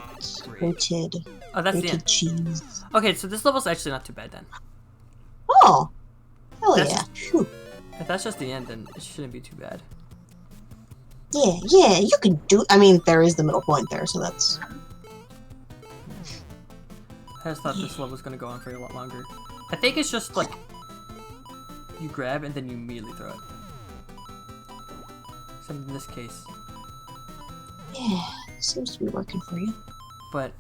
Grated. Oh, that's the Grated end. cheese. Okay, so this level's actually not too bad then. Oh! Hell That's yeah. just- Phew. If that's just the end, then it shouldn't be too bad. Yeah, you can do. I mean, there is the middle point there, so that's. I just thought this level was gonna go on for a lot longer. I think it's just like you grab and then you immediately throw it. Except in this case. Yeah, seems to be working for you. But,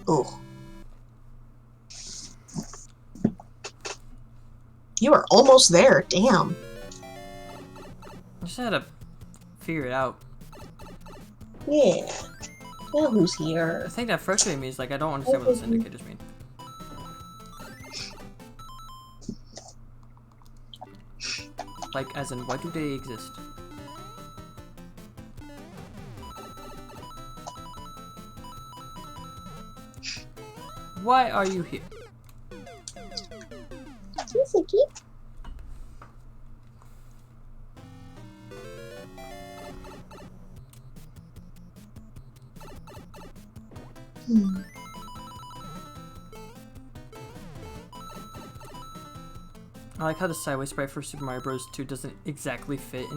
Oh. You were almost there, damn. I just had to figure it out. Yeah. Well, who's here? The thing that frustrated me is like I don't understand what those indicators mean. Like, as in, why do they exist? Why are you here? I like how the sideways sprite for Super Mario Bros. 2 doesn't exactly fit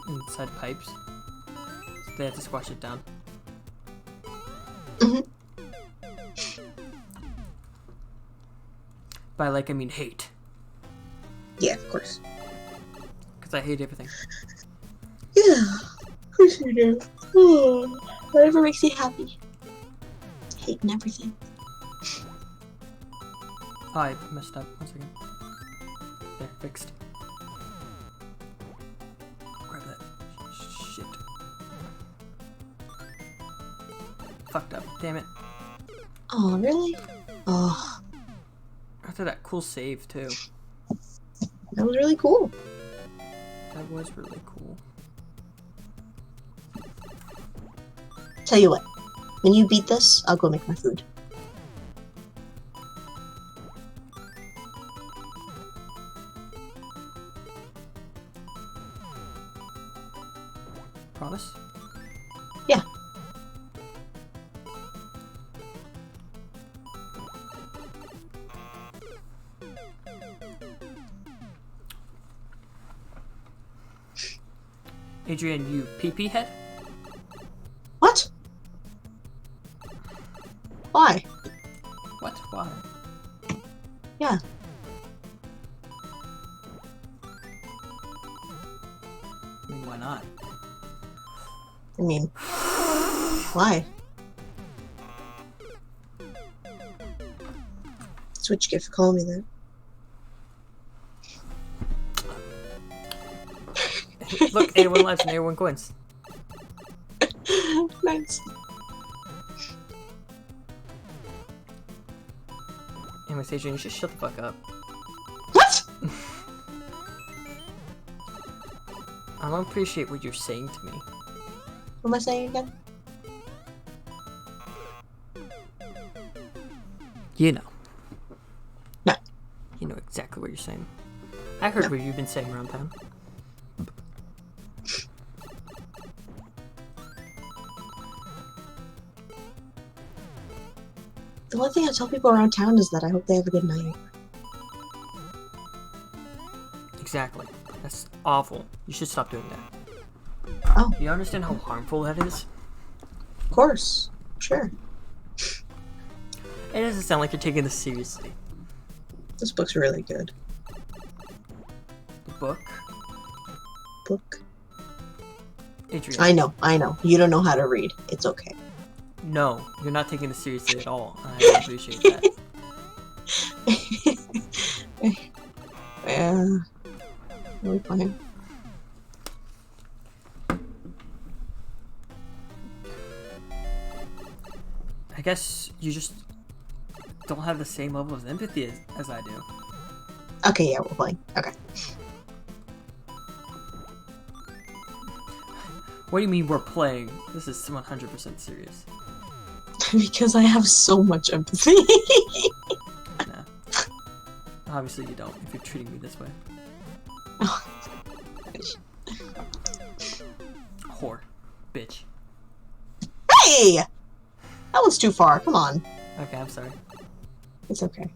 inside pipes. So they have to squash it down. By like, I mean hate. Yeah, of course. Because I hate everything. Yeah, of course you do. Oh, whatever makes you happy. Hating everything. Oh, I messed up. 1 second. There, fixed. Grab that. Shit. Fucked up. Damn it. Oh, really? Oh, After that cool save, too. that was really cool. That was really cool. Tell you what, when you beat this, I'll go make my food. Promise? Yeah. Adrian, you pee-pee head? What? Why? What? Why? Yeah. I mean, why not? I mean, why? That's what you get for calling me that. Look, 81 lives and 81 coins. Nice. Anyways, Adrian, you should shut the fuck up. What? I don't appreciate what you're saying to me. What am I saying again? You know. No. You know exactly what you're saying. I heard what you've been saying around town. The only thing I tell people around town is that I hope they have a good night. Exactly. That's awful. You should stop doing that. Oh. Do you understand how harmful that is? Of course. Sure. It doesn't sound like you're taking this seriously. This book's really good. The book? Book? Adrian. I know. You don't know how to read. It's okay. No, you're not taking this seriously at all. And I don't appreciate that. Yeah. Really fine. I guess you just don't have the same level of empathy as I do. Okay, yeah, we're playing. Okay. What do you mean we're playing? This is 100% serious. Because I have so much empathy. Nah. Obviously you don't, if you're treating me this way. Oh. Whore. Bitch. Hey! That one's too far. Come on. Okay, I'm sorry. It's okay.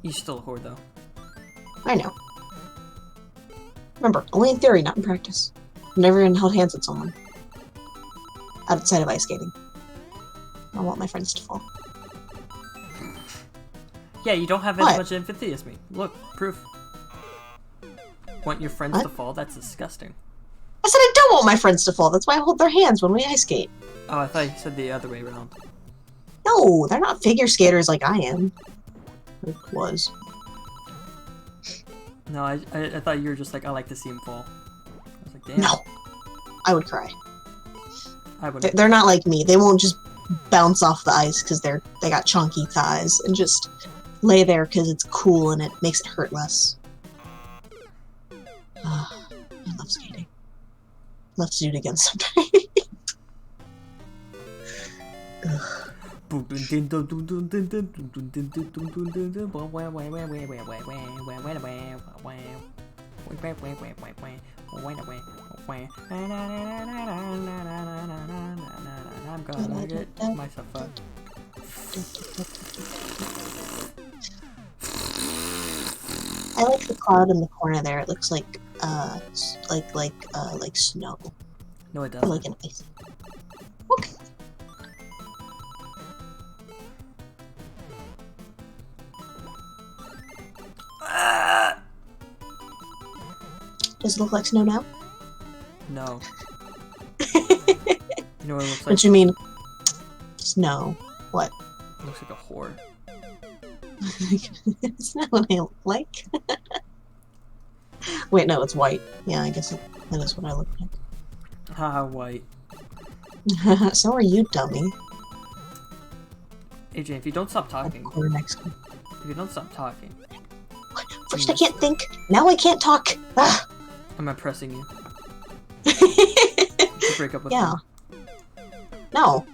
You're still a whore, though. I know. Remember, only in theory, not in practice. I've never even held hands with someone. Outside of ice skating. I want my friends to fall. Yeah, you don't have as What? much empathy as me. Look, proof. Want your friends What? to fall? That's disgusting. I said I don't want my friends to fall. That's why I hold their hands when we ice skate. Oh, I thought you said the other way around. No, they're not figure skaters like I am. Or was. No, I thought you were just like, I like to see him fall. I was like, damn. No. I would cry. I wouldn't. They're not like me. They won't just bounce off the ice because they got chunky thighs and just lay there because it's cool and it makes it hurt less. I love skating. Love to do it again sometime. I'm gonna get myself fucked. I like the cloud in the corner there. It looks like snow. No, it Or doesn't. like an ice. Okay. Ah! Does it look like snow now? No. You know what it looks like? What you mean? Snow. What? It looks like a whore. It's not what I look like. Wait, no, it's white. Yeah, I guess that is what I look Haha, white. like. So are you, dummy. Adrian, if you don't stop talking, Or next one. if you don't stop talking, First I can't think, now I can't talk. Ah. I'm oppressing you. To break up with Yeah. me. No.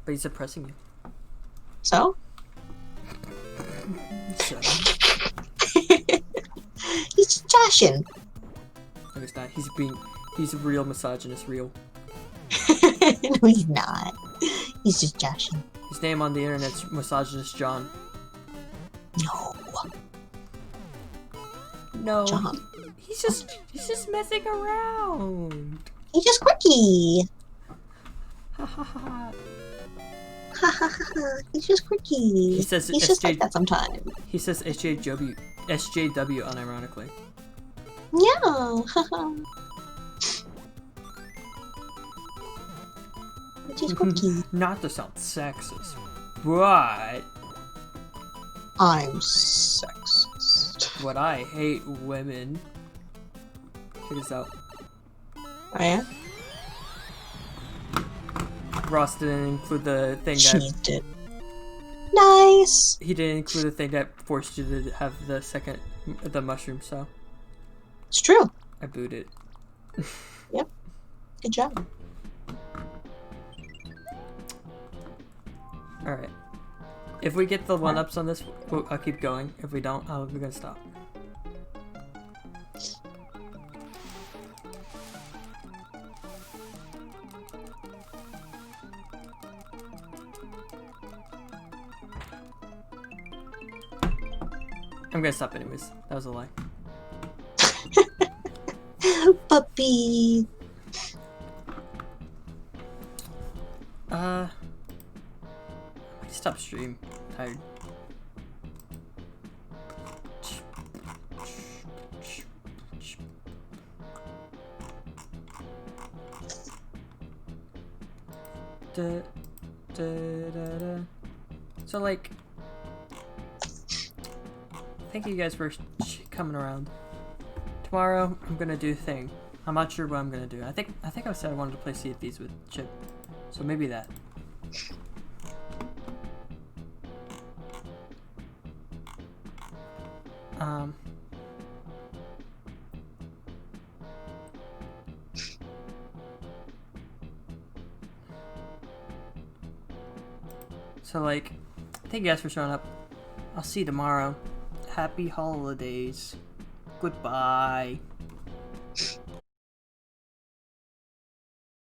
But he's oppressing you. So? So, He's joshing. no, he's not. He's a real misogynist, real. No, he's not. He's just joshing. His name on the internet's Misogynist John. No. No. John. He's just messing around. He's just quirky. Ha ha ha. Ha ha ha ha. He's just quirky. He says He's just SJ like that sometimes. He says SJW unironically. Yeah. Haha. He's just quirky. Not to sound sexist, but I'm sexist. but I hate women. Check this out. Oh yeah? Ross didn't include the thing that Cheesed it. Nice. he didn't include the thing that forced you to have the mushroom. So It's true. I booted. Good job. All right. If we get the one-ups on this, I'll keep going. If we don't, we're gonna stop. I'm gonna stop anyways. That was a lie. Puppy. Stop stream. Tired. So like, thank you guys for coming around. Tomorrow I'm gonna do a thing. I'm not sure what I'm gonna do. I think I said I wanted to play Sea of Thieves with Chip, so maybe that. So like, thank you guys for showing up. I'll see you tomorrow. Happy holidays. Goodbye.